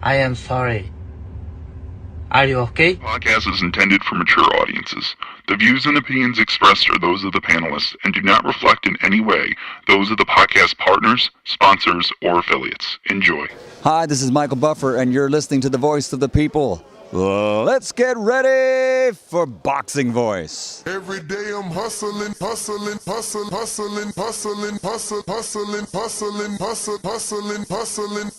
I am sorry. Are you okay? This podcast is intended for mature audiences. The views and opinions expressed are those of the panelists and do not reflect in any way those of the podcast partners, sponsors, or affiliates. Enjoy. Hi, this is Michael Buffer, and you're listening to the Voice of the People. Let's get ready for Boxing Voice. Every day I'm hustling, hustling, hustling, hustling, hustling, hustling, hustling, hustling, hustling, hustling, hustling.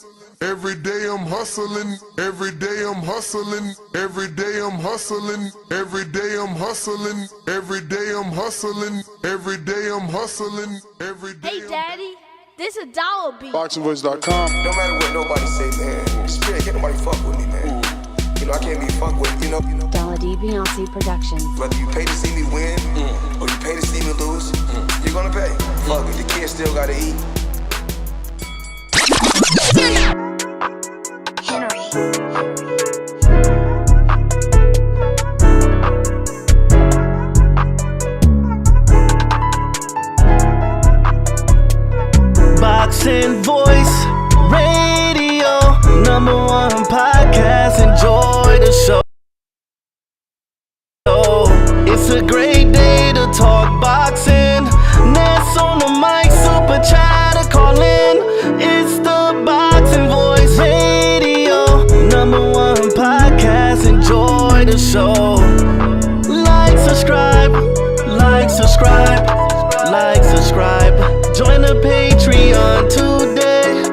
Every day I'm hustling, every day I'm hustling, every day I'm hustling, every day I'm hustling, every day I'm hustling, every day I'm hustling, every day. Hey Daddy, this a dollar beat. BoxingVoice.com. No matter what nobody say, man, Spirit can't nobody fuck with me, man. You know, I can't be fucked with, you know. Dollar D Beyonce Productions. Whether you pay to see me win, or you pay to see me lose, you're gonna pay. Fuck it, the kids still gotta eat. Boxing Voice Radio, #1 podcast. Enjoy the show. It's a great day to talk boxing. Ness on the mic, super chat to call in. It's the Boxing Voice Radio, #1 podcast. Enjoy the show. Like, subscribe, like, subscribe, like, subscribe. Join the Patreon today.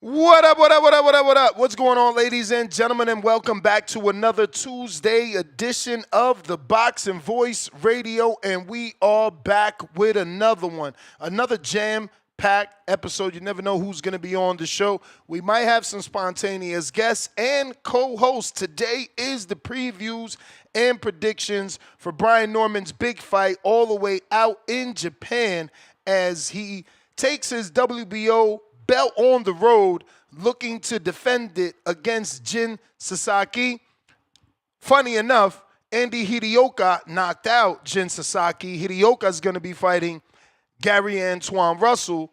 What up, what up, what up, what up, what up? What's going on, ladies and gentlemen, and welcome back to another Tuesday edition of the Boxing Voice Radio, and we are back with another one, another jam-packed episode. You never know who's going to be on the show. We might have some spontaneous guests and co-hosts. Today is the previews and predictions for Brian Norman's big fight all the way out in Japan as he takes his WBO belt on the road, looking to defend it against Jin Sasaki. Funny enough, Andy Hidioka knocked out Jin Sasaki. Hidioka is going to be fighting Gary Antoine Russell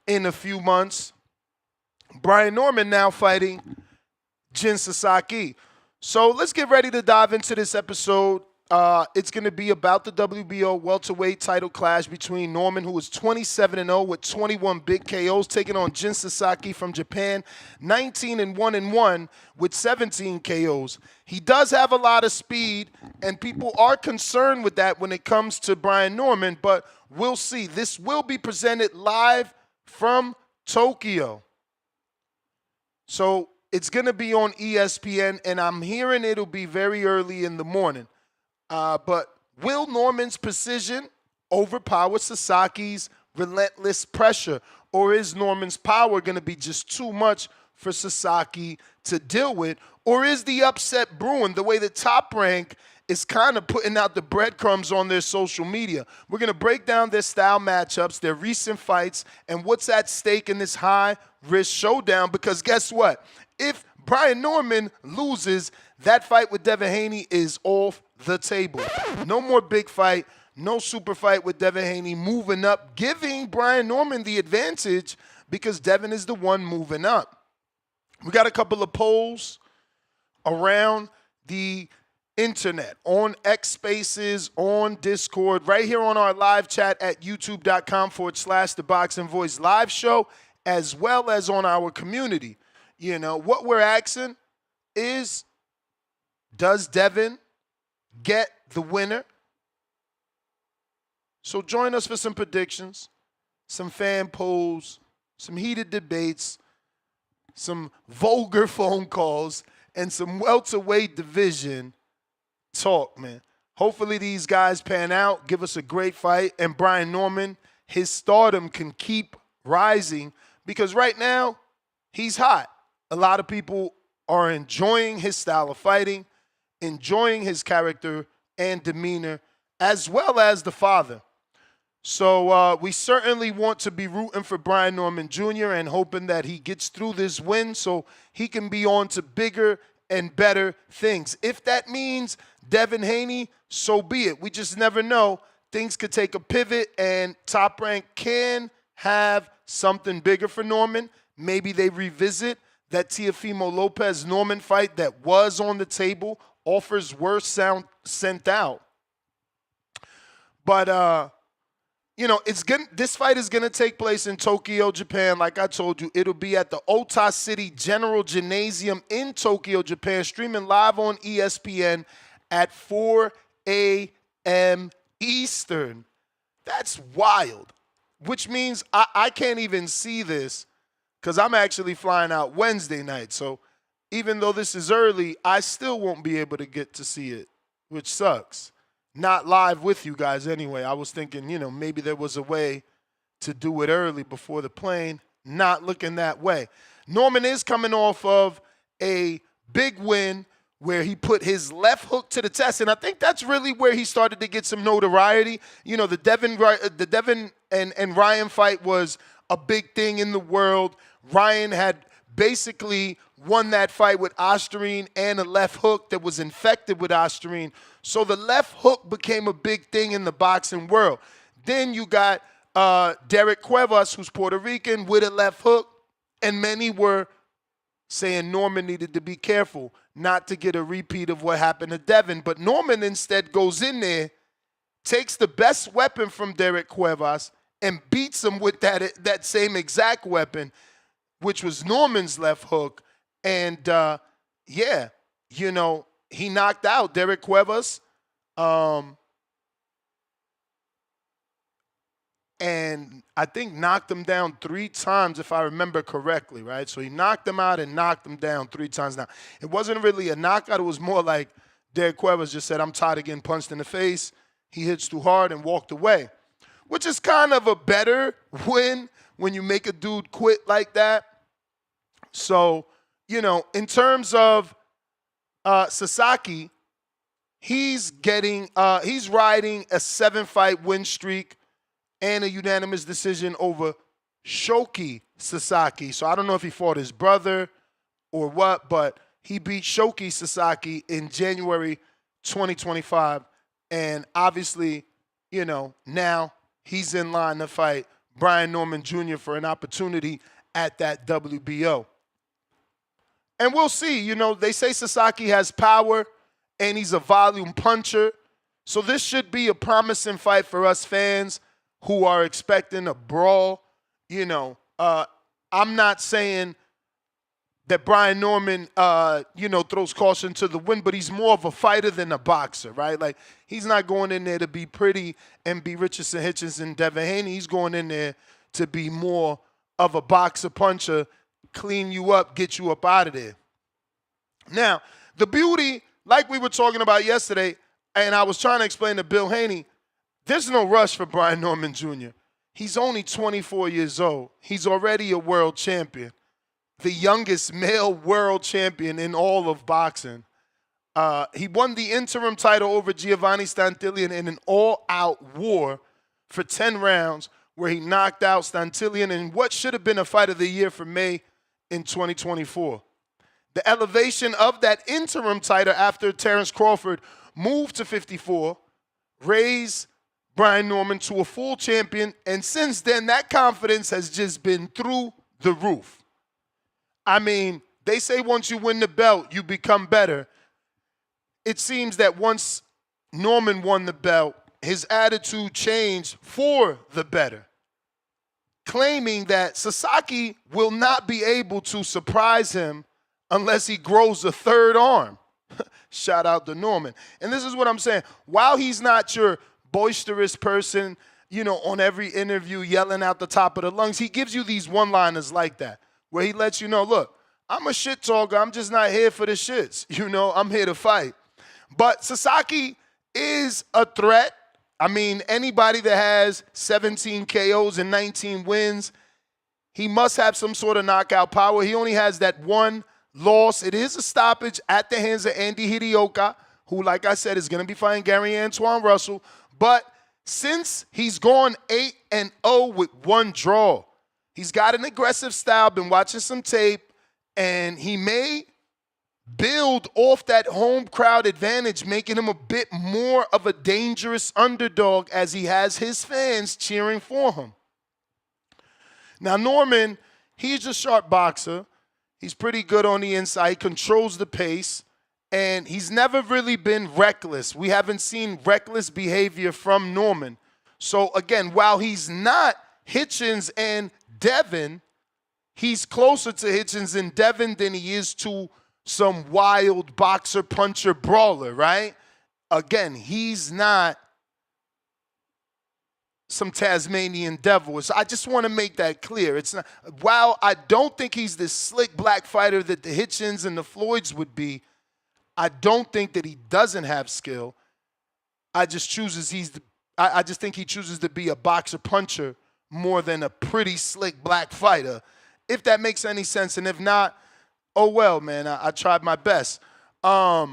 in a few months. Brian Norman now fighting Jin Sasaki. So let's get ready to dive into this episode. It's going to be about the WBO welterweight title clash between Norman, who is 27-0 with 21 big KOs, taking on Jin Sasaki from Japan, 19-1-1 with 17 KOs. He does have a lot of speed, and people are concerned with that when it comes to Brian Norman, but we'll see. This will be presented live from Tokyo. So it's going to be on ESPN, and I'm hearing it'll be very early in the morning. But will Norman's precision overpower Sasaki's relentless pressure? Or is Norman's power going to be just too much for Sasaki to deal with? Or is the upset brewing the way that Top Rank is kind of putting out the breadcrumbs on their social media? We're going to break down their style matchups, their recent fights, and what's at stake in this high-risk showdown. Because guess what? If Brian Norman loses, that fight with Devin Haney is off the table. No more big fight, no super fight with Devin Haney moving up, giving Brian Norman the advantage because Devin is the one moving up. We got a couple of polls around the internet, on X Spaces, on Discord, right here on our live chat at youtube.com/The Boxing Voice live show, as well as on our community. You know, what we're asking is, does Devin get the winner? So join us for some predictions, some fan polls, some heated debates, some vulgar phone calls, and some welterweight division talk, man. Hopefully these guys pan out, give us a great fight, and Brian Norman, his stardom can keep rising because right now he's hot. A lot of people are enjoying his style of fighting, enjoying his character and demeanor, as well as the father. So we certainly want to be rooting for Brian Norman Jr. and hoping that he gets through this win so he can be on to bigger and better things. If that means Devin Haney, so be it. We just never know. Things could take a pivot, and Top Rank can have something bigger for Norman. Maybe they revisit that Teofimo Lopez-Norman fight that was on the table. Offers were sent out. But, this fight is going to take place in Tokyo, Japan. Like I told you, it'll be at the Ota City General Gymnasium in Tokyo, Japan, streaming live on ESPN at 4 a.m. Eastern. That's wild, which means I can't even see this because I'm actually flying out Wednesday night. So even though this is early, I still won't be able to get to see it, which sucks. Not live with you guys anyway. I was thinking, maybe there was a way to do it early before the plane. Not looking that way. Norman is coming off of a big win where he put his left hook to the test, and I think that's really where he started to get some notoriety. The Devin and Ryan fight was a big thing in the world. Ryan had basically won that fight with Osterine and a left hook that was infected with Osterine. So the left hook became a big thing in the boxing world. Then you got Derek Cuevas, who's Puerto Rican, with a left hook. And many were saying Norman needed to be careful not to get a repeat of what happened to Devin. But Norman instead goes in there, takes the best weapon from Derek Cuevas, and beats him with that same exact weapon, which was Norman's left hook. And, he knocked out Derek Cuevas. And I think knocked him down 3 times, if I remember correctly, right? So he knocked him out and knocked him down 3 times. Now, it wasn't really a knockout. It was more like Derek Cuevas just said, I'm tired of getting punched in the face. He hits too hard and walked away, which is kind of a better win when you make a dude quit like that. So, in terms of Sasaki, he's riding a 7-fight win streak and a unanimous decision over Shoki Sasaki. So I don't know if he fought his brother or what, but he beat Shoki Sasaki in January 2025. And obviously, now he's in line to fight Brian Norman Jr. for an opportunity at that WBO. And we'll see. They say Sasaki has power and he's a volume puncher. So this should be a promising fight for us fans who are expecting a brawl. I'm not saying that Brian Norman, throws caution to the wind, but he's more of a fighter than a boxer, right? Like, he's not going in there to be pretty and be Richardson Hitchens and Devin Haney. He's going in there to be more of a boxer puncher, clean you up, get you up out of there. Now, the beauty, like we were talking about yesterday, and I was trying to explain to Bill Haney, there's no rush for Brian Norman Jr. He's only 24 years old. He's already a world champion, the youngest male world champion in all of boxing. He won the interim title over Giovanni Stantillion in an all-out war for 10 rounds where he knocked out Stantillion in what should have been a fight of the year for May in 2024. The elevation of that interim title after Terrence Crawford moved to 54 raised Brian Norman to a full champion, and since then, that confidence has just been through the roof. I mean, they say once you win the belt, you become better. It seems that once Norman won the belt, his attitude changed for the better, claiming that Sasaki will not be able to surprise him unless he grows a third arm. Shout out to Norman. And this is what I'm saying. While he's not your boisterous person, on every interview yelling out the top of the lungs, he gives you these one-liners like that, where he lets you know, look, I'm a shit talker. I'm just not here for the shits. I'm here to fight. But Sasaki is a threat. I mean, anybody that has 17 KOs and 19 wins, he must have some sort of knockout power. He only has that one loss. It is a stoppage at the hands of Andy Hidioka, who, like I said, is going to be fighting Gary Antoine Russell. But since he's gone 8-0 with one draw, he's got an aggressive style, been watching some tape, and he may build off that home crowd advantage, making him a bit more of a dangerous underdog as he has his fans cheering for him. Now, Norman, he's a sharp boxer. He's pretty good on the inside. He controls the pace, and he's never really been reckless. We haven't seen reckless behavior from Norman. So, again, while he's not Hitchens and Devin, he's closer to Hitchens and Devin than he is to some wild boxer, puncher, brawler, right? Again, he's not some Tasmanian devil. So I just want to make that clear. It's not, while I don't think he's this slick black fighter that the Hitchens and the Floyds would be, I don't think that he doesn't have skill. I just think he chooses to be a boxer puncher more than a pretty slick black fighter, if that makes any sense. And if not, oh well, man, I tried my best. But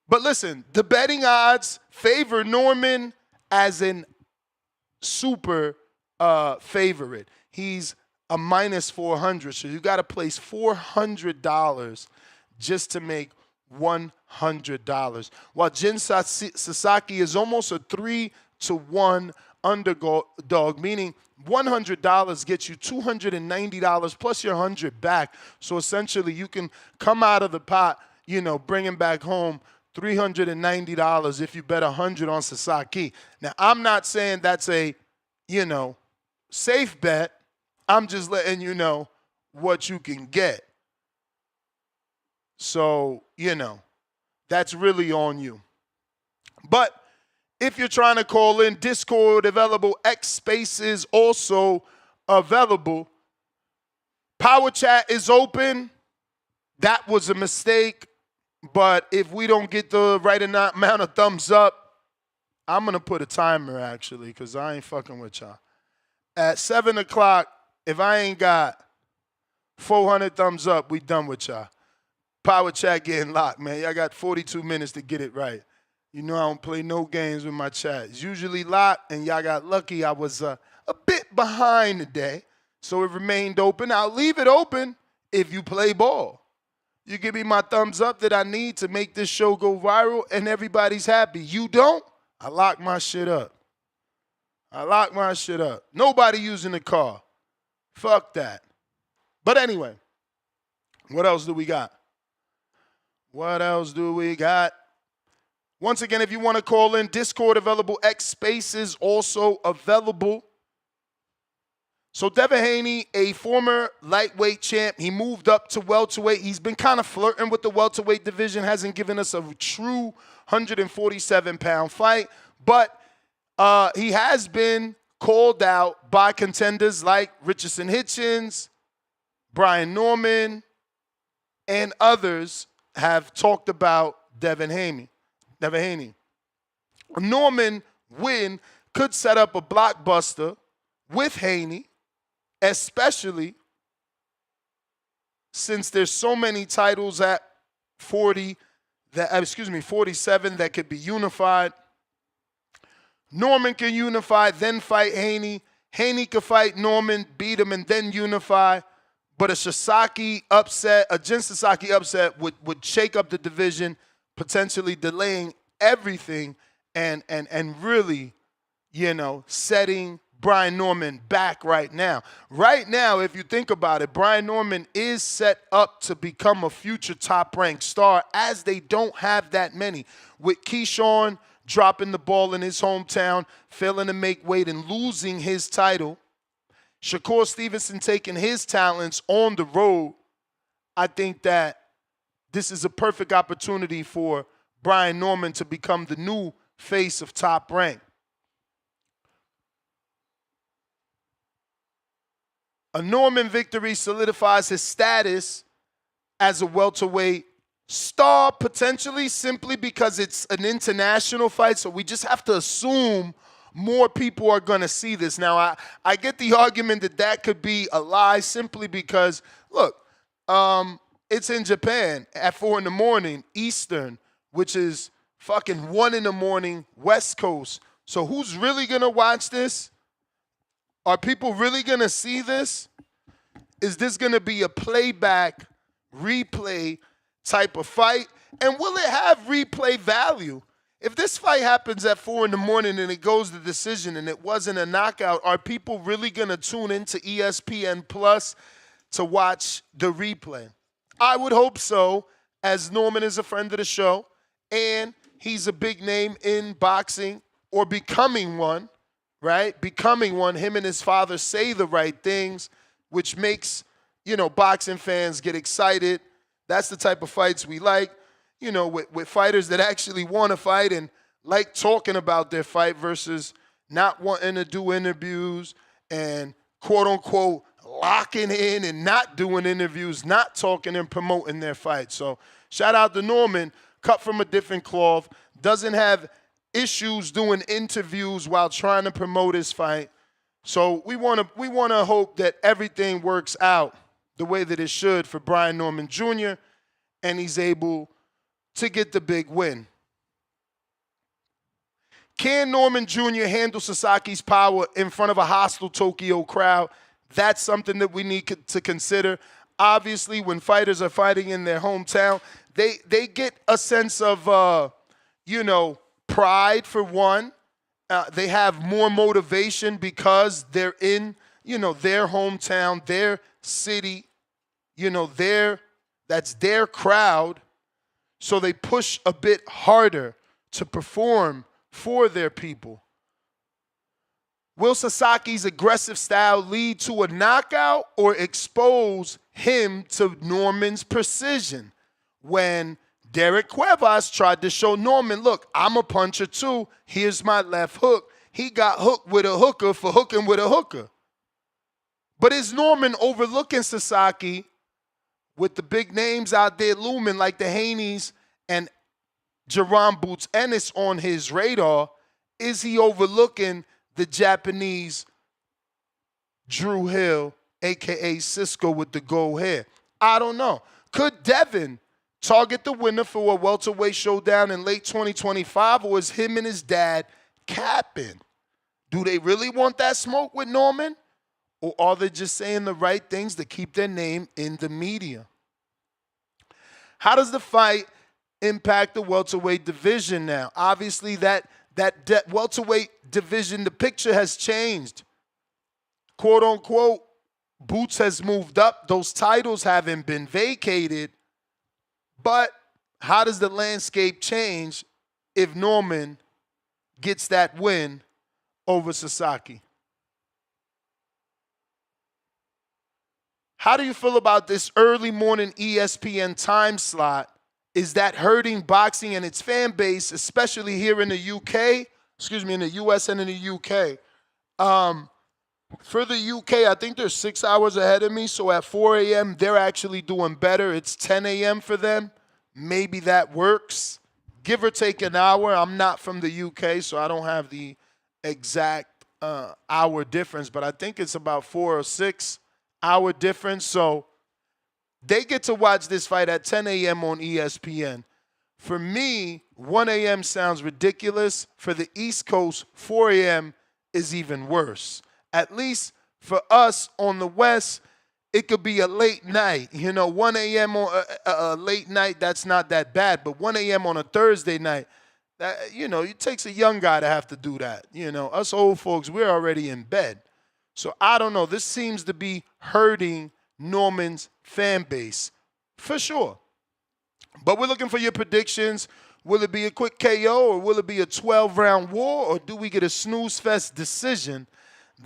listen, the betting odds favor Norman as an super favorite. He's a minus 400, so you got to place $400 just to make $100. While Jin Sasaki is almost a 3-1 underdog, meaning $100 gets you $290 plus your 100 back. So essentially, you can come out of the pot, bringing back home $390 if you bet 100 on Sasaki. Now, I'm not saying that's a, safe bet. I'm just letting you know what you can get. So, that's really on you. But if you're trying to call in, Discord available, X Spaces also available. Power Chat is open. That was a mistake. But if we don't get the right amount of thumbs up, I'm going to put a timer, actually, because I ain't fucking with y'all. At 7 o'clock, if I ain't got 400 thumbs up, we done with y'all. Power Chat getting locked, man. Y'all got 42 minutes to get it right. I don't play no games with my chat. It's usually locked, and y'all got lucky. I was a bit behind today, so it remained open. I'll leave it open if you play ball. You give me my thumbs up that I need to make this show go viral, and everybody's happy. You don't? I lock my shit up. Nobody using the car. Fuck that. But anyway, what else do we got? Once again, if you want to call in, Discord available, X Spaces also available. So Devin Haney, a former lightweight champ, he moved up to welterweight. He's been kind of flirting with the welterweight division, hasn't given us a true 147-pound fight, but he has been called out by contenders like Richardson Hitchens, Brian Norman, and others have talked about Devin Haney. A Norman win could set up a blockbuster with Haney, especially since there's so many titles at 47 that could be unified. Norman can unify, then fight Haney. Haney could fight Norman, beat him, and then unify. But a Jin Sasaki upset would shake up the division, potentially delaying everything and really, setting Brian Norman back right now. Right now, if you think about it, Brian Norman is set up to become a future top-ranked star, as they don't have that many. With Keyshawn dropping the ball in his hometown, failing to make weight and losing his title, Shakur Stevenson taking his talents on the road, I think that this is a perfect opportunity for Brian Norman to become the new face of Top Rank. A Norman victory solidifies his status as a welterweight star, potentially, simply because it's an international fight, so we just have to assume more people are going to see this. Now, I get the argument that could be a lie simply because, look, it's in Japan at 4 in the morning Eastern, which is fucking 1 in the morning West Coast. So who's really going to watch this? Are people really going to see this? Is this going to be a playback, replay type of fight? And will it have replay value? If this fight happens at 4 in the morning and it goes to decision and it wasn't a knockout, are people really going to tune into ESPN Plus to watch the replay? I would hope so, as Norman is a friend of the show and he's a big name in boxing, or becoming one, right? Becoming one. Him and his father say the right things, which makes, boxing fans get excited. That's the type of fights we like, with fighters that actually want to fight and like talking about their fight versus not wanting to do interviews and quote unquote locking in and not doing interviews, not talking and promoting their fight. So shout out to Norman, cut from a different cloth, doesn't have issues doing interviews while trying to promote his fight. So we want to hope that everything works out the way that it should for Brian Norman Jr. and he's able to get the big win. Can Norman Jr. handle Sasaki's power in front of a hostile Tokyo crowd? That's something that we need to consider. Obviously, when fighters are fighting in their hometown, they get a sense of, pride for one. They have more motivation because they're in, their hometown, their city, that's their crowd. So they push a bit harder to perform for their people. Will Sasaki's aggressive style lead to a knockout or expose him to Norman's precision? When Derek Cuevas tried to show Norman, look, I'm a puncher too. Here's my left hook. He got hooked with a hooker for hooking with a hooker. But is Norman overlooking Sasaki with the big names out there looming like the Haneys and Jerome Boots Ennis on his radar? Is he overlooking the Japanese Drew Hill, a.k.a. Cisco with the gold hair? I don't know. Could Devin target the winner for a welterweight showdown in late 2025, or is him and his dad capping? Do they really want that smoke with Norman? Or are they just saying the right things to keep their name in the media? How does the fight impact the welterweight division now? Obviously, that welterweight division, the picture has changed. Quote unquote, Boots has moved up. Those titles haven't been vacated. But how does the landscape change if Norman gets that win over Sasaki? How do you feel about this early morning ESPN time slot? Is that hurting boxing and its fan base, especially here in the in the US and in the UK? For the UK, I think they're 6 hours ahead of me. So at 4 a.m., they're actually doing better. It's 10 a.m. for them. Maybe that works. Give or take an hour. I'm not from the UK, so I don't have the exact hour difference. But I think it's about 4 or 6 hour difference. So they get to watch this fight at 10 a.m. on ESPN. For me, 1 a.m. sounds ridiculous. For the East Coast, 4 a.m. is even worse. At least for us on the West, it could be a late night. 1 a.m. on a late night, that's not that bad. But 1 a.m. on a Thursday night, it takes a young guy to have to do that. Us old folks, we're already in bed. So I don't know. This seems to be hurting Norman's fan base for sure. But we're looking for your predictions. Will it be a quick KO or will it be a 12-round war, or do we get a snooze fest decision?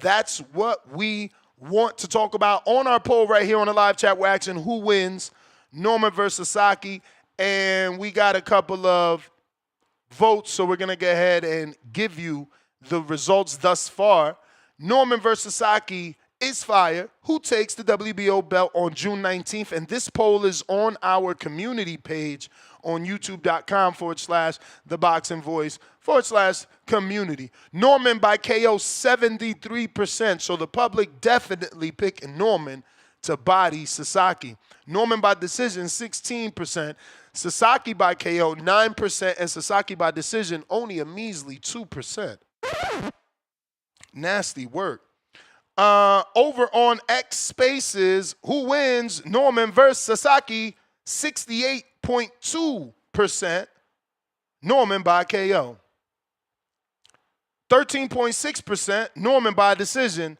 That's what we want to talk about on our poll right here on the live chat. We're asking who wins, Norman versus Sasaki, and we got a couple of votes, so we're going to go ahead and give you the results thus far. Norman versus Sasaki is fire. Who takes the WBO belt on June 19th? And this poll is on our community page on youtube.com/theboxingvoice/community. Norman by KO 73%. So the public definitely picking Norman to body Sasaki. Norman by decision 16%. Sasaki by KO 9%. And Sasaki by decision only a measly 2%. Nasty work. Over on X Spaces, who wins Norman versus Sasaki? 68% 13.2% Norman by KO. 13.6% Norman by decision.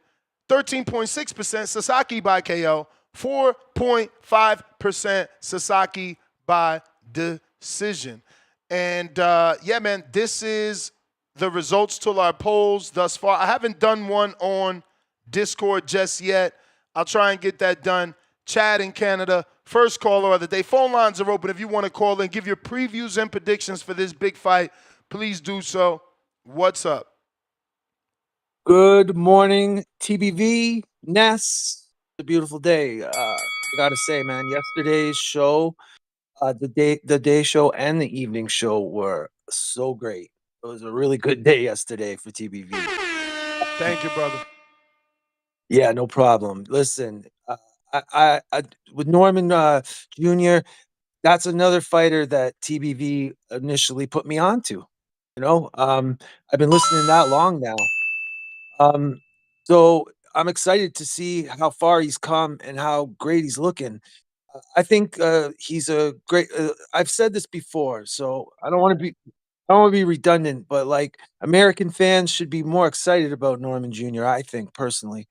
13.6% Sasaki by KO. 4.5% Sasaki by decision. And yeah, man, this is the results to our polls thus far. I haven't done one on Discord just yet. I'll try and get that done. Chad in Canada, first caller of the day. Phone lines are open if you want to call in, give your previews and predictions for this big fight. Please do so. What's up? Good morning, TBV, Ness. It's a beautiful day. I gotta say, man, yesterday's show, the day show and the evening show were so great. It was a really good day yesterday for TBV. Thank you, brother. Yeah, no problem. Listen, I with Norman Jr., that's another fighter that TBV initially put me onto. I've been listening that long now. Um, so I'm excited to see how far he's come and how great he's looking. I think he's a great. I've said this before, so I don't want to be redundant, but like American fans should be more excited about Norman Jr. I think personally.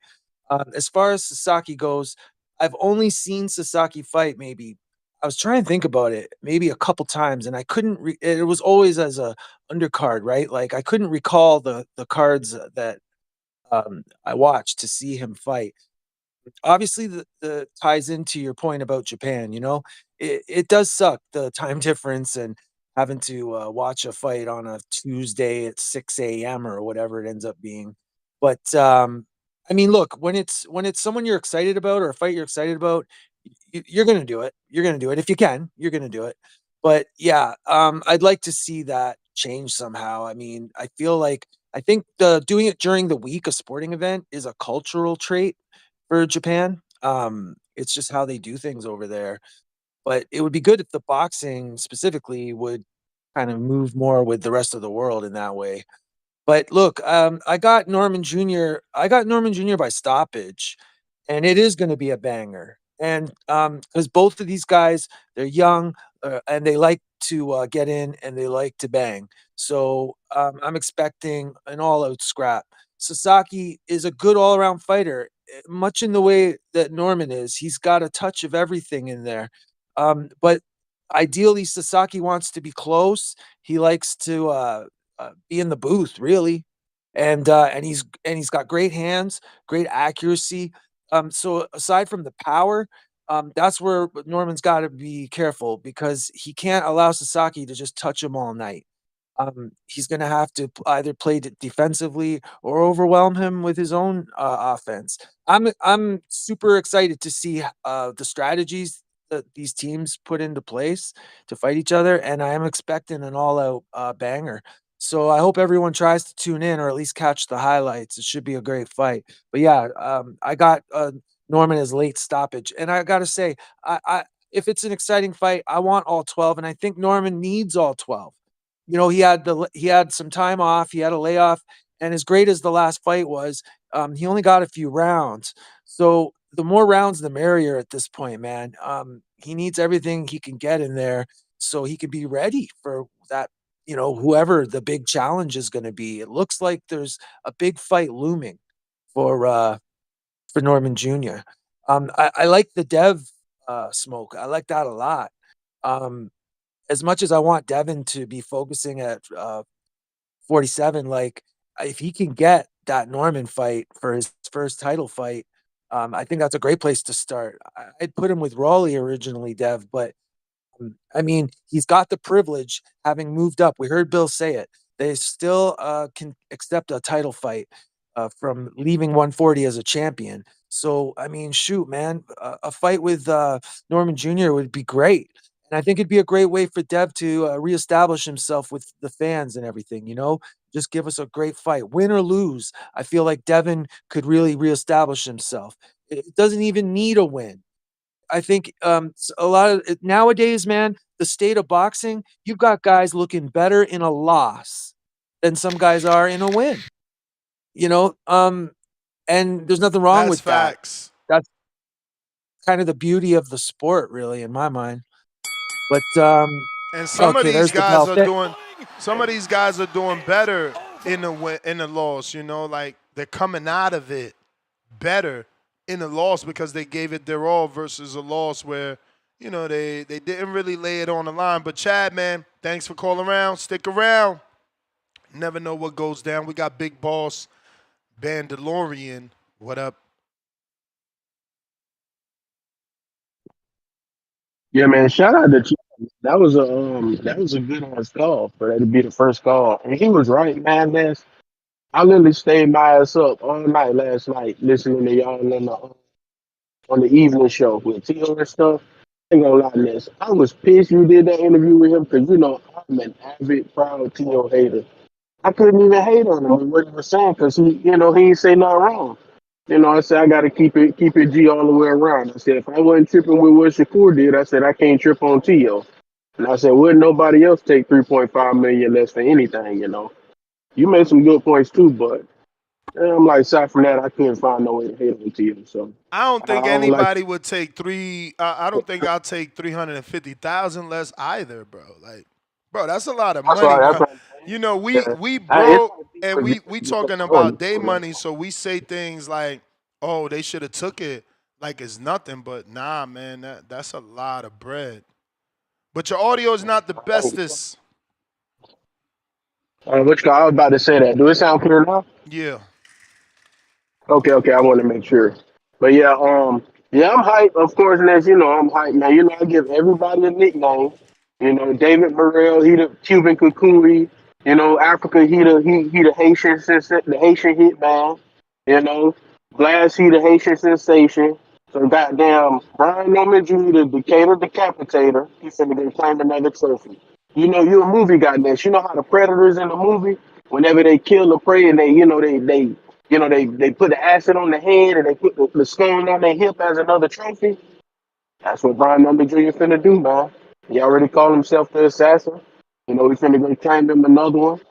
As far as Sasaki goes, I've only seen Sasaki fight maybe. I was trying to think about it, maybe a couple times, and I couldn't. It was always as a undercard, right? Like I couldn't recall the cards that I watched to see him fight. Obviously, the ties into your point about Japan. It does suck the time difference and having to watch a fight on a Tuesday at 6 a.m. or whatever it ends up being. But I mean, look, when it's someone you're excited about or a fight you're excited about, you're gonna do it. You're gonna do it if you can. You're gonna do it. But yeah, I'd like to see that change somehow. I mean, I think the doing it during the week, a sporting event, is a cultural trait for Japan. It's just how they do things over there. But it would be good if the boxing specifically would kind of move more with the rest of the world in that way. But look, I got Norman Jr. by stoppage, and it is gonna be a banger. And, because both of these guys, they're young, and they like to, get in and they like to bang. So, I'm expecting an all-out scrap. Sasaki is a good all-around fighter, much in the way that Norman is. He's got a touch of everything in there. But ideally, Sasaki wants to be close. He likes to, be in the booth, really. And he's got great hands, great accuracy. So aside from the power, that's where Norman's got to be careful because he can't allow Sasaki to just touch him all night. He's going to have to either play defensively or overwhelm him with his own offense. I'm super excited to see the strategies that these teams put into place to fight each other, and I am expecting an all-out banger. So I hope everyone tries to tune in or at least catch the highlights. It should be a great fight. But yeah, I got Norman as late stoppage, and I got to say, I if it's an exciting fight, I want all 12, and I think Norman needs all 12. He had some time off, he had a layoff, and as great as the last fight was, he only got a few rounds. So the more rounds, the merrier at this point, man. He needs everything he can get in there so he can be ready for that. Whoever the big challenge is going to be. It looks like there's a big fight looming for Norman Jr. I like the Dev smoke. I like that a lot. Um, as much as I want Devin to be focusing at 47, like if he can get that Norman fight for his first title fight, I think that's a great place to start. I'd put him with Raleigh originally, Dev, but I mean, he's got the privilege having moved up. We heard Bill say it. They still can accept a title fight from leaving 140 as a champion. So, I mean, shoot, man, a fight with Norman Jr. would be great. And I think it'd be a great way for Dev to reestablish himself with the fans and everything. Just give us a great fight. Win or lose, I feel like Devin could really reestablish himself. It doesn't even need a win. I think a lot of nowadays, man, the state of boxing, you've got guys looking better in a loss than some guys are in a win. And there's nothing wrong That's with that. facts. That's kind of the beauty of the sport, really, in my mind. But And some of okay, these there's the guys bell. are doing, better in the loss. You know, like they're coming out of it better in the loss because they gave it their all versus a loss where, you know, they didn't really lay it on the line. But Chad, man, thanks for calling around. Stick around. Never know what goes down. We got Big Boss Bandalorian. What up? Yeah, man. Shout out to Chief. That was a good ass call for that to be the first call. And he was right, man. I literally stayed my ass up all night last night listening to y'all on the evening show with Tio and stuff. I ain't gonna lie, Ness. I was pissed you did that interview with him because you know I'm an avid, proud Tio hater. I couldn't even hate on him with what he was saying because he ain't say nothing wrong. I said I got to keep it G all the way around. I said if I wasn't tripping with what Shakur did, I said I can't trip on Tio. And I said wouldn't nobody else take 3.5 million less for anything. You made some good points too, but I'm like aside from that, I couldn't find no way to hate on Tio. So I don't I think don't like. anybody would take three. I don't think I'll take 350,000 less either, bro. Like, bro, that's a lot of That's money, why. That's bro. why. You know, Yeah. we It's broke like and people we just talking ignoring about it, day money, so we say things like, "Oh, they should have took it like it's nothing." But nah, man, that's a lot of bread. But your audio is not the bestest. I was about to say that. Do it sound clear now? Yeah. Okay. I want to make sure. But yeah, I'm hyped. Of course, and as you know, I'm hyped, man. I give everybody a nickname. David Morrell, he the Cuban Kukui. Africa, he the the Haitian hitman. You know, Glass, he the Haitian sensation. So goddamn, Brian Norman Jr., the Decatur Decapitator, he finna go claim another trophy. You a movie guy, Ness. You know how the predators in the movie, whenever they kill the prey and they put the acid on the head and they put the stone on their hip as another trophy. That's what Brian Number Jr. finna do, man. He already called himself the assassin. We finna go claim him another one.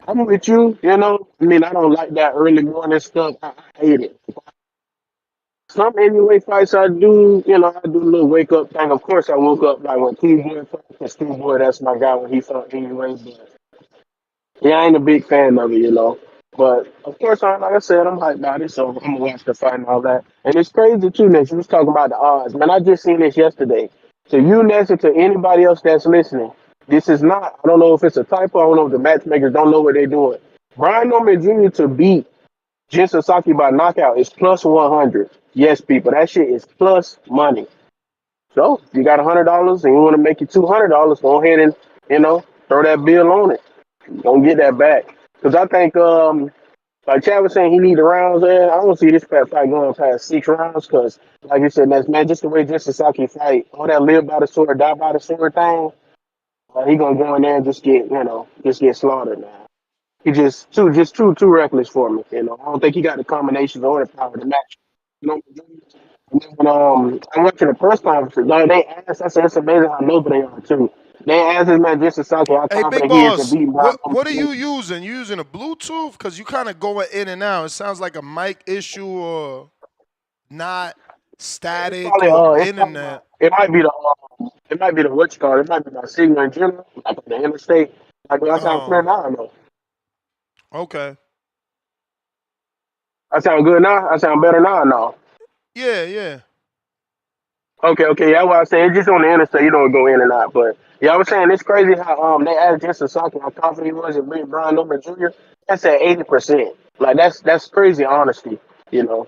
I'm with you. I mean, I don't like that early morning stuff. I hate it. Some anyway fights I do, I do a little wake up thing. Of course, I woke up like when Schoolboy fought, because Schoolboy, that's my guy when he fought anyway. But yeah, I ain't a big fan of it. But of course, like I said, I'm hyped about it, so I'm gonna watch the fight and all that. And it's crazy too, Ness. You was talking about the odds, man. I just seen this yesterday. So you, Ness, and to anybody else that's listening, this is not. I don't know if it's a typo. I don't know if the matchmakers don't know what they're doing. Brian Norman Jr. to beat Jin Sasaki by knockout is plus 100. Yes, people, that shit is plus money. So you got $100 and you want to make it $200, go ahead and throw that bill on it. Don't get that back. Because I think, like Chad was saying, he need the rounds. I don't see this fight going past 6 rounds. Because, like you said, that's man, just the way Justin Saki fight, all that live by the sword, die by the sword thing. He gonna go in there and just get slaughtered. Now he too reckless for me. I don't think he got the combinations or the power to match. You know. And then, I went to the press conference. Like, they asked, I said, it's amazing how noble they are too. They asked this man Justin Saki how Hey, Big confident he is in Boss, beating Brian what are you Norman. using? You using a Bluetooth? Because you kind of going in and out. It sounds like a mic issue or not static or It's probably internet. it might be the what you call it. It might be my signal in general, like on the interstate. Like, do I sound clear Oh, now or no? okay. I sound good now. I sound better now or no? Yeah, yeah. Okay. Yeah, well, I say it's just on the interstate. You don't go in and out, but yeah, I was saying it's crazy how they asked Justin Saki how confident he was in beating Brian Norman Jr. That's at 80%. Like that's crazy honesty. You know,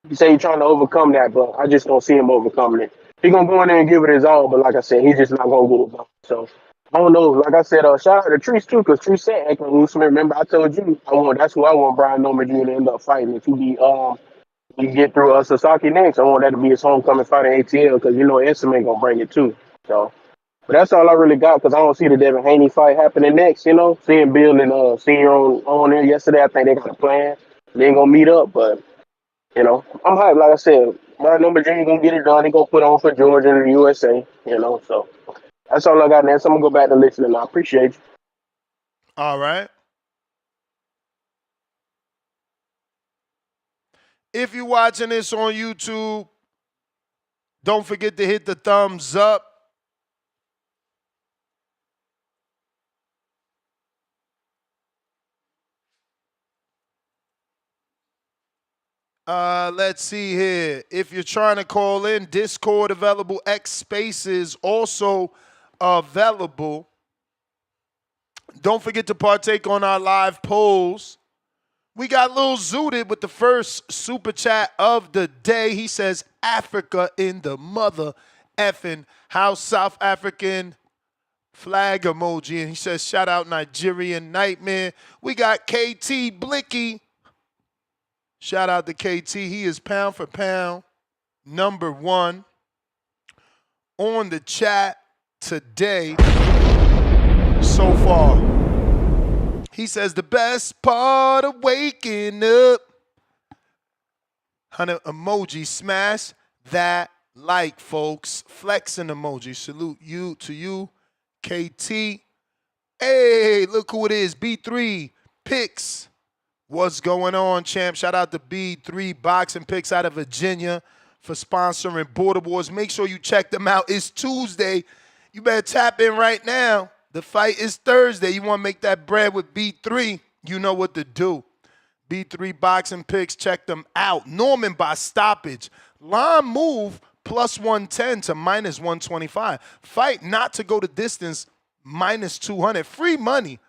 you say you're trying to overcome that, but I just don't see him overcoming it. He gonna go in there and give it his all, but like I said, he's just not gonna get it done. So I don't know. Like I said, shout out to Treese too, because Treese said Ekman Usman. Remember, I told you that's who I want Brian Norman Jr. to end up fighting if he get through Sasaki next. I want that to be his homecoming fight in ATL because Esam ain't gonna bring it too. So, but that's all I really got because I don't see the Devin Haney fight happening next. Seeing Bill and Senior on there yesterday, I think they got a plan. They ain't gonna meet up, but I'm hyped. Like I said, Brian Number Jr. gonna get it done. He gonna put on for Georgia and the USA. So that's all I got next. I'm gonna go back to listening. I appreciate you. All right. If you're watching this on YouTube, don't forget to hit the thumbs up. Let's see here. If you're trying to call in, Discord available, X Spaces also available. Don't forget to partake on our live polls. We got Lil Zooted with the first super chat of the day. He says, Africa in the mother effing house, South African flag emoji. And he says, shout out Nigerian Nightmare. We got KT Blicky. Shout out to KT. He is pound for pound #1 on the chat today so far. He says the best part of waking up. 100 emoji, smash that like, folks. Flexing emoji. Salute you to you, KT. Hey, look who it is. B3 Picks. What's going on, champ? Shout out to B3 Boxing Picks out of Virginia for sponsoring Border Wars. Make sure you check them out. It's Tuesday. You better tap in right now. The fight is Thursday. You want to make that bread with B3, you know what to do. B3 Boxing Picks, check them out. Norman by stoppage. Line move +110 to -125. Fight not to go the distance -200. Free money.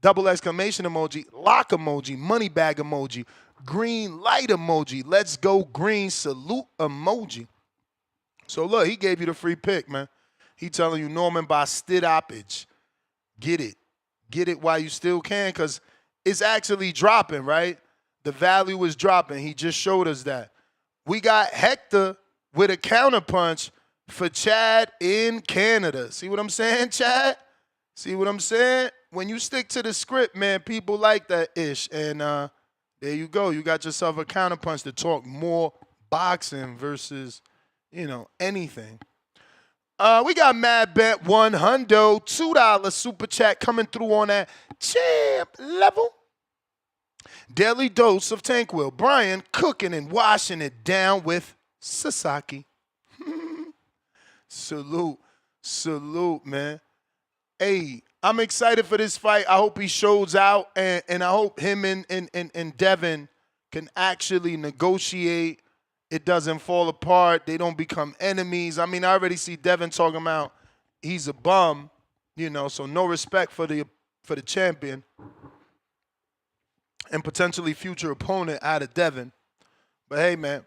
Double exclamation emoji, lock emoji, money bag emoji, green light emoji, let's go green salute emoji. So look, he gave you the free pick, man. He telling you Norman by stoppage. Get it. Get it while you still can, because it's actually dropping, right? The value is dropping. He just showed us that. We got Hector with a counterpunch for Chad in Canada. See what I'm saying, Chad? See what I'm saying? When you stick to the script, man, people like that ish. And there you go. You got yourself a counterpunch to talk more boxing versus, anything. We got Mad Bet $100, $2 super chat coming through on that champ level. Daily dose of Tankwell. Brian cooking and washing it down with Sasaki. Salute, man. Hey, I'm excited for this fight. I hope he shows out, and I hope him and Devin can actually negotiate. It doesn't fall apart. They don't become enemies. I mean, I already see Devin talking about he's a bum, so no respect for the champion and potentially future opponent out of Devin. But hey, man,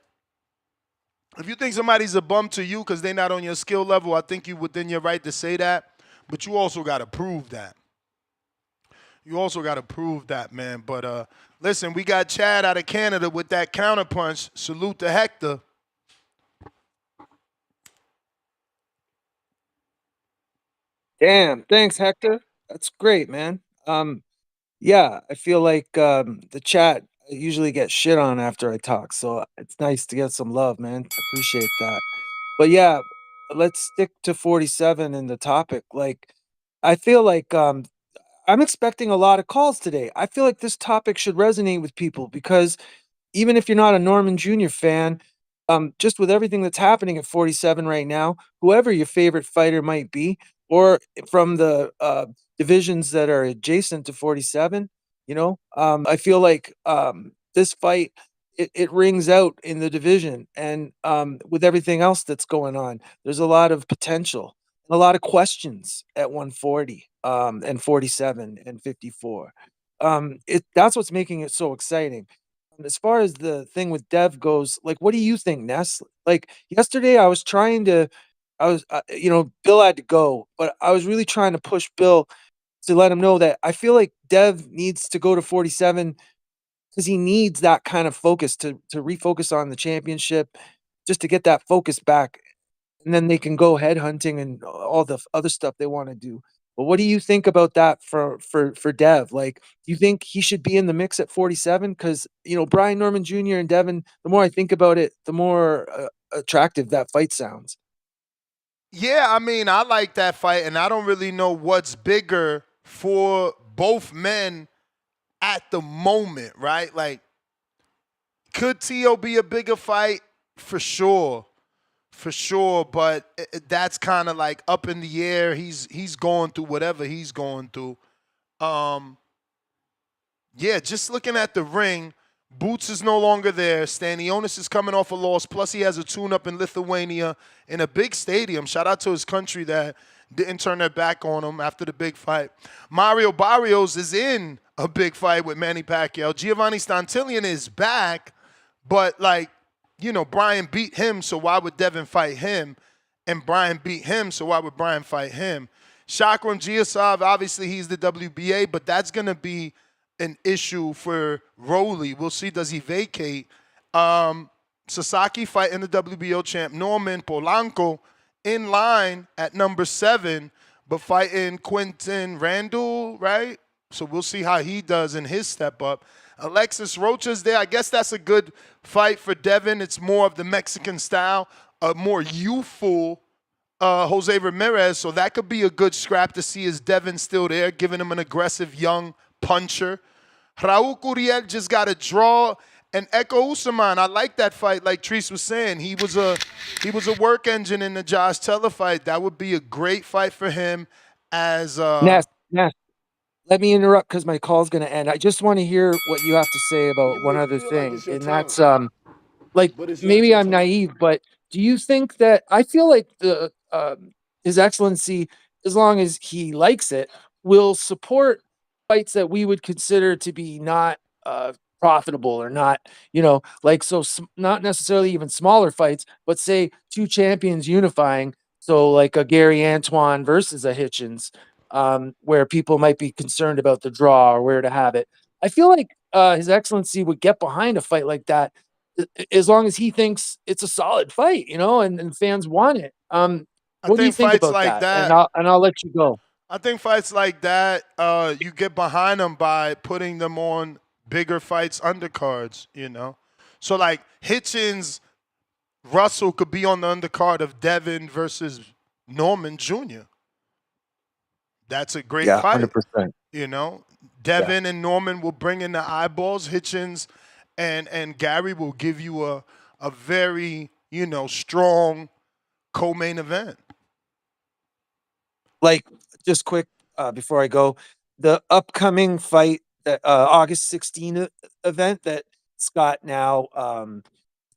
if you think somebody's a bum to you because they're not on your skill level, I think you within your right to say that. But you also got to prove that. Man. But listen, we got Chad out of Canada with that counterpunch. Salute to Hector. Damn, thanks, Hector. That's great, man. Yeah, I feel like the chat usually gets shit on after I talk, so it's nice to get some love, man. I appreciate that. But yeah, let's stick to 47 in the topic. Like, I feel like I'm expecting a lot of calls today. I feel like this topic should resonate with people because even if you're not a Norman Jr. fan, just with everything that's happening at 47 right now, whoever your favorite fighter might be, or from the divisions that are adjacent to 47, I feel like this fight it rings out in the division, and with everything else that's going on, there's a lot of potential, a lot of questions at 140, and 47 and 54. That's what's making it so exciting. As far as the thing with Dev goes, like, what do you think, Ness? Like yesterday, Bill had to go, but I was really trying to push Bill to let him know that I feel like Dev needs to go to 47 because he needs that kind of focus to refocus on the championship, just to get that focus back, and then they can go headhunting and all the other stuff they want to do. But what do you think about that for Dev? Like, do you think he should be in the mix at 47? Because Brian Norman Jr. and Devin. The more I think about it, the more attractive that fight sounds. Yeah, I mean, I like that fight, and I don't really know what's bigger for both men at the moment, right? Like, could Tio be a bigger fight? For sure, but that's kind of like up in the air. He's going through whatever he's going through. Yeah, just looking at the ring, Boots is no longer there. Stanionis is coming off a loss. Plus, he has a tune-up in Lithuania in a big stadium. Shout out to his country that didn't turn their back on him after the big fight. Mario Barrios is in a big fight with Manny Pacquiao. Giovanni Stantillion is back, but Brian beat him, so why would Devin fight him? And Brian beat him, so why would Brian fight him? Shakram Giasov, obviously he's the WBA, but that's going to be an issue for Roley. We'll see, does he vacate? Sasaki fighting the WBO champ Norman Polanco in line at number 7, but fighting Quentin Randall, right? So we'll see how he does in his step up. Alexis Rocha's there. I guess that's a good fight for Devin. It's more of the Mexican style, a more youthful Jose Ramirez. So that could be a good scrap to see. Is Devin still there, giving him an aggressive young puncher? Raul Curiel just got a draw. And Echo Usman, I like that fight. Like Treese was saying, he was a work engine in the Josh Teller fight. That would be a great fight for him. As Ness, let me interrupt because my call's going to end. I just want to hear what you have to say about one other thing, and that's maybe I'm naive, but do you think that I feel like the His Excellency, as long as he likes it, will support fights that we would consider to be not profitable or not, not necessarily even smaller fights, but say two champions unifying. So like a Gary Antoine versus a Hitchens, where people might be concerned about the draw or where to have it. I feel like His Excellency would get behind a fight like that as long as he thinks it's a solid fight, and fans want it. What do you think about that? And I'll let you go. I think fights like that, you get behind them by putting them on bigger fights, undercards, So like Hitchens, Russell could be on the undercard of Devin versus Norman Jr. That's a great fight. 100%. Devin and Norman will bring in the eyeballs. Hitchens and Gary will give you a very, strong co-main event. Like, just quick before I go, the upcoming fight, August 16th event that Scott now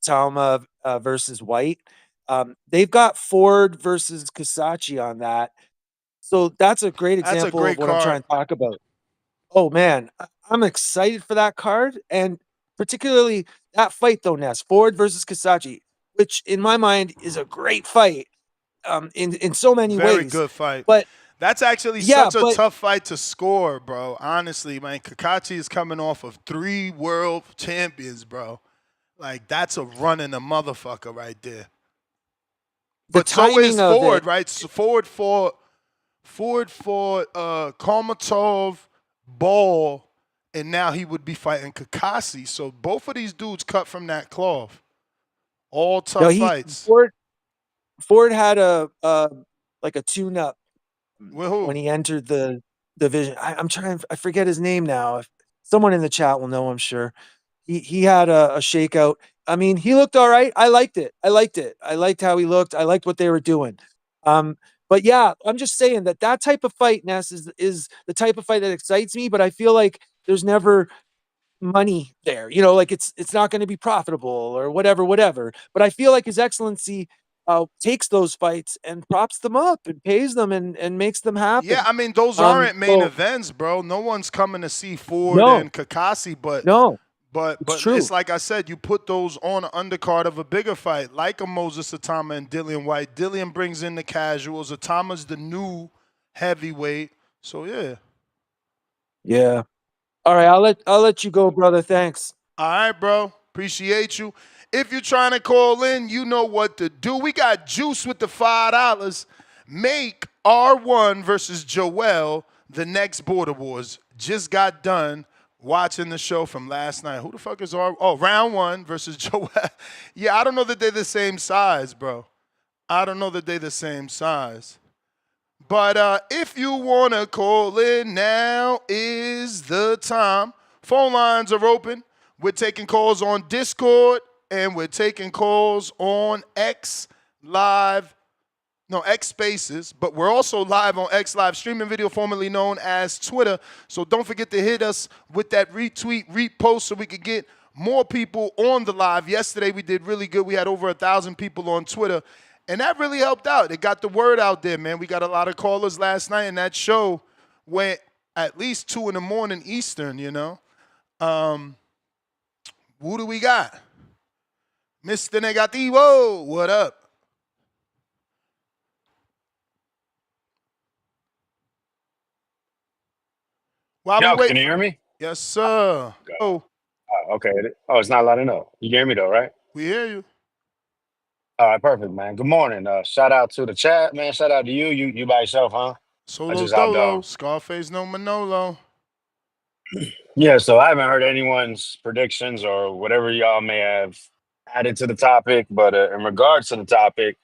Talma versus White, they've got Ford versus Kasachi on that. So that's a great example of what I'm trying to talk about. Oh, man, I'm excited for that card, and particularly that fight, though, Ness, Ford versus Kasachi, which in my mind is a great fight in so many ways. Very good fight. But that's actually such a tough fight to score, bro. Honestly, man, Kakachi is coming off of 3 world champions, bro. Like, that's a running a motherfucker right there. But so is Ford, right? So Ford fought Kalmatov, Ball, and now he would be fighting Kakashi. So both of these dudes cut from that cloth. All tough fights. Ford had a tune-up when he entered the division. I forget his name now. If someone in the chat will know, I'm sure. He had a shakeout. I mean, he looked all right. I liked it. I liked how he looked. I liked what they were doing. But yeah, I'm just saying that type of fight, Ness, is the type of fight that excites me, but I feel like there's never money there. It's not going to be profitable or whatever. But I feel like His Excellency takes those fights and props them up and pays them and makes them happen. Yeah, I mean, those aren't main events, bro. No one's coming to see Ford and Kakashi, but it's like I said, you put those on an undercard of a bigger fight, like a Moses Atama and Dillian White. Dillian brings in the casuals. Atama's the new heavyweight. So yeah. Yeah. All right, I'll let you go, brother. Thanks. All right, bro. Appreciate you. If you're trying to call in, you know what to do. We got Juice with the $5. Make R1 versus Joel the next Border Wars. Just got done watching the show from last night. Who the fuck is R? Oh, round 1 versus Joel. Yeah, I don't know that they're the same size, bro. I don't know that they're the same size. But if you want to call in, now is the time. Phone lines are open. We're taking calls on Discord, and we're taking calls on X Live No, X Spaces, but we're also live on X Live streaming video, formerly known as Twitter. So don't forget to hit us with that retweet, repost so we could get more people on the live. Yesterday we did really good. We had over 1,000 people on Twitter, and that really helped out. It got the word out there, man. We got a lot of callers last night, and that show went at least 2 in the morning Eastern, you know. Who do we got? Mr. Negativo, what up? While Yo, we wait can you hear me? Yes, sir. Oh, Okay. Oh, it's not loud enough. You hear me though, right? we hear you. All right, perfect, man. Good morning. Shout out to the chat, man. Shout out to you. You by yourself, huh? I Solo just hopped Dolo, on. Scarface no Manolo. Yeah, so I haven't heard anyone's predictions or whatever y'all may have added to the topic, but in regards to the topic,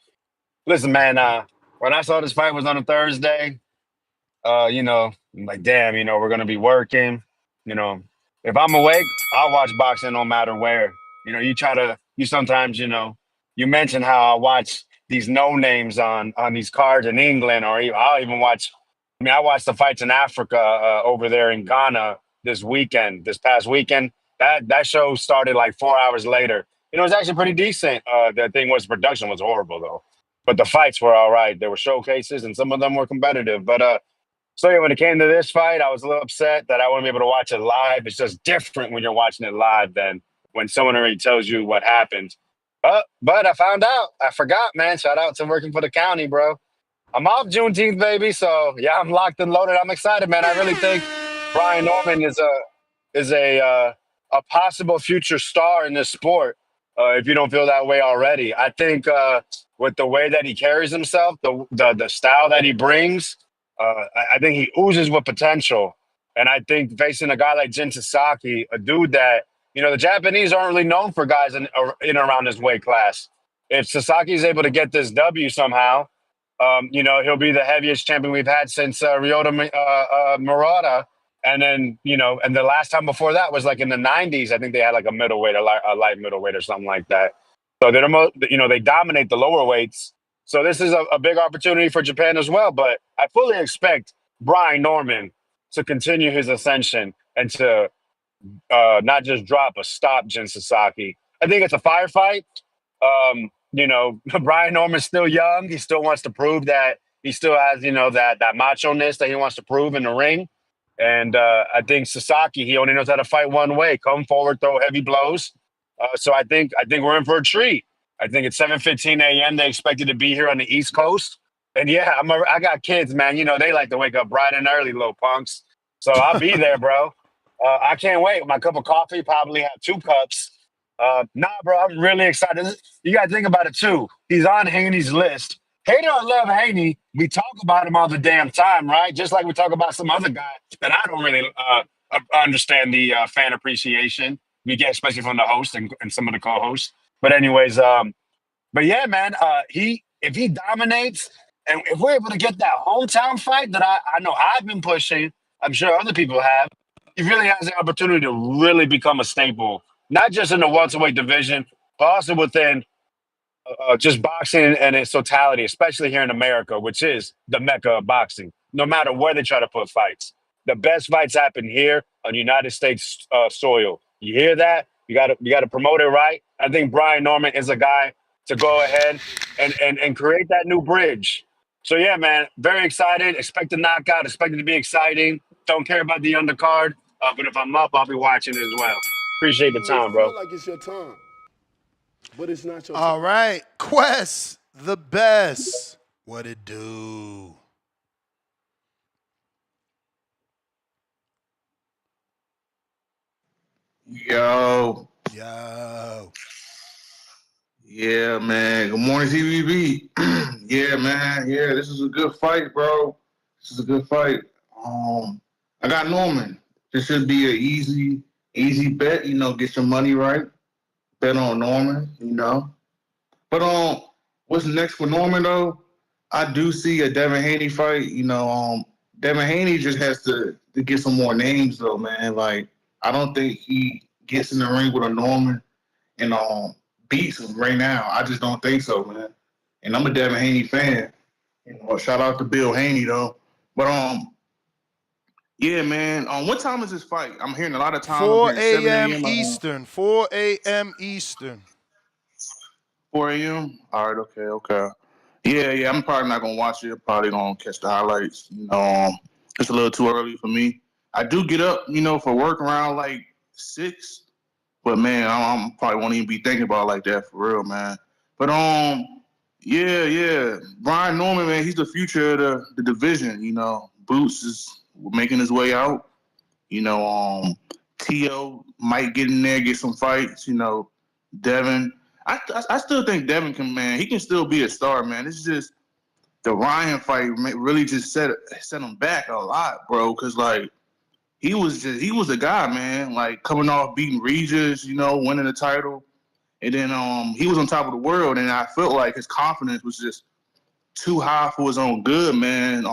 listen, man. When I saw this fight was on a Thursday, I'm like, damn, we're gonna be working. You know, if I'm awake, I'll watch boxing no matter where. You sometimes, you mention how I watch these no names on these cards in England, or I'll even watch. I mean, I watched the fights in Africa over there in Ghana this past weekend. That show started like 4 hours later. It was actually pretty decent. Production was horrible though, but the fights were all right. There were showcases, and some of them were competitive. But so yeah, when it came to this fight, I was a little upset that I wouldn't be able to watch it live. It's just different when you're watching it live than when someone already tells you what happened. But I found out. I forgot, man. Shout out to working for the county, bro. I'm off Juneteenth, baby. So yeah, I'm locked and loaded. I'm excited, man. I really think Brian Norman is a possible future star in this sport. If you don't feel that way already, I think with the way that he carries himself, the style that he brings, I think he oozes with potential. And I think facing a guy like Jin Sasaki, a dude that the Japanese aren't really known for guys in and around this weight class. If Sasaki is able to get this W somehow, he'll be the heaviest champion we've had since Ryota Murata. And then, and the last time before that was like in the 90s. I think they had like a middleweight, a light middleweight or something like that. So they dominate the lower weights. So this is a big opportunity for Japan as well. But I fully expect Brian Norman to continue his ascension and to not just drop, but stop Jin Sasaki. I think it's a firefight. Brian Norman's still young. He still wants to prove that he still has, that macho-ness that he wants to prove in the ring. And I think Sasaki, he only knows how to fight one way: come forward, throw heavy blows. So I think we're in for a treat. I think it's 7:15 a.m. They expected to be here on the East Coast, and yeah, I got kids, man. They like to wake up bright and early, little punks. So I'll be there, bro. I can't wait. My cup of coffee, probably have 2 cups. Nah, bro, I'm really excited. You got to think about it too. He's on Haney's list. Hater or love Haney, we talk about him all the damn time, right? Just like we talk about some other guy that I don't really understand the fan appreciation we get, especially from the host and some of the co-hosts. But anyways, but yeah, man, if he dominates, and if we're able to get that hometown fight that I know I've been pushing, I'm sure other people have, he really has the opportunity to really become a staple, not just in the welterweight division, but also within just boxing and its totality, especially here in America, which is the mecca of boxing. No matter where they try to put fights, the best fights happen here on United States soil. You hear that? You got to promote it right. I think Brian Norman is a guy to go ahead and create that new bridge. So yeah, man, very excited. Expect a knockout. Expect it to be exciting. Don't care about the undercard, but if I'm up, I'll be watching it as well. Appreciate the time, bro. Feel like it's your time, but it's not your All time. right, Quest, the best. What it do? Yo. Yo. Yeah, man. Good morning, TVB. Yeah, man. Yeah, this is a good fight, bro. This is a good fight. I got Norman. This should be an easy bet. Get your money right. Bet on Norman. But what's next for Norman though? I do see a Devin Haney fight. Devin Haney just has to get some more names though, man. Like I don't think he gets in the ring with a Norman and beats him right now. I just don't think so, man. And I'm a Devin Haney fan. Shout out to Bill Haney though. But yeah, man. What time is this fight? I'm hearing a lot of times. I'm 4 hearing 7 a.m. a.m. 4 a.m. Eastern. 4 a.m. All right, okay. Yeah. I'm probably not gonna watch it. Probably gonna catch the highlights. It's a little too early for me. I do get up, for work around like 6. But man, I'm probably won't even be thinking about it like that for real, man. But yeah. Brian Norman, man, he's the future of the division. Boots is making his way out. Tio might get in there, get some fights. Devin. I still think Devin can, man. He can still be a star, man. It's just the Ryan fight really just set him back a lot, bro. Because like he was the guy, man. Like coming off beating Regis, winning the title, and then he was on top of the world, and I felt like his confidence was just too high for his own good, man.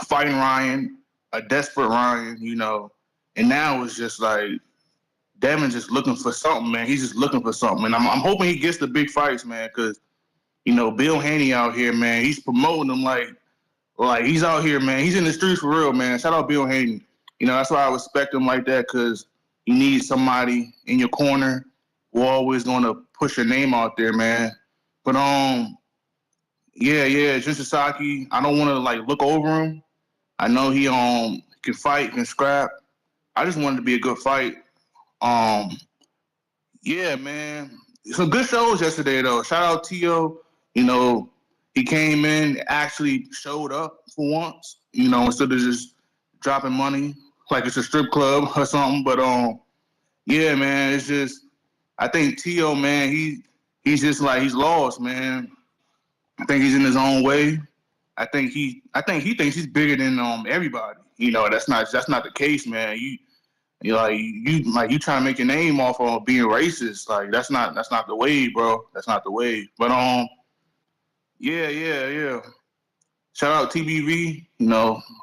Fighting Ryan, a desperate Ryan, and now it's just like Devin just looking for something, man. He's just looking for something, and I'm hoping he gets the big fights, man, because Bill Haney out here, man. He's promoting them like he's out here, man. He's in the streets for real, man. Shout out Bill Haney. That's why I respect him like that, because you need somebody in your corner who always gonna push your name out there, man. But yeah, just Sasaki. I don't want to like look over him. I know he can fight, can scrap. I just wanted to be a good fight. Yeah, man. Some good shows yesterday though. Shout out Tio. He came in, actually showed up for once. Instead of just dropping money like it's a strip club or something. But yeah, man. It's just I think Tio, man. He's just like he's lost, man. I think he's in his own way. I think he thinks he's bigger than everybody. That's not the case, man. You trying to make your name off of being racist. Like that's not the wave, bro. That's not the wave. But yeah. Shout out TBV.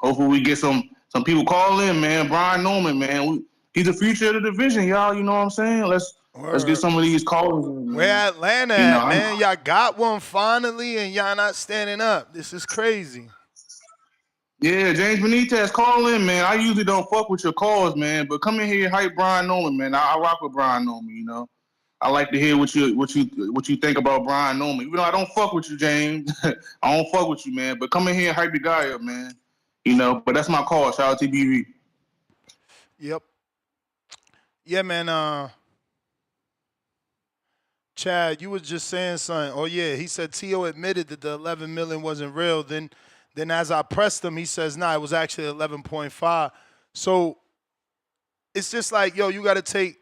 Hopefully we get some people call in, man. Brian Norman, man. He's the future of the division, y'all. You know what I'm saying? Let's get some of these calls in, man. Where Atlanta at, man? Y'all got one finally, and y'all not standing up. This is crazy. Yeah, James Benitez, call in, man. I usually don't fuck with your calls, man, but come in here and hype Brian Norman, man. I rock with Brian Norman, I like to hear what you think about Brian Norman. Even though I don't fuck with you, James. I don't fuck with you, man. But come in here and hype the guy up, man. But that's my call. Shout out to TBV. Yep. Yeah, man. Chad, you was just saying something. Oh yeah, he said Tio admitted that the 11 million wasn't real. Then as I pressed him, he says, nah, it was actually 11.5. So it's just like, yo, you got to take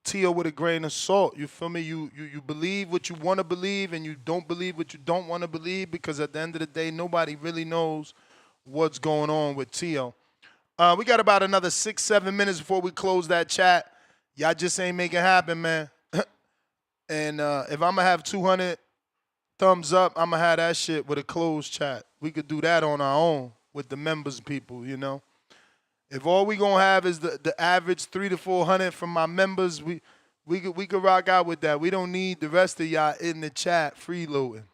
Tio with a grain of salt. You feel me? You believe what you want to believe, and you don't believe what you don't want to believe, because at the end of the day, nobody really knows what's going on with Tio. We got about another 6-7 minutes before we close that chat. Y'all just ain't make it happen, man. And if I'm going to have 200 thumbs up, I'm going to have that shit with a closed chat. We could do that on our own with the members people, If all we going to have is the average 300 to 400 from my members, we could rock out with that. We don't need the rest of y'all in the chat freeloading.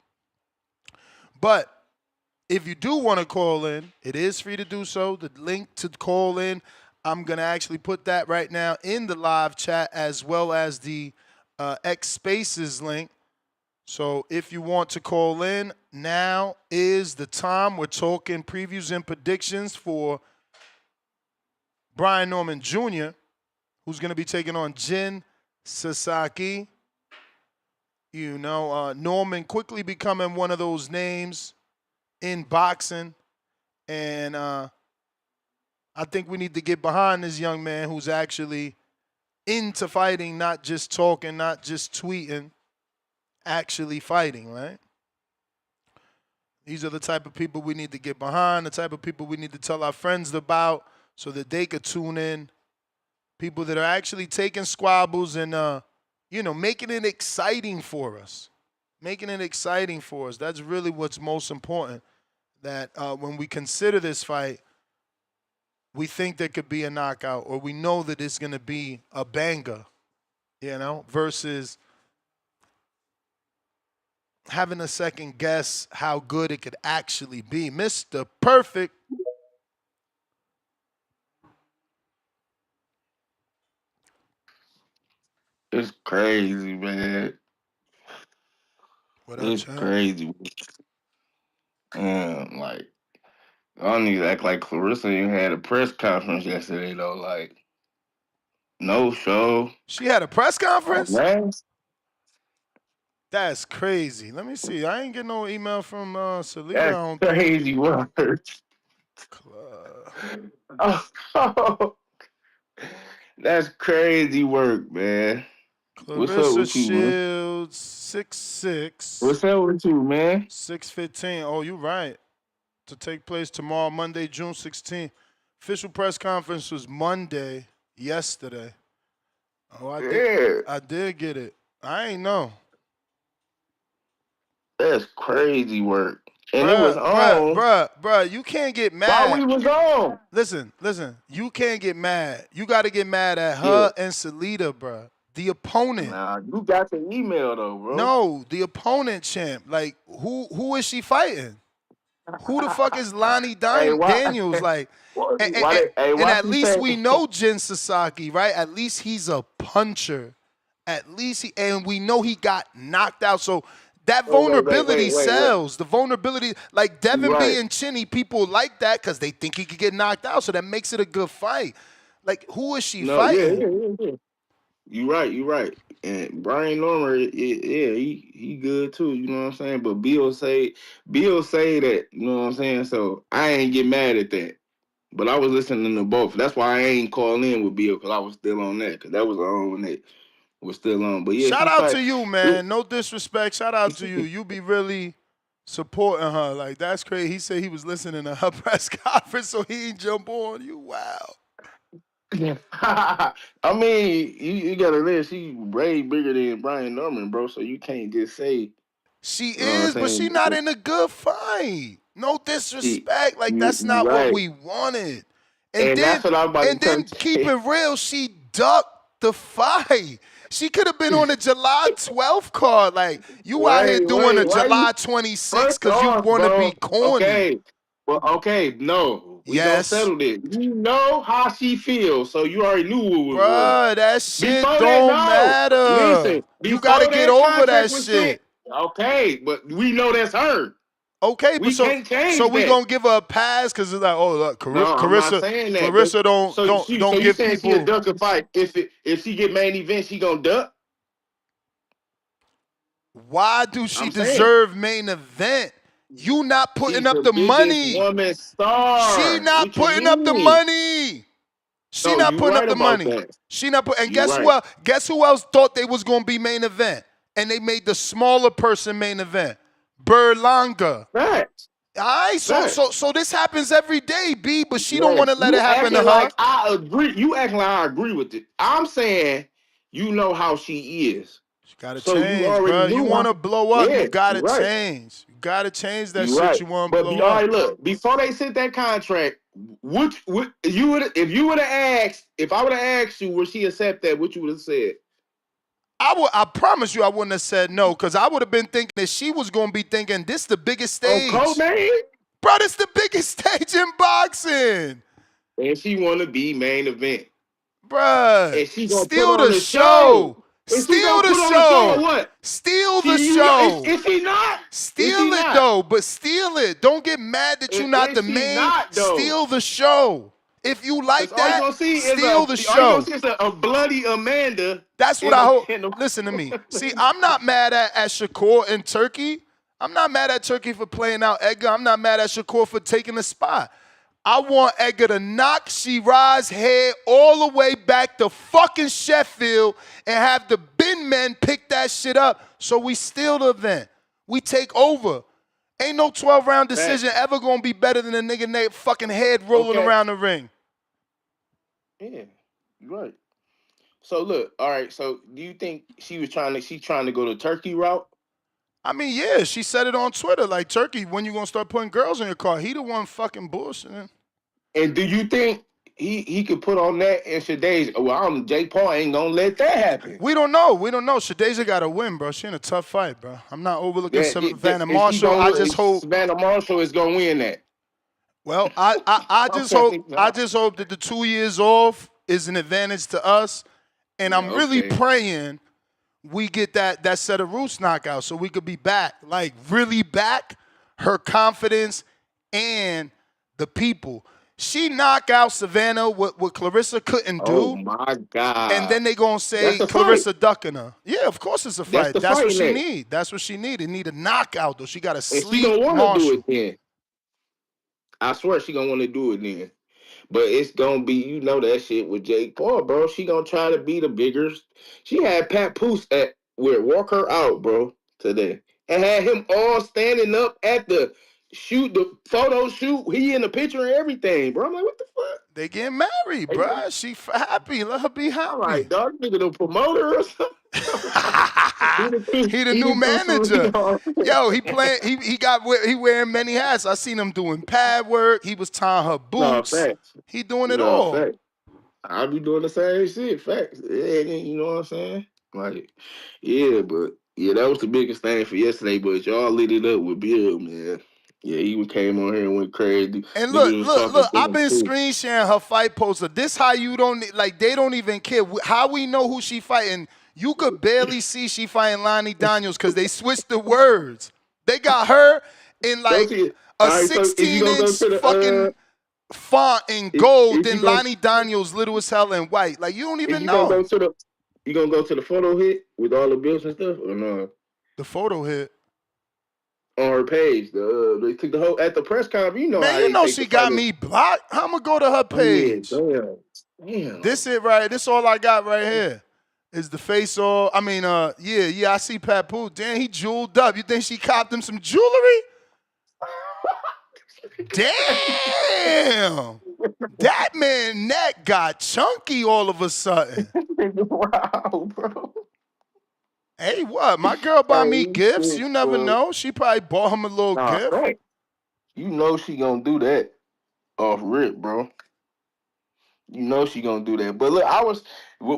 But if you do want to call in, it is free to do so. The link to call in, I'm going to actually put that right now in the live chat, as well as the X Spaces link. So if you want to call in, now is the time. We're talking previews and predictions for Brian Norman Jr., who's going to be taking on Jin Sasaki. Norman quickly becoming one of those names in boxing. And I think we need to get behind this young man who's actually into fighting, not just talking, not just tweeting, actually fighting, right? These are the type of people we need to get behind, the type of people we need to tell our friends about so that they could tune in. People that are actually taking squabbles and, making it exciting for us. Making it exciting for us. That's really what's most important. That when we consider this fight, we think there could be a knockout, or we know that it's going to be a banger, versus having a second guess how good it could actually be. Mr. Perfect. It's crazy, man. What up, It's champ? crazy. Like, I don't need to act like Clarissa even had a press conference yesterday, though. Like, no show. She had a press conference? Man. That's crazy. Let me see. I ain't getting no email from Salita, I That's don't think. crazy work. Oh, that's crazy work, man. What's up Clarissa with you, man? Shields, 6'6". What's up with you, man? 6:15. Oh, you right. To take place tomorrow, Monday, June 16th. Official press conference was Monday, yesterday. Oh, I did get it. I ain't know. That's crazy work. And it was on. Bruh, you can't get mad. While we was on. Listen. You can't get mad. You got to get mad at her and Salita, bruh. The opponent. Nah, you got the email, though, bro. No, the opponent, champ. Like, who is she fighting? Who the fuck is Lonnie Daniels? Like, and at least we know Jin Sasaki, right? At least he's a puncher. At least and we know he got knocked out. So that vulnerability sells. The vulnerability, like Devin being chinny, people like that because they think he could get knocked out. So that makes it a good fight. Like, who is she fighting? Yeah. You right. And Brian Norman, he good too, you know what I'm saying? But Bill say that, you know what I'm saying? So I ain't get mad at that. But I was listening to both. That's why I ain't call in with Bill, because I was still on that, because that was on when it was still on. But yeah, shout out to you, man. No disrespect. Shout out to you. You be really supporting her. Like, that's crazy. He said he was listening to her press conference, so he ain't jump on you. Wow. I mean, you gotta live. She way bigger than Brian Norman, bro. So you can't just say she is, but she not in a good fight. No disrespect. Like, that's not what we wanted. And then, that's what I'm about and then keep it real. She ducked the fight. She could have been on the July 12th card. Like, you out here doing a July 26th because you want to be corny. Okay. Well, okay, no. We gonna settle this. You know how she feels, so you already knew what it was. Bruh, that shit don't matter. Listen, you gotta get over that shit. Okay, but we know that's her. Okay, we but can't change so we that. gonna give her a pass because it's like, oh, look, Clarissa, I'm not saying that, Clarissa don't give saying people. She a duck a fight. If she get main event, she gonna duck. Why do she deserve main event? You not putting up the money. Woman star. She not putting up the money. She not putting up the money. She not put. And guess what? Guess who else thought they was gonna be main event? And they made the smaller person main event. Berlanga. Right. All right. So this happens every day, B. But she don't want to let it happen to her. Like I agree. You acting like I agree with it. I'm saying you know how she is. She gotta change, bro. You want to blow up? You gotta change. You gotta change that shit. You want to blow up. All right, look. Before they sent that contract, if you would have asked, if I would have asked you, would she accept that? What you would have said? I promise you, I wouldn't have said no, because I would have been thinking that she was gonna be thinking this the biggest stage. Oh, man. Bro, this the biggest stage in boxing. And she want to be main event. Bruh, and she gonna steal the show. Steal the show. What? Steal the show. Is she not? Steal it though, but steal it. Don't get mad that you're not the main. Steal the show. If you like that, steal the show. All you gonna see is a bloody Amanda. That's what I hope. Listen to me. See, I'm not mad at Shakur in Turkey. I'm not mad at Turkey for playing out Edgar. I'm not mad at Shakur for taking the spot. I want Edgar to knock Shiraz's head all the way back to fucking Sheffield and have the bin men pick that shit up so we steal the event. We take over. Ain't no 12-round decision ever going to be better than a nigga fucking head rolling around the ring. Yeah, you're right. So look, all right, so do you think she's trying to go the Turkey route? I mean, yeah, she said it on Twitter, like, Turkey, when you gonna start putting girls in your car? He the one fucking bullshitting. And do you think he could put on that and Shadeja. Well, Jake Paul ain't gonna let that happen. We don't know. Shadeja got to win, bro. She in a tough fight, bro. I'm not overlooking Savannah Is she Marshall. I gonna, just hope. Savannah Marshall is gonna win that. Well, I just hope that the 2 years off is an advantage to us, and I'm really praying we get that set of roots knockout so we could be back, like really back. Her confidence and the people. She knocked out Savannah what Clarissa couldn't do. Oh my God! And then they gonna say Clarissa ducking her. Yeah, of course it's a fight. That's what she need. That's what she need. It need a knockout though. She got to sleep. And she gonna want to do Marshall. it then. I swear she gonna want to do it then. But it's gonna be, you know, that shit with Jake Paul, bro. She gonna try to be the bigger. She had Pat Poose at where walk her out, bro, today, and had him all standing up at the photo shoot. He in the picture and everything, bro. I'm like, what the fuck? They getting married, bro. She happy. Let her be happy. I'm like, dog, nigga, the promoter or something. he the new manager. Yo, he wearing many hats. I seen him doing pad work. He was tying her boots. He doing it all. Facts. I'll be doing the same shit. Facts. Yeah, you know what I'm saying? Like, yeah, but yeah, that was the biggest thing for yesterday. But y'all lit it up with Bill, man. Yeah, he came on here and went crazy. And look, I've been screen sharing her fight poster. This how you don't, like, they don't even care. How we know who she fighting? You could barely see she fighting Lonnie Daniels because they switched the words. They got her in like a 16-inch fucking font in gold, then Lonnie Daniels little as hell in white. Like, you don't even know. You gonna go to the photo hit with all the bills and stuff or no? The photo hit on her page. They took the whole at the press conference. You know, man, you know she got me blocked. How I'ma go to her page? Oh, yeah, damn. This it right. This all I got right here. Is the face all? I mean, yeah. I see Papoose. Damn, he jeweled up. You think she copped him some jewelry? Damn, that man neck got chunky all of a sudden. Wow, bro. Hey, what? My girl bought me gifts. You never know. She probably bought him a little gift. Right. You know she gonna do that off rip, bro. You know she gonna do that. But look,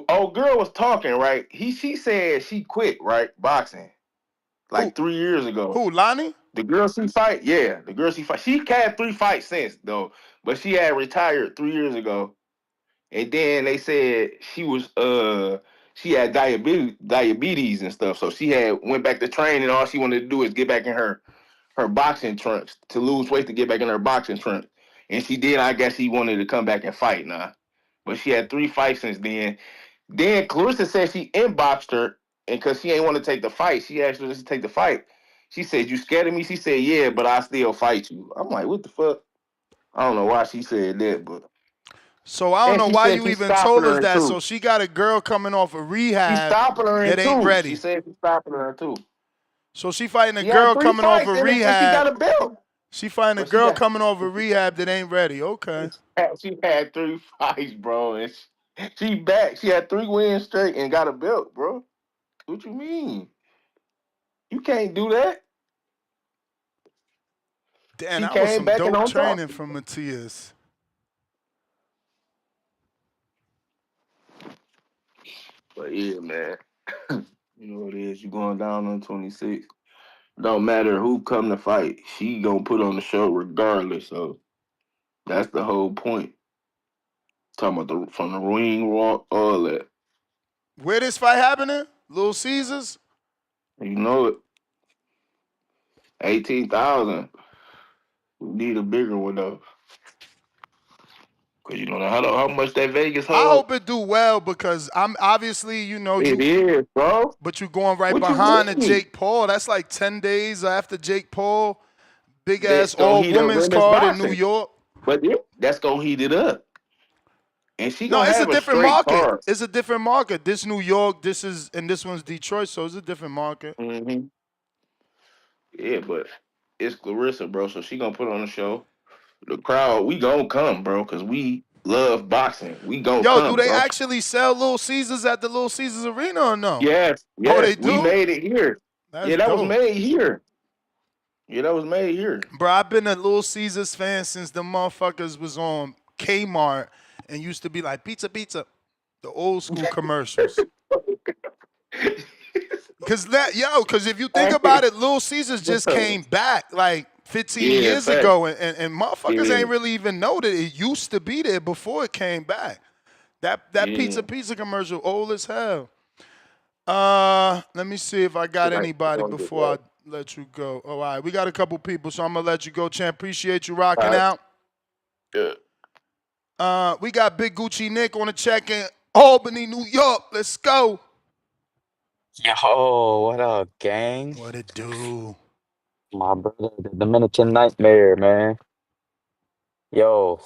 old girl was talking, right? She said she quit, right? Boxing. Like 3 years ago. Who, Lonnie? The girl she fight? Yeah, the girl she fight. She had 3 fights since, though. But she had retired 3 years ago. And then they said she had diabetes and stuff. So she went back to train and all she wanted to do is get back in her boxing trunks to lose weight to get back in her boxing trunks. And she did. I guess she wanted to come back and fight now. But she had 3 fights since then. Then Clarissa said she inboxed her, and because she ain't want to take the fight, she asked her to take the fight. She said, "You scared of me?" She said, "Yeah, but I still fight you." I'm like, what the fuck? I don't know why she said that, but. So I don't know why you even told us that. So she got a girl coming off of rehab that ain't ready. She said she's stopping her too. So she fighting a girl coming off of rehab. She got a belt. She fighting a girl coming off of rehab that ain't ready. Okay. She had 3 fights, bro, and she back. She had 3 wins straight and got a belt, bro. What you mean? You can't do that. Damn, that was some dope training from Matias. But yeah, man. You know what it is. You going down on 26. Don't matter who come to fight. She gonna put on the show regardless. So that's the whole point. Talking about from the ring walk, all that. Where this fight happening? Little Caesars? You know it. 18,000. We need a bigger one though. Cause you don't know how much that Vegas hold. I hope it do well because I'm obviously, you know, it is, bro. But you're going right behind the Jake Paul. That's like 10 days after Jake Paul. Big ass all women's card in New York. But yeah, that's gonna heat it up. And she no, gonna it's have a different market. Card. It's a different market. This New York, and this one's Detroit, so it's a different market. Mm-hmm. Yeah, but it's Clarissa, bro. So she gonna put on the show. The crowd, we gonna come, bro, because we love boxing. We gonna come. Yo, do they actually sell Little Caesars at the Little Caesars Arena or no? Yes. Oh, they do? We made it here. That's that dope. was made here. Yeah, that was made here. Bro, I've been a Little Caesars fan since the motherfuckers was on Kmart and used to be like pizza, pizza, the old school commercials. Because if you think about it, Little Caesars just came back like 15 Yeah, years fact. ago, and motherfuckers Yeah. ain't really even know that it used to be there before it came back. That Yeah. pizza commercial, old as hell. Let me see if I got anybody before I let you go. Oh, all right, we got a couple people, so I'm gonna let you go, champ. Appreciate you rocking out. Good. We got Big Gucci Nick on the check in Albany, New York. Let's go. Yo, what up, gang? What it do? My brother, the Dominican Nightmare, man. Yo,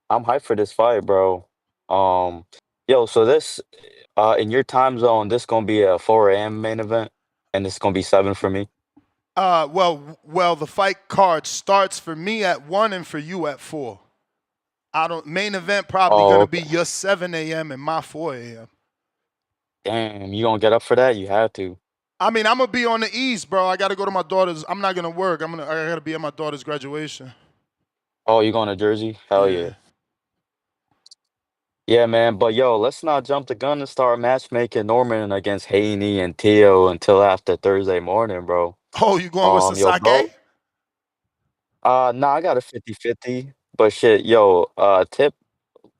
I'm hyped for this fight, bro. Um, so this, in your time zone, this gonna be a 4 a.m. main event, and this gonna be 7 for me. Well, the fight card starts for me at 1 and for you at 4. Main event probably Oh, gonna be okay. your 7 a.m. and my 4 a.m. Damn, you gonna get up for that? You have to. I mean, I'm gonna be on the East, bro. I gotta go to my daughter's. I'm not gonna work. I gotta be at my daughter's graduation. Oh, you going to Jersey? Hell yeah. Yeah. Yeah, man. But yo, let's not jump the gun and start matchmaking Norman against Haney and Tio until after Thursday morning, bro. Oh, you going with Yo, Sasaki? bro. Nah, I got a 50-50. But shit, Tip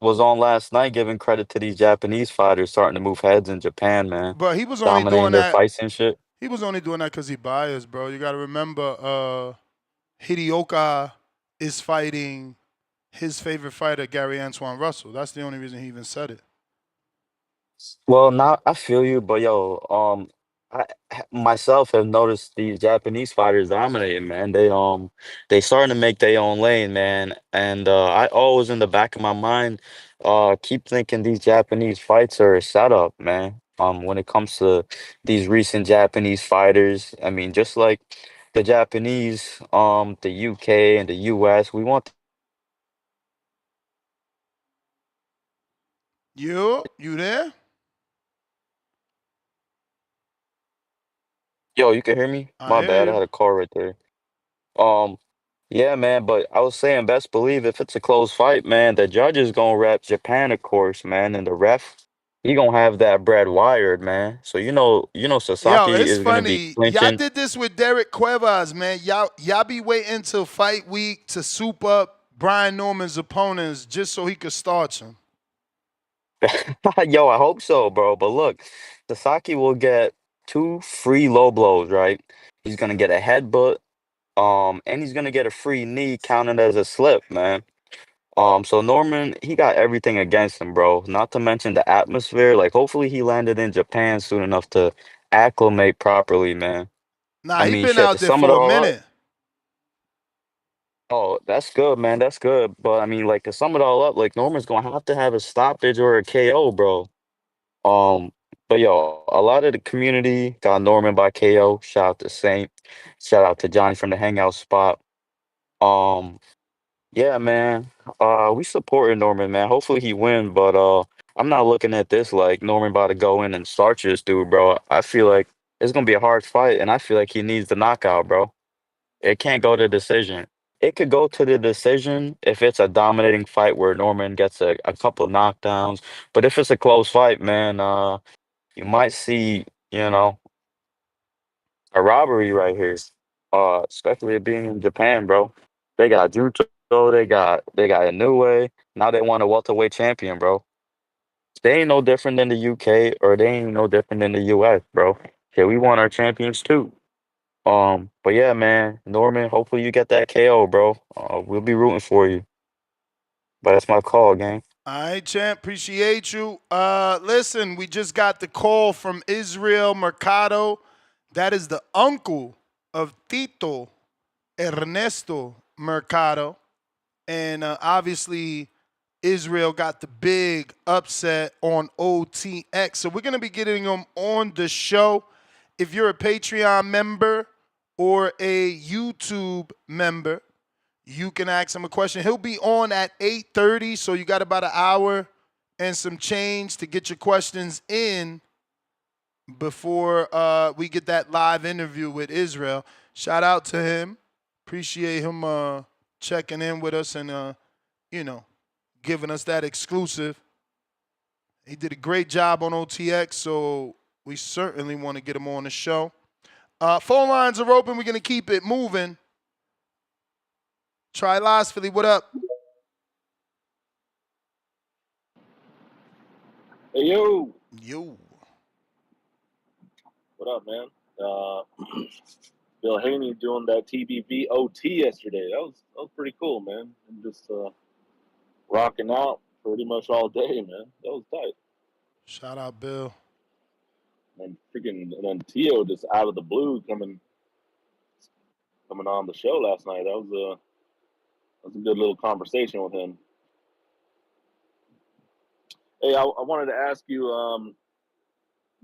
was on last night giving credit to these Japanese fighters starting to move heads in Japan, man. But he was only Dominating doing their that. fights and shit. He was only doing that because he biased, bro. You gotta remember, Hidioka is fighting his favorite fighter, Gary Antoine Russell. That's the only reason he even said it. Well, now I feel you, but myself have noticed these Japanese fighters dominating, man. They starting to make their own lane, man. And I always in the back of my mind, keep thinking these Japanese fights are a setup, man. When it comes to these recent Japanese fighters, I mean, just like the Japanese, the UK and the US, we want. You there? Yo, you can hear me? I My hear bad, I you. had a call right there. Um, yeah, man, but I was saying, best believe if it's a close fight, man, the judge is gonna rep Japan, of course, man, and the ref, he gonna have that bread wired, man. So Yo, Sasaki it's is gonna be funny. Y'all clinching. did this with Derek Cuevas, man. Y'all be waiting till fight week to soup up Brian Norman's opponents just so he could starch them. Yo, I hope so, bro. But look, Sasaki will get 2 free low blows, right? He's gonna get a headbutt, and he's gonna get a free knee counted as a slip, man. So Norman, he got everything against him, bro. Not to mention the atmosphere. Like, hopefully he landed in Japan soon enough to acclimate properly, man. Nah, I he mean, been shit, out to there sum it for a all up, minute. oh, that's good, man. That's good. But I mean, like, to sum it all up, like, Norman's gonna have to have a stoppage or a KO, bro. Um, but yo, a lot of the community got Norman by KO. Shout out to Saint. Shout out to Johnny from the Hangout Spot. Um, Yeah, man. We supporting Norman, man. Hopefully he win, but I'm not looking at this like Norman about to go in and start this dude, bro. I feel like it's gonna be a hard fight, and I feel like he needs the knockout, bro. It can't go to decision. It could go to the decision if it's a dominating fight where Norman gets a couple knockdowns. But if it's a close fight, man, you might see, you know, a robbery right here. Especially it being in Japan, bro. They got Juto, they got Inoue. Now they want a welterweight champion, bro. They ain't no different than the UK or they ain't no different than the US, bro. Yeah, we want our champions too. But yeah, man, Norman, hopefully you get that KO, bro. We'll be rooting for you. But that's my call, gang. All right, champ. Appreciate you. Listen, we just got the call from Israel Mercado. That is the uncle of Tito Ernesto Mercado. And obviously, Israel got the big upset on OTX. So we're going to be getting him on the show. If you're a Patreon member or a YouTube member, you can ask him a question. He'll be on at 8:30, so you got about an hour and some change to get your questions in before we get that live interview with Israel. Shout out to him. Appreciate him checking in with us and, giving us that exclusive. He did a great job on OTX, so we certainly want to get him on the show. Phone lines are open. We're going to keep it moving. Trilosophy, what up? Hey, yo. Yo. What up, man? Bill Haney doing that TBV OT yesterday. That was pretty cool, man. And just rocking out pretty much all day, man. That was tight. Shout out, Bill. And then Tio just out of the blue coming on the show last night. That was a good little conversation with him. Hey, I wanted to ask you,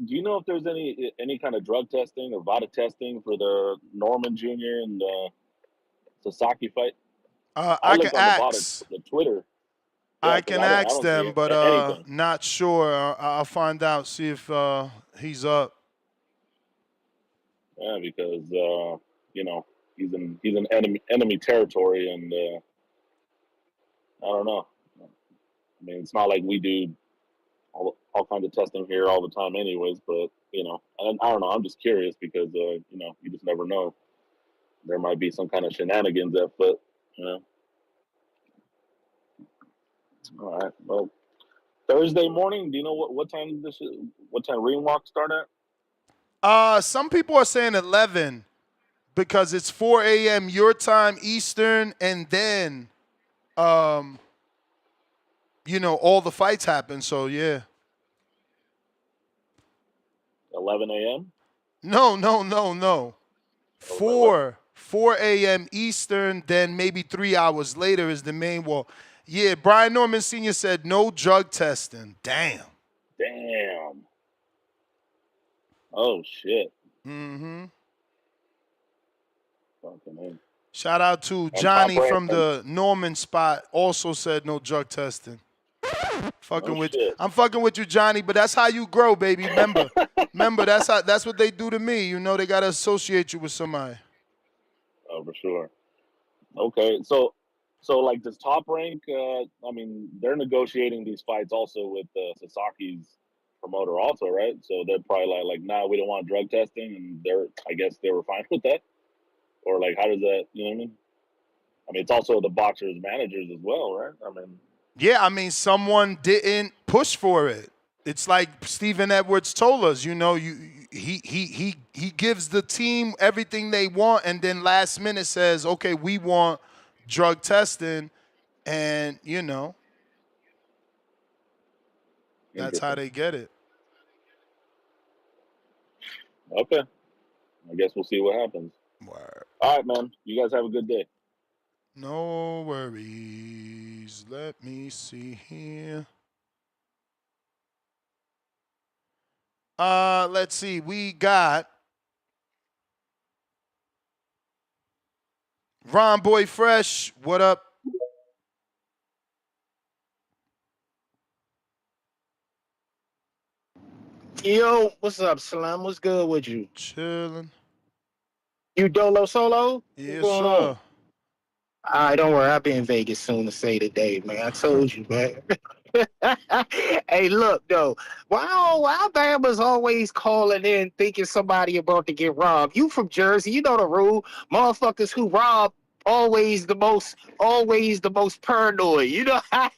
do you know if there's any kind of drug testing or VADA testing for the Norman Jr. and Sasaki fight? I can looked on ask. the Twitter. I Yeah, can I ask don't see them, but anything. not sure. I'll find out, see if he's up. Yeah, because he's in enemy territory, and I don't know. I mean, it's not like we do all kinds of testing here all the time, anyways. But and I don't know. I'm just curious because you just never know. There might be some kind of shenanigans afoot. All right. Well, Thursday morning. Do you know what time what time ring walk start at? Some people are saying 11 because it's 4 a.m. your time Eastern, and then all the fights happen. So yeah. 11 a.m. No. 4 a.m. Eastern, then maybe 3 hours later is the main wall. Yeah, Brian Norman Sr. said no drug testing. Damn. Oh, shit. Mm-hmm. Fucking man. Shout out to Johnny from the Norman spot. Also said no drug testing. I'm fucking with you, Johnny, but that's how you grow, baby. Remember, that's what they do to me. They gotta associate you with somebody. Oh, for sure. Okay, so like does Top Rank? I mean, they're negotiating these fights also with Sasaki's promoter, also, right? So they're probably like, nah, we don't want drug testing, and I guess they were fine with that, or like, how does that? You know what I mean? I mean, it's also the boxers' managers as well, right? I mean, yeah, I mean, someone didn't push for it. It's like Stephen Edwards told us, he gives the team everything they want, and then last minute says, okay, we want drug testing, and that's how they get it. Okay, I guess we'll see what happens. Word. All right, man. You guys have a good day. No worries. Let me see here. Let's see. We got Ron Boy Fresh. What up? Yo, what's up, Slim? What's good with you? Chilling. You dolo solo? Yes, What's going sir. on? All right, don't worry. I'll be in Vegas soon to say today, man. I told you, man. Hey, look, though. Why Alabama's always calling in thinking somebody about to get robbed? You from Jersey, you know the rule. Motherfuckers who rob always the most paranoid. You know how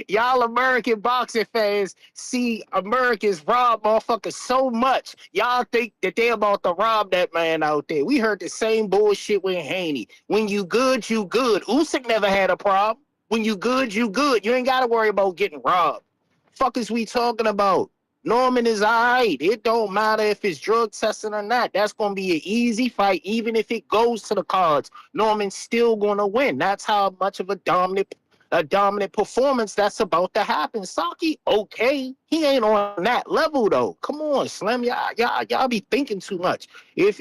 y'all American boxing fans see Americans rob motherfuckers so much. Y'all think that they about to rob that man out there. We heard the same bullshit with Haney. When you good, you good. Usyk never had a problem. When you good, you good. You ain't got to worry about getting robbed. Fuck is we talking about? Norman is all right. It don't matter if it's drug testing or not. That's going to be an easy fight, even if it goes to the cards. Norman's still going to win. That's how much of a dominant performance that's about to happen. Saki, okay. He ain't on that level, though. Come on, Slim. Y'all be thinking too much. If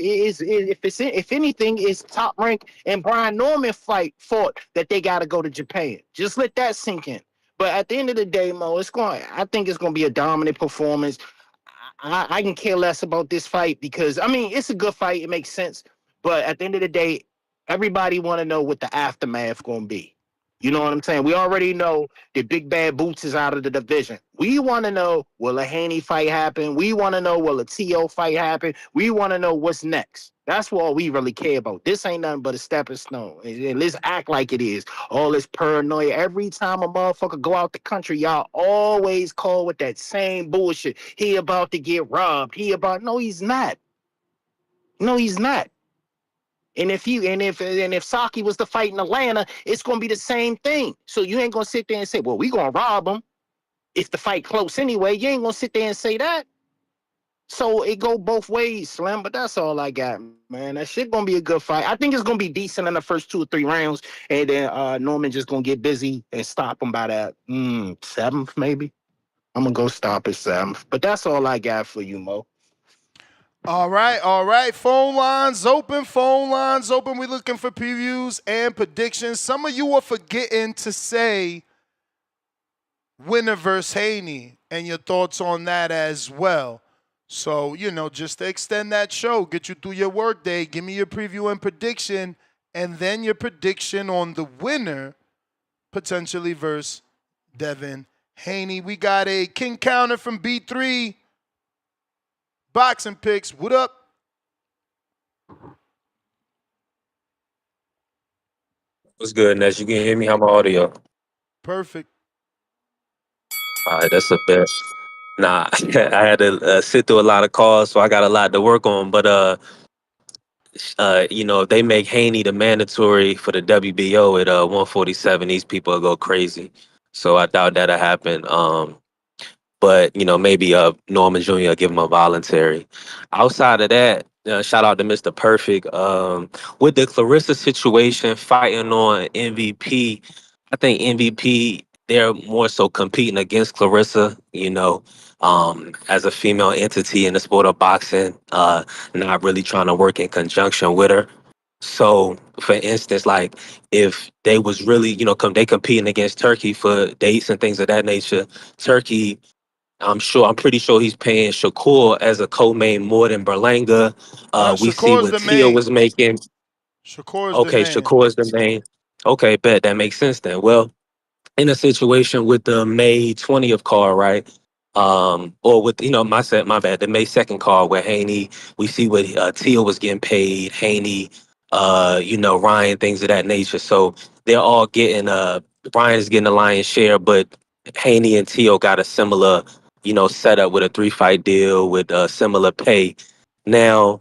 anything, it's Top Rank and Brian Norman fought that they got to go to Japan. Just let that sink in. But at the end of the day, Mo, I think it's going to be a dominant performance. I can care less about this fight because, I mean, it's a good fight. It makes sense. But at the end of the day, everybody want to know what the aftermath going to be. You know what I'm saying? We already know that Big Bad Boots is out of the division. We want to know, will a Haney fight happen? We want to know, will a Tio fight happen? We want to know what's next. That's what we really care about. This ain't nothing but a stepping stone. And let's act like it is. All this paranoia. Every time a motherfucker go out the country, y'all always call with that same bullshit. He about to get robbed. No, he's not. No, he's not. And if Saki was to fight in Atlanta, it's gonna be the same thing. So you ain't gonna sit there and say, well, we gonna rob him. If the fight close anyway, you ain't gonna sit there and say that. So it go both ways, Slim. But that's all I got, man. That shit gonna be a good fight. I think it's gonna be decent in the first 2 or 3 rounds, and then Norman just gonna get busy and stop him by that 7th, maybe. I'm gonna go stop at 7th. But that's all I got for you, Mo. All right. Phone lines open. We're looking for previews and predictions. Some of you are forgetting to say winner versus Haney and your thoughts on that as well. So, just to extend that show, get you through your workday, give me your preview and prediction, and then your prediction on the winner, potentially versus Devin Haney. We got a King Counter from B3. Boxing picks. What up? What's good, Ness? You can hear me? How my audio? Perfect. All right, that's the best. Nah, I had to sit through a lot of calls, so I got a lot to work on. But if they make Haney the mandatory for the WBO at 147, these people will go crazy. So I doubt that'll happen. But maybe Norman Jr. will give him a voluntary. Outside of that, shout out to Mr. Perfect. With the Clarissa situation, fighting on MVP, I think MVP, they're more so competing against Clarissa, as a female entity in the sport of boxing, not really trying to work in conjunction with her. So, for instance, like if they was really, they competing against Turkey for dates and things of that nature, Turkey, I'm pretty sure he's paying Shakur as a co-main more than Berlanga. We see Shakur's what the Tio main. was making. Shakur's the Okay, main. Shakur is the main. Okay, bet that makes sense then. Well, in a situation with the May 20th card, right? Or with my bad, the May 2nd card where Haney, we see what Tio was getting paid, Haney, Ryan, things of that nature. So they're all getting Ryan is getting a lion's share, but Haney and Tio got a similar, setup with a 3-fight deal with similar pay. Now,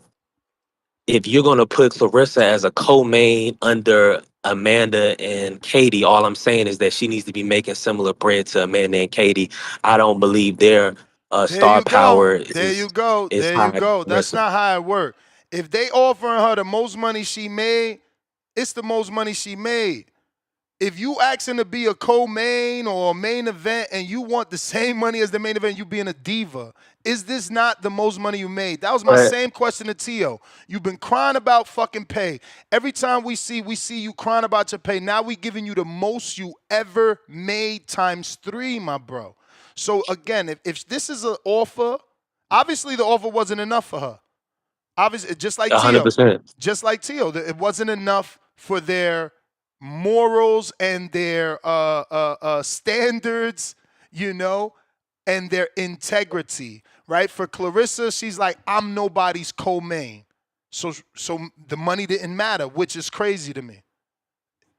if you're gonna put Clarissa as a co-main under Amanda and Katie, all I'm saying is that she needs to be making similar bread to Amanda and Katie. I don't believe their There star you go. power There you is go. is There you high as go. That's Clarissa. not how it works. If they offering her the most money she made, it's the most money she made. If you asking to be a co-main or a main event and you want the same money as the main event, you being a diva. Is this not the most money you made? That was my But same question to Tio. You've been crying about fucking pay. Every time we see you crying about your pay. Now we giving you the most you ever made times 3, my bro. So again, if this is an offer, obviously the offer wasn't enough for her. Obviously, just like Tio. 100%. It wasn't enough for their morals and their standards, and their integrity, right? For Clarissa, she's like, I'm nobody's co-main. So the money didn't matter, which is crazy to me.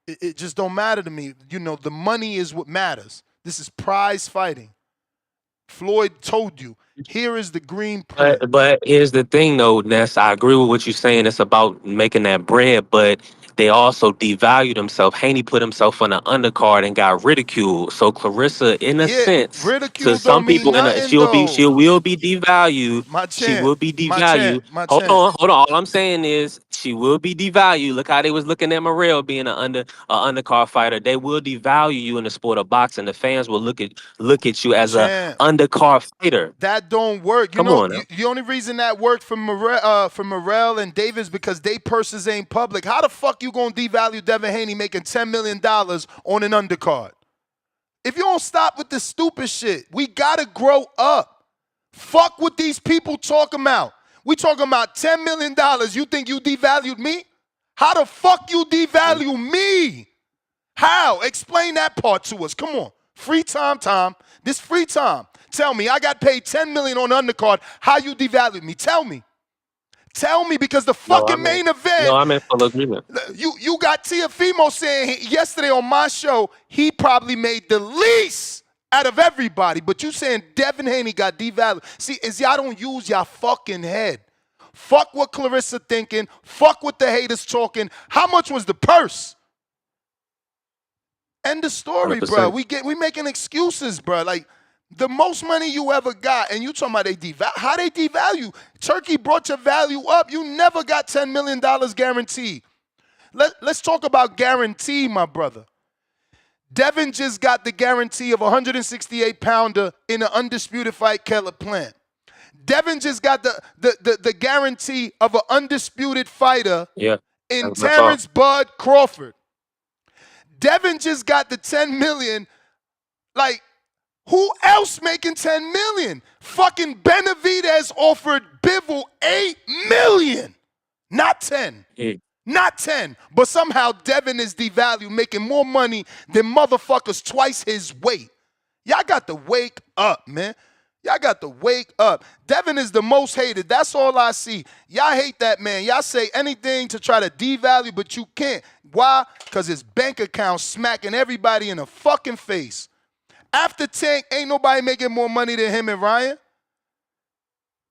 It just don't matter to me. The money is what matters. This is prize fighting. Floyd told you, here is the green print. But here's the thing, though, Ness. I agree with what you're saying. It's about making that bread, but they also devalued himself. Haney put himself on an undercard and got ridiculed. So Clarissa, in a Yeah, sense, to ridicule some don't mean people, nothing she though. will be devalued. My She champ, will be my champ, devalued. my Hold champ. on, hold on. All I'm saying is she will be devalued. Look how they was looking at Morrell being an undercard fighter. They will devalue you in the sport of boxing. The fans will look at you as a Champ. undercard fighter. That don't work. Come on now. The only reason that worked for Morrell and Davis because they purses ain't public. How the fuck you gonna devalue Devin Haney making $10 million on an undercard? If you don't stop with this stupid shit, we gotta grow up. Fuck what these people talking about. We talking about $10 million. You think you devalued me? How the fuck you devalue me? How? Explain that part to us. Come on. Free time, Tom. This free time. Tell me, I got paid $10 million on the undercard. How you devalued me? Tell me. Tell me, because the fucking main event, I'm in full agreement. you got Tiafimo saying yesterday on my show, he probably made the least out of everybody. But you saying Devin Haney got devalued. See, is y'all don't use y'all fucking head. Fuck what Clarissa thinking. Fuck what the haters talking. How much was the purse? End of story, 100%. bro. We making excuses, bro. Like, the most money you ever got, and you talking about they devalue. How they devalue? Turkey brought your value up. You never got $10 million guaranteed. Let's talk about guarantee, my brother. Devin just got the guarantee of a 168-pounder in an undisputed fight, Keller Plant. Devin just got the guarantee of an undisputed fighter in Terrence Bud Crawford. Devin just got the $10 million. Like, who else making $10 million? Fucking Benavidez offered Bivol $8 million. Not 10. Not 10. But somehow Devin is devalued, making more money than motherfuckers twice his weight. Y'all got to wake up, man. Y'all got to wake up. Devin is the most hated. That's all I see. Y'all hate that man. Y'all say anything to try to devalue, but you can't. Why? Because his bank account smacking everybody in the fucking face. After Tank, ain't nobody making more money than him and Ryan.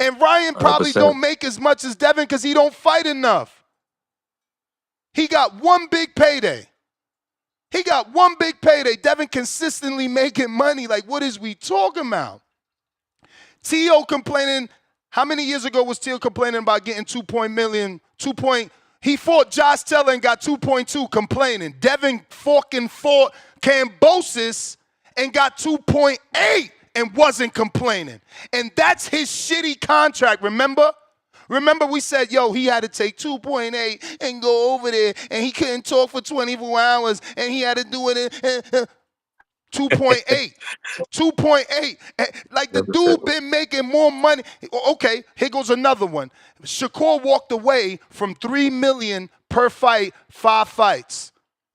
And Ryan probably 100%. don't make as much as Devin because he don't fight enough. He got one big payday. Devin consistently making money. Like, what is we talking about? Tio complaining. How many years ago was Tio complaining about getting $2 million? He fought Josh Taylor and got 2.2 complaining. Devin fucking fought Kambosos and got 2.8 and wasn't complaining. And that's his shitty contract, remember? Remember we said, yo, he had to take 2.8 and go over there, and he couldn't talk for 24 hours, and he had to do it in 2.8. 2.8. Like, the dude been making more money. Okay, here goes another one. Shakur walked away from $3 million per fight, 5 fights.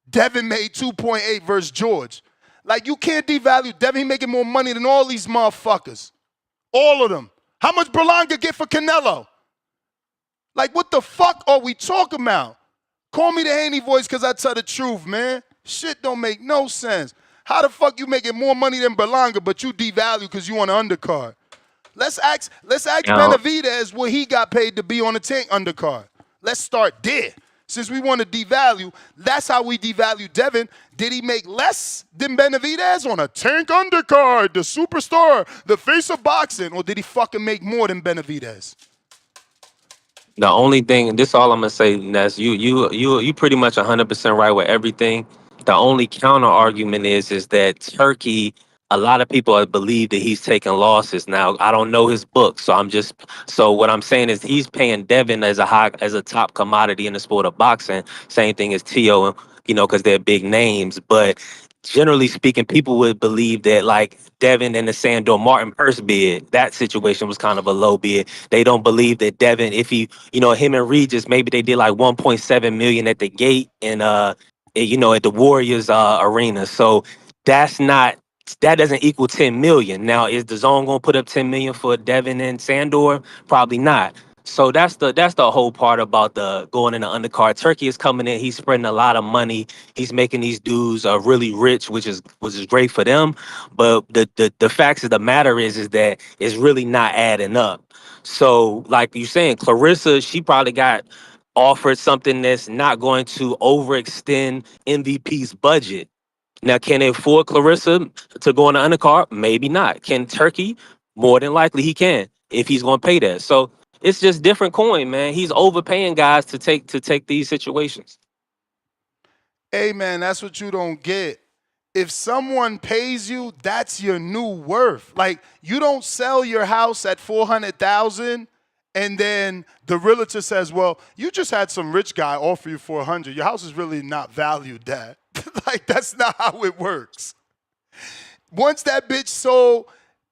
Devin made 2.8 versus George. Like, you can't devalue Devin. He making more money than all these motherfuckers. All of them. How much Berlanga get for Canelo? Like, what the fuck are we talking about? Call me the Haney voice because I tell the truth, man. Shit don't make no sense. How the fuck you making more money than Berlanga, but you devalue because you on an undercard? Let's ask Benavidez what he got paid to be on a Tank undercard. Let's start there. Since we want to devalue, that's how we devalue Devin. Did he make less than Benavidez on a Tank undercard, the superstar, the face of boxing, or did he fucking make more than Benavidez? The only thing, this is all I'm gonna say, Ness, you pretty much 100% right with everything. The only counter argument is that Turkey, a lot of people believe that he's taking losses. Now, I don't know his book, so what I'm saying is he's paying Devin as a top commodity in the sport of boxing. Same thing as Tio, because they're big names. But generally speaking, people would believe that, like, Devin and the Sandor Martin purse bid, that situation was kind of a low bid. They don't believe that Devin, if he, him and Regis, maybe they did like 1.7 million at the gate and at the Warriors arena. So that doesn't equal 10 million. Now, is the zone gonna put up 10 million for Devin and Sandor? Probably not. So that's the whole part about the going in the undercard. Turkey is coming in. He's spreading a lot of money. He's making these dudes really rich, which is great for them. But the facts of the matter is that it's really not adding up. So, like you saying, Clarissa, she probably got offered something that's not going to overextend MVP's budget. Now, can they afford Clarissa to go on the undercard? Maybe not. Can Turkey? More than likely he can, if he's going to pay that. So it's just different coin, man. He's overpaying guys to take these situations. Hey, man, that's what you don't get. If someone pays you, that's your new worth. Like, you don't sell your house at $400,000 and then the realtor says, well, you just had some rich guy offer you $400,000. Your house is really not valued that. Like, that's not how it works. Once that bitch sold,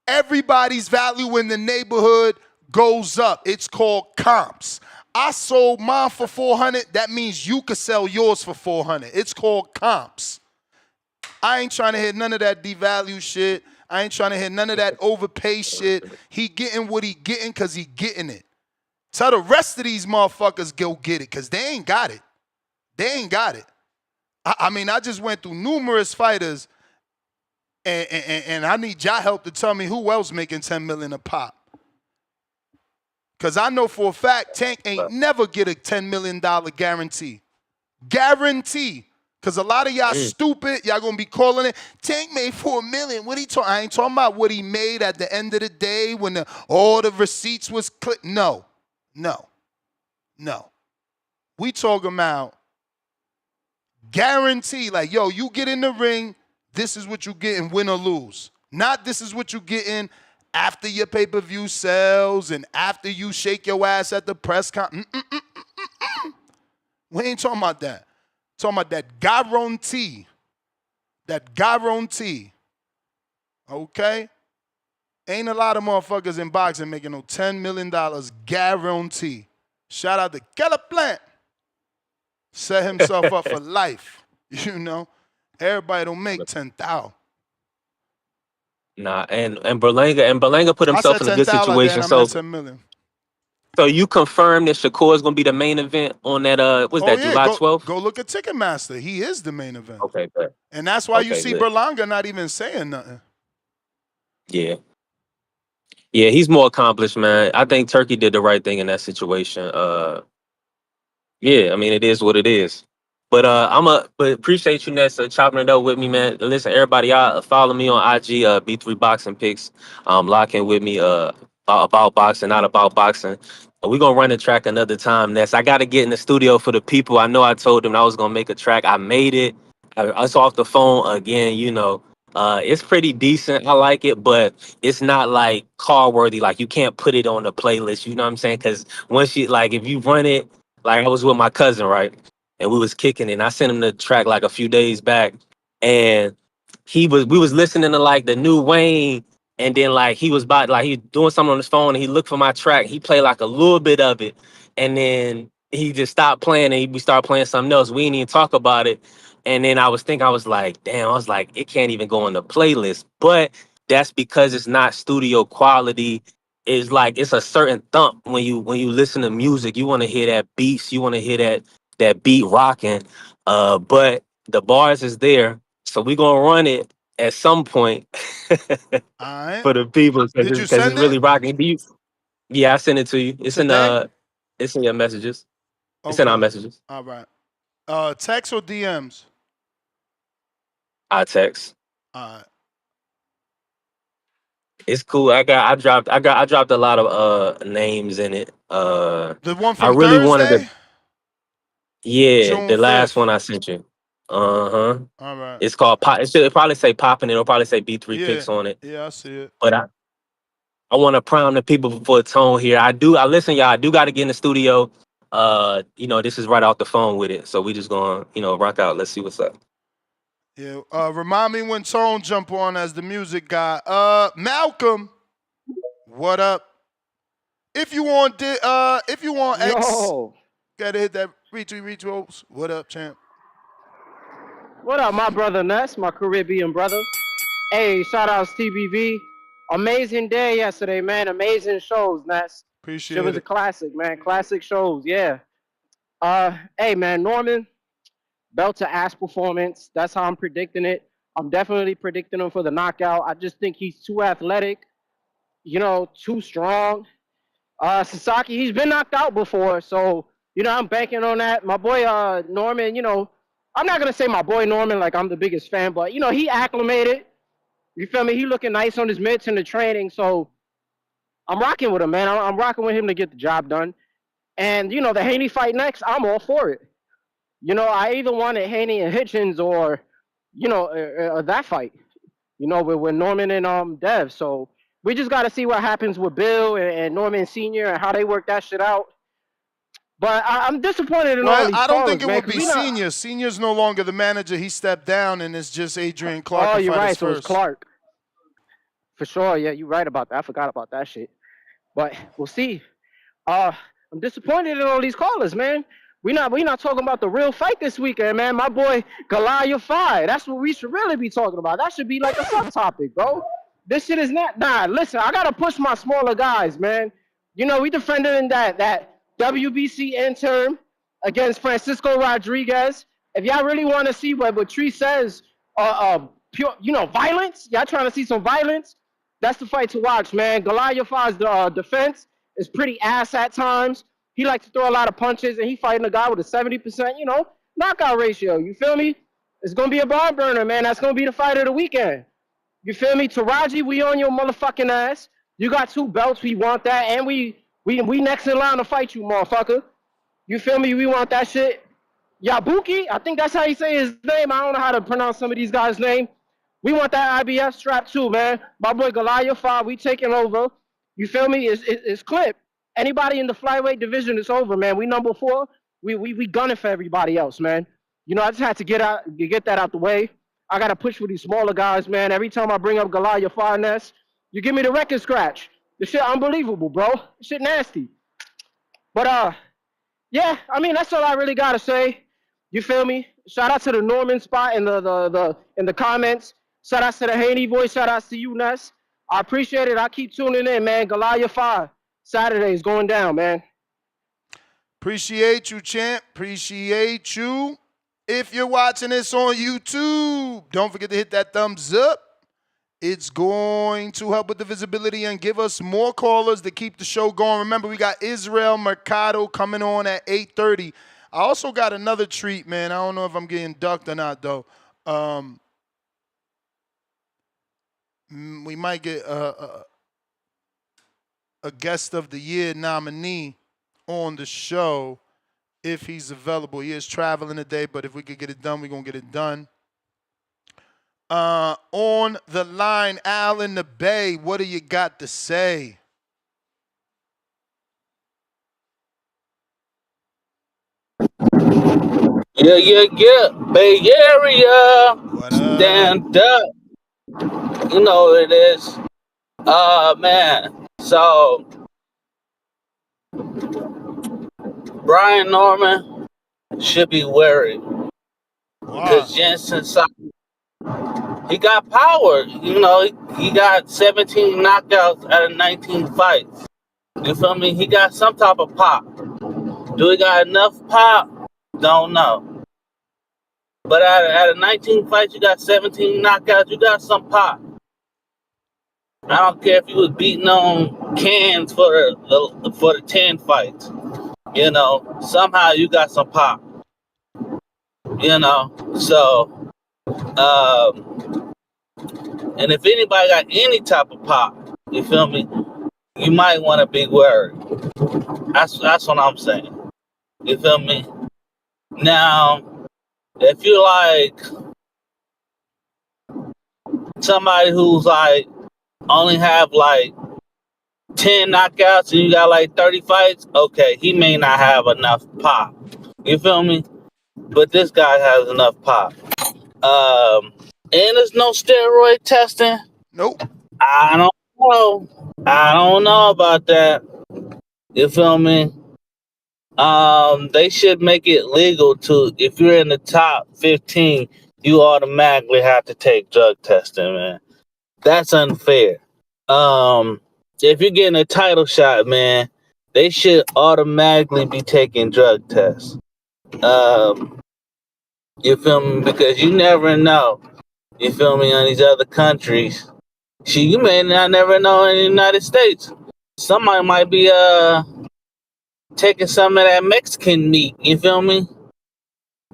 everybody's value in the neighborhood goes up. It's called comps. I sold mine for $400,000. That means you could sell yours for $400,000. It's called comps. I ain't trying to hear none of that devalue shit. I ain't trying to hear none of that overpay shit. He getting what he getting because he getting it. Tell the rest of these motherfuckers go get it because they ain't got it. They ain't got it. I mean, I just went through numerous fighters, and I need y'all help to tell me who else making $10 million a pop. Because I know for a fact Tank ain't never get a $10 million guarantee. Guarantee. Because a lot of y'all stupid, y'all going to be calling it, Tank made $4 million. What he talking? I ain't talking about what he made at the end of the day when all the receipts was clicked. No. We talking about guarantee. Like, yo, you get in the ring, this is what you getting, win or lose. Not this is what you getting after your pay-per-view sells and after you shake your ass at the press conference. We ain't talking about that. Talking about that guarantee. That guarantee. Okay? Ain't a lot of motherfuckers in boxing making no $10 million guarantee. Shout out to Keller Plant. Set himself up for life. You know? Everybody don't make 10,000. Nah, and Berlanga put I himself said in a good 10,000 like that, situation. and I meant So 10 million. you confirm that Shakur is gonna be the main event on that what's Oh that, yeah, July 12th? go look at Ticketmaster. He is the main event. Okay, good. And that's why you Okay, see good. Berlanga not even saying nothing. Yeah. Yeah, he's more accomplished, man. I think Turkey did the right thing in that situation. Yeah, I mean it is what it is. But but appreciate you, Ness, chopping it up with me, man. Listen, everybody, y'all follow me on IG, B3 Boxing Picks. Lock in with me, about boxing, not about boxing. We're gonna run the track another time, Ness. I gotta get in the studio for the people. I know I told them I was gonna make a track. I made it. I was off the phone again, you know. It's pretty decent. I like it, but it's not like car worthy. Like you can't put it on the playlist. You know what I'm saying? Because once you like, if you run it, like I was with my cousin, right? And we was kicking it. And I sent him the track like a few days back. And we was listening to like the new Wayne. And then like he was doing something on his phone and he looked for my track. He played like a little bit of it. And then he just stopped playing and we started playing something else. We didn't even talk about it. And then I was like, damn, I was like, it can't even go on the playlist. But that's because it's not studio quality. It's like it's a certain thump when you listen to music. You want to hear that beats, you want to hear that beat rocking. But the bars is there. So we're gonna run it at some point All right. for the people Did you because it's send really it? rocking. Yeah, I sent it to you. Today? It's in your messages. It's in our Okay. messages. All right. Text or DMs? I text. All right. It's cool. I dropped a lot of names in it. The one I from really wanted to. Thursday? Yeah, June the last 5th. one I sent you. Uh-huh. All right. It's called Pop. It should probably say popping. It'll probably say B3 Yeah. picks on it. Yeah, I see it. But I want to prime the people for a tone here. I listen, y'all. I do got to get in the studio. This is right off the phone with it. So we just gonna, rock out. Let's see what's up. Yeah. Remind me when Tone jump on as the music guy. Malcolm, what up? If you want X, gotta hit that retweets. What up, champ? What up, my brother Ness, my Caribbean brother? Hey, shout outs TBV. Amazing day yesterday, man. Amazing shows, Ness. Shit Appreciate was a it. classic, man. Classic shows, yeah. Hey, man, Norman, belt to ass performance. That's how I'm predicting it. I'm definitely predicting him for the knockout. I just think he's too athletic, too strong. Sasaki, he's been knocked out before, so I'm banking on that. My boy Norman, I'm not gonna say my boy Norman like I'm the biggest fan, but he acclimated. You feel me? He looking nice on his mitts in the training, so I'm rocking with him, man. I'm rocking with him to get the job done. And the Haney fight next, I'm all for it. I either wanted Haney and Hitchens or that fight. With Norman and Dev. So we just got to see what happens with Bill and Norman Sr. and how they work that shit out. But I'm disappointed in all Well, these I don't callers, think it man. would be Senior. Senior's no longer the manager. He stepped down, and it's just Adrian Clark. Oh, you're right. So first. it's Clark. For sure. Yeah, you're right about that. I forgot about that shit. But we'll see. I'm disappointed in all these callers, man. We not talking about the real fight this weekend, man. My boy Goliath 5. That's what we should really be talking about. That should be like a subtopic, bro. This shit is not. Nah, listen, I gotta push my smaller guys, man. You know, we defended in that WBC interim against Francisco Rodriguez. If y'all really want to see what Tree says, pure, violence. Y'all trying to see some violence? That's the fight to watch, man. Goliath 5's defense is pretty ass at times. He likes to throw a lot of punches, and he fighting a guy with a 70%, knockout ratio. You feel me? It's gonna be a barn burner, man. That's gonna be the fight of the weekend. You feel me? Taraji, we on your motherfucking ass. You got 2 belts. We want that, and we next in line to fight you, motherfucker. You feel me? We want that shit. Yabuki, I think that's how you say his name. I don't know how to pronounce some of these guys' name. We want that IBF strap too, man. My boy Goliath 5, we taking over. You feel me? It's clip. Anybody in the flyweight division is over, man. We number 4. We gunning for everybody else, man. I just had to get that out the way. I gotta push for these smaller guys, man. Every time I bring up Goliath 5, you give me the record scratch. This shit unbelievable, bro. This shit nasty. But yeah, I mean that's all I really gotta say. You feel me? Shout out to the Norman spot in the comments. Shout out to the Haney voice. Shout out to you, Ness. I appreciate it. I keep tuning in, man. Goliath 5 Saturday is going down, man. Appreciate you, champ. Appreciate you. If you're watching this on YouTube, don't forget to hit that thumbs up. It's going to help with the visibility and give us more callers to keep the show going. Remember, we got Israel Mercado coming on at 8:30. I also got another treat, man. I don't know if I'm getting ducked or not, though. We might get a guest of the year nominee on the show if he's available. He is traveling today, but if we could get it done, we're going to get it done. On the line, Al in the Bay, what do you got to say? Yeah. Bay Area. Stand up. You know what it is. Man. So, Brian Norman should be worried. Because Jensen Saki, he got power. He got 17 knockouts out of 19 fights. You feel me? He got some type of pop. Do he got enough pop? Don't know. But out of 19 fights, you got 17 knockouts. You got some pop. I don't care if you was beating on cans for the 10 fights. Somehow you got some pop. So, and if anybody got any type of pop, you feel me? You might want to be worried. That's what I'm saying. You feel me? Now, if you're like somebody who's like only have like 10 knockouts and you got like 30 fights, okay, he may not have enough pop. You feel me? But this guy has enough pop. And there's no steroid testing. Nope. I don't know about that. You feel me? They should make it legal to, if you're in the top 15, you automatically have to take drug testing, man. That's unfair. If you're getting a title shot, man, they should automatically be taking drug tests. You feel me? Because you never know. You feel me? On these other countries, you may not never know in the United States. Somebody might be taking some of that Mexican meat. You feel me?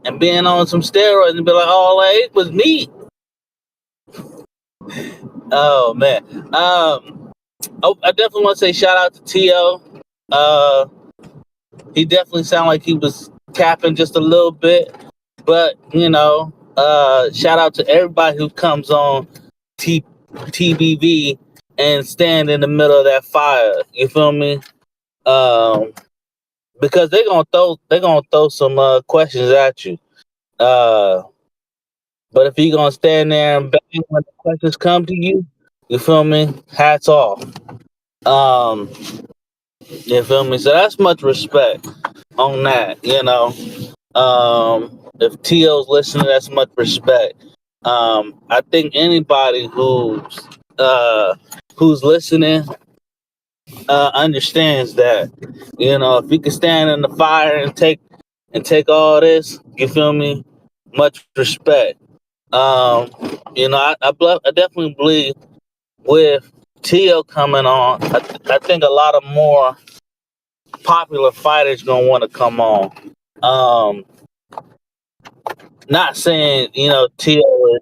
And being on some steroids and be like, all I ate was meat. Oh man. I definitely want to say shout out to Tio. He definitely sounded like he was capping just a little bit. But, shout out to everybody who comes on TBV and stand in the middle of that fire. You feel me? Because they're gonna throw some questions at you. But if you're gonna stand there and bang when the questions come to you, you feel me? Hats off. You feel me? So that's much respect. on that. If Tio's listening, that's much respect. I think anybody who's listening understands that. If you can stand in the fire and take all this, you feel me? Much respect. I definitely believe with Tio coming on, I think a lot of more popular fighters gonna want to come on. Um, Not saying Tio is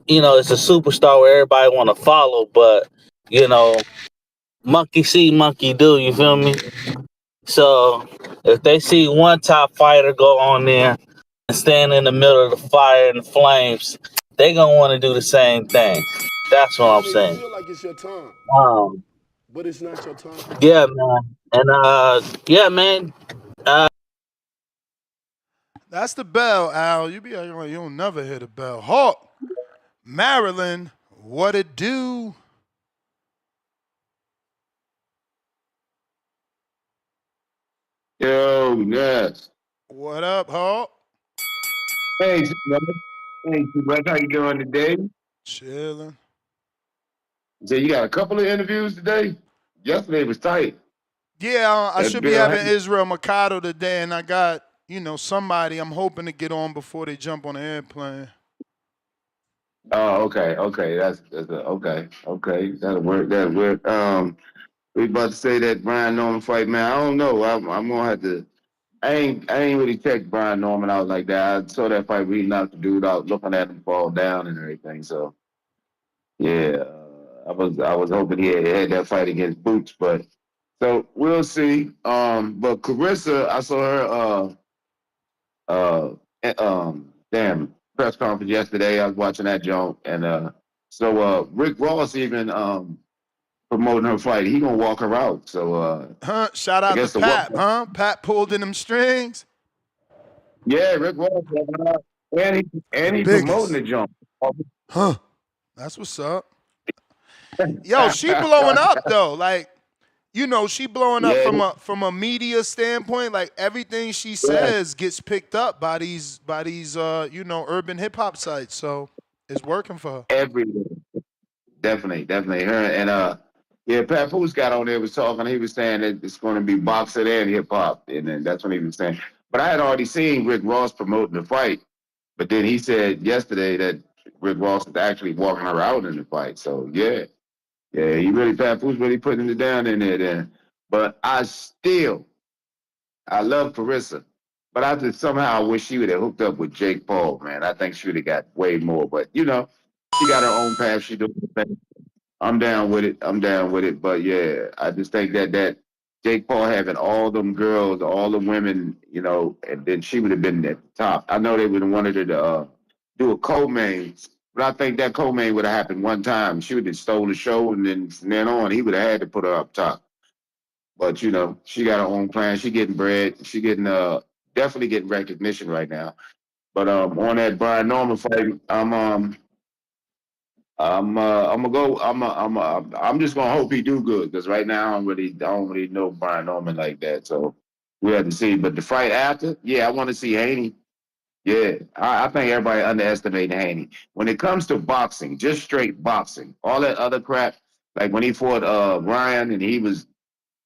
it's a superstar where everybody want to follow, but you know monkey see, monkey do. You feel me? So if they see one top fighter go on there and stand in the middle of the fire and the flames, they gonna want to do the same thing. That's what I I'm mean, you saying. feel like it's your time, Um, but it's not your time. yeah, man, and yeah, man. That's the bell, Al. You be acting like you don't never hear the bell. Hawk, Maryland, what it do? Yo, yes. What up, Hawk? Hey, brother. Hey, brother. How you doing today? Chilling. So you got a couple of interviews today? Yesterday was tight. Yeah, I That should be girl. having Israel Mikado today, and I got, somebody I'm hoping to get on before they jump on the airplane. Oh, okay, okay. Okay. That'll work. That'll work. We about to say that Brian Norman fight, man. I don't know. I'm gonna have to. I ain't really checked Brian Norman out like that. I saw that fight where he knocked the dude out, looking at him fall down and everything. So yeah, I was hoping he had that fight against Boots, but so we'll see. But Clarissa, I saw her damn press conference yesterday. I was watching that joint, and so Rick Ross even promoting her fight. He gonna walk her out. So Shout I out to guess the walk. Pat, huh? Pat pulled in them strings. Yeah, Rick Ross walking her out, The and he promoting biggest. the jump. Huh. That's what's up. Yo, she blowing up though. Like, she blowing up Yeah, from a media standpoint. Like everything she yeah, says gets picked up by these urban hip hop sites. So it's working for her. everywhere. Definitely. Her and yeah, Papoose got on there was talking. He was saying that it's going to be boxing and hip hop, and then that's what he was saying. But I had already seen Rick Ross promoting the fight, but then he said yesterday that Rick Ross was actually walking her out in the fight. So yeah, Papoose really putting it down in there. Then, but I love Carissa, but I just somehow wish she would have hooked up with Jake Paul, man. I think she would have got way more. But she got her own path. She doing her thing. I'm down with it. I'm down with it. But yeah, I just think that Jake Paul having all them girls, all the women, and then she would have been at the top. I know they would have wanted her to do a co-main, but I think that co-main would have happened one time. She would have stole the show, and then from then on, he would have had to put her up top. But she got her own plan. She getting bread. She getting definitely getting recognition right now. But on that Brian Norman fight, I'm gonna go. I'm just gonna hope he do good because right now I don't really know Brian Norman like that. So we have to see. But the fight after, yeah, I want to see Haney. Yeah, I think everybody underestimated Haney when it comes to boxing, just straight boxing. All that other crap, like when he fought Ryan and he was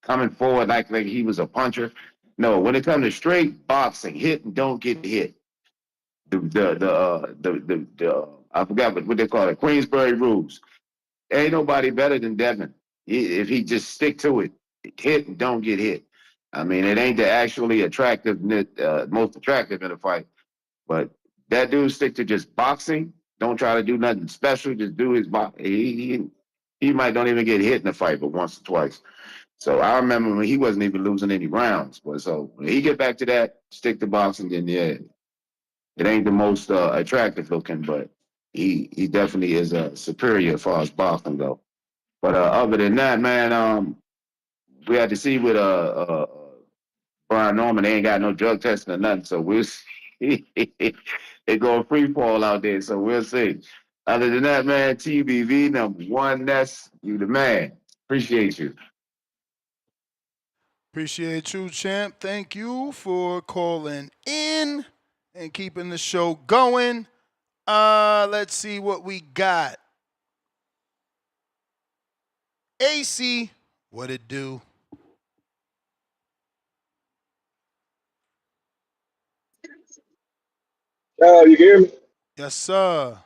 coming forward like he was a puncher. No, when it comes to straight boxing, hit and don't get hit. I forgot what they call it, Queensberry rules. Ain't nobody better than Devin. If he just stick to it, hit and don't get hit. I mean, it ain't the actually attractiveness, most attractive in a fight, but that dude stick to just boxing. Don't try to do nothing special. Just do his box. He might don't even get hit in the fight, but once or twice. So I remember when he wasn't even losing any rounds. But so when he get back to that, stick to boxing, then yeah, it ain't the most attractive looking, but he definitely is superior as far as boxing go. But other than that, man, we had to see with Brian Norman. They ain't got no drug testing or nothing, so we'll see. They go free fall out there, so we'll see. Other than that, man, TBV number one. That's you, the man. Appreciate you. Appreciate you, champ. Thank you for calling in and keeping the show going. Let's see what we got. AC, what it do? Oh, you hear me? Yes, sir.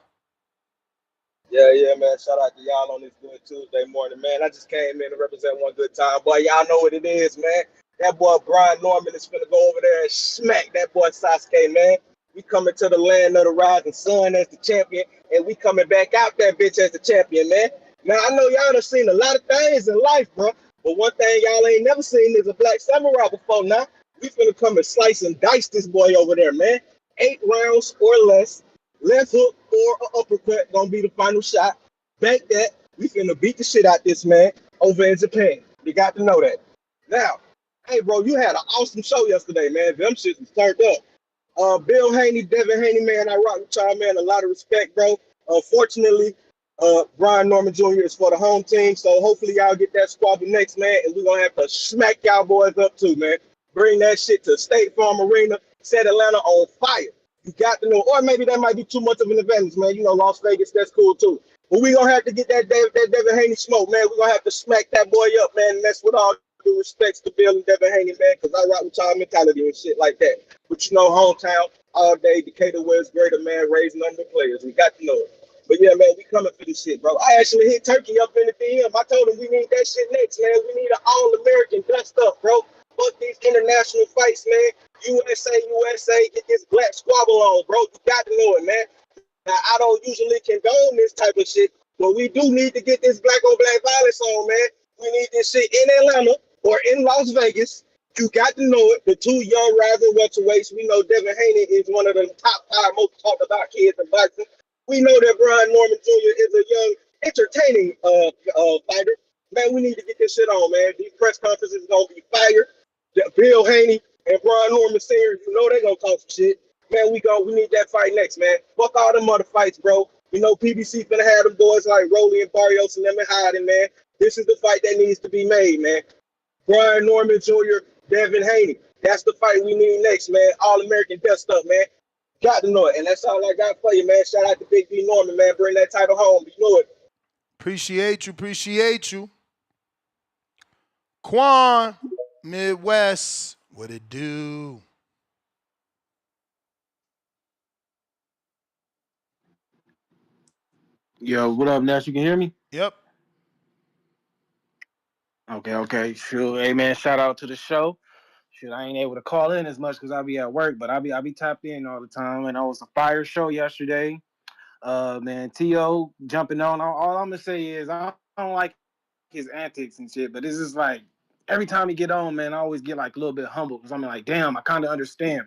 Yeah, man. Shout out to y'all on this good Tuesday morning, man. I just came in to represent one good time. Boy, y'all know what it is, man. That boy Brian Norman is finna go over there and smack that boy Sasuke, man. We coming to the land of the rising sun as the champion, and we coming back out that bitch as the champion, man. Now, I know y'all done seen a lot of things in life, bro, but one thing y'all ain't never seen is a black samurai before now. We finna come and slice and dice this boy over there, man. 8 rounds or less. Left hook or an uppercut gonna be the final shot. Bank that. We finna beat the shit out this man over in Japan. You got to know that. Now, hey, bro, you had an awesome show yesterday, man. Them shits was turned up. Bill Haney, Devin Haney, man, I rock with y'all, man. A lot of respect, bro. Unfortunately, Brian Norman Jr. is for the home team, so hopefully y'all get that squabble next, man, and we're gonna have to smack y'all boys up too, man. Bring that shit to State Farm Arena, set Atlanta on fire. You got to know, or maybe that might be too much of an advantage, man. You know, Las Vegas, that's cool too. But we gonna have to get that Devin Haney smoke, man. We're gonna have to smack that boy up, man. And that's what all due respects to Bill and Devin Haney, man, because I rock with y'all mentality and shit like that. But you know, hometown, all day, Decatur West, greater man, raising under players. We got to know it. But yeah, man, we coming for this shit, bro. I actually hit Turkey up in the DM. I told him we need that shit next, man. We need an all-American dust up, bro. Fuck these international fights, man. USA, get this black squabble on, bro. You got to know it, man. Now, I don't usually condone this type of shit, but we do need to get this black on black violence on, man. We need this shit in Atlanta or in Las Vegas. You got to know it. The two young rising welterweights. We know Devin Haney is one of the top 5 most talked about kids in boxing. We know that Brian Norman Jr. is a young, entertaining fighter. Man, we need to get this shit on, man. These press conferences are gonna be fire. Bill Haney and Brian Norman Sr., you know they gonna talk some shit. Man, we need that fight next, man. Fuck all them other fights, bro. You know PBC finna have them boys like Rolly and Barrios and them and hiding, man. This is the fight that needs to be made, man. Brian Norman Jr., Devin Haney. That's the fight we need next, man. All-American dust up, man. Got to know it. And that's all I got for you, man. Shout out to Big B Norman, man. Bring that title home. You know it. Appreciate you. Quan, Midwest, what it do? Yo, what up, Nash? You can hear me? Yep. Okay. Sure. Hey, man, shout out to the show. Shit, I ain't able to call in as much because I be at work, but I be tapped in all the time. And I was a fire show yesterday. Man, Tio jumping on. All I'm gonna say is I don't like his antics and shit, but it's just like every time he get on, man, I always get like a little bit humble because I'm like, damn, I kind of understand.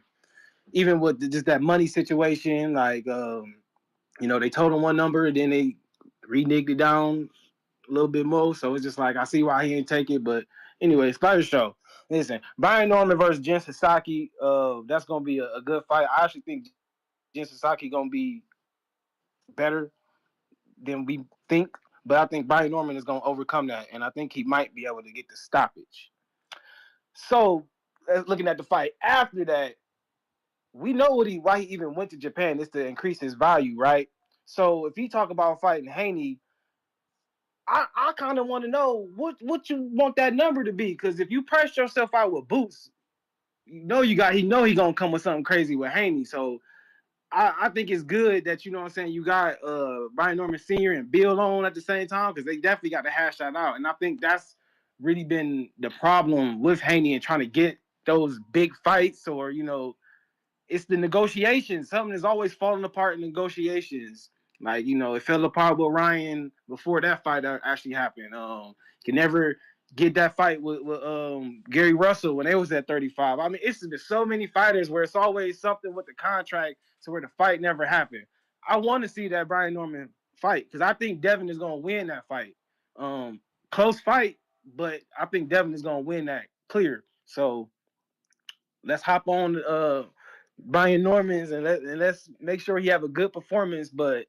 Even with just that money situation, like, they told him one number and then they reneged it down a little bit more. So it's just like I see why he didn't take it. But anyway, Spider Show. Listen, Brian Norman versus Jen Sasaki. That's gonna be a good fight. I actually think Jen Sasaki gonna be better than we think. But I think Brian Norman is gonna overcome that, and I think he might be able to get the stoppage. So looking at the fight after that, we know why he even went to Japan is to increase his value, right? So if you talk about fighting Haney, I kind of want to know what you want that number to be, because if you press yourself out with Boots, he gonna come with something crazy with Haney. So I think it's good that you got Brian Norman Sr. and Bill on at the same time, because they definitely got to hash that out. And I think that's really been the problem with Haney and trying to get those big fights, or it's the negotiations. Something is always falling apart in negotiations. Like, it fell apart with Ryan before that fight actually happened. Can never get that fight with Gary Russell when they was at 35. I mean, it's been so many fighters where it's always something with the contract to where the fight never happened. I want to see that Brian Norman fight because I think Devin is going to win that fight. Close fight, but I think Devin is going to win that clear. So let's hop on Brian Norman's and let's make sure he have a good performance, but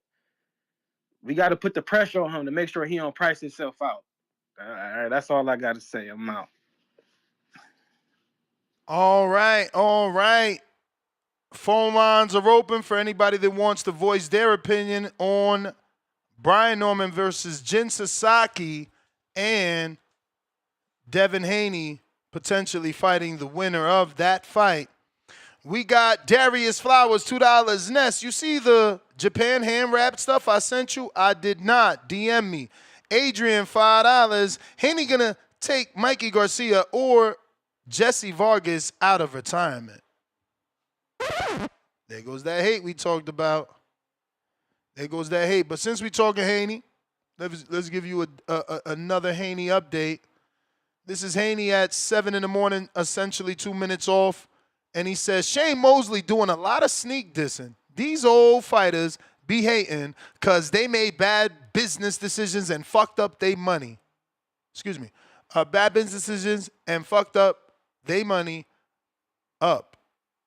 we got to put the pressure on him to make sure he don't price himself out. All right, that's all I got to say. I'm out. All right. Phone lines are open for anybody that wants to voice their opinion on Brian Norman versus Jin Sasaki and Devin Haney potentially fighting the winner of that fight. We got Darius Flowers, $2. Ness, you see the Japan hand wrap stuff I sent you? I did not. DM me. Adrian, $5. Haney gonna take Mikey Garcia or Jesse Vargas out of retirement. There goes that hate we talked about. There goes that hate. But since we talking Haney, let's give you another Haney update. This is Haney at 7 in the morning, essentially 2 minutes off. And he says, Shane Mosley doing a lot of sneak dissing. These old fighters be hating because they made bad business decisions and fucked up their money. Bad business decisions and fucked up their money up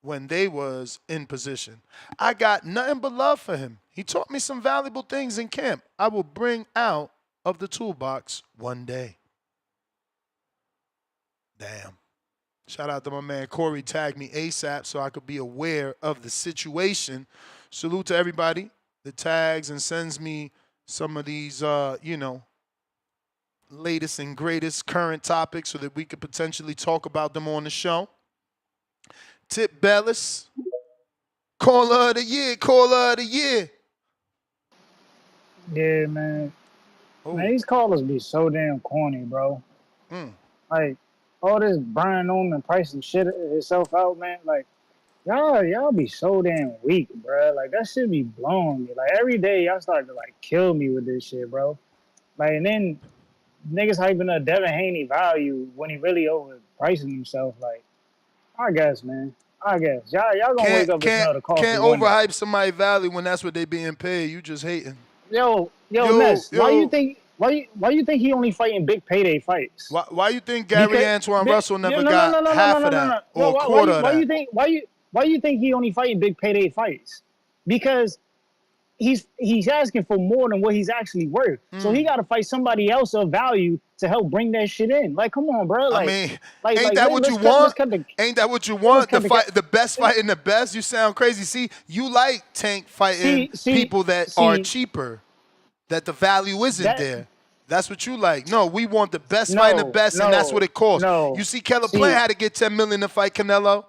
when they was in position. I got nothing but love for him. He taught me some valuable things in camp I will bring out of the toolbox one day. Damn. Shout out to my man Corey, tagged me ASAP so I could be aware of the situation. Salute to everybody that tags and sends me some of these, latest and greatest current topics so that we could potentially talk about them on the show. Tip Bellis, caller of the year. Yeah, man. Man, these callers be so damn corny, bro. Like, all this Brian Norman pricing shit itself out, man. Like, y'all be so damn weak, bro. Like, that shit be blowing me. Like, every day y'all start to, like, kill me with this shit, bro. Like, and then niggas hyping up Devin Haney value when he really overpricing himself. Like, I guess, man. Y'all gonna wake up and smell the coffee. Can't overhype somebody value when that's what they being paid. You just hating. Yo, Ness, why you think he only fighting big payday fights? Why you think Gary Antoine Russell never got half of that or a quarter of that? Why you think he only fighting big payday fights? Because he's asking for more than what he's actually worth. So he got to fight somebody else of value to help bring that shit in. Like, come on, bro. Like, ain't that what you want? Ain't that what you want? The best fighting the best? You sound crazy. See, you like Tank fighting people that are cheaper, that the value isn't there. That's what you like. No, we want the best fighting the best, and that's what it costs. You see, Keller Plant had to get $10 million to fight Canelo.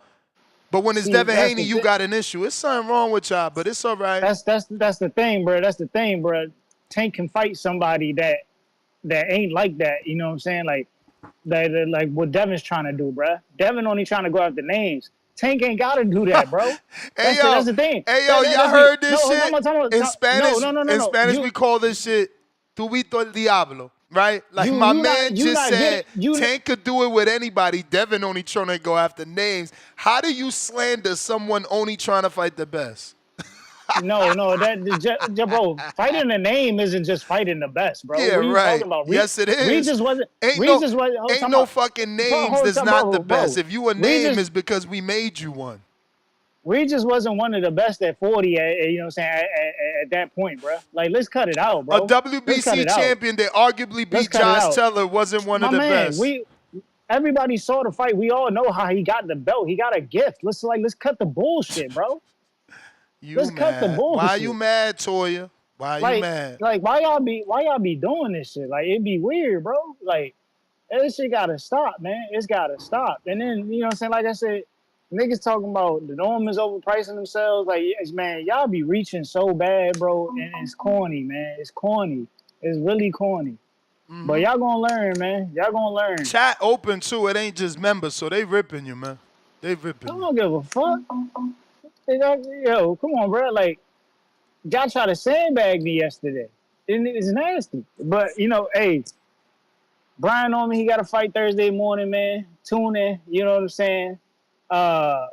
But when it's Devin Haney, you got an issue. It's something wrong with y'all, but it's all right. That's the thing, bro. That's the thing, bro. Tank can fight somebody that ain't like that. You know what I'm saying? Like what Devin's trying to do, bro. Devin only trying to go after names. Tank ain't got to do that, bro. That's the thing. Hey, yo, y'all heard this shit? In Spanish, in Spanish, we call this shit Tubito el Diablo. Right? Like my man just said, Tank could do it with anybody. Devin only trying to go after names. How do you slander someone only trying to fight the best? No, bro. Fighting the name isn't just fighting the best, bro. Yeah, what are you talking about? Yes, it is. Regis wasn't. Ain't no fucking names that's not the best. If you a name, it's because we made you one. Regis wasn't one of the best at 40, you know what I'm saying, at that point, bro. Like, let's cut it out, bro. A WBC champion that arguably beat Josh Teller wasn't one of the best. Everybody saw the fight. We all know how he got the belt. He got a gift. Let's cut the bullshit, bro. Cut the bullshit. Why you mad, Toya? Why you mad? Like, why y'all be doing this shit? Like, it'd be weird, bro. Like, this shit gotta stop, man. It's gotta stop. And then, you know what I'm saying, like I said, niggas talking about the Normans overpricing themselves. Like, yes, man, y'all be reaching so bad, bro, and it's corny, man. It's corny. It's really corny. But y'all gonna learn, man. Y'all gonna learn. Chat open, too. It ain't just members, so they ripping you, man. They ripping you. I don't give a fuck. Yo, come on, bro. Like, y'all try to sandbag me yesterday. It's nasty. But, hey, Brian Norman, he got to fight Thursday morning, man. Tune in. You know what I'm saying? I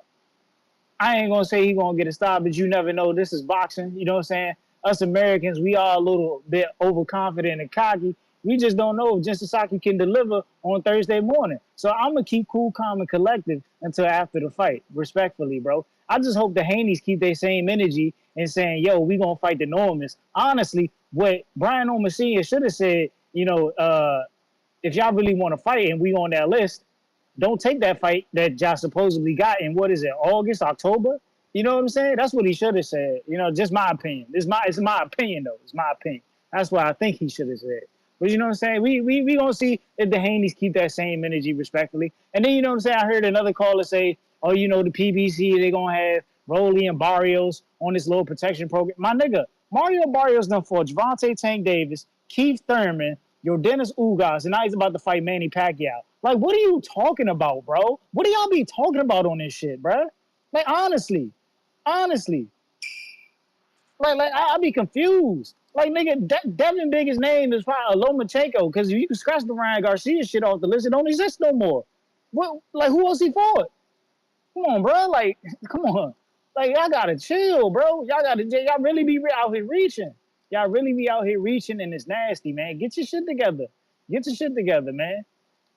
ain't gonna say he gonna get a stop, but you never know. This is boxing, you know what I'm saying? Us Americans, we are a little bit overconfident and cocky. We just don't know if Sasaki can deliver on Thursday morning. So I'm gonna keep cool, calm, and collected until after the fight, respectfully, bro. I just hope the Haneys keep their same energy and saying, yo, we gonna fight the Normans. Honestly, what Brian Norman Sr. should have said, if y'all really want to fight and we on that list, don't take that fight that Josh supposedly got in what is it, August, October? You know what I'm saying? That's what he should have said. You know, just my opinion. It's my opinion though. It's my opinion. That's what I think he should have said. But you know what I'm saying? We gonna see if the Haneys keep that same energy respectfully. And then you know what I'm saying? I heard another caller say, oh, you know, the PBC, they gonna have Rolly and Barrios on this little protection program. My nigga, Mario Barrios done for Javante Tank Davis, Keith Thurman, your Dennis Ugas, and now he's about to fight Manny Pacquiao. Like, what are you talking about, bro? What do y'all be talking about on this shit, bro? Like, honestly, like I be confused. Like, nigga, Devin biggest name is probably Lomachenko because you can scratch the Ryan Garcia shit off the list. It don't exist no more. What? Like, who else he fought? Come on, bro. Like, come on. Like, y'all gotta chill, bro. Y'all really be out here reaching. Y'all really be out here reaching, and it's nasty, man. Get your shit together. Get your shit together, man.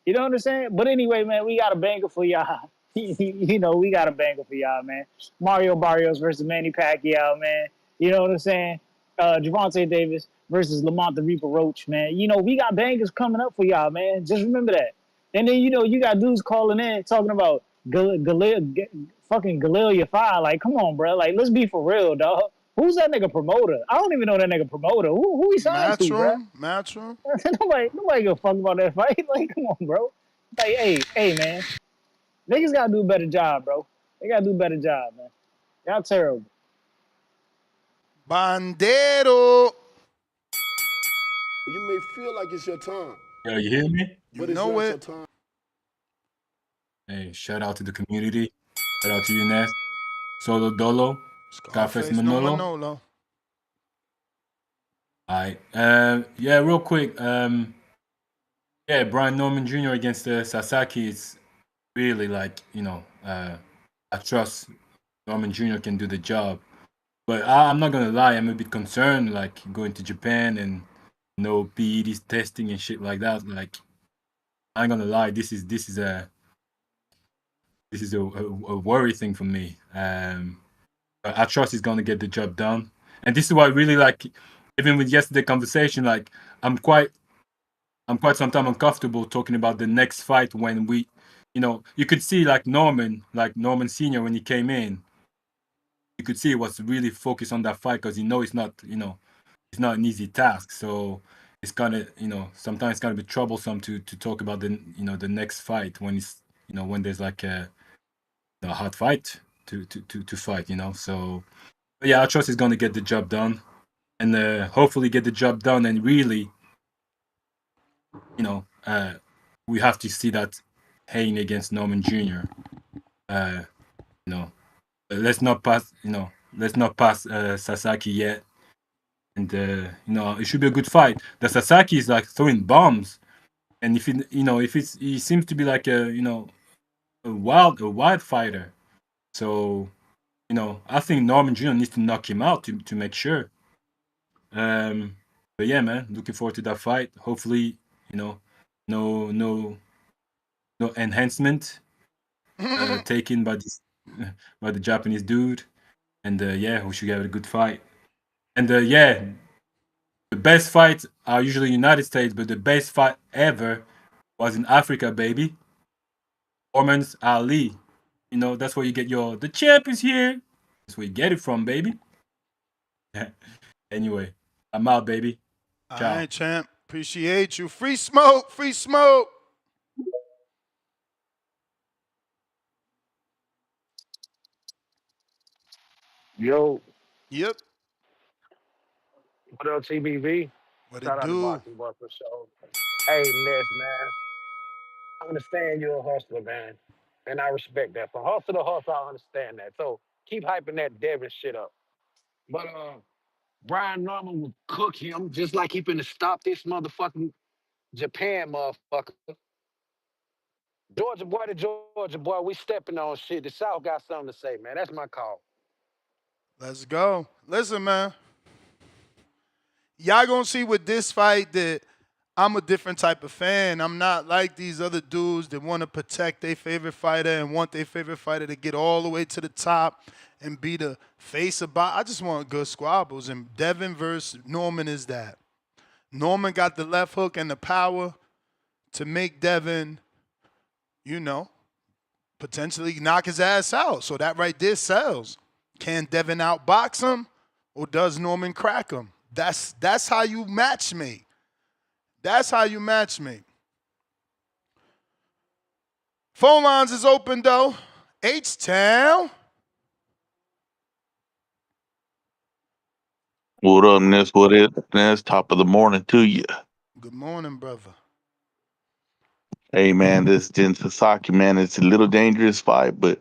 You know what I'm saying? But anyway, man, we got a banger for y'all. You know, we got a banger for y'all, man. Mario Barrios versus Manny Pacquiao, man. You know what I'm saying? Javante Davis versus Lamont the Reaper Roach, man. You know, we got bangers coming up for y'all, man. Just remember that. And then, you know, you got dudes calling in talking about fucking Galilea 5. Like, come on, bro. Like, let's be for real, dog. Who's that nigga promoter? I don't even know that nigga promoter. Who he signed to, bro? Matchroom. nobody give a fuck about that fight. Like, come on, bro. Like, hey, man. Niggas gotta do a better job, bro. They gotta do a better job, man. Y'all terrible. Bandero. You may feel like it's your time, Yo, you hear me? but it's not your time. Hey, shout out to the community. Shout out to you, Ness. Solo Dolo. Scarface No Manolo. Manolo. Alright. Yeah, real quick. Yeah, Brian Norman Jr. against Sasaki is really like, you know, I trust Norman Jr. can do the job. But I'm not gonna lie, I'm a bit concerned, like going to Japan and no PEDs testing and shit like that. Like, I ain't gonna lie, this is a worry thing for me. But I trust he's gonna get the job done, and this is why I really like. Even with yesterday conversation, like I'm quite sometimes uncomfortable talking about the next fight when we, you know, you could see like Norman Senior when he came in, you could see he was really focused on that fight because it's not, you know, it's not an easy task. So it's kind of, you know, sometimes it's gonna be troublesome to talk about the, you know, the next fight when it's, you know, when there's like a hard fight to fight, you know. So but yeah, I trust he's gonna get the job done and hopefully get the job done and really, you know, we have to see that Haney against Norman Jr. You know, let's not pass, Sasaki yet. And you know, it should be a good fight. The Sasaki is like throwing bombs, and if it, you know, if it's, he seems to be like a, you know, a wild fighter. So, you know, I think Norman Jr. needs to knock him out to make sure. But yeah, man, looking forward to that fight. Hopefully, you know, no enhancement taken by this by the Japanese dude, and yeah, we should have a good fight. And yeah, the best fights are usually United States, but the best fight ever was in Africa, baby. Ormans Ali. You know, that's where you get the champ is here. That's where you get it from, baby. Anyway, I'm out, baby. All Ciao. right, champ. Appreciate you. Free smoke. Free smoke. Yo. Yep. What up, TBV? What it Shout out to do? Boxing Boy for sure. Hey, Ness, man. I understand you're a hustler, man. And I respect that. From hustle to hustle, I understand that. So keep hyping that Devin shit up. But Brian Norman will cook him just like he finna stop this motherfucking Japan motherfucker. Georgia boy to Georgia boy, we stepping on shit. The South got something to say, man. That's my call. Let's go. Listen, man. Y'all gonna see with this fight that I'm a different type of fan. I'm not like these other dudes that want to protect their favorite fighter and want their favorite fighter to get all the way to the top and be the face of boxing. I just want good squabbles, and Devin versus Norman is that. Norman got the left hook and the power to make Devin, you know, potentially knock his ass out. So that right there sells. Can Devin outbox him, or does Norman crack him? That's how you matchmake. That's how you matchmake. Phone lines is open though. H-Town. What up, Ness? What is Ness? Top of the morning to you. Good morning, brother. Hey, man, this Jen Sasaki, man, it's a little dangerous fight, but,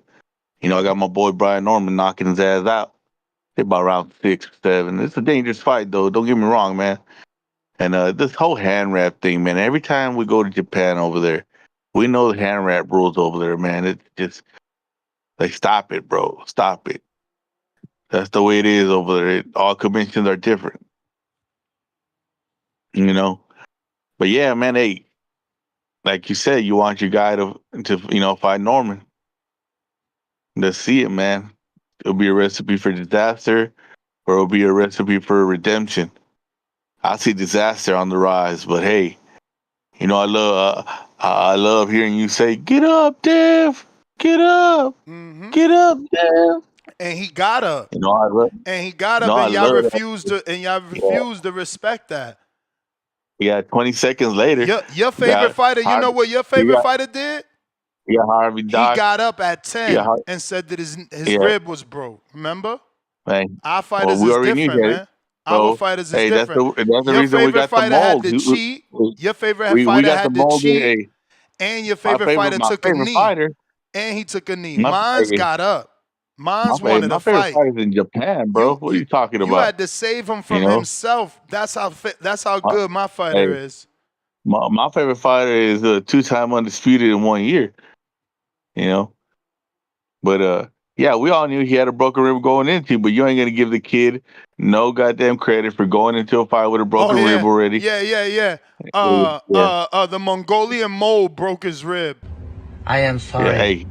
you know, I got my boy Brian Norman knocking his ass out. About round 6 or 7. It's a dangerous fight, though. Don't get me wrong, man. And this whole hand wrap thing, man, every time we go to Japan over there, we know the hand wrap rules over there, man. It's just, like, stop it, bro. Stop it. That's the way it is over there. All conventions are different. You know? But yeah, man, hey, like you said, you want your guy to fight Norman. Let's see it, man. It'll be a recipe for disaster, or it'll be a recipe for redemption. I see disaster on the rise, but hey, you know I love hearing you say, "Get up, Dev! Get up! Get up, Dev!" And he got up. You know I love. And he got You up, know, I and y'all love refused that. to, and y'all refused to respect that. Yeah, 20 seconds later. Your favorite fighter, you know what your favorite fighter did? Yeah, Harvey Doc. He got up at 10 Yeah, and said that his rib was broke. Remember? Man. Our fighters we is already knew different, that. man. So, Our fighters is hey, different. that's the Your reason we favorite got the fighter had mold. to cheat. Your favorite We fighter got had the to mold here. cheat. Hey, And your favorite fighter my took a favorite knee. fighter. And he took a knee. My Mine's favorite, got up. Mine's wanted my to favorite fight. fighter is in Japan, bro. What are you talking You about? had to save him You from know, himself. That's how Uh, good my fighter hey, is. my favorite fighter is 2-time undisputed in 1 year. You know, but yeah, we all knew he had a broken rib going into, but you ain't gonna give the kid no goddamn credit for going into a fight with a broken rib already. Yeah. The Mongolian mole broke his rib. I am sorry. Yeah, hey,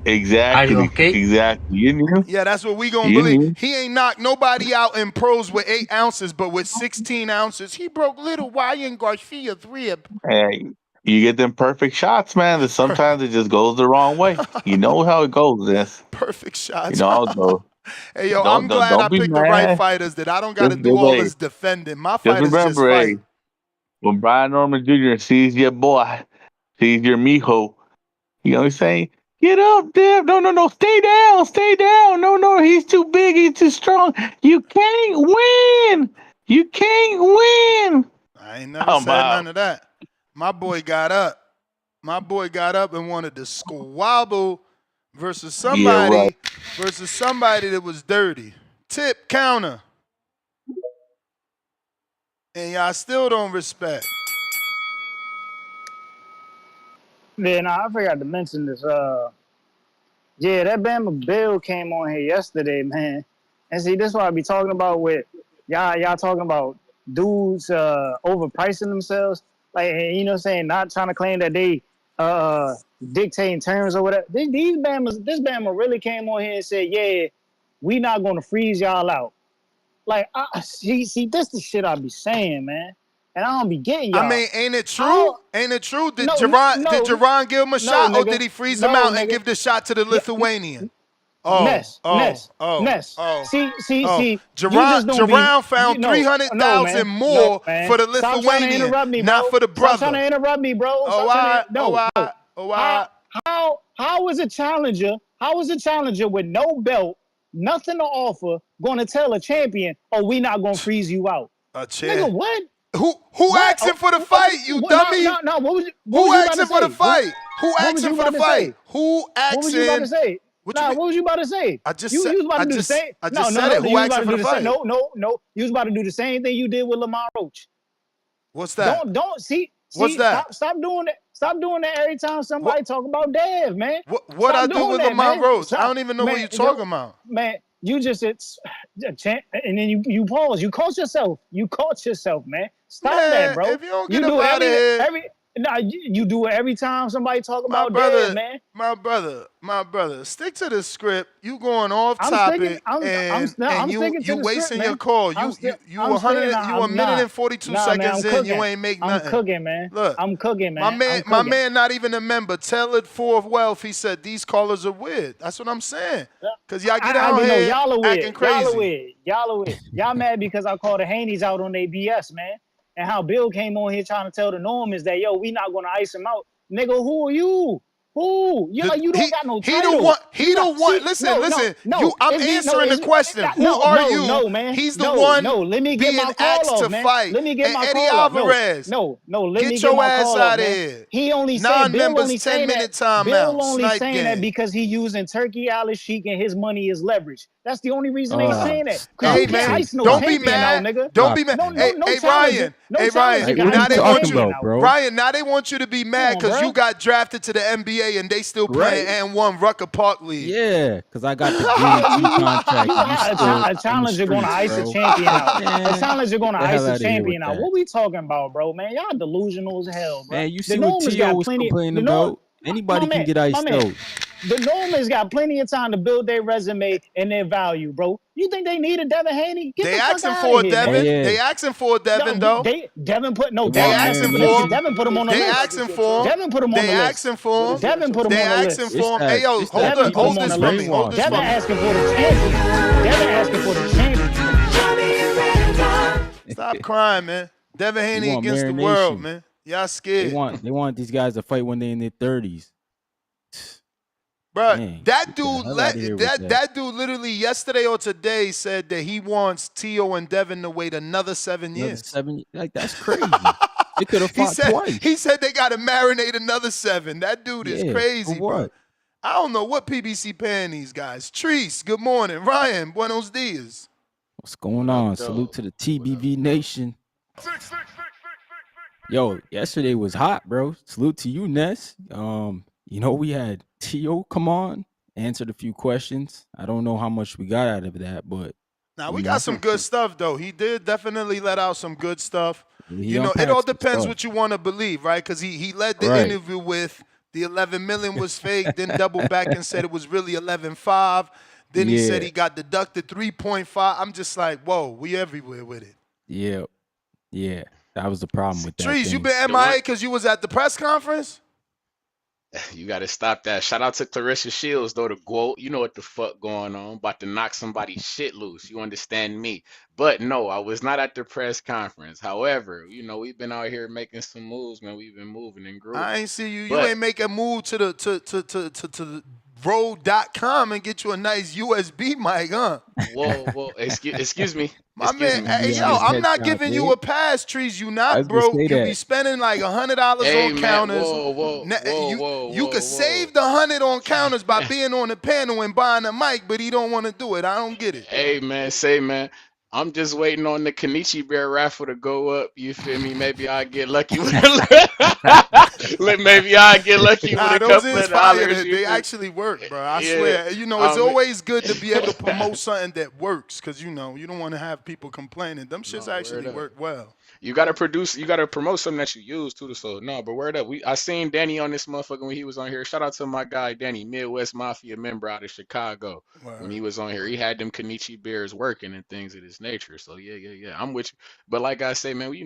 exactly, exactly. You knew. Yeah, that's what we gonna You believe. knew. He ain't knocked nobody out in pros with 8 ounces, but with 16 ounces, he broke little Ryan Garcia's rib. Hey, you get them perfect shots, man. That sometimes it just goes the wrong way. You know how it goes, this. Perfect shots. You know, though. Hey, yo, I'm glad I Don't be picked the right mad. fighters, that I don't got to do all this defending. My Just fighters just remember, fight. hey, when Brian Norman Jr. sees your boy, sees your mijo, you know what I'm saying? Get up, Dev. No, stay down. No, he's too big, he's too strong. You can't win. You can't win. I ain't never said none of that. My boy got up. My boy got up and wanted to squabble versus somebody that was dirty. Tip counter. And y'all still don't respect. Man, I forgot to mention this. Yeah, that Bama Bill came on here yesterday, man. And see, this is what I be talking about with y'all talking about dudes overpricing themselves. Like, you know what I'm saying, not trying to claim that they dictating terms or whatever. This Bama really came on here and said, yeah, we not gonna freeze y'all out. Like, see, this the shit I be saying, man. And I don't be getting y'all. I mean, ain't it true? Ain't it true? Did Jerron give him a shot, or did he freeze him out and give the shot to the Lithuanian? Ness. See. Jerron found 300,000 more for the Lithuanian, not for the brother. Stop trying to interrupt me, bro. How is a challenger? How is a challenger with no belt, nothing to offer, going to tell a champion, "Oh, we not gonna freeze you out"? Nigga, what? Who asking for the fight, you dummy? No. Who asking for the fight? Who asking for the fight? Who asking? What was you about to say? What was you about to say? I just you said. was about to do the same. I just said it. Who asking for the fight? No. You was about to do the same thing you did with Lamar Roach. What's that? Don't see. What's that? Stop doing that. Stop doing that every time somebody talk about Dev, man. What I do with Lamar Roach? I don't even know what you're talking about. Man, you just and then you pause. You caught yourself. Man. Stop that, bro. If you don't get up out of here, Nah, you do it every time somebody talk about dad, man. My brother. Stick to the script. You going off I'm sticking. topic, and I'm you sticking to the script, wasting your man. call. I'm You sticking. 100. You a minute Nah, and 42 nah, man. I'm seconds in. You cooking. ain't make I'm nothing. cooking, man. Look, I'm cooking, my man. I'm my cooking. man, not even a member. Tell it for wealth. He said these callers are weird. That's what I'm saying. Cause y'all get out No, here y'all are acting weird. Y'all are crazy. weird. Y'all are weird. Y'all mad because I called the Haneys out on their BS, man. And how Bill came on here trying to tell the Normans that, yo, we not gonna ice him out. Nigga, who are you? Who? You like you don't got no He the title. one. You He the got one. Listen. I'm answering the question. Who are you? No, man. He's the one Let me get being my call asked off, to man. fight. Let me get And my Eddie call off. Alvarez. Let me Get get your my ass call off, out of man. here. He only said Bill Non-members only 10 saying minute that Bill timeout. only Snipe saying that game. because he using Turkey Alice Sheik and his money is leverage. That's the only reason they saying that. Cause Hey you can't man, ice no don't be champion out, mad. nigga. Don't be mad. No Hey challenger. Ryan. No Hey challenger Ryan. can Now ice they no want you. champion out. Ryan. Now they want you to be mad because you got drafted to the NBA and they still playing and won Rucker Park League. Yeah, because I got the guaranteed contract. And you still A in the challenger gonna streets, ice a bro. champion out. Man, A challenger get gonna the hell ice a out of here with champion out. that. What we talking about, bro? Man, y'all delusional as hell, bro. Man, you The see what Normans Tio got was plenty. complaining The Norm, about? Anybody can get my iced man. out. The Normans got plenty of time to build their resume and their value, bro. You think they need a Devin Haney? Get They the fuck asking out for of a here, Devin. man. They asking for a Devin though. Devin put They They Devin want asked asking him for this. for him. marination. Devin put him on the They list. asking for him. Devin put him on They the list. asking for him. Devin put him They on the asking list. It's for him. that. Hey yo, It's that Devin put hold him people on this the for list. me. Hold this brainwashed, for Devin me. man. asking for the champion. Devin asking for the champion. Stop crying, man. Devin They Haney want against the world, marination. man. Y'all They scared. want these guys to fight when they're in their 30s. Bro, Man, that get the dude hell out of here with that. that dude literally yesterday or today said that he wants Tio and Devin to wait another 7 Another years. 7, like that's crazy. They could have fought twice. He said they got to marinate another 7. That dude is Yeah, for crazy, bro. what? I don't know what PBC paying these guys. Treese, good morning. Ryan, buenos dias. What's going on? Salute to the TBV Nation. Yo, yesterday was hot, bro. Salute to you, Ness. We had Tio come on, answered a few questions. I don't know how much we got out of that, but Now we got some good stuff though. He did definitely let out some good stuff. he It all unpacked some depends stuff. what you want to believe, right? Because he led the Right. interview with the 11 million was fake, then doubled back and said it was really 11.5. Then he said Yeah. he got deducted 3.5. I'm just like, whoa, we everywhere with it. Yeah. That was the problem with that Trees, you thing. been MIA because you was at the press conference? You gotta stop that. Shout out to Clarissa Shields, though, the GOAT. You know what the fuck going on. About to knock somebody's shit loose. You understand me? But no, I was not at the press conference. However, we've been out here making some moves, man. We've been moving and grooving. I ain't see you. You But ain't make a move to the road.com and get you a nice USB mic, huh? whoa, excuse me. My man, hey, yo, His I'm not headshot, giving you eh? a pass, Trees. You I not was gonna broke. say You be that. spending like $100 Hey, on man, counters. You could whoa. save the 100 on counters by being on the panel and buying a mic, but he don't want to do it. I don't get it. Hey, man, I'm just waiting on the Kenichi Bear raffle to go up. You feel me? Maybe I get lucky with maybe I get lucky with Nah, a those couple is of fire. dollars. You They feel me? actually work, bro. I Yeah. swear. It's always good to be able to promote something that works, because you don't want to have people complaining. Them shits actually word up. work well. You gotta promote something that you use too. So no, but word up. I seen Danny on this motherfucker when he was on here. Shout out to my guy Danny, Midwest Mafia member out of Chicago. When he was on here, he had them Kenichi bears working and things of this nature. So yeah. I'm with you. But like I say, man, we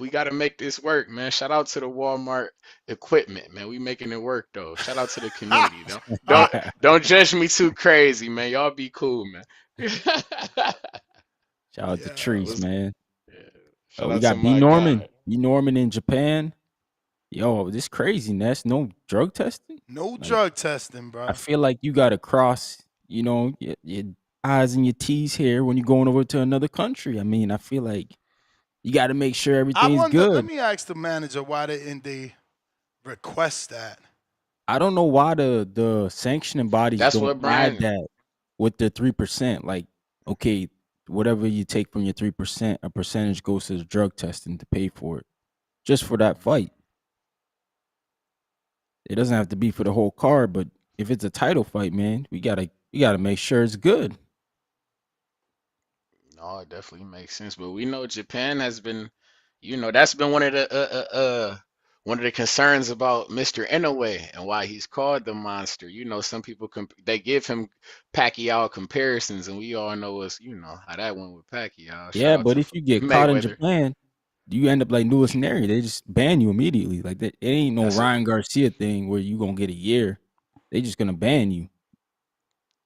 gotta make this work, man. Shout out to the Walmart equipment, man. We making it work though. Shout out to the community. Don't judge me too crazy, man. Y'all be cool, man. Shout out to Treese, man. Shout We out to got B my Norman. guy. B Norman in Japan. Yo, this crazy, Ness. No drug testing? No drug testing, bro. I feel like you gotta cross, your I's and your T's here when you're going over to another country. I mean, I feel like you gotta make sure I everything's wonder. Let good. me ask the manager why didn't they request that? I don't know why the sanctioning bodies That's don't what Brian. add that with the 3%. Like, okay, whatever you take from your 3%, a percentage goes to the drug testing to pay for it, just for that fight. It doesn't have to be for the whole card, but if it's a title fight, man, we gotta make sure it's good. No, it definitely makes sense. But we know Japan has been That's been one of the concerns about Mr. Inouye and why he's called the monster. Some people they give him Pacquiao comparisons, and we all know how that went with Pacquiao. Shout Yeah, out but to if you get caught in Mayweather. Japan, you end up like Lewis Neri. They just ban you immediately. Like that, it ain't no That's a Ryan Garcia thing where you gonna get a year. They just gonna ban you.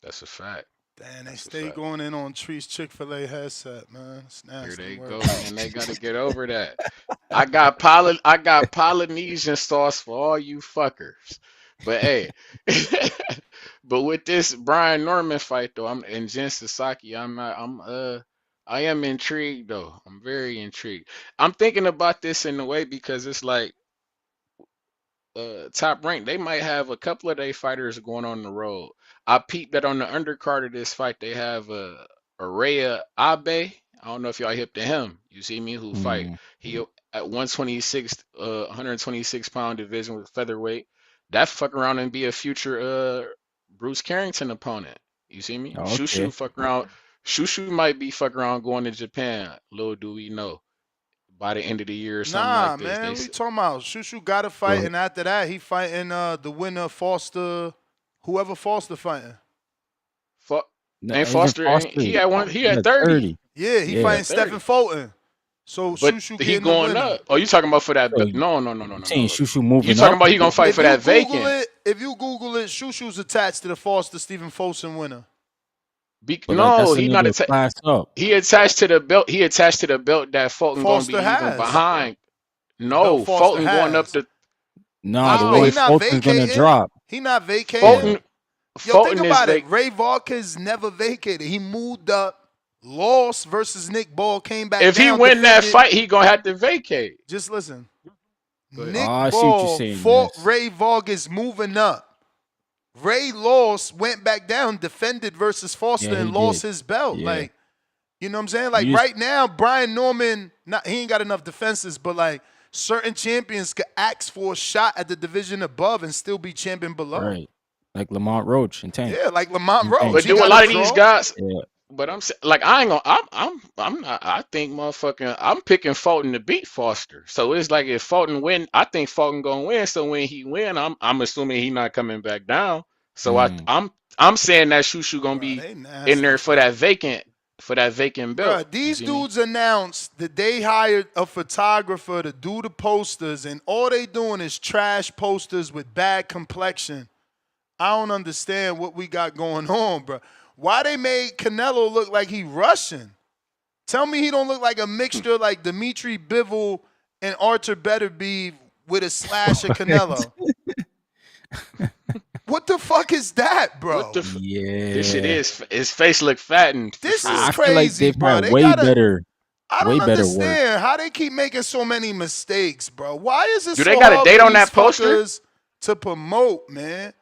that's a fact. Damn, they That's a stay fact. going in on Tree's Chick-fil-A headset, man. It's Here nasty they work. go, man. They gotta get over that. I got Polynesian sauce for all you fuckers. But hey, but with this Brian Norman fight though, and Jen Sasaki, I am intrigued though. I'm very intrigued. I'm thinking about this in a way because it's like Top Rank, they might have a couple of their fighters going on the road. I peeped that on the undercard of this fight, they have Araya Abe. I don't know if y'all hip to him. You see me? Who fight? Mm. He at 126 pound division with featherweight. That fuck around and be a future Bruce Carrington opponent. You see me? Oh, Shushu okay. fuck around. Shushu might be fuck around going to Japan. Little do we know. By the end of the year or something Nah, like this. man. We talking about Shushu got a fight, Well, and after that, he fighting the winner Foster, whoever Foster fighting. Ain't isn't Foster? He had one. He He had had 30. Yeah, he He Yeah. fighting had Stephen 30. Fulton. So But Shushu he getting the going winner. up. Oh, you talking about for that? So No, no, no, you no, no, saying no. Shushu You moving talking up? about he gonna fight for If you that Google vacant? it, Shushu's attached to the Foster Stephen Fulton winner. But like No, that's he not another attached. class up. He attached to the belt. He attached to the belt that Fulton gonna be Foster leaving has behind. the belt. No, Foster Fulton going up has. to Nah, the How one he not Fulton's gonna vacating? drop. He not vacating. Fulton. Yo, think Fulton is about it. Ray Vargas never vacated. He moved up, lost versus Nick Ball, came back If he down, win that defended. fight, he gonna have to vacate. Just listen. Go ahead. Nick Oh, I see what you're Ball saying. fought Yes. Ray Vargas moving up. Ray lost, went back down, defended versus Foster, Yeah, he and lost did. his belt. Yeah. Like, you know what I'm saying? Like You just right now, Brian Norman, he ain't got enough defenses, but like certain champions could ask for a shot at the division above and still be champion below. right. Like Lamont Roach and Tank. Yeah, like Lamont And Roach. Tank. But He do a got lot a of these draw. guys? Yeah. But like I ain't gonna. I'm not. I think motherfucking. I'm picking Fulton to beat Foster. So it's like if Fulton win, I think Fulton gonna win. So when he win, I'm assuming he not coming back down. So Mm. I'm saying that Shushu gonna Bro, be they in nasty. there for that vacant Bro, belt. You these see me? dudes announced that they hired a photographer to do the posters, and all they doing is trash posters with bad complexion. I don't understand what we got going on, bro. Why they made Canelo look like he Russian? Tell me he don't look like a mixture like Dimitri Bivol and Arthur Betterby with a slash of Canelo. What the fuck is that, bro? What the? This shit Yeah. is. His face look fattened. For This sure. is I feel like crazy, they've bro. had They way gotta. better I way don't better work. understand how they keep making so many mistakes, bro. Why is it Do so they got a hard date for on these that poster? fuckers to promote, man?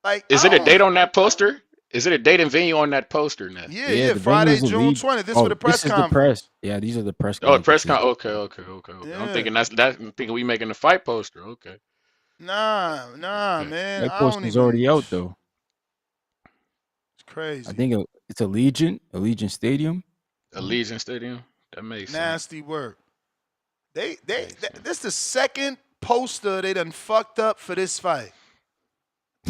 Like, Is I it a don't. date on that poster? Is it a date and venue on that poster now? Yeah, Yeah, the venue Friday, is a June lead. 20th. This for Oh, the press this is the conference. press. Yeah, these are the press Oh, the press conferences. Okay. Yeah. I'm thinking I'm thinking we making a fight poster. Okay. Nah, Okay. man. That I don't poster's even. already out though. It's crazy. I think it's Allegiant Stadium. Allegiant Stadium. That makes sense. Nasty work. Makes sense. This the second poster they done fucked up for this fight.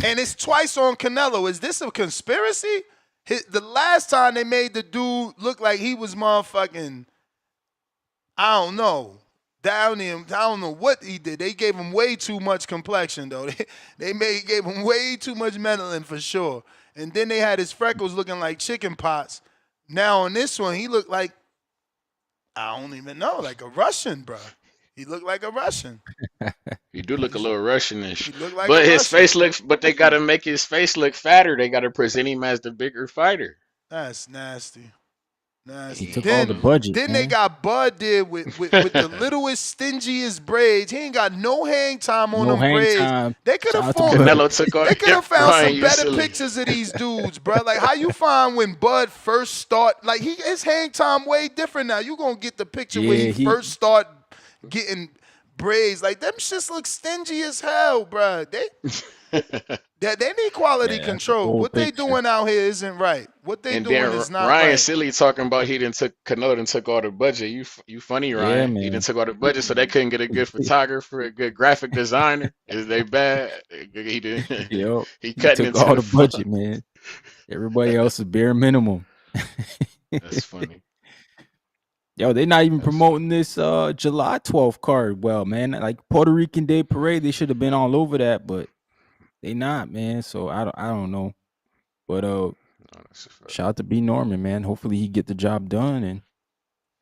And it's twice on Canelo. Is this a conspiracy? The last time they made the dude look like he was motherfucking, I don't know, down him. I don't know what he did. They gave him way too much complexion, though. They gave him way too much melanin for sure. And then they had his freckles looking like chicken pots. Now on this one, he looked like, I don't even know, like a Russian, bro. He looked like a Russian. He do look a little Russianish. He looked like But a his Russian. face looks but they gotta make his face look fatter. They gotta present him as the bigger fighter. That's nasty. Nasty. He took all the budget. Then man. they got Bud there with the littlest, stingiest braids. He ain't got no hang time on No them hang braids. time. They could Shout have out to found. Bud. Canelo took on They could have found Ryan, some you better silly. pictures of these dudes, bro. Like how you find when Bud first start? Like his hang time way different now. You gonna get the picture where Yeah, he first start getting braids. Like them shits look stingy as hell, bro. They need quality Yeah, that's the control. whole What they picture. doing out here isn't right. What they And doing then is not Ryan right. Silly talking about he didn't took Canode and took all the budget. You funny, Yeah, Ryan. He didn't man. took all the budget, so they couldn't get a good photographer, a good graphic designer. Is they bad? He didn't. Yep. He He cutting took into all the the fun. budget, man. Everybody else is bare minimum. That's funny. Yo, they not even That's promoting this July 12th card well, man. Like Puerto Rican Day Parade, they should have been all over that, but they not, man. So I don't know. But shout out to B Norman, man. Hopefully he get the job done, and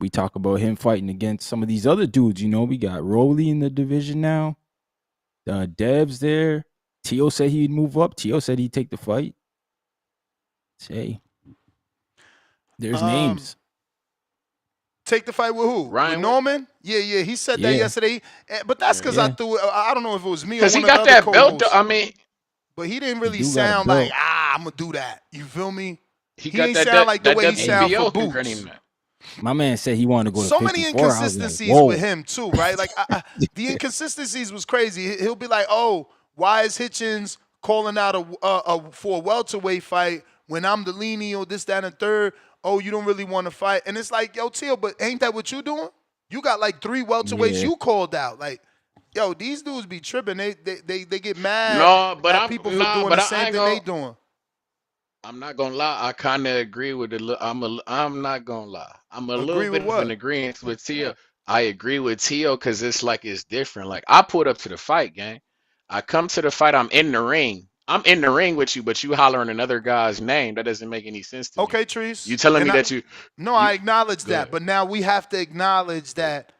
we talk about him fighting against some of these other dudes. You know, we got Rolly in the division now. Dev's there. Tio said he'd move up. Tio said he'd take the fight. Say, there's names. Take the fight with who? Ryan With Norman? Yeah. He said that Yeah. yesterday. But that's because I Yeah. threw it. I don't know if it was me or because one he of the got other that belt. co-hosts. I mean, But he didn't He really do got a sound like, belt. I'm going to do that. You feel me? he He got ain't that sound like the that way he sound for WBO can grant Boots. him that. My man said he wanted to go to So many 54. I was like, inconsistencies whoa. with him too, right? Like the inconsistencies was crazy. He'll be like, "Oh, why is Hitchens calling out for a welterweight fight when I'm the lenio, this, that, and the third? Oh, you don't really want to fight." And it's like, yo, Teal, but ain't that what you doing? You got like 3 welterweights Yeah. you called out. Like, yo, these dudes be tripping. They get mad No, but at people for doing the same thing they doing. I'm not gonna lie. I kind of agree with the. I'm not gonna lie. I'm a little Agree with bit of an what? agreement with Tio. I agree with Tio because it's like it's different. Like I pulled up to the fight, gang. I come to the fight. I'm in the ring. I'm in the ring with you, but you hollering another guy's name. That doesn't make any sense to me. Okay, Trees. You telling me And that you? I acknowledge Go that, ahead. but now we have to acknowledge that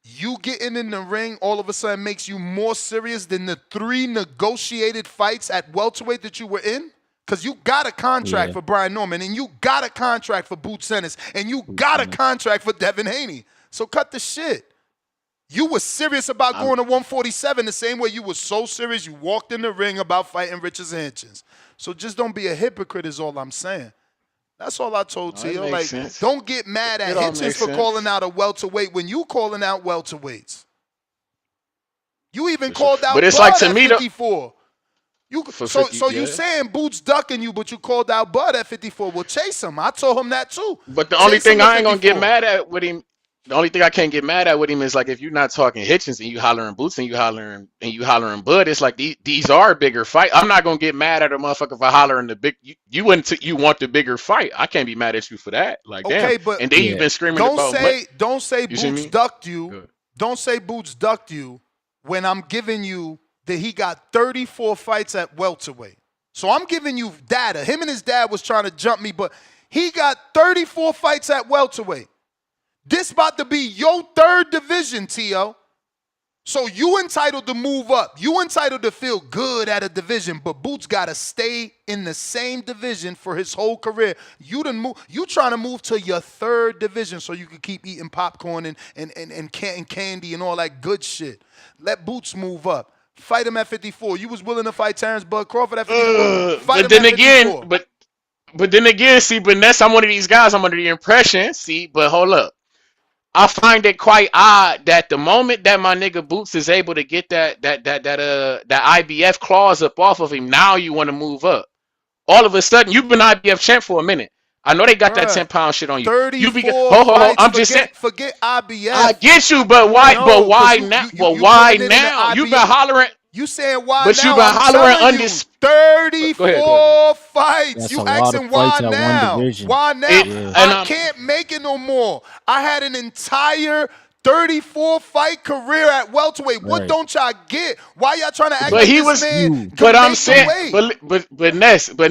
you getting in the ring all of a sudden makes you more serious than the 3 negotiated fights at welterweight that you were in? Because you got a contract Yeah. for Brian Norman, and you got a contract for Boots Ennis, and you got a contract for Devin Haney. So cut the shit. You were serious about going to 147 the same way you were so serious you walked in the ring about fighting Richards and Hitchens. So just don't be a hypocrite is all I'm saying. That's all I told No, it Tio. makes Like, sense. don't get mad at It all Hitchens makes for sense. calling out a welterweight when you calling out welterweights. You even For sure. called out But it's Bud like to at me, though. 54. You For so 50, so you yeah. saying Boots ducking you, but you called out Bud at 54. Well, chase him. I told him that too. But the only Chase him thing to I ain't gonna get 54. mad at with him, the only thing I can't get mad at with him is like if you're not talking Hitchens and you hollering Boots and you hollering Bud, it's like these are bigger fight. I'm not gonna get mad at a motherfucker for hollering the big. You want the bigger fight. I can't be mad at you for that. Like damn. Okay, but And then you've been screaming don't about say You see Boots me? ducked you. Good. Don't say Boots ducked you when I'm giving you that he got 34 fights at welterweight. So I'm giving you data. Him and his dad was trying to jump me, but he got 34 fights at welterweight. This about to be your 3rd division, Tio. So you entitled to move up. You entitled to feel good at a division, but Boots got to stay in the same division for his whole career. You trying to move to your 3rd division so you can keep eating popcorn and candy and all that good shit. Let Boots move up. Fight him at 54. You was willing to fight Terrence Bud Crawford at 54. Fight But him then at again, 54. but then again, see, but Ness, I'm one of these guys. I'm under the impression. See, but hold up. I find it quite odd that the moment that my nigga Boots is able to get that IBF clause up off of him, now you want to move up. All of a sudden, you've been IBF champ for a minute. I know they got that Bruh, 10-pound shit on you. 34 Ho. fights. I'm just saying. Forget IBF. I get you, but why? No, but why 'cause now? you But putting why it in the now? You've been IBF. hollering. You saying why But now? you been I'm hollering telling you, 34 fights. That's You a lot asking of why fights at one now? division. Why now? Yeah. I can't make it no more. I had an entire 34 fight career at welterweight. What Right. don't y'all get? Why y'all trying to act But like he this was. man But can I'm make saying. the weight? But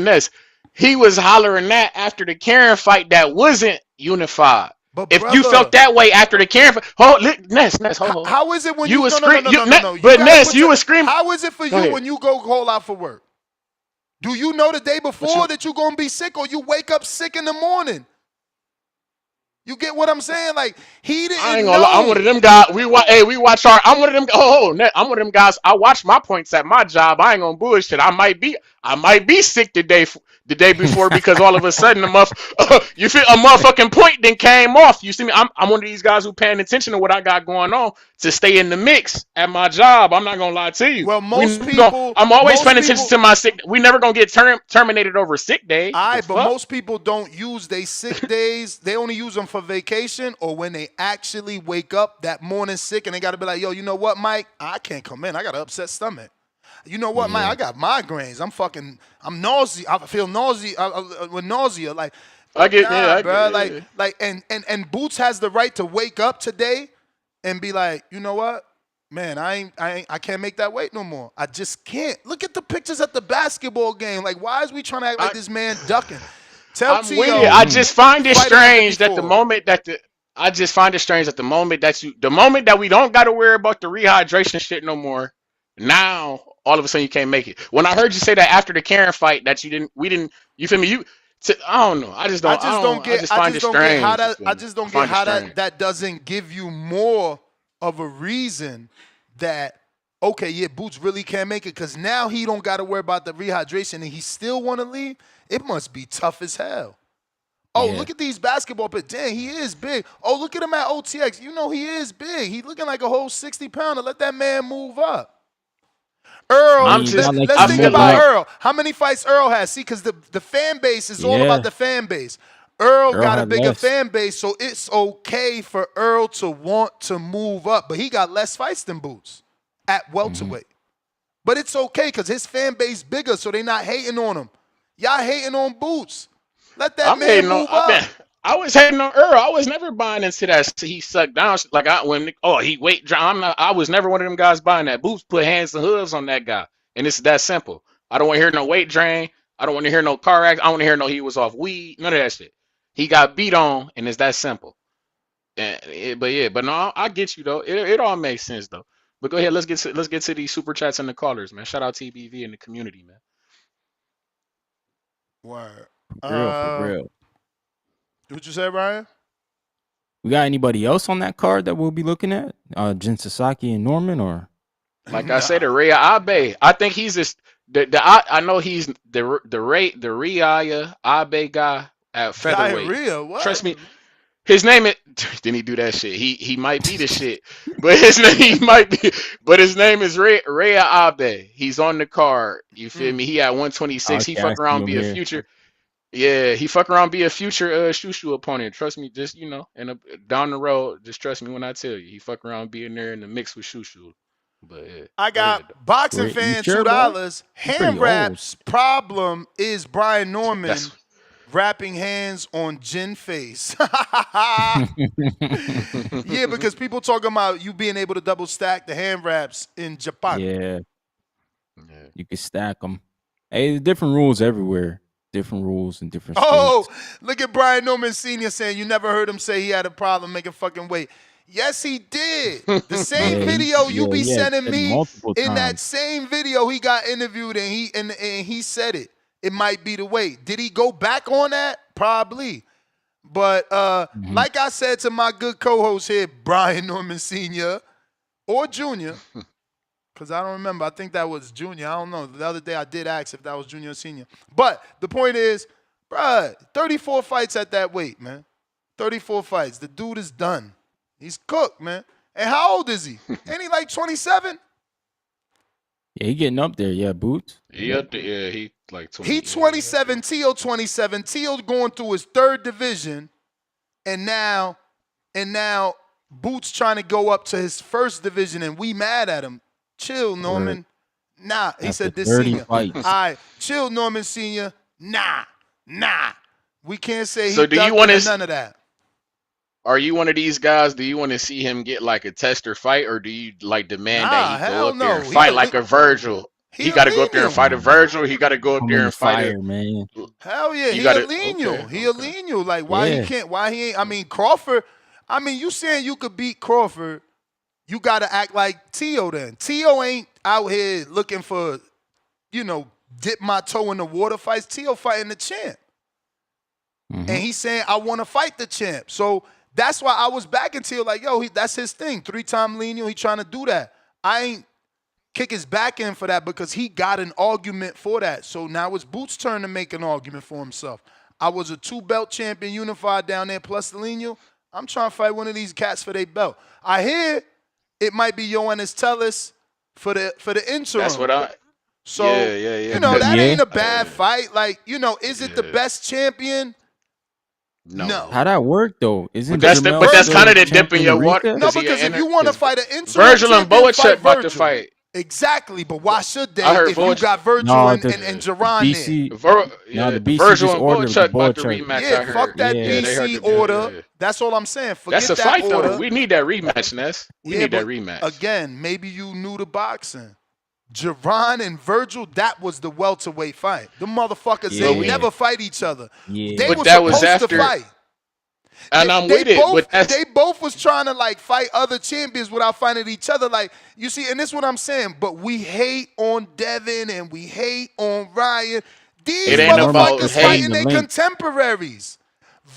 Ness, he was hollering that after the Karen fight that wasn't unified. But If you brother, felt that way after the Karen fight, Ness, hold. how is it when You you was no no no screaming. no no no? You But gotta Ness, put you was screaming. How is it for Go you ahead. when you go call out for work? Do you know the day What before you? that you're gonna be sick, or you wake up sick in the morning? You get what I'm saying? Like he I didn't ain't gonna lie. I'm one know. of them guys. We watch our. I'm one of them. I'm one of them guys. I watch my points at my job. I ain't gonna bullshit. I might be sick the day before because all of a sudden you feel a motherfucking point then came off. You see me? I'm one of these guys who paying attention to what I got going on to stay in the mix at my job. I'm not gonna lie to you. Well, I'm always paying attention to my sick. We never gonna get terminated over sick days. All The right, but fuck? most people don't use their sick days. They only use them for vacation or when they actually wake up that morning sick and they got to be like, yo, you know what, Mike? I can't come in. I got an upset stomach. You know what, Mike? I got migraines. I'm nausea. I feel nausea with nausea. Like, I get, bro. yeah. And Boots has the right to wake up today and be like, you know what? Man, I can't make that weight no more. I just can't. Look at the pictures at the basketball game. Like, why is we trying to act like this man ducking? I'm with it. I just find it strange that the moment that the moment that we don't got to worry about the rehydration shit no more. Now all of a sudden you can't make it. When I heard you say that after the Karen fight that you feel me? I don't know. I just find it strange. I just don't get how that doesn't give you more of a reason that okay, yeah, Boots really can't make it because now he don't got to worry about the rehydration and he still want to leave. It must be tough as hell. Oh, look at these basketball players. Dang, he is big. Oh, look at him at OTX. You know he is big. He looking like a whole 60-pounder. Let that man move up. Earl, let's think about Earl. How many fights Earl has? See, because the fan base is all about the fan base. Earl got a bigger fan base, so it's okay for Earl to want to move up. But he got less fights than Boots at welterweight. But it's okay because his fan base bigger, so they not hating on him. Y'all hating on Boots. Let that man move up. I was hating on Earl. I was never buying into that. He sucked down like he weight drown. I was never one of them guys buying that. Boots put hands and hooves on that guy, and it's that simple. I don't want to hear no weight drain. I don't want to hear no car accident. I don't want to hear no he was off weed. None of that shit. He got beat on, and it's that simple. But no, I get you though. It all makes sense though. But go ahead, let's get to these super chats and the callers, man. Shout out TBV and the community, man. Word. For real. What you say, Ryan? We got anybody else on that card that we'll be looking at? Jin Sasaki and Norman, or like I said, the Rhea Abe. I think he's this. I know he's the Rhea Abe guy at featherweight. Diarrhea, what? Trust me. His name is. Didn't he do that shit? He might be the shit, but his name is Rhea Abe. He's on the card. You feel me? He at 126. He fuck around be a future. Yeah, he fuck around be a future Shushu opponent. Trust me, just and down the road, just trust me when I tell you, he fuck around being there in the mix with Shushu. But I got boxing fan $2. Hand wraps problem is Brian Norman wrapping hands on Jin face. Yeah, because people talking about you being able to double stack the hand wraps in Japan. Yeah. You can stack them. Hey, there's different rules everywhere. Different rules in different states. Oh, look at Brian Norman Sr. saying you never heard him say he had a problem making fucking weight. Yes, he did. The same video you be sending me in that same video he got interviewed and he said it. It might be the weight. Did he go back on that? Probably. But like I said to my good co-host here, Brian Norman Sr. or Jr., because I don't remember. I think that was Junior. I don't know. The other day I did ask if that was Junior or Senior. But the point is, bruh, 34 fights at that weight, man. 34 fights. The dude is done. He's cooked, man. And how old is he? Ain't he like 27? Yeah, he getting up there. Yeah, Boots. Yeah, he like 20. He 27, Tio 27. Tio going through his third division. And now Boots trying to go up to his first division, and we mad at him. Chill, Norman. Nah, he said this senior. All right, chill, Norman Senior. Nah. We can't say so he do you want none of that. Are you one of these guys? Do you want to see him get like a tester fight, or do you like demand that he go up there and fight like a Virgil? He got to go up there and fight a Virgil. He got to go up there and fight a man. Hell yeah, he a lean He a lean you. Like why he can't? Why he ain't? I mean Crawford. I mean you saying you could beat Crawford? You got to act like Tio then. Tio ain't out here looking for, dip my toe in the water fights. Tio fighting the champ. And he's saying, I want to fight the champ. So that's why I was backing Tio like, yo, that's his thing. 3-time lean, he trying to do that. I ain't kick his back in for that because he got an argument for that. So now it's Boots' turn to make an argument for himself. I was a 2-belt champion unified down there plus Delino. I'm trying to fight one of these cats for their belt. I hear it might be Yoenis Tellis for the interim. That's what I. So, Yeah. you know, that Yeah. ain't a bad fight. Like, you know, is it the best champion? No. How that work though? Isn't But Jamel that's kind still of the dip in champion your of water. Rika? No, because if you want to fight an interim Virgil and champion, Boachuk fight about to Virgil. fight. Exactly, but why should they I heard if you got Virgil No, and the Jerron BC. Yeah, the BC Virgil just and ordered the Boachuk about to Boachuk. rematch. Yeah, I heard. fuck that Yeah, they heard BC the order. yeah. That's all I'm saying. Forget That's a that fight order. though. We need that rematch, Ness. We need that rematch. Again, maybe you new to boxing. Jerron and Virgil, that was the welterweight fight. The motherfuckers they never fight each other. Yeah. They But were that was supposed to after- fight. And I'm with it, but that's They both was trying to like fight other champions without fighting each other. Like, you see, and this is what I'm saying. But we hate on Devin and we hate on Ryan. These It ain't about motherfuckers hate. fighting their contemporaries.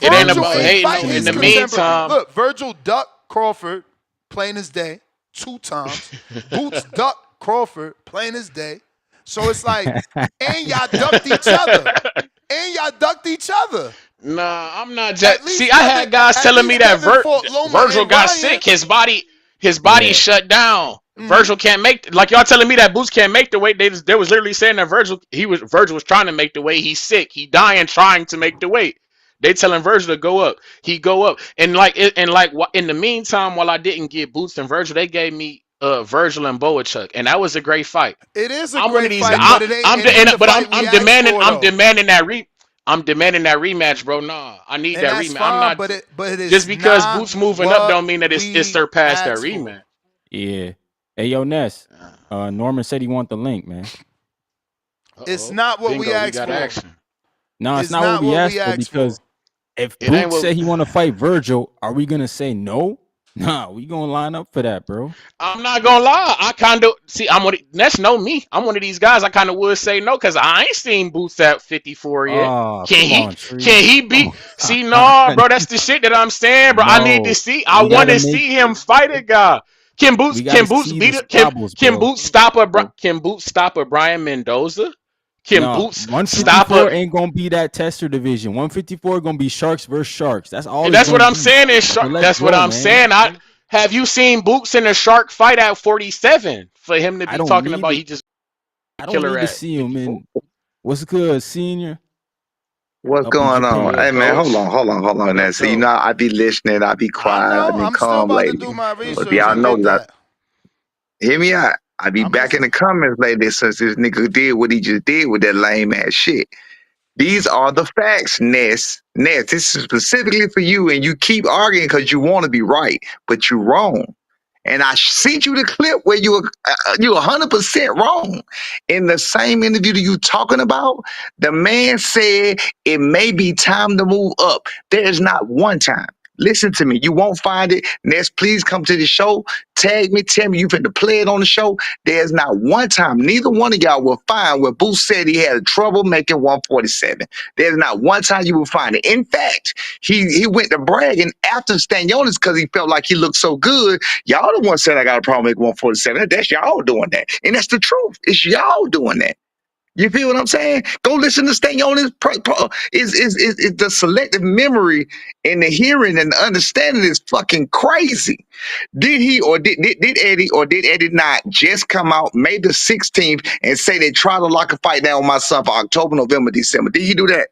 It ain't Virgil about ain't hating. fighting In his the contemporary. meantime, Look, Virgil ducked Crawford, plain as day, 2 times. Boots ducked Crawford, plain as day. So it's like, and y'all ducked each other. Nah, I'm not At just. least See, I had guys telling me that Devin fought Loma Virgil and got Ryan. sick. His body shut down. Mm-hmm. Virgil can't make like y'all telling me that Boots can't make the weight. They was literally saying that Virgil was trying to make the weight. He's sick. He dying trying to make the weight. They telling Virgil to go up. He go up. And in the meantime, while I didn't get Boots and Virgil, they gave me Virgil and Boachuk, and that was a great fight. It is a I'm one of great these fight, guys. but it ain't the fight we asked for, I'm though. demanding that rematch, bro. Nah, I need And that that's rematch. fine, I'm not but it is just because not Boots moving what up don't mean that we it's surpassed that asked for. rematch. Yeah. Hey, yo, Ness. Norman said he want the link, man. It's not what we Bingo, asked got for. action. No, it's not what we asked for because if It ain't Boots what- said he want to fight Virgil, are we gonna say no? Nah, we gonna line up for that, bro. I'm not gonna lie. I kind of see. Ness know me. I'm one of these guys. I kind of would say no because I ain't seen Boots at 54 yet. Oh, Can come he? on, Tree. Can he beat? See, no, bro. That's the shit that I'm saying, bro. I need to No, see. I we want gotta to make- see him fight a guy. Can Boots? We gotta Can Boots see beat the it? Can squabbles, Can bro. Boots stop a? Can Boots stop a Brian Mendoza? Can No, Boots stop 154 a? ain't gonna be that tester division. 154 gonna be Sharks versus Sharks. That's all. That's it's what gonna I'm be. saying. Is So let's that's what go, I'm man. saying. Have you seen Boots in a shark fight at 47 for him to I be don't talking need about it. he just I don't killer need to at see him 54? in. What's good, senior? What's Up in going Japan. on? What up, Hey man, hold coach? on, What now. up, See, though? I be listening, I be I quiet, I know. be I'm still calm about to lately. do my But research. y'all I know get that. that. Hear me out. I be I'm back in the listening. comments lately since this nigga did what he just did with that lame ass shit. These are the facts, Ness. Ness, this is specifically for you, and you keep arguing because you want to be right, but you're wrong. And I sent you the clip where you 100% wrong. In the same interview that you talking about, the man said it may be time to move up. There is not one time. Listen to me. You won't find it. Ness, please come to the show. Tag me. Tell me you finna play it on the show. There's not one time. Neither one of y'all will find where Booth said he had trouble making 147. There's not one time you will find it. In fact, he went to bragging after Stanionis because he felt like he looked so good. Y'all the one said I got a problem making 147. That's y'all doing that. And that's the truth. It's y'all doing that. You feel what I'm saying? Go listen to Stanionis. Is the selective memory and the hearing and the understanding is fucking crazy. Did he or did Eddie not just come out May the 16th and say they tried to lock a fight down on my son for October, November, December? Did he do that?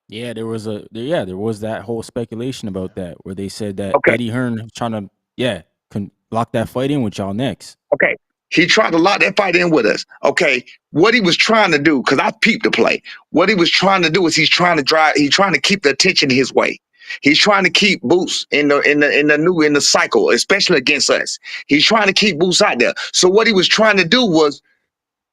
Yeah, there was that whole speculation about that where they said that Okay. Eddie Hearn was trying to lock that fight in with y'all next. Okay. He tried to lock that fight in with us. Okay. What he was trying to do, because I peeped the play, what he was trying to do is he's trying to keep the attention his way. He's trying to keep Boots in the cycle, especially against us. He's trying to keep Boots out there. So what he was trying to do was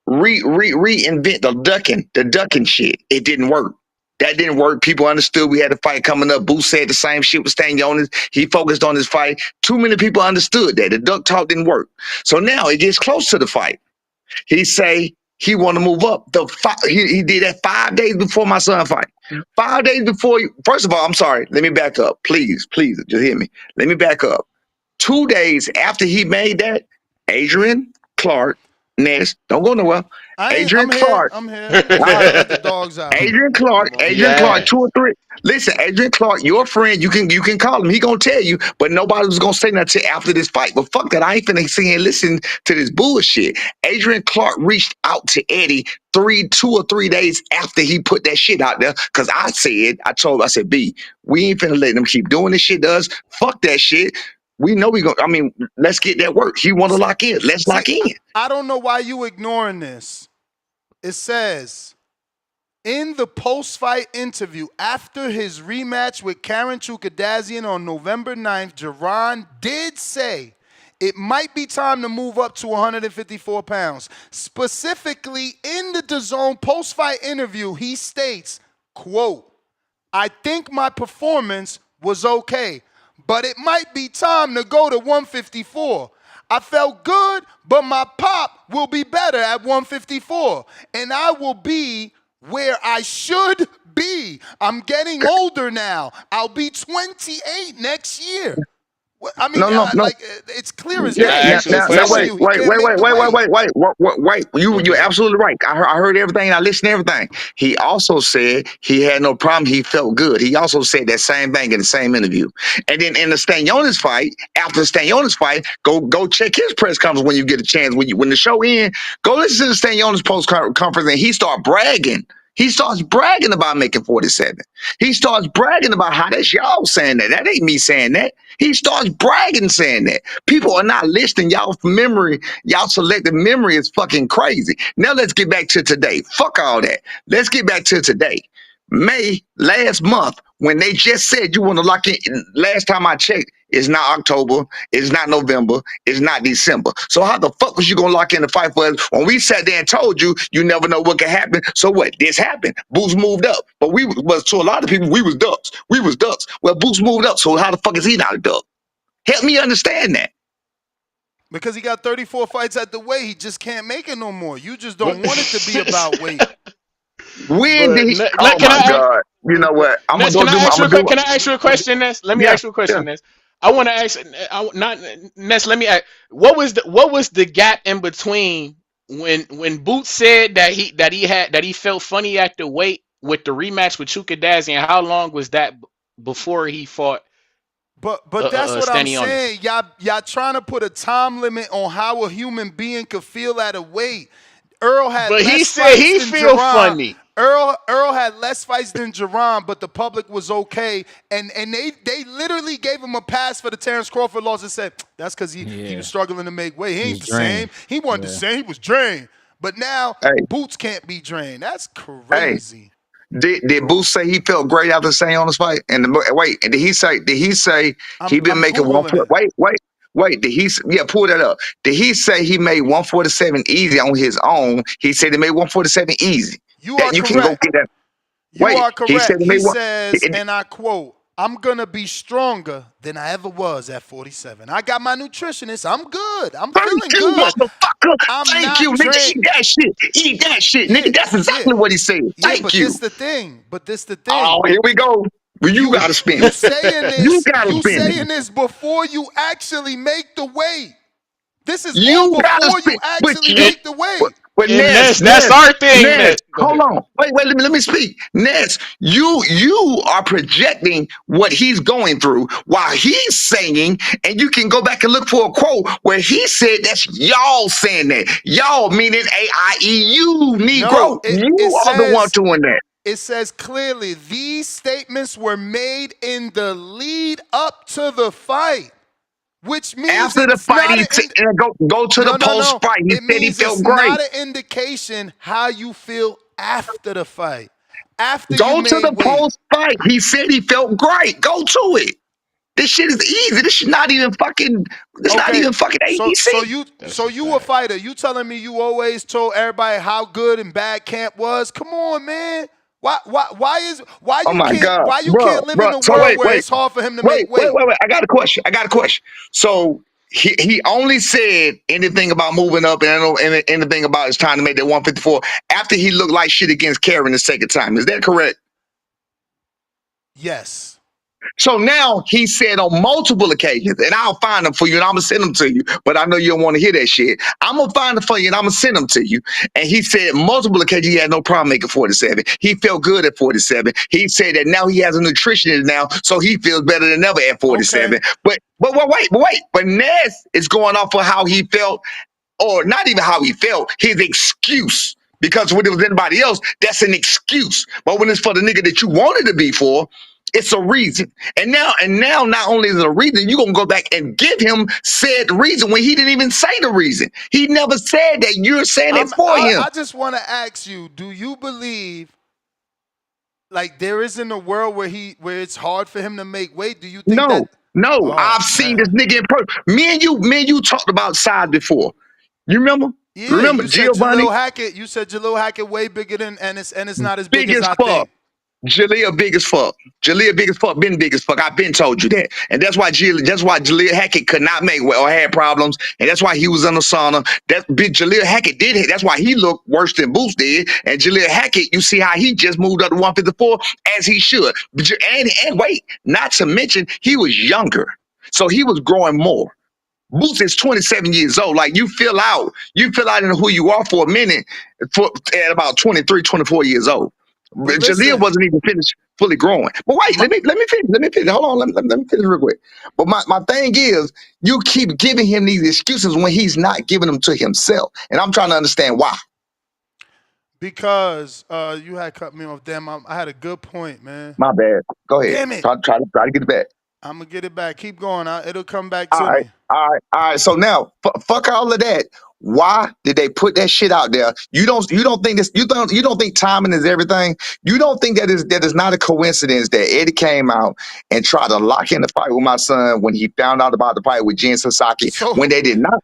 reinvent the ducking shit. It didn't work. That didn't work. People understood we had a fight coming up. Boots said the same shit with Stanionis. He focused on his fight. Too many people understood that. The duck talk didn't work. So now it gets close to the fight. He say he want to move up. He did that 5 days before my son fight. 5 days before. First of all, I'm sorry. Let me back up. Please, just hear me. Let me back up. 2 days after he made that, Adrian, Clark, Ness, don't go nowhere. Adrian I'm here. Clark. I'm here. I'm just trying to let the dogs out. Adrian Clark, Yeah. 2 or 3. Listen, Adrian Clark, your friend, you can call him. He gonna tell you, but nobody was gonna say nothing after this fight. But fuck that, I ain't finna sit here and listen to this bullshit. Adrian Clark reached out to Eddie 2 or 3 days after he put that shit out there. Cause I said, B, we ain't finna let them keep doing this shit to us. Fuck that shit. We know let's get that work. He wanna lock in. Let's See, lock in. I don't know why you ignoring this. It says, in the post-fight interview after his rematch with Karen Chukadazian on November 9th, Jaron did say it might be time to move up to 154 pounds. Specifically, in the DAZN post-fight interview, he states, quote, I think my performance was okay, but it might be time to go to 154. I felt good, but my pop will be better at 154, and I will be where I should be. I'm getting older now. I'll be 28 next year. I mean, No. it's clear as Can day. I Now, He's ask you a now, now, telling question? wait, you he wait, can't wait, make wait, the wait, wait, weight. wait. You're absolutely right. I heard everything. I listened to everything. He also said he had no problem. He felt good. He also said that same thing in the same interview. And then in the Stanionis fight, after the Stanionis fight, go check his press conference when you get a chance. When the show ends, go listen to the Stanionis post conference, and he start bragging. He starts bragging about making 47. He starts bragging about how that's y'all saying that. That ain't me saying that. He starts bragging saying that. People are not listening. Y'all memory, y'all selective memory is fucking crazy. Now let's get back to today. Fuck all that. Let's get back to today. May last month, when they just said you want to lock in, last time I checked, it's not October, it's not November, it's not December. So how the fuck was you gonna lock in the fight for us when we sat there and told you you never know what could happen? So what? This happened. Boots moved up, but to a lot of people we was ducks. We was ducks. Well, Boots moved up, so how the fuck is he not a duck? Help me understand that. Because he got 34 fights at the weight, he just can't make it no more. You just But don't want it to be about weight. When did he? Oh Can my I God! You know what? I'm gonna Ness, go do. I'm gonna do can I ask you a question, Ness? Let me Yeah, ask you a yeah. question, Ness. I want to ask, not Ness. Let me ask, what was the gap in between when Boots said that he felt funny at the weight with the rematch with Chukadazi, and how long was that before he fought But that's what I'm Stanionis? saying. Y'all trying to put a time limit on how a human being could feel at a weight. Earl had But he less said fights he than feel Jerron. funny. Earl had less fights than Jerron, but the public was okay. And they literally gave him a pass for the Terrence Crawford loss and said, that's because he was struggling to make weight. He He's ain't the same. drained. He wasn't the Yeah. same. He was drained. But now Hey, Boots can't be drained. That's hey. crazy. Did Booth say he felt great after saying on his fight? And wait, and did he say he been I'm making Googling it. wait, did he yeah, pull that up. Did he say he made 147 easy on his own? He said he made 147 easy. You are That you can go correct. get that. You Wait, are he said correct. he He made one. says, and I quote, I'm going to be stronger than I ever was at 47. I got my nutritionist. I'm good. I'm Thank feeling you, good. motherfucker. I'm Thank you, not nigga. drained. Eat that shit. Eat that shit, Yeah, nigga. That's yeah, exactly what he said. yeah, Thank but this you. the thing. But this the Oh, thing. here we go. Well, you gotta spin You it. saying You this, gotta you spin it. saying this before you actually make the weight. This is all You gotta before you spin. But actually you And make the but, weight. but Ness, that's Ness, our thing. Ness, Ness, go hold ahead. on. Wait, let me speak. Ness, you are projecting what he's going through while he's saying, and you can go back and look for a quote where he said that's y'all saying that. Y'all meaning AIEU No, Negro. it You are the one says doing that. it says clearly these statements were made in the lead up to the fight, which means After the it's fight, not he an said, and go to the post no. fight. He It said he means it's felt great. not an indication how you feel after the fight, after you Go to made the weight. post fight. He said he felt great. Go to it. This shit is easy. This is not even fucking. It's not Okay, even fucking so ABC. That's a you a fact. fighter. You telling me you always told everybody how good and bad camp was? Come on, man. Why Oh my god, why you bro, can't live bro. in a So world where it's hard for him to make weight? wait. I got a question. So he only said anything about moving up and I don't know anything about his time to make that 154 after he looked like shit against Karen the second time. Is that correct? Yes. So now he said on multiple occasions, and I'll find them for you and I'm gonna send them to you, but I know you don't want to hear that shit. I'm gonna find them for you and I'm gonna send them to you. And he said multiple occasions he had no problem making 47. He felt good at 47. He said that now he has a nutritionist now, so he feels better than ever at 47. Okay. But Ness is going off of how he felt, or not even how he felt, his excuse. Because when it was anybody else, that's an excuse. But when it's for the nigga that you wanted to be for, it's a reason. And now, not only is it a reason, you're gonna go back and give him said reason when he didn't even say the reason. He never said that. You're saying it for him. I just want to ask you: do you believe like there isn't a world where it's hard for him to make weight? Do you think that? No. Oh I've seen this man. nigga in person. Me and you talked about size before. You remember? Yeah, Remember you said Giovanni? Jalil Hackett. You said Jalil Hackett way bigger than, and it's not as big Big as as I fuck. think. Jaleel big as fuck. Jaleel big as fuck. Been big as fuck. I've been told you that, and that's why Jaleel Hackett could not make weight or had problems, and that's why he was in the sauna. That big Jaleel Hackett did it. That's why he looked worse than Boots did. And Jaleel Hackett, you see how he just moved up to 154 as he should. And wait, not to mention he was younger, so he was growing more. Boots is 27 years old. Like you fill out in who you are for a minute at about 23, 24 years old. But Jaleel listen, wasn't even finished fully growing. But wait, let me finish. Let me finish. Hold on, let me finish real quick. But my thing is, you keep giving him these excuses when he's not giving them to himself. And I'm trying to understand why. because you had cut me off. Damn, I had a good point, man. My bad. Go ahead. Damn it. Try to get it back. I'm gonna get it back. Keep going. It'll come back All to right, me. all right. So now, fuck all of that. Why did they put that shit out there? You don't think this? You don't think timing is everything? You don't think that is not a coincidence that Eddie came out and tried to lock in the fight with my son when he found out about the fight with Jen Sasaki when they did not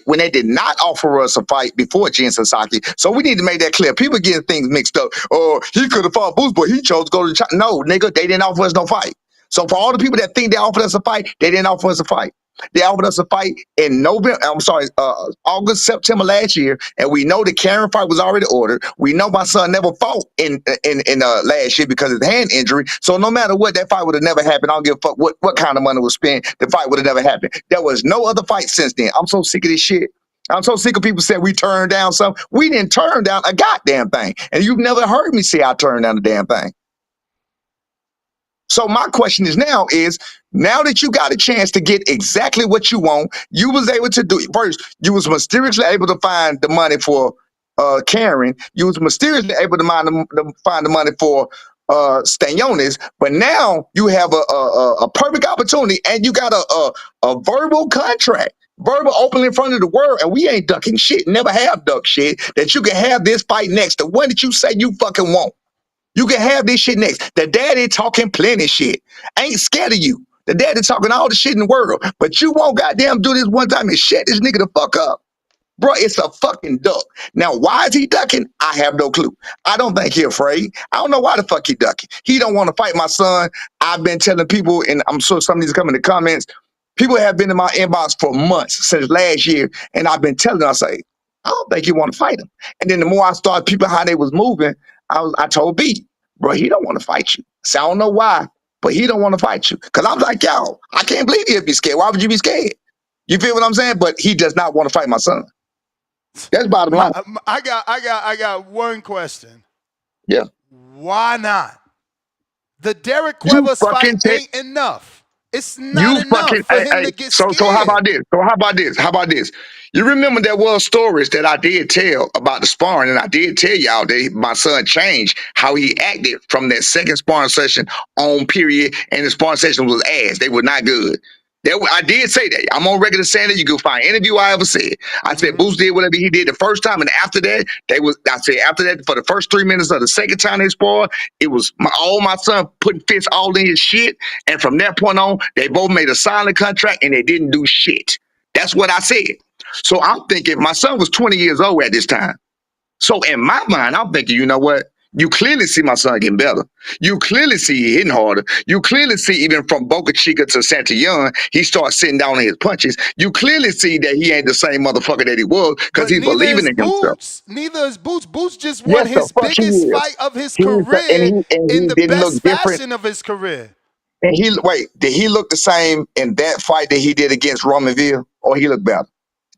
when they did not offer us a fight before Jen Sasaki. So we need to make that clear. People getting things mixed up. Oh, he could have fought Boots, but he chose to go to China. No, nigga, they didn't offer us no fight. So for all the people that think they offered us a fight, they didn't offer us a fight. They offered us a fight in August, September last year, and we know the Karen fight was already ordered. We know my son never fought in last year because of the hand injury. So no matter what, that fight would have never happened. I don't give a fuck what kind of money was spent. The fight would have never happened. There was no other fight since then. I'm so sick of this shit. I'm so sick of people saying we turned down something. We didn't turn down a goddamn thing, and you've never heard me say I turned down a damn thing. So my question is now that you got a chance to get exactly what you want, you was able to do it. First, you was mysteriously able to find the money for Karen. You was mysteriously able to find the money for Stanionis, but now you have a perfect opportunity and you got a verbal contract. Verbal open in front of the world, and we ain't ducking shit, never have ducked shit, that you can have this fight next. The one that you say you fucking want. You can have this shit next. The daddy talking plenty shit. Ain't scared of you. The daddy talking all the shit in the world. But you won't goddamn do this one time and shut this nigga the fuck up. Bro, it's a fucking duck. Now, why is he ducking? I have no clue. I don't think he afraid. I don't know why the fuck he ducking. He don't want to fight my son. I've been telling people, and I'm sure some of these come in the comments, people have been in my inbox for months, since last year, and I've been telling them, I say, I don't think you want to fight him. And then the more I started people how they was moving, I told B, bro, he don't want to fight you. So I don't know why, but he don't want to fight you. Because I'm like, yo, I can't believe he'd be scared. Why would you be scared? You feel what I'm saying? But he does not want to fight my son. That's bottom line. I got one question. Yeah. Why not? The Derek Cuevas fight ain't enough. It's not enough for him to get scared. So how about this? You remember there was stories that I did tell about the sparring, and I did tell y'all that my son changed how he acted from that second sparring session on period, and the sparring session was ass. They were not good. I did say that. I'm on record saying that. You can find any interview I ever said. I said Boots did whatever he did the first time, and after that, after that, for the first 3 minutes of the second time they sparred, it was my son putting fists all in his shit. And from that point on, they both made a silent contract and they didn't do shit. That's what I said. So I'm thinking my son was 20 years old at this time. So in my mind, I'm thinking, you know what? You clearly see my son getting better. You clearly see he hitting harder. You clearly see even from Boca Chica to Santillon, he starts sitting down on his punches. You clearly see that he ain't the same motherfucker that he was because he's believing in himself. Neither is Boots. Boots just won his biggest fight of his career and he in the didn't best look different. fashion of his career. And did he look the same in that fight that he did against Romanville, or he looked better?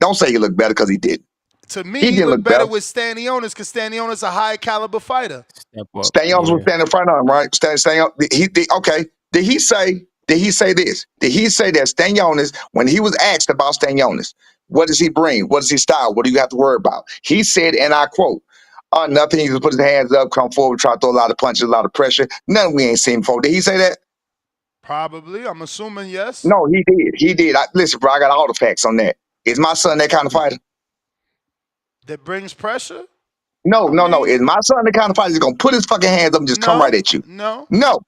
Don't say he looked better because he didn't. To me, He he didn't looked look better better. with Stanionis because Stanionis a high caliber fighter. Step up. Stanionis was Yeah. standing in front of him, right? Staying up. Okay. Did he say this? Did he say that Stanionis, when he was asked about Stanionis, what does he bring? What does he style? What do you have to worry about? He said, and I quote, nothing. He just put his hands up, come forward, try to throw a lot of punches, a lot of pressure. None we ain't seen before. Did he say that? Probably. I'm assuming yes. No, he did. He did. Listen, bro, I got all the facts on that. Is my son that kind of fighter? That brings pressure? No. Is my son the kind of fighter that's gonna put his fucking hands up and just come right at you? No. No.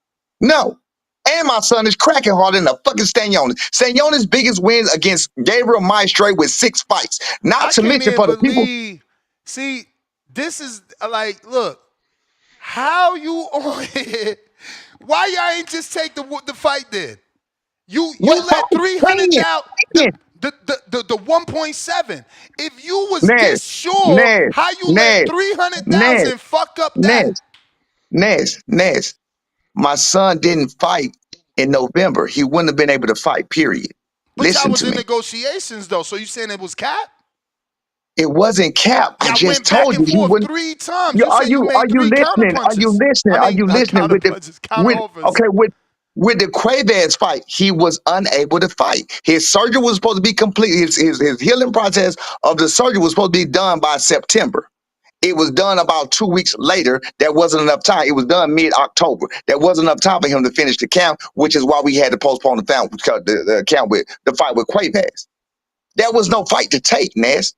And my son is cracking harder than the fucking Stanionis. Stanionis' biggest win against Gabriel Maestre with 6 fights. Not I to can't mention even for the people. believe. See, this is like, look, how you on it? Why y'all ain't just take the fight then? You let 300 down the 1.7. If you was this sure, how you let 300,000 fuck up that? Ness. My son didn't fight in November. He wouldn't have been able to fight, period. But y'all Listen was to in me. negotiations though, so you saying it was cap? It wasn't cap. I Y'all just went back told and you he forth wouldn't. 3 times. You Are said you made 3 counter listening? punches. Are you Not listening counter punches, counter offers. with the Quavez fight? He was unable to fight. His surgery was supposed to be complete. His healing process of the surgery was supposed to be done by September. It was done about 2 weeks later. There wasn't enough time. It was done mid-October. There wasn't enough time for him to finish the camp, which is why we had to postpone the camp with the fight with Quavez. There was no fight to take, Ness.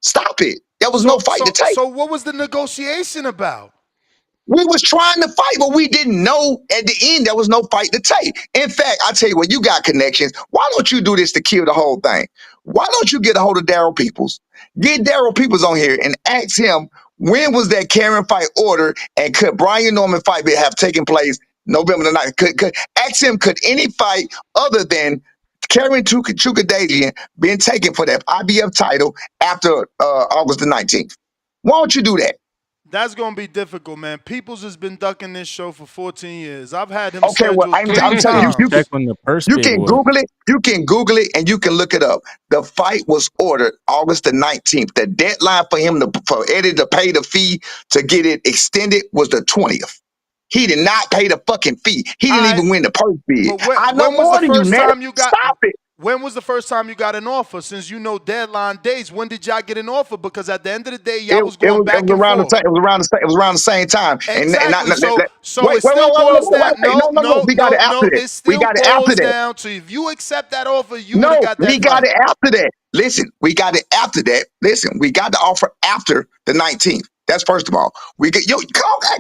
Stop it. There was no fight to take. So what was the negotiation about? We was trying to fight, but we didn't know at the end there was no fight to take. In fact, I tell you what, you got connections. Why don't you do this to kill the whole thing? Why don't you get a hold of Daryl Peoples? Get Daryl Peoples on here and ask him when was that Karen fight ordered and could Brian Norman fight have taken place November the 9th? Ask him, could any fight other than Karen Chukadalian been taken for that IBF title after August the 19th? Why don't you do that? That's gonna be difficult, man. Peoples has been ducking this show for 14 years. I've had him Okay, well, scheduled I'm 3 telling you, times. Check when the purse you bid can was. Google it. You can Google it, and you can look it up. The fight was ordered August the 19th. The deadline for Eddie to pay the fee to get it extended was the 20th. He did not pay the fucking fee. He didn't even win the purse bid. But I know when was more the than you, first man. time you got? Stop it. When was the first time you got an offer? Since you know deadline dates, when did y'all get an offer? Because at the end of the day, y'all was going back and forth. It was around the same time. Exactly. So Wait, it still boils down. No. We got it after that. It still boils down to if you accept that offer, you would have got that we got fight. it after that. Listen, we got it after that. Listen, we got the offer after the 19th. That's first of all. We get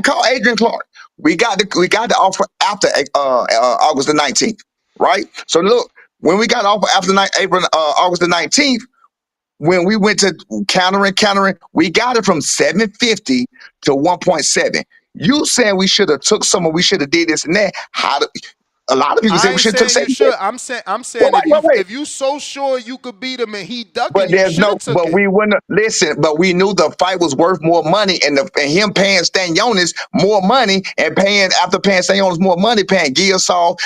call Adrian Clark. We got the offer after August the 19th, right? So look, when we got the offer after August the 19th, when we went to countering, we got it from 750 to 1.7. You saying we should have took some, or we should have did this and that? A lot of people say I we ain't should have took saying you 750. should. I'm saying if you so sure you could beat him and he ducking, you should have took it. We wouldn't listen. But we knew the fight was worth more money, and him paying Stanionis more money, and after paying Stanionis more money, paying Gilsov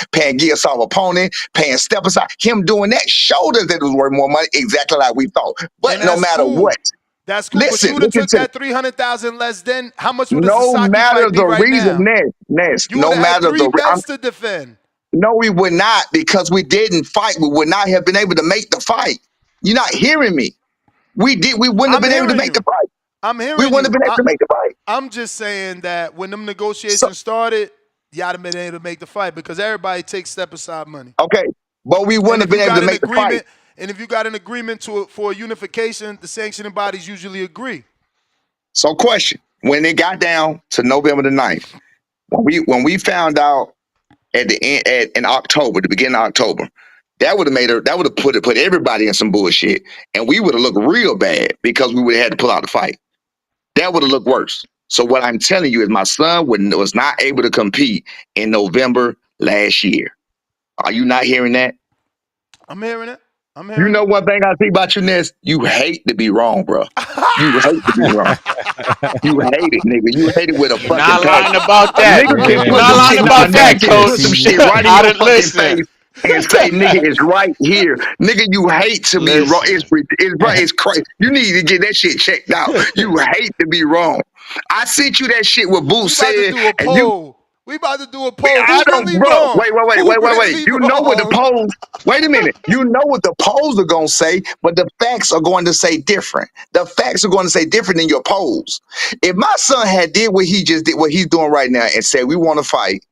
opponent, paying Step Aside, him doing that showed us that it was worth more money, exactly like we thought. But no matter what, that's cool. But you would have took that 300,000 less. Then how much would the no Sasaki matter fight be the right reason, now? Ness, You would no have had matter 3 the belts to defend. No, we would not, because we didn't fight. We would not have been able to make the fight. You're not hearing me. We wouldn't have been able to make the fight. I'm hearing we wouldn't have been able to make the fight. I'm just saying that when them negotiations started, y'all have been able to make the fight because everybody takes step aside money. Okay, but we wouldn't have been able to make the fight. And if you got an agreement for a unification, the sanctioning bodies usually agree. So, question: when it got down to November the 9th, when we found out at the end in October, the beginning of October, that would have put everybody in some bullshit, and we would have looked real bad because we would have had to pull out the fight. That would have looked worse. So what I'm telling you is my son was not able to compete in November last year. Are you not hearing that? I'm hearing it. I'm You hearing know you. one thing I see about you, Ness? You hate to be wrong, bro. You hate to be wrong. You hate it, nigga. You hate it with a You're fucking not passion. lying about A that. nigga can You're put not some lying shit. Yeah. Nah, about nigga that, can Yeah. put some coach. See. shit right in I your didn't fucking listen. face and say, "Nigga, it's right here." Nigga, you hate to be wrong. Listen. It's crazy. You need to get that shit checked out. You hate to be wrong. I sent you that shit what We Boots about to said, do a and you. poll. We about to do a poll. I Who don't, really bro. wrong? Who Wait. really You know what the wrong? polls. Wait a minute. You know what the polls are gonna say, but the facts are going to say different. The facts are going to say different than your polls. If my son had did what he just did, what he's doing right now, and said we want to fight,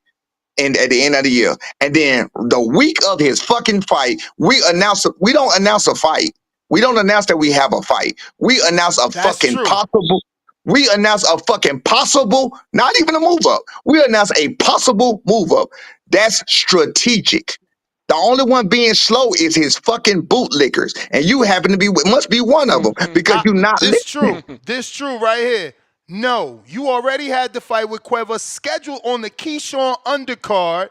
and at the end of the year, and then the week of his fucking fight, we don't announce a fight. We don't announce that we have a fight. We announce a That's fucking true. possible. We announce a fucking possible, not even a move up. We announce a possible move up. That's strategic. The only one being slow is his fucking bootlickers, and you happen to be must be one of them because you're not This listening. true. This true right here. No, you already had the fight with Cueva scheduled on the Keyshawn undercard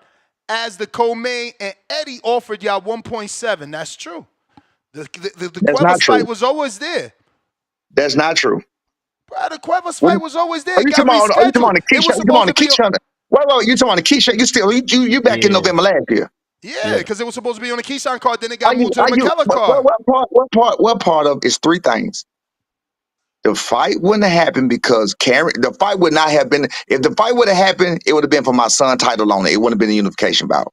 as the co-main, and Eddie offered y'all 1.7. That's true. The That's not Cueva's fight true. was always there. That's not true. Bro, the Cueva's What fight was always there. are It you got talking about? Are you talking rescheduled. about the It was Keisha? You talking about supposed the to be on, Keisha? Wait, you talking about the Keisha? You back in Yeah. November last year. yeah, because it was supposed to be on the Keyshawn card. Then it Are got you? moved to the McKellar card. What part of is three things? The fight wouldn't have happened because Karen. The fight would not have been. If the fight would have happened, it would have been for my son title on it. It wouldn't have been a unification bout.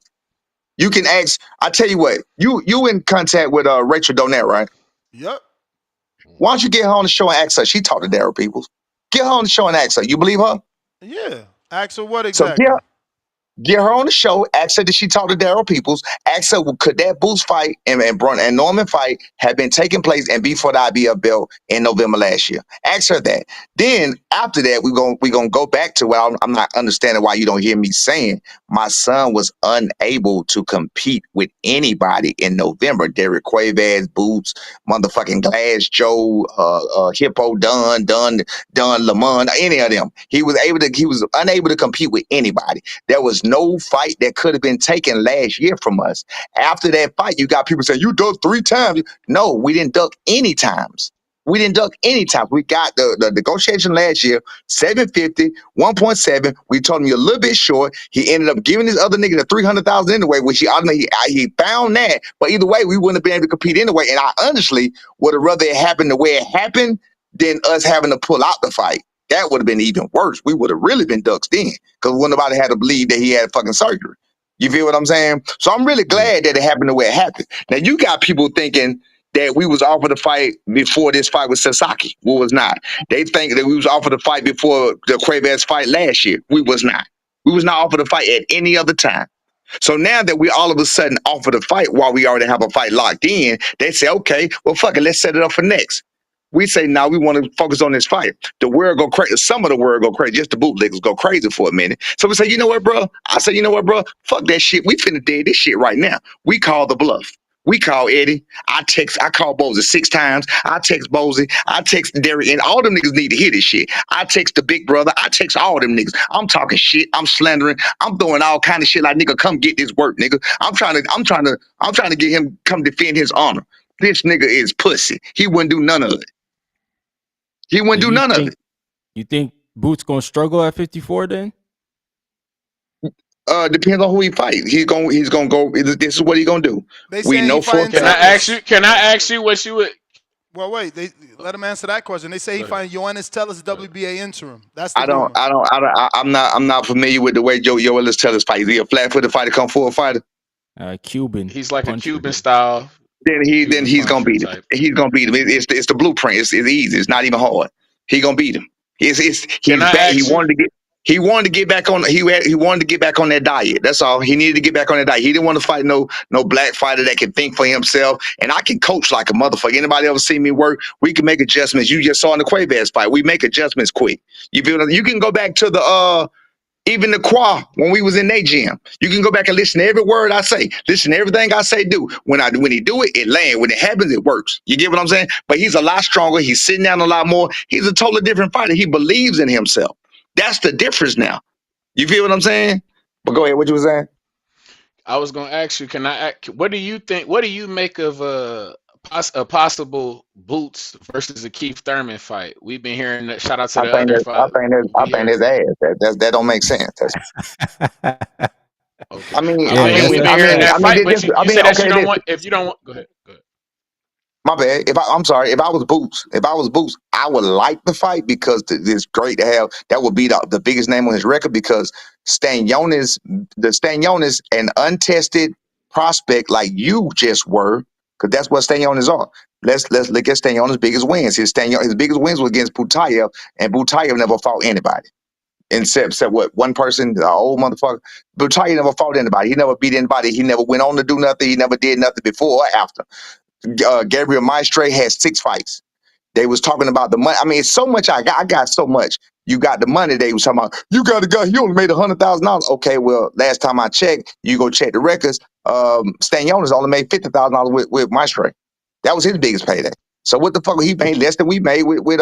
You can ask. I tell you what. You in contact with Rachel Donette, right? Yep. Why don't you get her on the show and ask her? She talked to Daryl Peoples. Get her on the show and ask her. You believe her? Yeah. Ask her what So exactly? get her on the show. Ask her did she talk to Daryl Peoples? Ask her could that Boost fight and Norman fight have been taking place and be for the IBF belt in November last year? Ask her that. Then after that, we're gonna go back to what I'm not understanding why you don't hear me saying. My son was unable to compete with anybody in November. Derek Quavaz, Boots, motherfucking Glass Joe, Hippo Dunn Lamont, any of them. He was unable to compete with anybody. There was no fight that could have been taken last year from us. After that fight, you got people saying, you ducked 3 times. No, we didn't duck any times. We didn't duck any times. We got the negotiation last year, 750, 1.7. We told him you're a little bit short. He ended up giving this other nigga the 300,000 anyway, which he found that. But either way, we wouldn't have been able to compete anyway. And I honestly would have rather it happened the way it happened than us having to pull out the fight. That would have been even worse. We would have really been ducks then because wouldn't nobody had to believe that he had fucking surgery. You feel what I'm saying? So I'm really Yeah. glad that it happened the way it happened. Now you got people thinking that we was offered the fight before this fight with Sasaki. We was not. They think that we was offered the fight before the Cuevas fight last year. We was not. We was not offered a fight at any other time. So now that we all of a sudden offer the fight while we already have a fight locked in, they say, okay, well, fuck it, let's set it up for next. We say, now we want to focus on this fight. The world go crazy. Some of the world go crazy. Just the bootleggers go crazy for a minute. So we say, you know what, bro? I say, you know what, bro? Fuck that shit. We finna dead this shit right now. We call the bluff. We call Eddie. I call Bozy 6 times. I text Bozy. I text Derek. And all them niggas need to hear this shit. I text the big brother. I text all them niggas. I'm talking shit. I'm slandering. I'm throwing all kind of shit like, nigga, come get this work, nigga. I'm trying to get him come defend his honor. This nigga is pussy. He wouldn't do none of it. He So wouldn't do none of it. you think Boots gonna struggle at 54 then? Depends on who he fight. He's gonna go. This is what he gonna do. They We saying he know for a fighting Can I fact. ask you? Tellus. Can I ask you what you would? Well, wait. They let him answer that question. They say he Go ahead. fighting Ioannis Tellus WBA interim. That's the I don't. rumor. I'm not familiar with the way Joe Ellis tell his fight. Is he a flat-footed fighter, come forward fighter? Cuban He's like a puncher. Cuban style, Then Cuban he's gonna puncher beat him. type. He's gonna beat him. It's the blueprint. It's easy. It's not even hard. He gonna beat him. Can He's I back. ask you? He wanted to get back on. He wanted to get back on that diet. That's all. He needed to get back on that diet. He didn't want to fight no black fighter that can think for himself. And I can coach like a motherfucker. Anybody ever see me work? We can make adjustments. You just saw in the Cuevas fight. We make adjustments quick. You feel? You can go back to the even the choir when we was in their gym. You can go back and listen to every word I say. Listen to everything I say do. When he do it, it lands. When it happens, it works. You get what I'm saying? But he's a lot stronger. He's sitting down a lot more. He's a totally different fighter. He believes in himself. That's the difference now. You feel what I'm saying? But go ahead. What you was saying? I was gonna ask you. What do you think? What do you make of a possible Boots versus a Keith Thurman fight? We've been hearing that. Shout out to I the think other that I fight. think that I We think hear. that's ass. That don't make sense. Okay. I mean, I mean, we've been hearing that fight, but you say that you don't want. If you don't want, go ahead. Go ahead. My bad. I'm sorry. If I was Boots, I would like the fight because it's great to have. That would be the biggest name on his record because Stanionis, an untested prospect like you just were, because that's what Stanionis are. Let's look at Stanionis' biggest wins. His biggest wins was against Butayev, and Butayev never fought anybody. Except what one person, the old motherfucker. Butayev never fought anybody. He never beat anybody. He never went on to do nothing. He never did nothing before or after. Gabriel Maestre had 6 fights. They was talking about the money. I mean, it's so much I got so much. You got the money. They was talking about, you got a guy, he only made $100,000. Okay, well, last time I checked, you go check the records, Stanionis only made $50,000 with Maestre. That was his biggest payday. So what the fuck he made less than we made with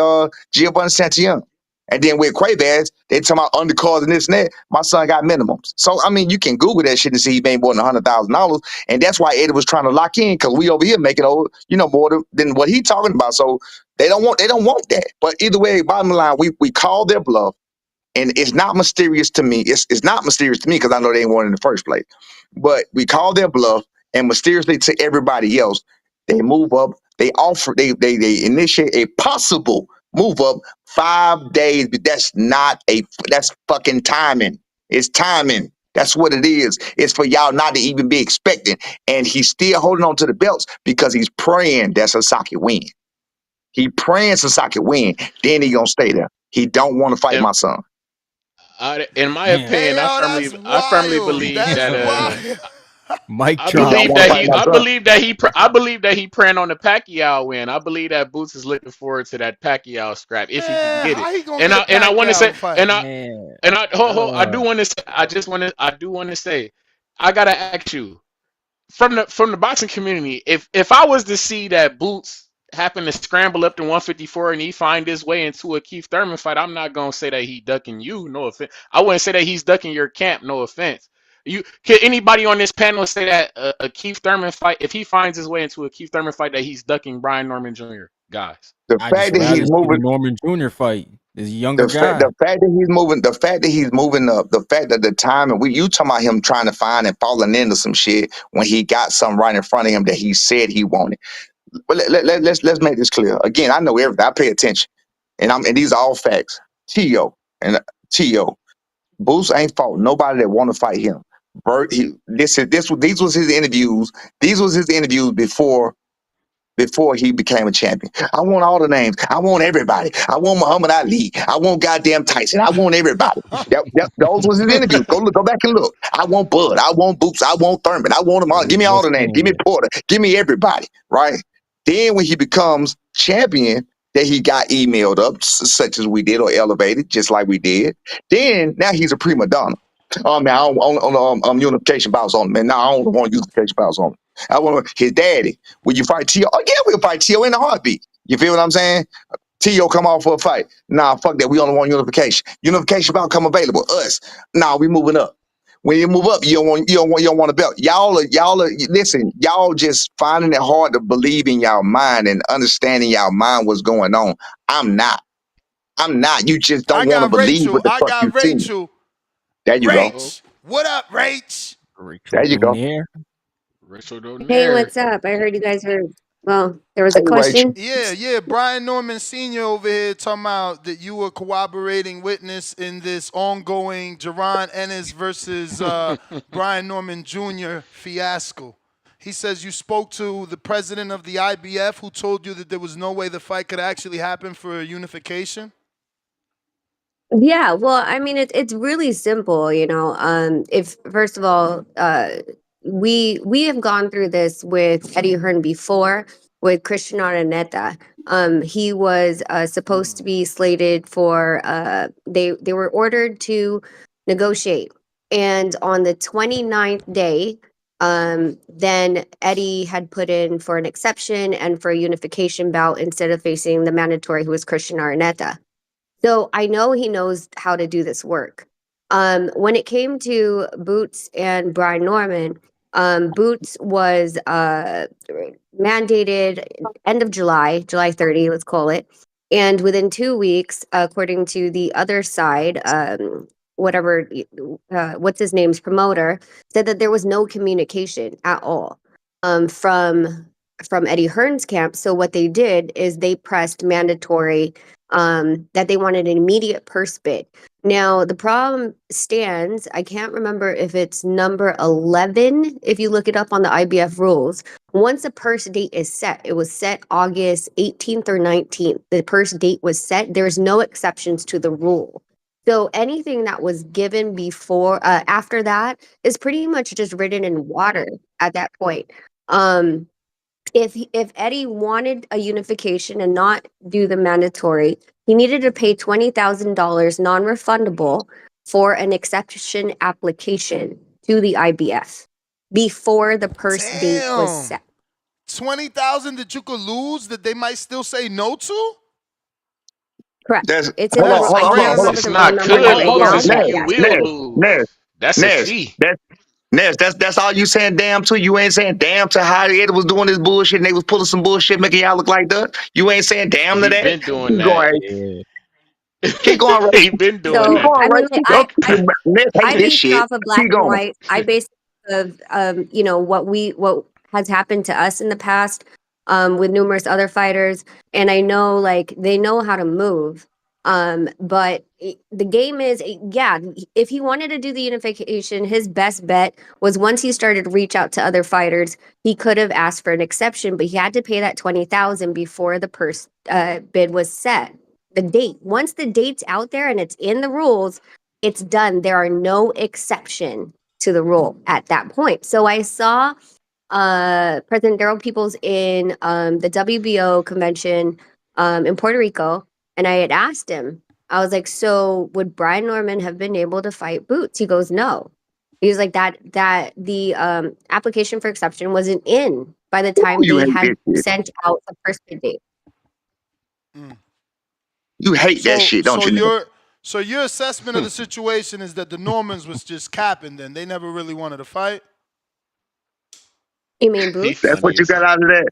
Giovanni Santillon. And then with Quavaz, they talking about undercards and this and that. My son got minimums. So I mean, you can Google that shit and see he made more than $100,000. And that's why Eddie was trying to lock in because we over here making over, more than what he talking about. So they don't want that. But either way, bottom line, we call their bluff. And it's not mysterious to me. It's not mysterious to me because I know they ain't won in the first place. But we call their bluff, and mysteriously to everybody else, they move up. They offer. They initiate a possible move up 5 days. But that's fucking timing. It's timing. That's what it is. It's for y'all not to even be expecting. And he's still holding on to the belts because he's praying that Sasaki win. He praying Sasaki win. Then he gonna stay there. He don't want to fight my son. In my Man. opinion, Hey, yo, that's I firmly wild. believe That's that wild. Mic I drop. believe that he I believe that he praying on the Pacquiao win. I believe that Boots is looking forward to that Pacquiao scrap if he can Man, get it. how he gonna And get a I want to say Pacquiao fight? Man. I do want to say I do want to say I got to ask you from the boxing community, if I was to see that Boots happen to scramble up to 154 and he find his way into a Keith Thurman fight, I'm not gonna say that he ducking you. No offense. I wouldn't say that he's ducking your camp. No offense. Can anybody on this panel say that a Keith Thurman fight, if he finds his way into a Keith Thurman fight, that he's ducking Brian Norman Jr. Guys? The I just fact that rather he's see the moving. Norman Jr. fight. This younger The fact, guy. the fact that he's moving up, the fact that the time and you talking about him trying to find and falling into some shit when he got something right in front of him that he said he wanted. But let's make this clear. Again, I know everything. I pay attention, and these are all facts. Tio, Boots ain't fought nobody that want to fight him. These was his interviews. These was his interviews before he became a champion. I want all the names. I want everybody. I want Muhammad Ali. I want goddamn Tyson. I want everybody. Those was his interviews. Go back and look. I want Bud. I want Boots. I want Thurman. I want them all. Give me all the names. Give me Porter. Give me everybody. Right? Then when he becomes champion, that he got emailed up, such as we did, or elevated, just like we did. Then now he's a prima donna. Oh man, I don't on unification bouts on him. Man, no, I don't want unification bouts on him. I want his daddy. Will you fight Tio? Oh yeah, we'll fight Tio in a heartbeat. You feel what I'm saying? Tio come off for a fight. Nah, fuck that. We only want unification. Unification bout come available. Us. Nah, we moving up. When you move up, you don't want a belt. Listen, y'all just finding it hard to believe in y'all mind and understanding y'all mind what's going on. I'm not. You just I don't want to got believe Rachel. what the I fuck you got see. Rachel. There you go. Rach, what up, Rach? There you go. Rachel Hey, Donaire. what's up? I heard you guys were, well, there was Hey, a Rachel. question. Yeah. Brian Norman Sr. over here talking about that you were cooperating witness in this ongoing Jerron Ennis versus Brian Norman Jr. fiasco. He says you spoke to the president of the IBF who told you that there was no way the fight could actually happen for unification. Yeah, well, I mean, it's really simple, you know. If first of all, we have gone through this with Eddie Hearn before with Christian Araneta. He was supposed to be slated for. They were ordered to negotiate, and on the 29th day, then Eddie had put in for an exception and for a unification bout instead of facing the mandatory, who was Christian Araneta. So I know he knows how to do this work. When it came to Boots and Brian Norman, Boots was mandated end of July 30, let's call it. And within 2 weeks, according to the other side, whatever, what's his name's promoter, said that there was no communication at all from Eddie Hearn's camp. So what they did is they pressed mandatory that they wanted an immediate purse bid. Now, the problem stands, I can't remember if it's number 11, if you look it up on the IBF rules. Once a purse date is set, it was set August 18th or 19th. The purse date was set. There's no exceptions to the rule. So anything that was given before, after that is pretty much just written in water at that point. If Eddie wanted a unification and not do the mandatory, he needed to pay $20,000 non-refundable for an exception application to the IBF before the purse date was set. 20,000 that you could lose that they might still say no to? Correct. That's It's in the hold on, rule. hold I on, can't hold on, remember It's the rule not number could right hold now, on, lose. but It's Nez, you yes. will Nez, lose. Nez, That's a Nez, fee. Nez, that's all you saying damn to. You ain't saying damn to how Eddie was doing this bullshit and they was pulling some bullshit making y'all look like that. You ain't saying damn to He that. been doing Keep that. going, Yeah. keep going, He Rachel. been doing So Keep that. going, I mean, like, Rachel. Don't Nez hate I this based it shit. off of black Keep and going. white. I based it of what has happened to us in the past with numerous other fighters, and I know like they know how to move. But the game is, yeah. If he wanted to do the unification, his best bet was once he started to reach out to other fighters, he could have asked for an exception, but he had to pay that 20,000 before the purse bid was set. The date. Once the date's out there and it's in the rules, it's done. There are no exception to the rule at that point. So I saw President Daryl Peoples in the WBO convention in Puerto Rico, and I had asked him, I was like, so would Brian Norman have been able to fight Boots? He goes, no. He was like that the application for exception wasn't in by the Ooh, time you they hate had this shit. sent out the first bid date. You hate that So, shit, don't so you, Nez? your assessment of the situation is that the Normans was just capping. Then they never really wanted to fight. You mean He Boots? That's what funny you as got hell. out of that.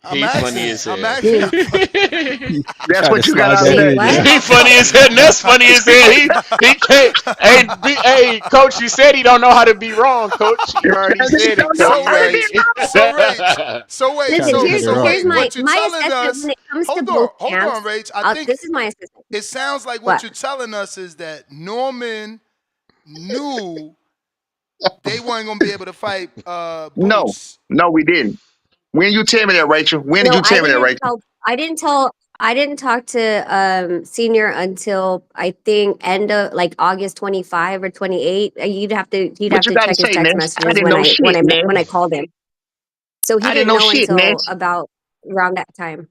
I'm He funny asking. as I'm hell. asking. That's Trying to what you got slide out of that Wait, that. in what? there. He funny as hell. That's funny as hell. He can't. Hey, coach, you said he don't know how to be wrong, coach. You already said it, coach. So You already Rach, said so Rach, so wait, Trying Listen, to so set here's her so up, here's wait. man. What you're my telling assessment when us? it comes to both Hold camps. on, Rach. I think This is my assessment. it sounds like what What? you're telling us is that Norman knew they weren't gonna be able to fight No, Boots. no, we didn't. When you tell me that, Rachel? When did No, you tell me that, Rachel? I didn't talk to senior until I think end of like August 25 or 28. He'd What have you to got to check his say, text Ness? I messages didn't when know I shit, Ness. when I called him. So he I didn't didn't know know shit, until Ness. about around that time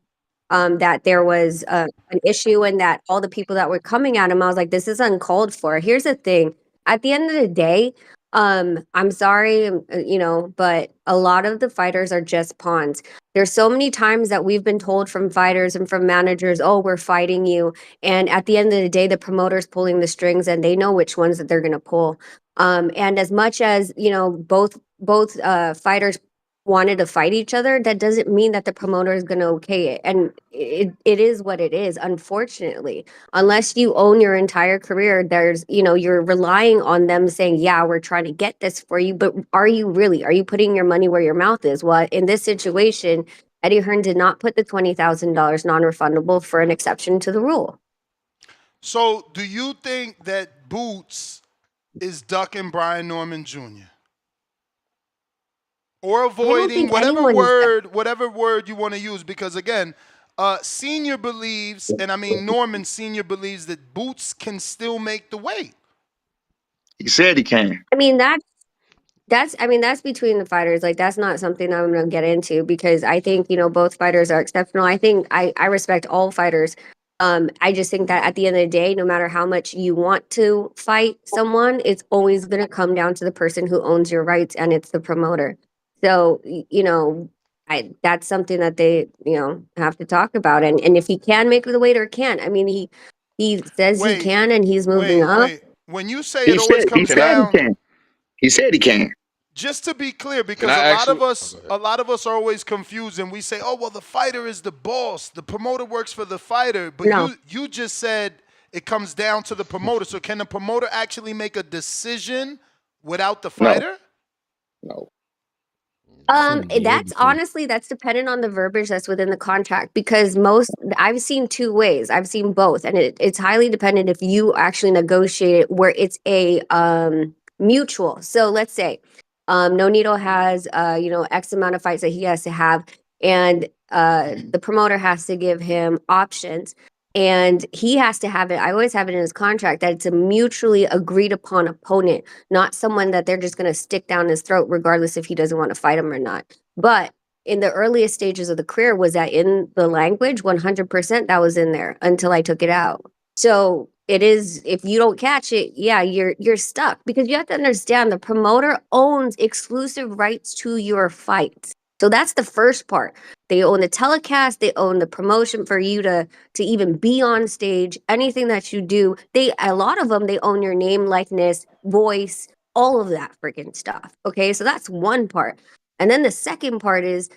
that there was an issue and that all the people that were coming at him, I was like, this is uncalled for. Here's the thing. At the end of the day, I'm sorry, but a lot of the fighters are just pawns. There's so many times that we've been told from fighters and from managers, oh, we're fighting you. And at the end of the day, the promoter's pulling the strings and they know which ones that they're going to pull. And as much as, both fighters wanted to fight each other, that doesn't mean that the promoter is going to okay it. And it is what it is, unfortunately. Unless you own your entire career, you're relying on them saying, yeah, we're trying to get this for you. But are you really? Are you putting your money where your mouth is? Well, in this situation, Eddie Hearn did not put the $20,000 non-refundable for an exception to the rule. So, do you think that Boots is ducking Brian Norman Jr.? Or I don't avoiding think anyone is. whatever word you want to use, because again, Senior believes, and I mean Norman Senior believes that Boots can still make the weight. He said he can. I mean that's between the fighters. Like that's not something I'm gonna get into because I think, both fighters are exceptional. I think I respect all fighters. I just think that at the end of the day, no matter how much you want to fight someone, it's always gonna come down to the person who owns your rights and it's the promoter. So, that's something that they, have to talk about. And if he can make the weight or can't. I mean he says he Wait, can and he's moving up. wait. When you say He it said always he comes said he down, can. He said he can. Just to be clear, Can because I a ask lot you? of Oh, us, go a ahead. lot of us are always confused, and we say, "Oh, well, the fighter is the boss. The promoter works for the fighter." But No. you just said it comes down to the promoter. So can the promoter actually make a decision without the No, fighter? no. Shouldn't be able That's to. honestly that's dependent on the verbiage that's within the contract because I've seen two ways. I've seen both, and it's highly dependent if you actually negotiate it where it's a mutual. So let's say Nonito has X amount of fights that he has to have, and the promoter has to give him options. And he has to have it. I always have it in his contract that it's a mutually agreed upon opponent, not someone that they're just going to stick down his throat regardless if he doesn't want to fight him or not. But in the earliest stages of the career, was that in the language? 100% that was in there until I took it out. So it is, if you don't catch it, yeah, you're stuck because you have to understand the promoter owns exclusive rights to your fights. So that's the first part. They own the telecast, they own the promotion for you to even be on stage, anything that you do. A lot of them they own your name, likeness, voice, all of that freaking stuff. Okay? So that's one part. And then the second part is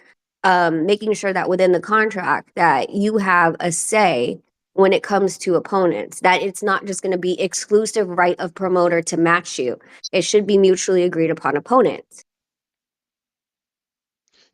making sure that within the contract that you have a say when it comes to opponents, that it's not just going to be exclusive right of promoter to match you. It should be mutually agreed upon opponents.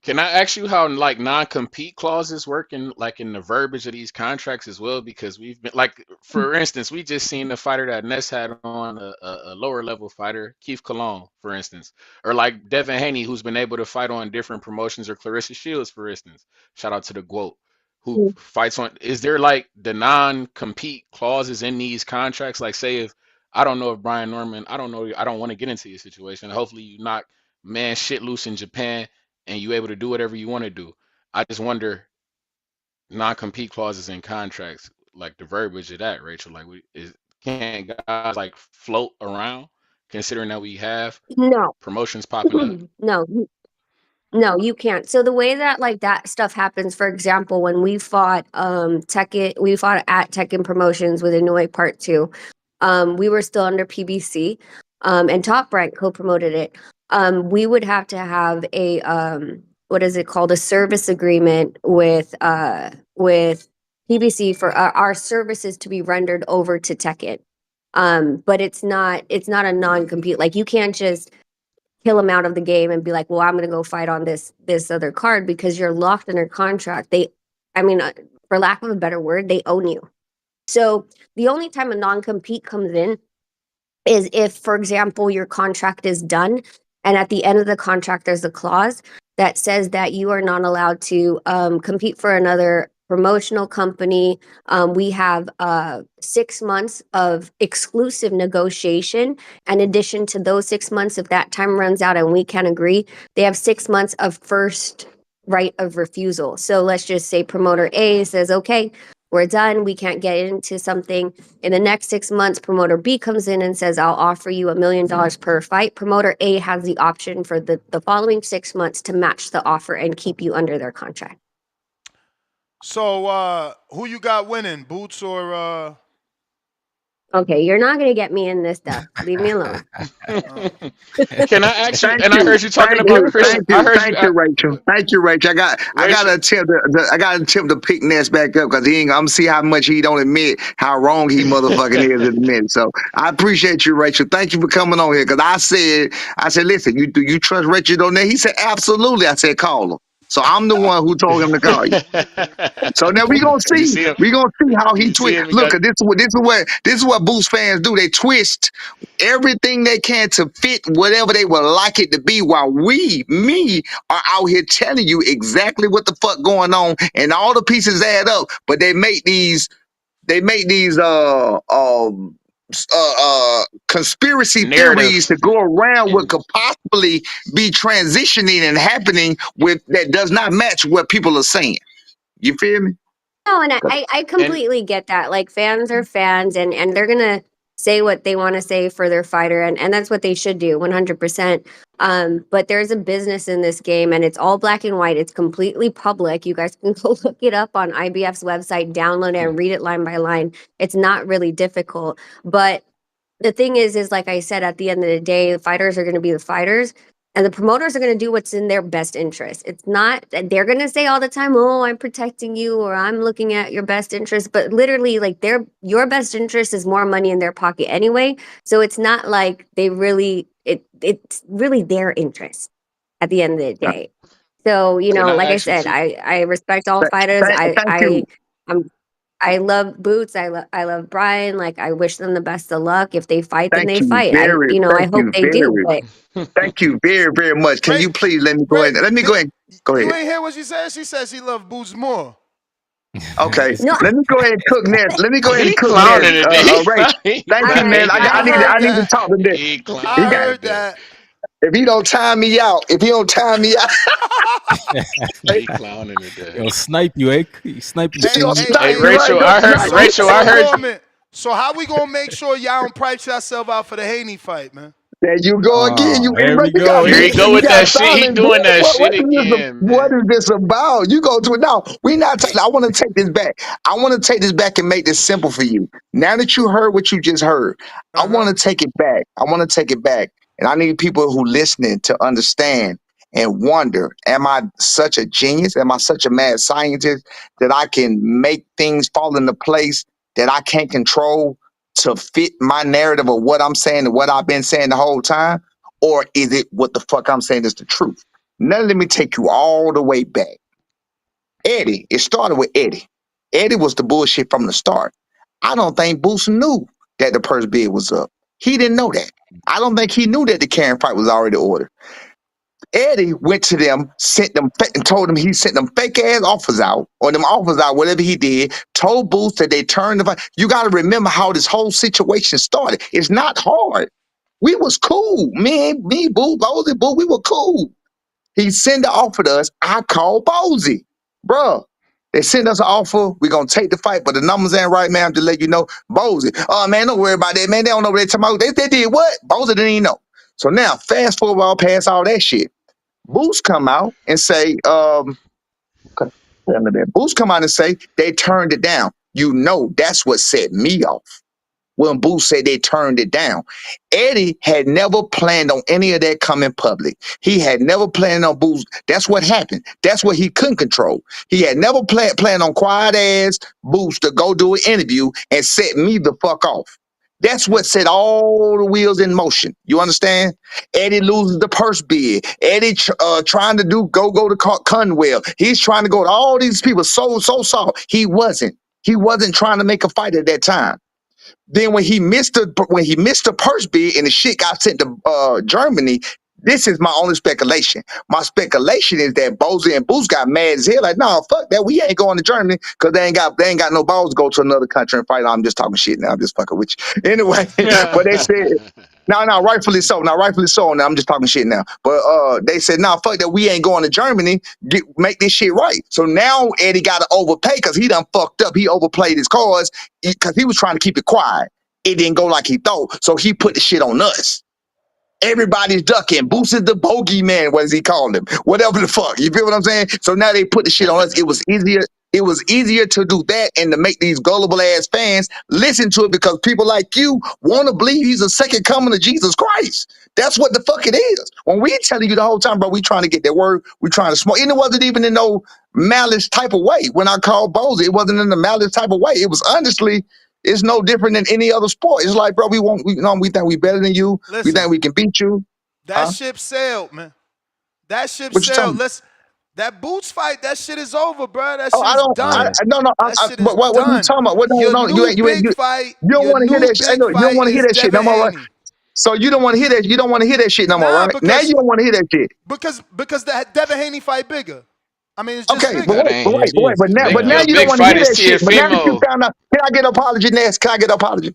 Can I ask you how like non-compete clauses work in like in the verbiage of these contracts as well? Because we've been like, for instance, we just seen the fighter that Ness had on a lower level fighter, Keith Cologne, for instance, or like Devin Haney, who's been able to fight on different promotions, or Clarissa Shields, for instance. Shout out to the GOAT who fights on. Is there like the non-compete clauses in these contracts? Like, say if I don't know if Brian Norman, I don't know, I don't want to get into your situation. Hopefully, you knock man shit loose in Japan and you able to do whatever you want to do. I just wonder non-compete clauses in contracts, like the verbiage of that, Rachel. Like, can't guys like float around considering that we have No. promotions popping up? No, no, you can't. So the way that like that stuff happens, for example, when we fought we fought at Tekken Promotions with Inouye Part 2. We were still under PBC. And Top Rank co-promoted it. We would have to have a what is it called? A service agreement with PBC for our services to be rendered over to Tekken. But it's not a non-compete. Like you can't just kill him out of the game and be like, well, I'm going to go fight on this other card because you're locked under contract. For lack of a better word, they own you. So the only time a non-compete comes in is if, for example, your contract is done and at the end of the contract, there's a clause that says that you are not allowed to compete for another promotional company. We have 6 months of exclusive negotiation. In addition to those 6 months, if that time runs out and we can't agree, they have 6 months of first right of refusal. So let's just say promoter A says, okay, we're done. We can't get into something. In the next 6 months, promoter B comes in and says, I'll offer you $1 million per fight. Promoter A has the option for the following 6 months to match the offer and keep you under their contract. So who you got winning, Boots or Okay, you're not going to get me in this stuff. Leave me alone. Can I ask you? Thank And I you, heard you talking thank about you, Chris. thank I you, heard you, thank you, Rachel. Thank you, Rachel. I got Rachel. to attempt I got to attempt to pick Ness back up because he ain't. I'm see how much he don't admit how wrong he motherfucking is in a minute. So I appreciate you, Rachel. Thank you for coming on here because I said, listen, do you trust Rachel on there? He said, absolutely. I said, call him. So I'm the one who told him to call you. So now we gonna You see. see him? We gonna see how he You see twist. him? He Look, got 'cause this is what Boost fans do. They twist everything they can to fit whatever they would like it to be. While me, are out here telling you exactly what the fuck going on, and all the pieces add up. But they make these conspiracy theories narratives to go around what and could possibly be transitioning and happening with that does not match what people are saying. You feel me? No, and I and completely get that. Like fans are fans and they're gonna say what they want to say for their fighter and that's what they should do 100%. But there's a business in this game and it's all black and white. It's completely public. You guys can go look it up on IBF's website, download it and read it line by line. It's not really difficult. But the thing is like I said, at the end of the day, the fighters are going to be the fighters. And the promoters are going to do what's in their best interest. It's not that they're going to say all the time, "Oh, I'm protecting you," or "I'm looking at your best interest," but literally, like, your best interest is more money in their pocket anyway. So it's not like they really it's really their interest at the end of the day. So, Can I like I ask you said, two? I respect all fighters. Thank you. I love Boots. I love Brian. Like, I wish them the best of luck. If they fight, then Thank they you fight. very, I thank hope you they do. very, But thank you very, very much. Can Ray, you please let me go Ray, ahead? Let me go ahead. Go you ahead. ain't hear what she said? She said she loved Boots more. Okay, no, let me go ahead and cook Ness. Let me go ahead and He cook Ness. clowning today. Ray, He all thank you, right. man. banging. I I heard need to that. talk to Ness. He He I clowning got. heard today. that. If he don't time me out, He clowning today. He'll snipe you, eh? He snipe you he Hey, gonna clean. hey, snipe Hey me hey. right. Rachel, Gonna I heard snipe me. Rachel, I So heard you. Norman, so how we gonna make sure y'all don't price yourself out for the Haney fight, man? There you go again. Oh, here Bro, we go. Here he go you with got that shit. He silent. Bro. doing that What shit is this? again, What man. is this about? You go to it now. We not. I want to take this back. I want to take this back and make this simple for you. Now that you heard what you just heard, I want to take it back. I want to take it back, and I need people who listening to understand and wonder: am I such a genius? Am I such a mad scientist that I can make things fall into place that I can't control to fit my narrative of what I'm saying and what I've been saying the whole time? Or is it what the fuck I'm saying is the truth? Now let me take you all the way back. Eddie, it started with Eddie. Eddie was the bullshit from the start. I don't think Boost knew that the purse bid was up. He didn't know that. I don't think he knew that the Karen fight was already ordered. Eddie went to them, sent them, and told them he sent them fake ass offers out, or them offers out, whatever he did. Told Boost that they turned the fight. You got to remember how this whole situation started. It's not hard. We was cool. Me, Boo, Bozy, Boo, we were cool. He sent the offer to us. I called Bozy. Bruh, they sent us an offer. We're going to take the fight, but the numbers ain't right, man. I'm just let you know. Bozy, oh, man, don't worry about that, man. They don't know what they're talking about. They did what? Bozy didn't even know. So now, fast forward all past all that shit. Boost come out and say, Boost come out and say they turned it down. You know, that's what set me off when Boost said they turned it down. Eddie had never planned on any of that coming public. He had never planned on Boost. That's what happened. That's what he couldn't control. He had never planned on quiet ass Boost to go do an interview and set me the fuck off. That's what set all the wheels in motion. You understand? Eddie loses the purse bid. Eddie trying to go to Conwell. He's trying to go to all these people. So soft. He wasn't. He wasn't trying to make a fight at that time. Then when he missed the purse bid and the shit got sent to Germany, this is my only speculation. My speculation is that Bozy and Boost got mad as hell. Like, no, fuck that. We ain't going to Germany because they ain't got no balls to go to another country and fight. I'm just talking shit now. I'm just fucking with you. Anyway, but they said, no, rightfully so. Now, rightfully so. Now I'm just talking shit now. But they said, no, fuck that. We ain't going to Germany. Make this shit right. So now Eddie got to overpay because he done fucked up. He overplayed his cards because he was trying to keep it quiet. It didn't go like he thought. So he put the shit on us. Everybody's ducking. Boost is the bogeyman. What does he call him? Whatever the fuck. You feel what I'm saying? So now they put the shit on us. It was easier. It was easier to do that and to make these gullible ass fans listen to it because people like you want to believe he's a second coming of Jesus Christ. That's what the fuck it is. When we telling you the whole time, bro, we trying to get that word. We trying to smoke. And it wasn't even in no malice type of way. When I called Bozy, it wasn't in the malice type of way. It was honestly, it's no different than any other sport. It's like, bro, we think we better than you. We Listen, think we can beat you. that Huh? ship sailed, man. That ship What you talking sailed. about? That Boots fight, that shit is over, bro. That Oh, shit is done. no. That shit is But what are you done. talking about? What, Your no, new big fight, you don't your want to hear new that shit. Hey, big look, you don't fight want to hear is that shit no Devin more, right? Haney. So you don't want to hear that. You don't want to hear that shit no more, Nah, right? Now you don't want to hear that shit. because that Devin Haney fight bigger. I mean, it's just Okay, but That bigger. wait, but ain't wait, but wait. big. Now The you don't big want to fight hear is that shit. But now that you Tiafimo. found out, can I get an apology next? Can I get an apology?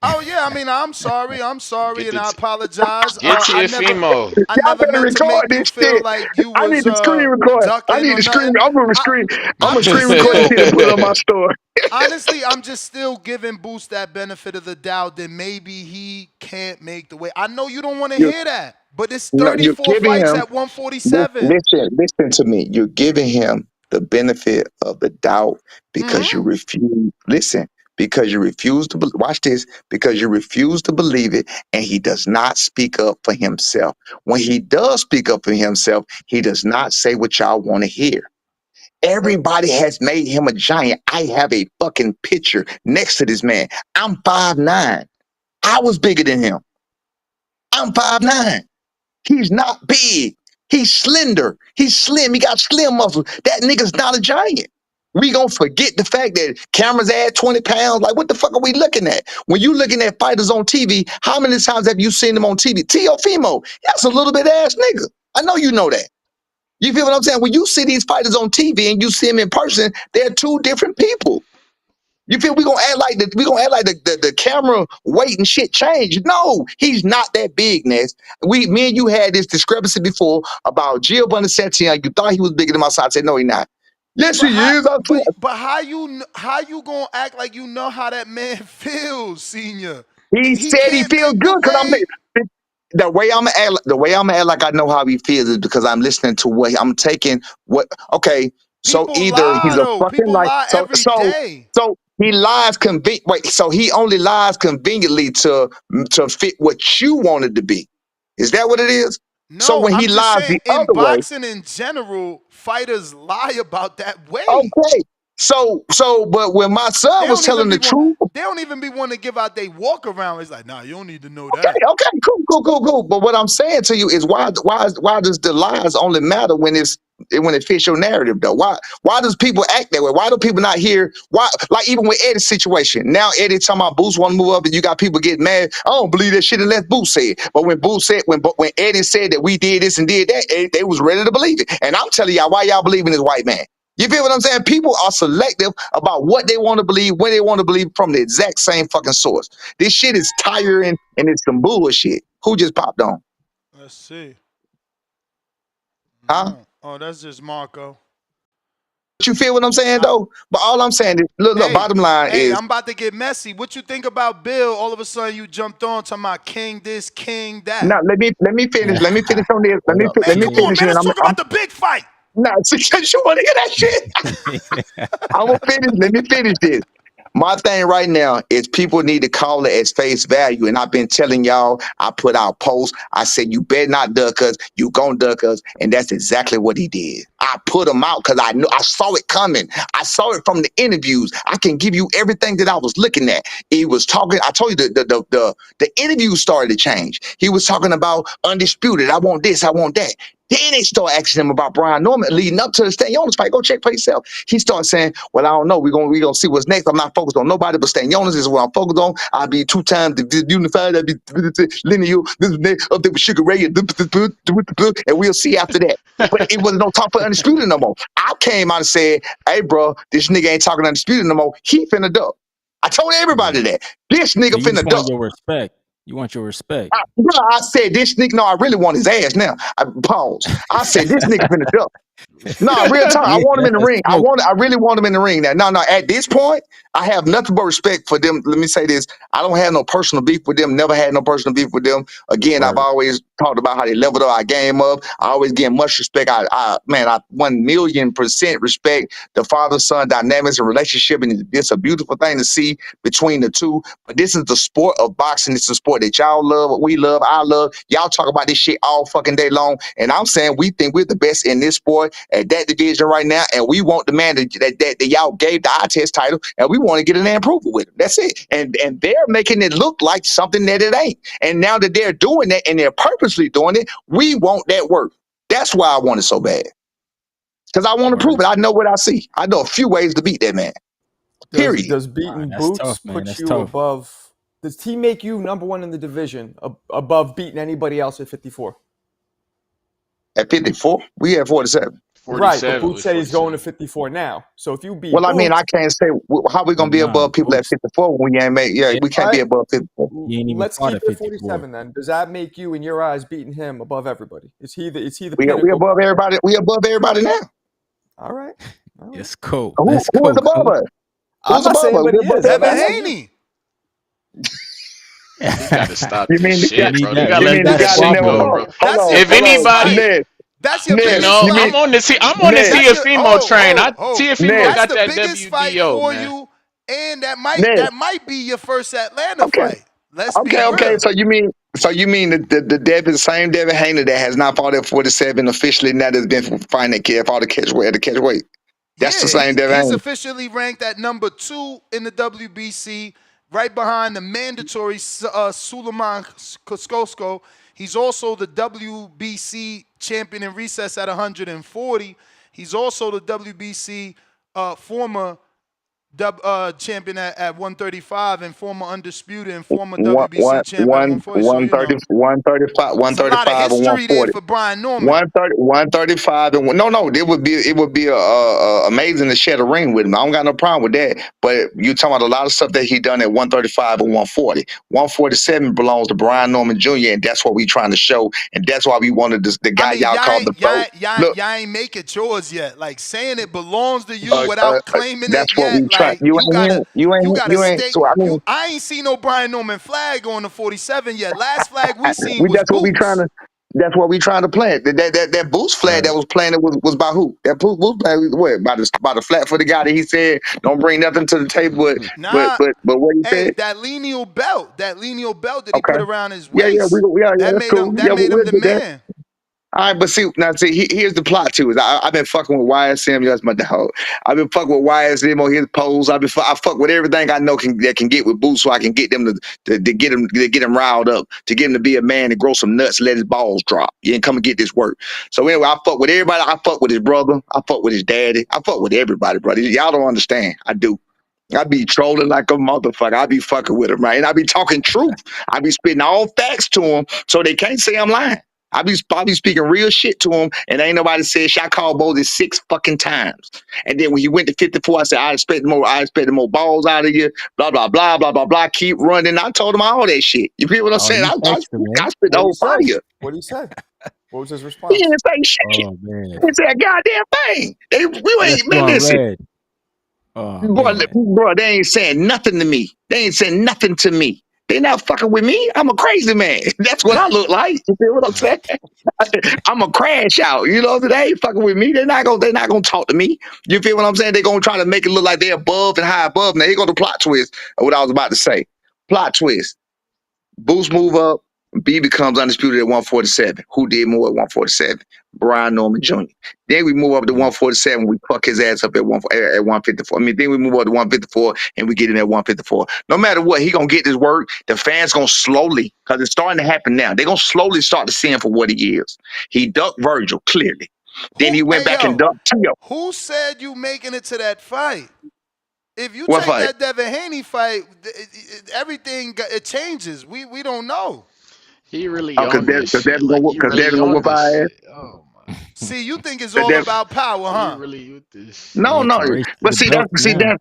Oh yeah, I mean, I'm sorry, Get and the I apologize. get I Tiafimo. Y'all never better meant to record make you this feel shit. like you I need was to screen record. I ducking need or to screen. nothing. I'm gonna screen. I'm gonna I'm screen just record this still shit and put it on my story. honestly, I'm just still giving Boost that benefit of the doubt that maybe he can't make the weight. I know you don't want to You, hear that, but it's no, you're 34 giving fights him. at 147. Listen to me. You're giving him the benefit of the doubt because you refuse. Listen, because you refuse to watch this, because you refuse to believe it, and he does not speak up for himself. When he does speak up for himself, he does not say what y'all want to hear. Everybody has made him a giant. I have a fucking picture next to this man. I'm 5'9". I was bigger than him. I'm 5'9". He's not big. He's slender. He's slim. He got slim muscles. That nigga's not a giant. We gonna forget the fact that cameras add 20 pounds. Like, what the fuck are we looking at? When you looking at fighters on TV, how many times have you seen them on TV? Tio that's a little bit ass nigga. I know you know that. You feel what I'm saying? When you see these fighters on TV and you see them in person, they're two different people. You feel we gonna act like the camera weight and shit changed? No, he's not that big, Ness. Me and you had this discrepancy before about Gio Bonacetian. You thought he was bigger than my side. I said no, he not. Yes, he is. But how you gonna act like you know how that man feels, Senior? He He said he can't. feels The good because way the way I'm act like I know how he feels is because I'm listening to what I'm taking. What okay? So people either he's lie a though, fucking people like lie every day. so he lies wait, so he only lies conveniently to fit what you wanted to be. Is that what it is? So No, when he I'm just lies saying the in other way, boxing in general, fighters lie about that weight. okay. But when my They son was don't even telling be the want. truth. They don't even be wanting to give out they walk around. It's like, nah, you don't need to know Okay, that. okay, cool. But what I'm saying to you is why does the lies only matter when it fits your narrative though? Why does people act that way? Why do people not hear why like even with Eddie's situation? Now Eddie talking about Boots want to move up and you got people getting mad. I don't believe that shit unless Boots said. But when Boots said when Eddie said that we did this and did that, they was ready to believe it. And I'm telling y'all why y'all believe in this white man. You feel what I'm saying? People are selective about what they want to believe, when they want to believe from the exact same fucking source. This shit is tiring and it's some bullshit. Who just popped on? Let's see. Huh? Oh, that's just Marco. But you feel what I'm saying though? But all I'm saying is, look, bottom line Hey, is, I'm about to get messy. What you think about Bill? All of a sudden you jumped on talking about king this, king that. now let me finish on this. What up, Man, Let me come on, finish man. here. And Let's talk I'm about the big fight. not because you want to hear that shit. I'm gonna finish. Let me finish this. My thing right now is people need to call it as face value. And I've been telling y'all, I put out posts. I said, you better not duck us. You gon' duck us. And that's exactly what he did. I put him out because I knew I saw it coming. I saw it from the interviews. I can give you everything that I was looking at. He was talking. I told you the interviews started to change. He was talking about undisputed. I want this. I want that. Then they start asking him about Brian Norman leading up to the Stanionis fight. Go check for yourself. He starts saying, well, I don't know. We're gonna see what's next. I'm not focused on nobody but Stanionis is what I'm focused on. I'll be 2 times unified. I'll be linear. This is next up there with Sugar Ray and we'll see after that. But it wasn't no talk for undisputed no more. I came out and said, hey, bro, this nigga ain't talking undisputed no more. He finna duck. I told everybody that. This So nigga you just finna want duck. your respect. You want your respect. I said, this nigga, no, I really want his ass now. Pause. I said, this nigga finna duck. No, real time. I Yeah, want him in that's the a ring. smoke. I really want him in the ring now. No, at this point, I have nothing but respect for them. Let me say this. I don't have no personal beef with them. Never had no personal beef with them. Again, I've Word. always talked about how they leveled up our game up. I always get much respect. I 1,000,000% respect the father-son dynamics and relationship. And it's a beautiful thing to see between the two. But this is the sport of boxing. It's a sport that y'all love, we love, I love. Y'all talk about this shit all fucking day long. And I'm saying we think we're the best in this sport at that division right now, and we want the man that y'all gave the eye test title, and we want to get an approval with him. That's it. And they're making it look like something that it ain't. And now that they're doing that and they're purposely doing it, we want that work. That's why I want it so bad. Because I want to prove Word. it. I know what I see. I know a few ways to beat that man. Period. Does beating That's Boots tough, man. put That's you tough. above? Does he make you number one in the division above beating anybody else at 54? At 54, we at 47. Right, but 47 Boots with said he's going to 47. 54 now. So if you beat Well, I mean, I Boots, can't say how we gonna be Nah, above people at Boots. 54 when we ain't made. Yeah, Yeah, we all can't be right, above 54. he ain't even let's fought keep at it 54. 47 then. Does that make you, in your eyes, beating him above everybody? Is he the We pinnacle? above everybody. We above everybody now. All right, all right. Let's go. Who Let's who is go, above coach. us? I'm Who's not above saying us? what We he above is. I'm Devin everybody now. asking you. Haney. He got to stop You this mean the guy? We shit, need bro. You that. gotta We You let need mean the that that guy that shit never squabble. go, fought? bro. That's your If biggest anybody, fight. Ned, That's your Ned, biggest no, you mean fight. I'm on Ned, the CMO That's train. your I oh TFMO Ned, got oh that oh. That's the WBO, biggest fight man. for you and that Ness, might be your first Atlanta okay, fight. Let's be okay. real. So you mean the Devin, same Devin Haney that has not fought at 47 officially now that's been fighting at fought the catch weight. That's the Yeah, same Devin he's Haney. officially ranked at number 2 in the WBC, right behind the mandatory Suleiman Koskosko. He's also the WBC champion in recess at 140. He's also the WBC former champion at 135 and former undisputed and former One, WBC one, champ at one, 140. So, 130, 135, it's a lot of 135 and history there 140. for Brian Norman. 130, 135 and no, it would be amazing to share the ring with him. I don't got no problem with that. But you talking about a lot of stuff that he done at 135 and 140. 147 belongs to Brian Norman Jr. and that's what we trying to show. And that's why we wanted the I guy mean, y'all called the GOAT. Look, y'all ain't make it yours yet. Like saying it belongs to you without claiming it that's what we yet. try. Like you gotta You ain't. stake. So I mean, I ain't seen no Brian Norman flag on the 47 yet. Last flag we seen we was that's what we trying Boots. to. That's what we trying to plant. That boost flag that was playing was by who? That boost flag was what? By the flat for the guy that he said don't bring nothing to the table. But Nah, but what he hey, said? that lineal belt that he put Okay. around his Yeah, waist, yeah, that that's made him cool. that Yeah, made him we'll the do that. man. All right, but here's the plot too. Is I've been fucking with YSM. That's my dog. I've been fucking with YSM on his polls. I fuck with everything I know that can get with Boots, so I can get them to get him riled up, to get him to be a man and grow some nuts, let his balls drop. You ain't come and get this work. So anyway, I fuck with everybody. I fuck with his brother. I fuck with his daddy. I fuck with everybody, brother. Y'all don't understand. I do. I be trolling like a motherfucker. I be fucking with him, right? And I be talking truth. I be spitting all facts to him so they can't say I'm lying. I be speaking real shit to him, and ain't nobody said shit. I called Boldy 6 fucking times. And then when he went to 54, I said, I expected more balls out of you, blah, blah, blah, blah, blah, blah. Keep running. I told him all that shit. You feel what I'm Oh, saying? you text him, I man. spit the What he whole said? fire. What he said? What was his He response? didn't say shit. Oh man, He didn't say a goddamn thing. left you Man, on listen. red. Oh man. Bro, they ain't saying nothing to me. They ain't saying nothing to me. They not fucking with me. I'm a crazy man. That's what I look like. You feel what I'm saying? I'm a crash out. You know, they ain't fucking with me. They're not gonna talk to me. You feel what I'm saying? They're gonna try to make it look like they're above and high above. Now here go the plot twist of what I was about to say. Plot twist. Boost move up. B becomes undisputed at 147. Who did more at 147? Brian Norman Jr. Then we move up to 147. We fuck his ass up at 154. I mean, then we move up to 154 and we get him at 154. No matter what, he gonna get this work. The fans gonna slowly, because it's starting to happen now. They're gonna slowly start to see him for what he is. He ducked Virgil clearly. Then he went back and ducked Tio. Who said you making it to that fight? If you What take fight? that Devin Haney fight, everything it changes. We don't know. He really Oh, on this shit. Like he Devin really gonna on whoop this our ass. shit. Oh my. See, you think it's Cause all Devin, about power, He huh? really with this No, shit. no. It's a race to But the belt now.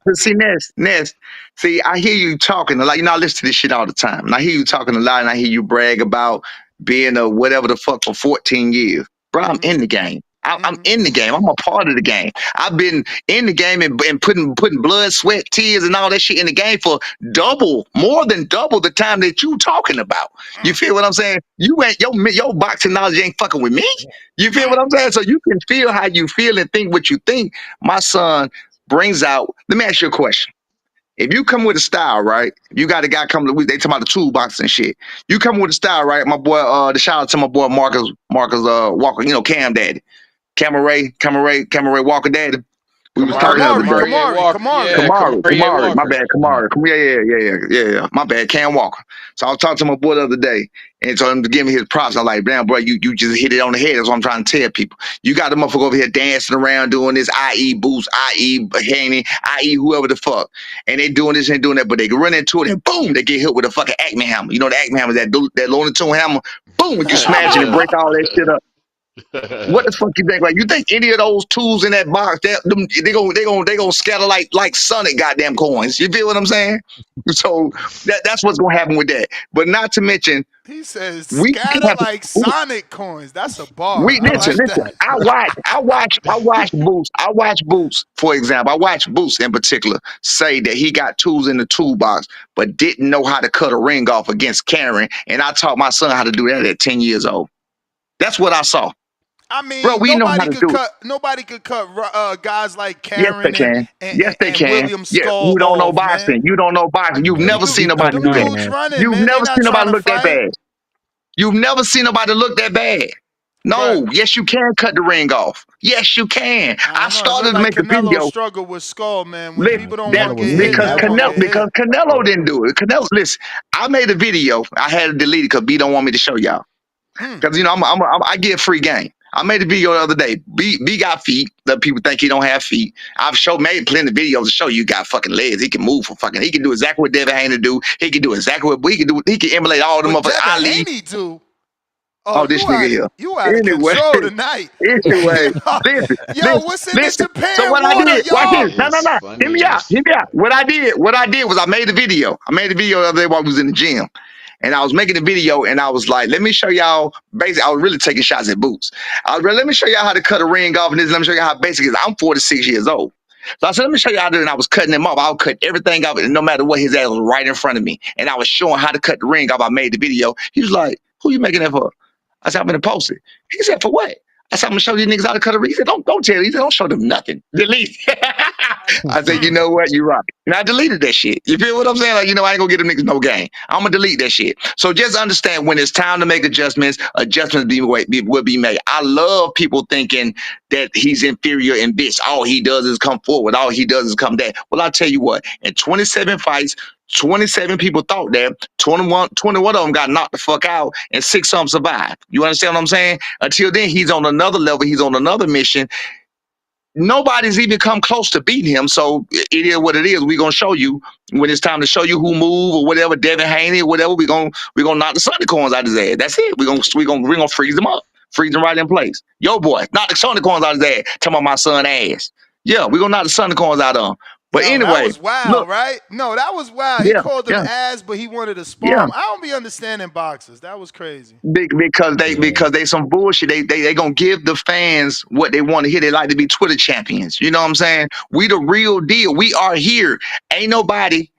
Ness. See, I hear you talking a lot. I listen to this shit all the time. And I hear you talking a lot, and I hear you brag about being a whatever the fuck for 14 years. Bro, I'm in the game. I'm in the game. I'm a part of the game. I've been in the game and putting blood, sweat, tears, and all that shit in the game for more than double the time that you talking about. You feel what I'm saying? You ain't your boxing knowledge ain't fucking with me. You feel what I'm saying? So you can feel how you feel and think what you think. My son brings out. Let me ask you a question. If you come with a style, right? You got a guy coming to they talking about the toolbox and shit. You come with a style, right? My boy, the shout out to my boy Marcus Walker, Cam Daddy. Cameray Walker Daddy. We was talking the other day. Yeah, Kamari Kamari, my Walker. bad, Kamari. Yeah. My bad, Cam Walker. So I was talking to my boy the other day and told him to give me his props. I'm like, damn, bro, you just hit it on the head. That's what I'm trying to tell people. You got the motherfucker over here dancing around doing this, i.e. Boost, i.e. Haney, i.e. whoever the fuck. And they doing this and doing that, but they run into it and boom, they get hit with a fucking Acme hammer. You know the Acme hammer, that Looney Tune hammer. Boom, and you smash it and break all that shit up. What the fuck you think? Like you think any of those tools in that box, they gonna scatter like Sonic goddamn coins. You feel what I'm saying? So that's what's gonna happen with that. But not to mention, He says we can scatter have like Sonic coins. That's a bar. we I listen. like that. I watch Boots, for example. I watch Boots in particular say that he got tools in the toolbox, but didn't know how to cut a ring off against Karen. And I taught my son how to do that at 10 years old. That's what I saw. I Bro, mean, we know how to do it. nobody could cut guys like Yes, they Karen can. Yes, they and can. William Yeah, Skull you don't know off, boxing. man. You don't know boxing. You've Yeah, never they seen be nobody cutting do Them that. down dudes there. running, You've man. They never not seen trying nobody to look that fight. bad. You've never seen nobody look that bad. But No, yes, you can cut the ring off. Yes, you can. I I don't know. It looked started to like make a Canelo video. struggled with Skull, man. When Listen, people don't that want Canelo to was get hit, hitting. they because don't That want to Canelo get because hit. Canelo didn't do it. Canelo, listen, I made a video. I had to delete it because B don't want me to show y'all. Because you know I get free game. I made a video the other day. B got feet. That people think he don't have feet. I've made plenty of videos to show you got fucking legs. He can move for fucking. He can do exactly what Devin Haney do. He can do exactly what he can do. He can emulate all the What motherfuckers. Devin Ali. Haney do? Oh, Oh, this nigga here. you out of Anyway, control tonight. anyway, listen, Yo, listen, what's in the listen. So Japan what I water, did, watch That this. y'all? No, no, is no. Hear funny me out. as Hear me out. fuck. What I did was I made a video. I made a video the other day while I was in the gym. And I was making a video and I was like, let me show y'all. Basically, I was really taking shots at Boots. Let me show y'all how to cut a ring off and this. Let me show you how basic it is. I'm 46 years old. So I said, let me show you how to do it. And I was cutting him off. I would cut everything off, and no matter what, his ass was right in front of me. And I was showing how to cut the ring off. I made the video. He was like, who you making that for? I said, I'm gonna post it. He said, for what? I said, I'm gonna show these niggas how to cut a ring. He said, don't tell you. He said, don't show them nothing. Delete. I said, you know what? You're right. And I deleted that shit. You feel what I'm saying? Like, I ain't gonna get them niggas no game. I'm gonna delete that shit. So just understand when it's time to make adjustments, will be made. I love people thinking that he's inferior in this. All he does is come forward. All he does is come there. Well, I'll tell you what, in 27 fights, 27 people thought that, 21 of them got knocked the fuck out, and 6 of them survived. You understand what I'm saying? Until then, he's on another level. He's on another mission. Nobody's even come close to beating him. So it is what it is. We're gonna show you when it's time to show you who move or whatever, Devin Haney or whatever. We're gonna knock the Sunday corns out of his ass. That's it. We're gonna freeze him up. Freeze him right in place. Yo boy, knock the Sunday corns out of his ass. Talking about my son ass. Yeah, we're gonna knock the Sunday corns out of him. But Yo, that anyway, was wild, look, right? No, that was wild. He yeah, called them yeah, ass, but he wanted to spar yeah. him. I don't be understanding boxers. That was crazy. Because they some bullshit. They gonna give the fans what they want to hear. They like to be Twitter champions. You know what I'm saying? We the real deal. We are here. Ain't nobody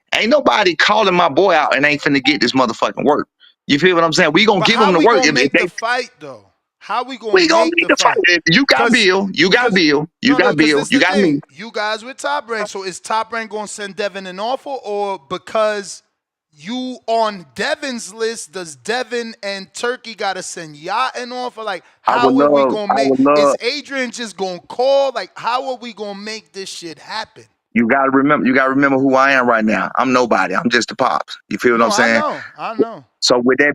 calling my boy out and ain't finna get this motherfucking work. You feel what I'm saying? We gonna But give how them the we work. gonna If make they the fight though? How we gonna we gonna make make the the fight. fight? If you got Cause Bill. You got because Bill. You no, got because Bill. this You the got thing. me. You guys with Top Rank, so is Top Rank gonna send Devin an offer, or because you on Devin's list, does Devin and Turkey gotta send y'all an offer? Like, I how would are we love. gonna I make? would love. Is Adrian just gonna call? Like, how are we gonna make this shit happen? You gotta remember. You gotta remember who I am right now. I'm nobody. I'm just the pops. You feel what No, I'm I saying? know, I know. So with that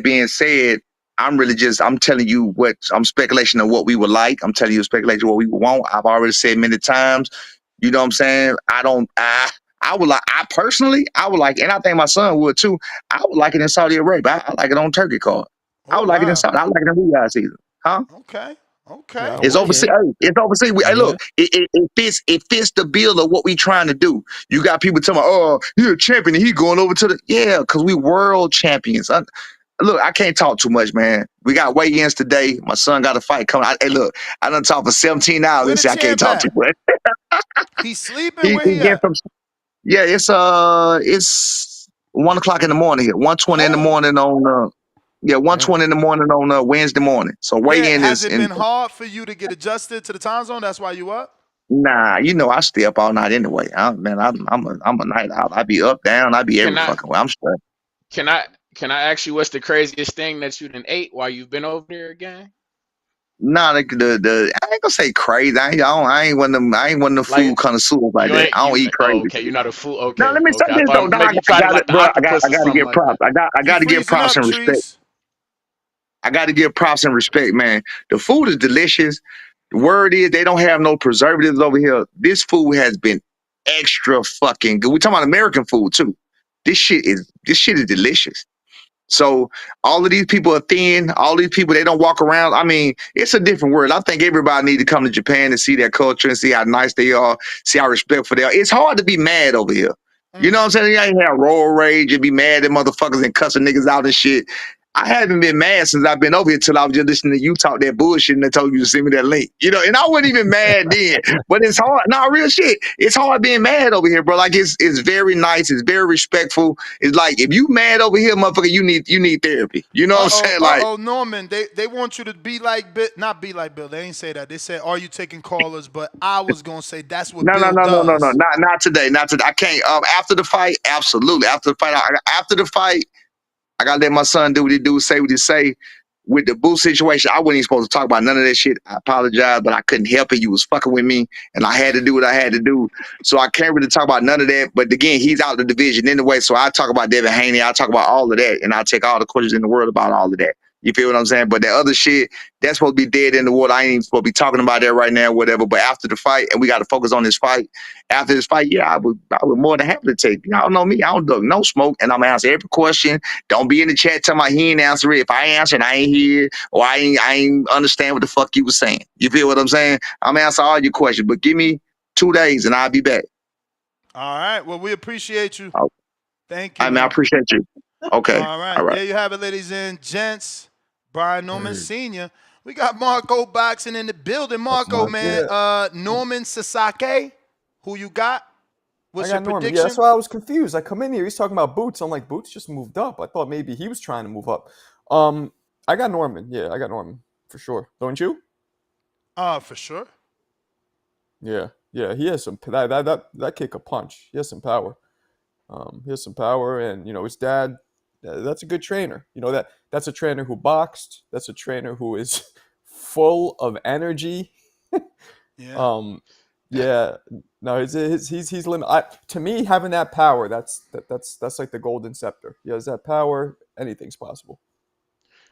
being said, I'm telling you what I'm speculation of what we would like. I'm telling you speculation of what we would want. I've already said many times. You know what I'm saying? I would like. I personally, I would like, and I think my son would too. I would like it in Saudi Arabia. I like it on Turkey card. I Oh would like it in wow. Saudi. I like it in Riyadh season. Huh? Okay. Okay. It's Oh, overseas. okay. Hey, it's overseas. Hey, Yeah. look, it fits. It fits the bill of what we trying to do. You got people telling me, "Oh, you're a champion. And he going over to the because we world champions." Look, I can't talk too much, man. We got weigh-ins today. My son got a fight coming. Hey, look, I done talked for 17 hours Where and the say I can't champ talk too at? much. He sleeping? He Where he getting at? some. Yeah, it's 1 o'clock in the morning here. 1:20 in the Oh, morning on 1:20 Damn. in the morning on Wednesday morning. So yeah. weigh-in Has is it in. been hard for you to get adjusted to the time zone? That's why you up? Nah, I stay up all night anyway. I'm a night owl. I be up, down. I be Can every I fucking way. I'm straight. can I can I ask you what's the craziest thing that you done ate while you've been over there again? Nah, the I ain't gonna say crazy. I ain't one of them. I ain't one of them Like food connoisseurs like you that. ain't I don't you eat oh crazy okay, shit. you're not a fool. Now let Okay, me say okay. I this though, thought dog. maybe you I tried to got it, like the bro. I octopus or got to something give like props. that. I You got to give freezing props up, and respect. trees? I got to give props and respect, man. The food is delicious. The word is they don't have no preservatives over here. This food has been extra fucking good. We talking about American food too. This shit is delicious. So all of these people are thin. All these people, they don't walk around. I mean, it's a different world. I think everybody need to come to Japan and see their culture and see how nice they are, see how respectful they are. It's hard to be mad over here. You know what I'm saying? You ain't have road rage and be mad at motherfuckers and cussing niggas out and shit. I haven't been mad since I've been over here till I was just listening to you talk that bullshit and they told you to send me that link. And I wasn't even mad then. But it's hard. No, real shit. It's hard being mad over here, bro. Like it's very nice. It's very respectful. It's like if you mad over here, motherfucker, you need therapy. You know what I'm saying? Like, Norman, they want you to be like Bill, not be like Bill. They ain't say that. They said, "Are you taking callers?" But I was gonna say that's what no, Bill does. not today, not today. I can't. After the fight, absolutely. After the fight. I gotta let my son do what he do, say what he say. With the boo situation, I wasn't even supposed to talk about none of that shit. I apologize, but I couldn't help it. You was fucking with me, and I had to do what I had to do. So I can't really talk about none of that. But again, he's out of the division anyway. So I talk about Devin Haney. I talk about all of that, and I take all the questions in the world about all of that. You feel what I'm saying? But that other shit, that's supposed to be dead in the water. I ain't even supposed to be talking about that right now, whatever. But after the fight, and we got to focus on this fight. After this fight, yeah, I would more than happy to take. Y'all know me. I don't duck no smoke, and I'm gonna answer every question. Don't be in the chat telling me he ain't answer it. If I ain't answering, I ain't here, or I ain't understand what the fuck you was saying. You feel what I'm saying? I'm gonna answer all your questions, but give me 2 days and I'll be back. All right. Well, we appreciate you. Oh, Thank you, I man. appreciate you. Okay. All right. All right. There you have it, ladies and gents. Brian Norman Sr. We got Marco boxing in the building. Marco, man. Norman Sasaki. Who you got? What's I your got Norman. prediction? Yeah, that's why I was confused. I come in here, he's talking about Boots. I'm like, Boots just moved up. I thought maybe he was trying to move up. I got Norman. Yeah, I got Norman for sure. Don't you? For sure. Yeah, he has some that kick a punch. He has some power. He has some power, and his dad. That's a good trainer. That's a trainer who boxed. That's a trainer who is full of energy. Yeah. Yeah. No, he's limited. To me, having that power, that's like the golden scepter. He has that power. Anything's possible.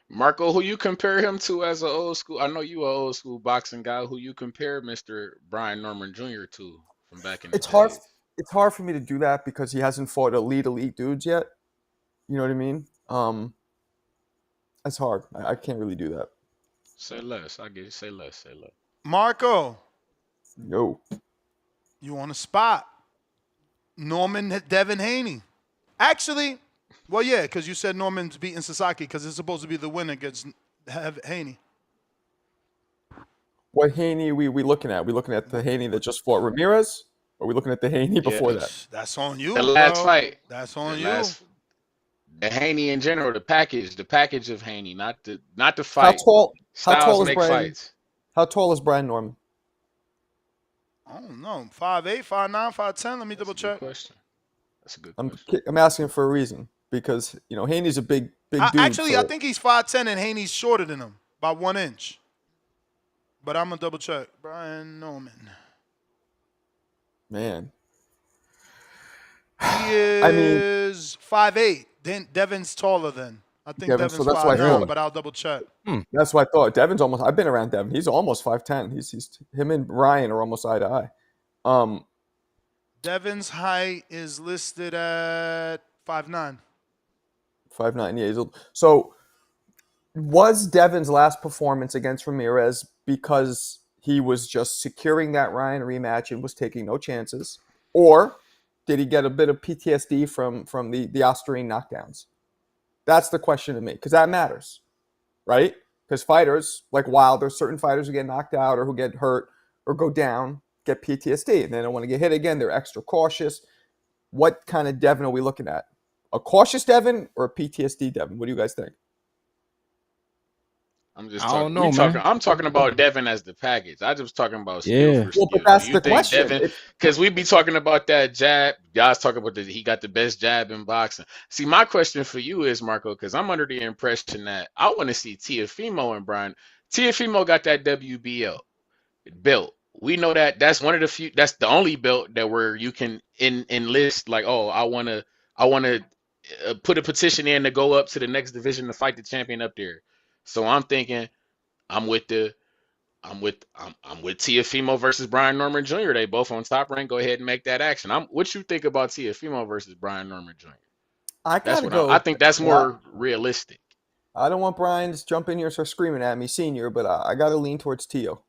Marco, who you compare him to as an old school? I know you an old school boxing guy. Who you compare Mr. Brian Norman Jr. to from back in the It's hard. days? It's hard for me to do that because he hasn't fought elite dudes yet. You know what I mean? It's hard. I can't really do that. Say less. I get you. Say less. Say less. Marco. Yo. You on the spot. Norman Devin Haney. Actually, well, yeah, because you said Norman's beating Sasaki because it's supposed to be the winner against Haney. What Haney we looking at? We looking at the Haney that just fought Ramirez? Or are we looking at the Haney before that? That's on you, The last bro. fight. That's on you. The Haney in general, the package of Haney, not the fight. How tall is make Brian? fights. How tall is Brian Norman? I don't know. 5'8", 5'9", 5'10". Let me double check. Question. That's a good question. I'm asking for a reason because Haney's a big dude. Actually, I think he's 5'10" and Haney's shorter than him by 1 inch. But I'm gonna double check. Brian Norman. Man. He is 5'8". Then Devin's taller than. I think Devin's 5'9", but I'll double check. That's what I thought. Devin's almost. I've been around Devin. He's almost 5'10". He's him and Ryan are almost eye to eye. Devin's height is listed at 5'9". 5'9". Yeah. So was Devin's last performance against Ramirez because he was just securing that Ryan rematch and was taking no chances, or did he get a bit of PTSD from the Austrian knockdowns? That's the question to me, because that matters, right? Because fighters like Wilder, certain fighters who get knocked out or who get hurt or go down get PTSD, and they don't want to get hit again. They're extra cautious. What kind of Devin are we looking at? A cautious Devin or a PTSD Devin? What do you guys think? I'm just I talking. don't know, man. I'm talking about Devin as the package. I just talking about skill Yeah. for skill. Well, but that's Do you the think question. Devin? Because we be talking about that jab. Guys talking about that he got the best jab in boxing. See, my question for you is Marco, because I'm under the impression that I want to see Tiafimo and Brian. Tiafimo got that WBO belt. We know that that's one of the few. That's the only belt that where you can enlist like, oh, I want to put a petition in to go up to the next division to fight the champion up there. So I'm thinking. I'm with Tiafimo versus Brian Norman Jr. They both on Top Rank. Go ahead and make that action. What you think about Tiafimo versus Brian Norman Jr.? I think that's more realistic. I don't want Brian to jump in here and start screaming at me, senior, but I got to lean towards Tio.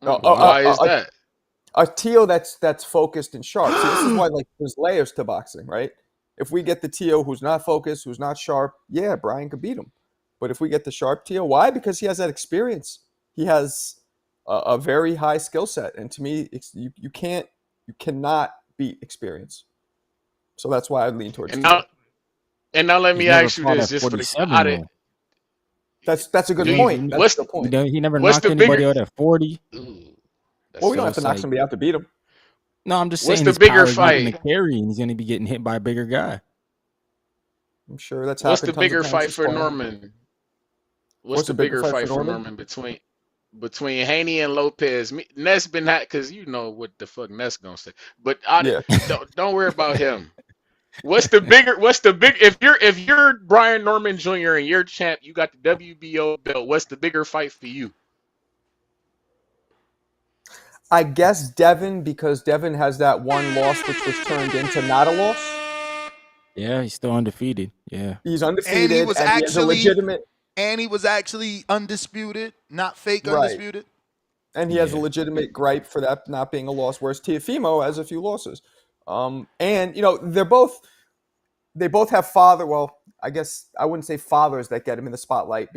Why is that? A Tio that's focused and sharp. See, this is why there's layers to boxing, right? If we get the Tio who's not focused, who's not sharp, yeah, Brian could beat him. But if we get the sharp Tio, why? Because he has that experience. He has a very high skill set, and to me, you cannot beat experience. So that's why I lean towards Tio. And now let He's me never ask you fought this, at just for the 47 out of though. That's a good do you point. That's what's a good point. He never what's knocked the bigger anybody out at 40. Well, we don't So have to it's knock like, somebody out to beat him. no, I'm just what's saying the his bigger power is not going to fight? carry, and he's going to be getting hit by a bigger guy. I'm sure that's What's the happened tons of bigger times fight in for sparring. Norman? What's What's the the bigger bigger fight for fight for Norman? Norman between Haney and Lopez? Ness been because you know what the fuck Ness gonna say. But Yeah. don't worry about him. What's the big if you're Brian Norman Jr. and you're champ, you got the WBO belt. What's the bigger fight for you? I guess Devin, because Devin has that one loss which was turned into not a loss. Yeah, he's still undefeated. Yeah. He's And he undefeated, was and he has a actually legitimate undisputed, not fake right. undisputed. And he has a legitimate gripe for that not being a loss, whereas Teofimo has a few losses. And they both have well, I guess I wouldn't say fathers that get him in the spotlight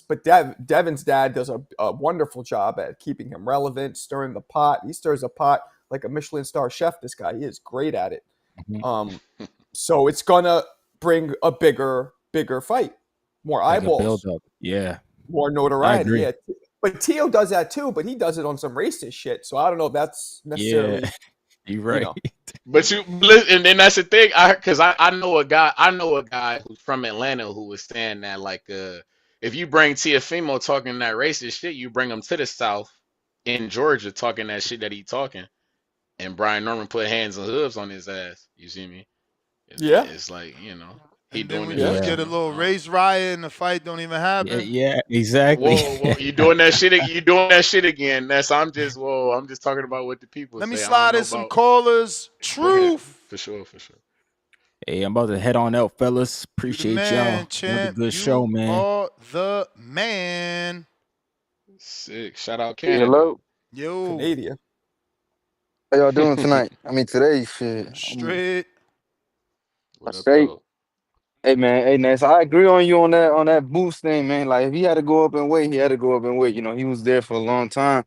but Devin's dad does a wonderful job at keeping him relevant, stirring the pot. He stirs a pot like a Michelin star chef. This guy, he is great at it. Mm-hmm. So it's gonna bring a bigger fight, more Like a eyeballs, build up. Yeah. more I notoriety. agree. Yeah, but Tio does that too, but he does it on some racist shit. So I don't know if that's necessarily, Yeah. You're right. But and then that's the thing. Because I know a guy who's from Atlanta who was saying that like if you bring Tiafimo talking that racist shit, you bring him to the South in Georgia talking that shit that he talking, and Brian Norman put hands and hooves on his ass. You see me? Yeah. It's like he And then doing we this just shit. get a little race riot and the fight don't even happen. Yeah, exactly. Whoa, you doing that shit? You doing that shit again? I'm just talking about what the people Let me say. I don't slide know in some about. callers. Go ahead, Truth. for sure. Hey, I'm about to head on out, fellas. You the Appreciate man, y'all. Another champ. good show, You man. are the man. Sick. Shout out Canada. Hello. Yo. Canadian. How y'all doing tonight? I mean today, shit. Straight. What up, Straight. though? Hey man, hey Ness, I agree on you on that boost thing, man. Like if he had to go up in weight, he had to go up in weight. You know, he was there for a long time.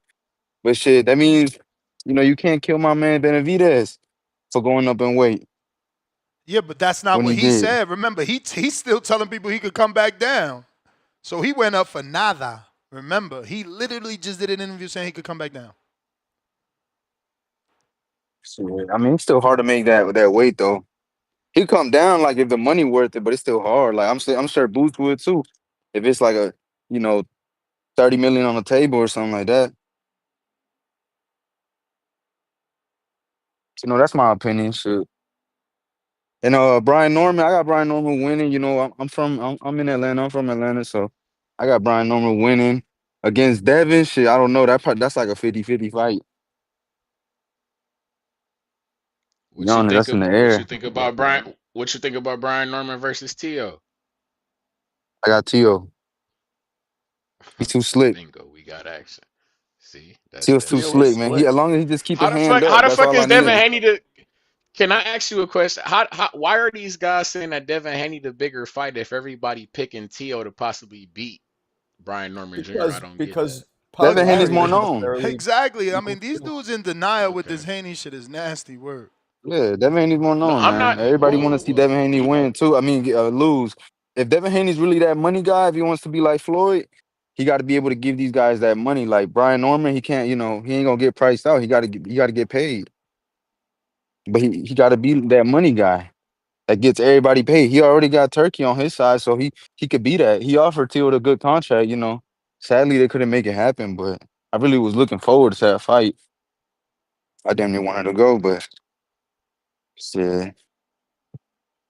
But shit, that means, you can't kill my man Benavidez for going up in weight Yeah, but that's not when what he he did. said. Remember, he's still telling people he could come back down. So he went up for nada. Remember, he literally just did an interview saying he could come back down. Shit, I mean, it's still hard to make that weight though. He come down like if the money worth it, but it's still hard. Like I'm sure Boost would too. If it's like a, you know, 30 million on the table or something like that. That's my opinion. Shit. And Brian Norman, I got Brian Norman winning. I'm in Atlanta. I'm from Atlanta, so I got Brian Norman winning against Devin. Shit, I don't know. That's like a 50-50 fight. To be honest, that's in the What you air. think about Brian? What you think about Brian Norman versus Tio? I got Tio. He's too slick. Bingo, we got action. See, Tio's too slick, man. As long as he just keep his hand How up, the that's fuck all I is Devin need. Haney Can I ask you a question? Why are these guys saying that Devin Haney the bigger fight if everybody picking Tio to possibly beat Brian Norman Jr.? I don't get that. Because Devin Haney's popularity more isn't known. necessarily Exactly. I equal mean, these to. dudes in denial with Okay. this Haney shit is nasty word. Yeah, Devin Haney's more No, known, I'm man. not. Everybody want to see Devin Haney win too. I mean, lose. If Devin Haney's really that money guy, if he wants to be like Floyd, he got to be able to give these guys that money. Like Brian Norman, he can't. He ain't gonna get priced out. He got to get paid. But he got to be that money guy that gets everybody paid. He already got Turkey on his side, so he could be that. He offered Teal a good contract. Sadly they couldn't make it happen, but I really was looking forward to that fight. I damn near wanted to go, but shit.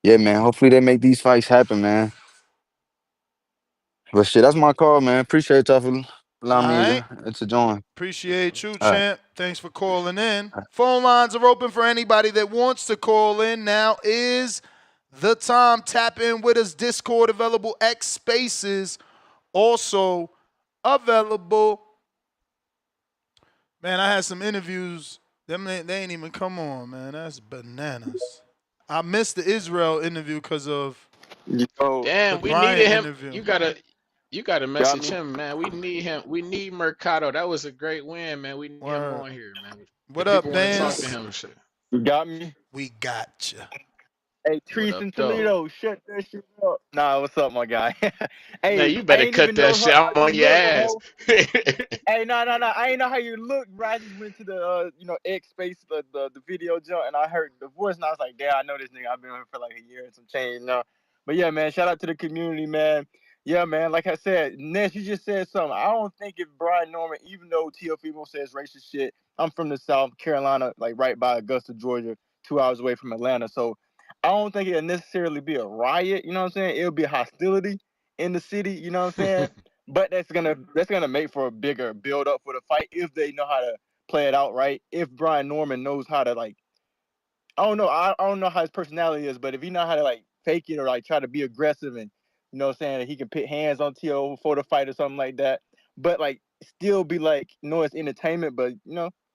Yeah, man. Hopefully they make these fights happen, man. But shit, that's my call, man. Appreciate y'all for allowing All me right. to join. Appreciate you, All right. champ. Thanks for calling in. Phone lines are open for anybody that wants to call in. Now is the time. Tap in with us. Discord available. X Spaces also available. Man, I had some interviews. They ain't even come on, man. That's bananas. I missed the Israel interview because of Yo, the Damn, we needed Brian him. interview. You gotta got message me. him, man. We need him. We need Mercado. That was a great win, man. We need him Word. on here, man. What If people up, want to talk to Dance? him, shit. You got me. We got you. Hey, What Treese up, and though? Toledo, shut that shit up. Nah, what's up, my guy? Now Hey, you I better ain't cut even that know shit. how I'm on you your look, ass. bro. Hey, no. I ain't know how you look, bro. I just went to the, X space, the video jump, and I heard the voice, and I was like, damn, I know this nigga. I've been here for like a year and some change now. But yeah, man, shout out to the community, man. Yeah, man, like I said, Ness, you just said something. I don't think if Brian Norman, even though Tio People says racist shit, I'm from the South Carolina, like right by Augusta, Georgia, 2 hours away from Atlanta. So I don't think it'll necessarily be a riot, you know what I'm saying? It'll be hostility in the city, you know what I'm saying? But that's gonna make for a bigger build up for the fight if they know how to play it out right. If Brian Norman knows how to like, I don't know how his personality is, but if he know how to like fake it or like try to be aggressive and you know what I'm saying, he can put hands on T.O. before the fight or something like that. But like still be like, it's entertainment, but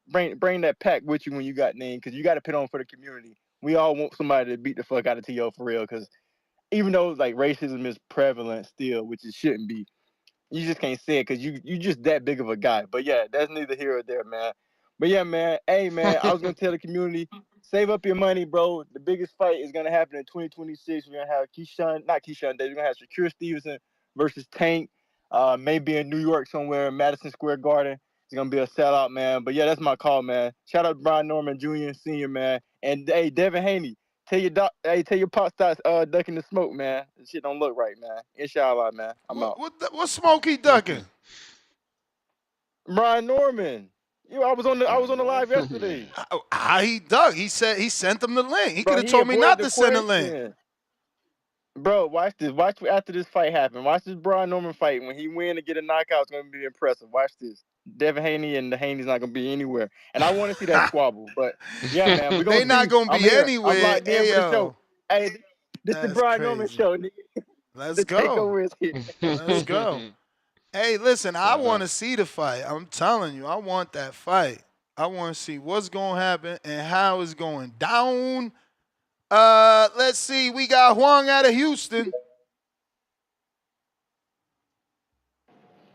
bring that pack with you when you got named because you got to put on for the community. We all want somebody to beat the fuck out of T.O. for real because even though like racism is prevalent still, which it shouldn't be, you just can't say it because you just that big of a guy. But yeah, that's neither here or there, man. But yeah, man. Hey, man, I was gonna tell the community, save up your money, bro. The biggest fight is gonna happen in 2026. We're gonna have not Keyshawn Davis. We're gonna have Shakur Stevenson versus Tank. Maybe in New York somewhere, Madison Square Garden. It's gonna be a sellout, man. But yeah, that's my call, man. Shout out to Brian Norman Jr. and Senior, man. And hey, Devin Haney. Tell your pop starts ducking the smoke, man. This shit don't look right, man. Inshallah, man. I'm out. What Smokey ducking? Brian Norman. I was on the live Norman. yesterday. How he ducked? He said he sent him the link. He could Bro, have he told me avoided not the to send the link. question. Bro, watch this. Watch after this fight happen. Watch this Brian Norman fight. When he win and get a knockout, it's gonna be impressive. Watch this. Devin Haney and the Haney's not gonna be anywhere. And I want to see that squabble. But yeah, man, we're They gonna not see. gonna I'm be here. I'm anywhere. locked in for the show. Ayo, Hey, this the that's Brian Norman crazy. show, nigga. Let's The go. takeover is here. Let's go. Hey, listen, I Shout want out. to see the fight. I'm telling you, I want that fight. I want to see what's going to happen and how it's going down. Let's see. We got Huang out of Houston.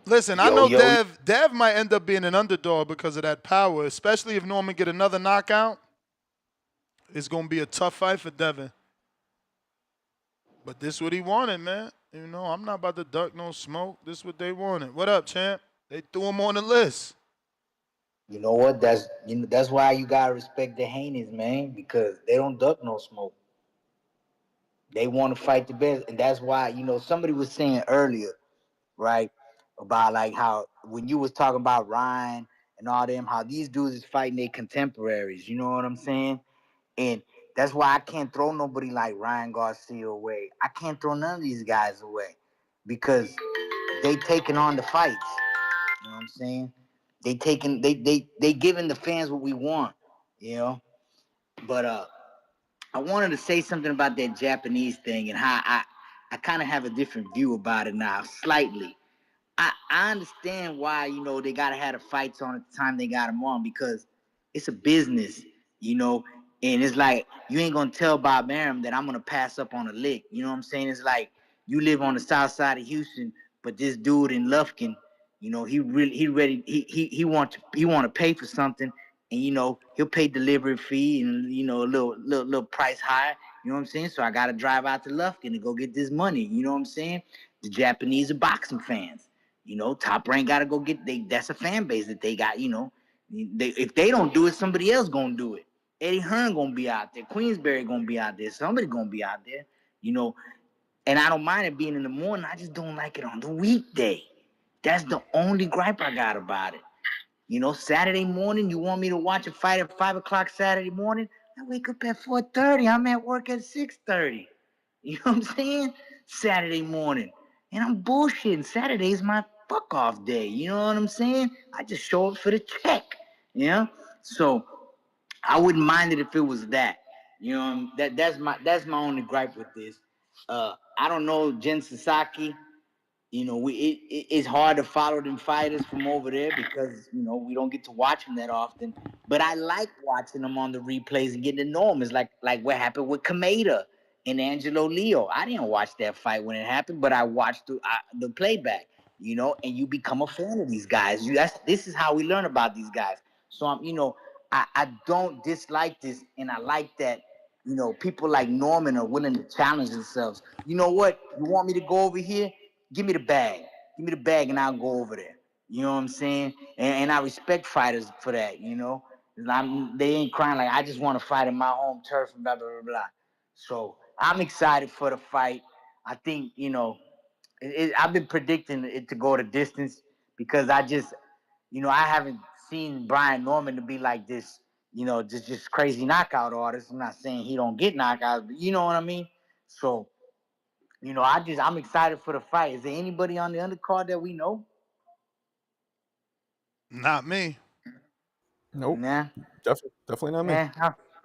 Listen, I Yo, know yo, Dev might end up being an underdog because of that power, especially if Norman get another knockout. It's going to be a tough fight for Devin. But this what he wanted, man. I'm not about to duck no smoke. This is what they wanted. What up, champ? They threw him on the list. You know what? That's why you gotta respect the Haneys, man, because they don't duck no smoke. They want to fight the best, and that's why somebody was saying earlier, right, about like how when you was talking about Ryan and all them, how these dudes is fighting their contemporaries. You know what I'm saying? And that's why I can't throw nobody like Ryan Garcia away. I can't throw none of these guys away because they taking on the fights. You know what I'm saying? They giving the fans what we want, you know. But I wanted to say something about that Japanese thing and how I kind of have a different view about it now, slightly. I understand why, they got to have the fights on at the time they got them on because it's a business, you know, and it's like you ain't going to tell Bob Arum that I'm going to pass up on a lick. You know what I'm saying? It's like you live on the south side of Houston, but this dude in Lufkin, he want to pay for something and, he'll pay delivery fee and, a little price high. You know what I'm saying? So I got to drive out to Lufkin to go get this money. You know what I'm saying? The Japanese are boxing fans. Top Rank got to go get that's a fan base that they got, if they don't do it, somebody else going to do it. Eddie Hearn going to be out there. Queensberry going to be out there. Somebody going to be out there, and I don't mind it being in the morning. I just don't like it on the weekday. That's the only gripe I got about it. Saturday morning, you want me to watch a fight at 5 o'clock Saturday morning? I wake up at 4:30. I'm at work at 6:30. You know what I'm saying? Saturday morning. And I'm bullshitting. Saturday is my fuck off day. You know what I'm saying? I just show up for the check. So I wouldn't mind it if it was that. That's my only gripe with this. I don't know Jen Sasaki. You know, it's hard to follow them fighters from over there because, you know, we don't get to watch them that often. But I like watching them on the replays and getting to know them. It's like what happened with Kameda and Angelo Leo. I didn't watch that fight when it happened, but I watched the playback, you know, and you become a fan of these guys. This is how we learn about these guys. So, I don't dislike this, and I like that, you know, people like Norman are willing to challenge themselves. You know what? You want me to go over here? Give me the bag. Give me the bag and I'll go over there. You know what I'm saying? And I respect fighters for that, you know? They ain't crying like, I just want to fight in my home turf and blah, blah, blah, blah. So I'm excited for the fight. I think, you know, I've been predicting it to go the distance because I haven't seen Brian Norman to be like this, you know, just crazy knockout artist. I'm not saying he don't get knockouts, but you know what I mean? So, you know, I'm excited for the fight. Is there anybody on the undercard that we know? Not me. Nope. Nah. Definitely not me.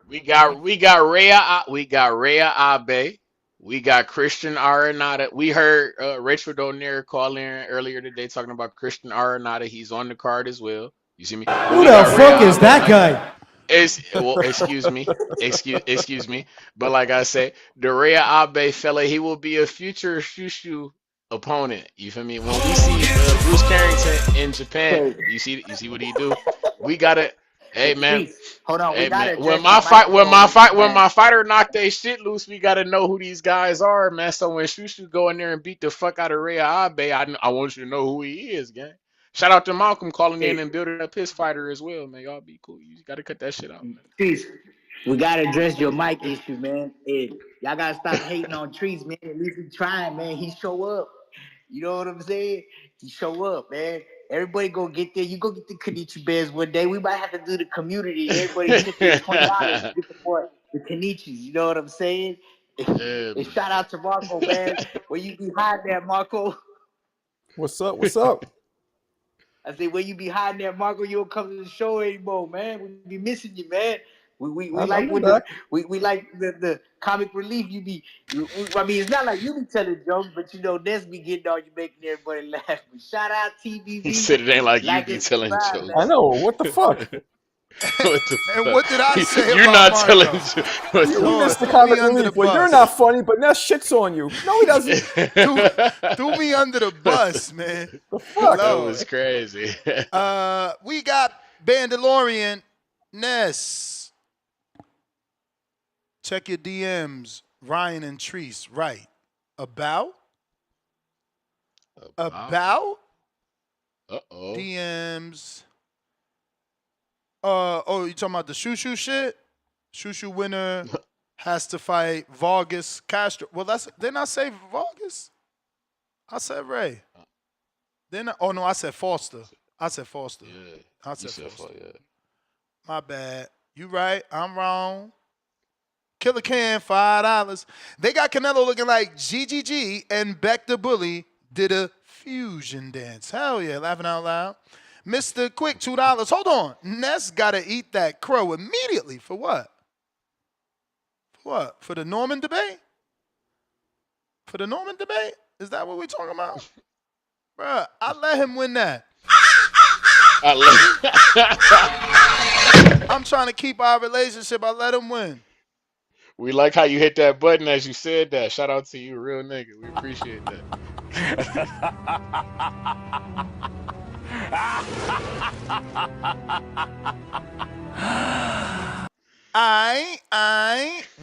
We got Rhea Abe. We got Christian Arenado. We heard Rachel Donaire call in earlier today talking about Christian Arenado. He's on the card as well. You see me? But Who we the got fuck Rhea is Abe. that guy? Excuse me. Excuse me. But like I say, the Rhea Abe fella, he will be a future Shushu opponent. You feel me? When we see Bruce Carrington in Japan, you see what he do. We gotta, hey Hey, man, Trees, hold on. We hey man. gotta address your microphone issue, When man. my fighter knock they shit loose, we gotta know who these guys are, man. So when Shushu go in there and beat the fuck out of Rhea Abe, I want you to know who he is, gang. Shout out to Malcolm calling in Hey, and building up his fighter as well, man. Y'all be cool. You gotta cut that shit out, man. Trees, we gotta address your mic issue, man. Hey, y'all gotta stop hating on Trees, man. At least he trying, man. He show up. You know what I'm saying? He show up, man. Everybody go get there. You go get the Kenichi Bears one day. We might have to do the community. Everybody chip in $20 to get the boy the Kenichis. You know what I'm saying? Yeah, And man. shout out to Marco, man. Where you be hiding there, Marco? What's up? What's up? I say, where you be hiding there, Marco? You don't come to the show anymore, man. We be missing you, man. We like I'm when back. we like the comic relief. I mean, it's not like you be telling jokes, but you know, Ness be getting all you making everybody laugh. But shout out He TBV, said it ain't like you like be and telling subscribe, I jokes. man. know. What the fuck? What the And fuck? what did I say You're about not telling Marco? jokes. What We the Lord, missed the threw me comic under the relief. Well, you're bus. not funny, but Ness shits on you. No, he doesn't. Threw me under the bus, man. The fuck? That was Lord. crazy. We got Bandalorian Ness. Check your DMs. Ryan and Treese. Right. About? Uh-oh. DMs. You talking about the Shushu shit? Shushu winner has to fight Vargas Castro. Well, didn't I say Vargas? I said Ray. No, I said Foster. I said Foster. Yeah. I said You Foster. yeah. My bad. You right. I'm wrong. Killer Can, $5. They got Canelo looking like GGG, and Beck the Bully did a fusion dance. Hell yeah, laughing out loud. Mr. Quick, $2. Hold on. Ness got to eat that crow immediately. For what? For what? For the Norman debate? For the Norman debate? Is that what we talking about? Bruh, I let him win that. I'm trying to keep our relationship. I let him win. We like how you hit that button as you said that. Shout out to you, real nigga. We appreciate that.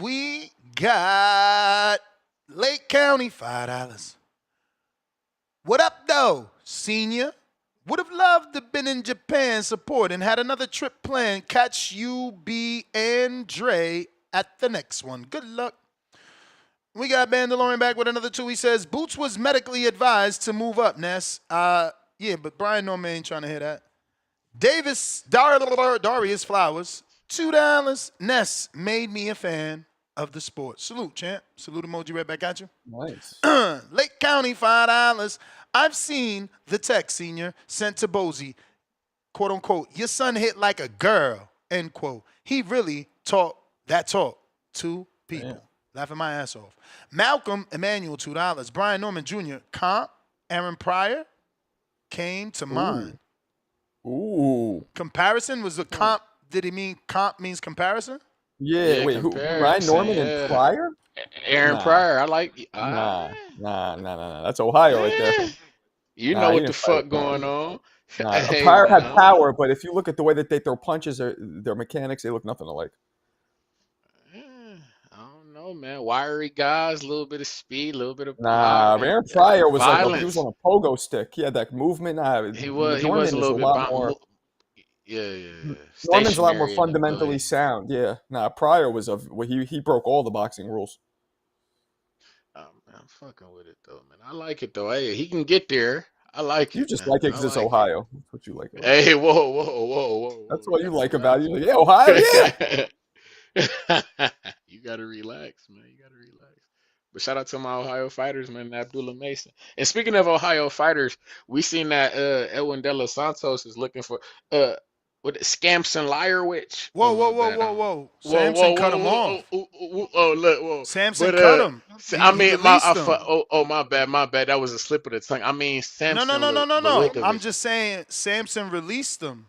We got Lake County, $5. What up, though, senior? Would have loved to been in Japan support and had another trip planned. Catch you, B, and Dre at the next one. Good luck. We got Bandalorian back with another 2. He says, Boots was medically advised to move up, Ness. Yeah, but Brian Norman ain't trying to hear that. Darius Flowers, $2. Ness made me a fan of the sport. Salute, champ. Salute emoji right back at you. Nice. Lake County, $5. I've seen the text, senior, sent to Bozy, quote unquote, your son hit like a girl, end quote. He really talk that talk to people. Damn. Laughing my ass off. Malcolm Emmanuel, $2. Brian Norman Jr., comp Aaron Pryor came to mind. Ooh. Comparison was a comp. Did he mean comp means comparison? Yeah. Yeah, Wait. Who? Brian comparison. Norman and Yeah, Pryor? Aaron Nah. Pryor. I like. Nah. That's Ohio right there. You Nah, know he what the didn't fight fuck with Pryor. going on? Nah, Hey Pryor man, had I don't know. power, but if you look at the way that they throw punches, their mechanics, they look nothing alike. I don't know, man. Wiry guys, a little bit of speed, a little bit of Nah, Aaron Pryor was like he was violence. on a pogo stick. He had that movement. Nah, He was a Norman is little a bit lot more. yeah. Norman's a lot more Stationary in the fundamentally ability. sound. Yeah. Nah, Pryor was he broke all the boxing rules. I'm fucking with it though, man. I like it though. Hey, he can get there. I like You it, just man. like it I because it's like it. Ohio. That's what you like about it. Hey, whoa. That's You what you gotta like about it. relax, You're like, man. yeah, Ohio, yeah. You gotta relax, man. You gotta relax. But shout out to my Ohio fighters, man, Abdullah Mason. And speaking of Ohio fighters, we seen that Edwin De Los Santos is looking for what Scamson Liar Witch. Oh my bad. Whoa. Whoa, Samson whoa, cut whoa, him whoa, off. look, whoa. Samson But cut him. I He mean released him. my bad. That was a slip of the tongue. I mean No. Samson I'm Malinkovich. just saying Samson released him.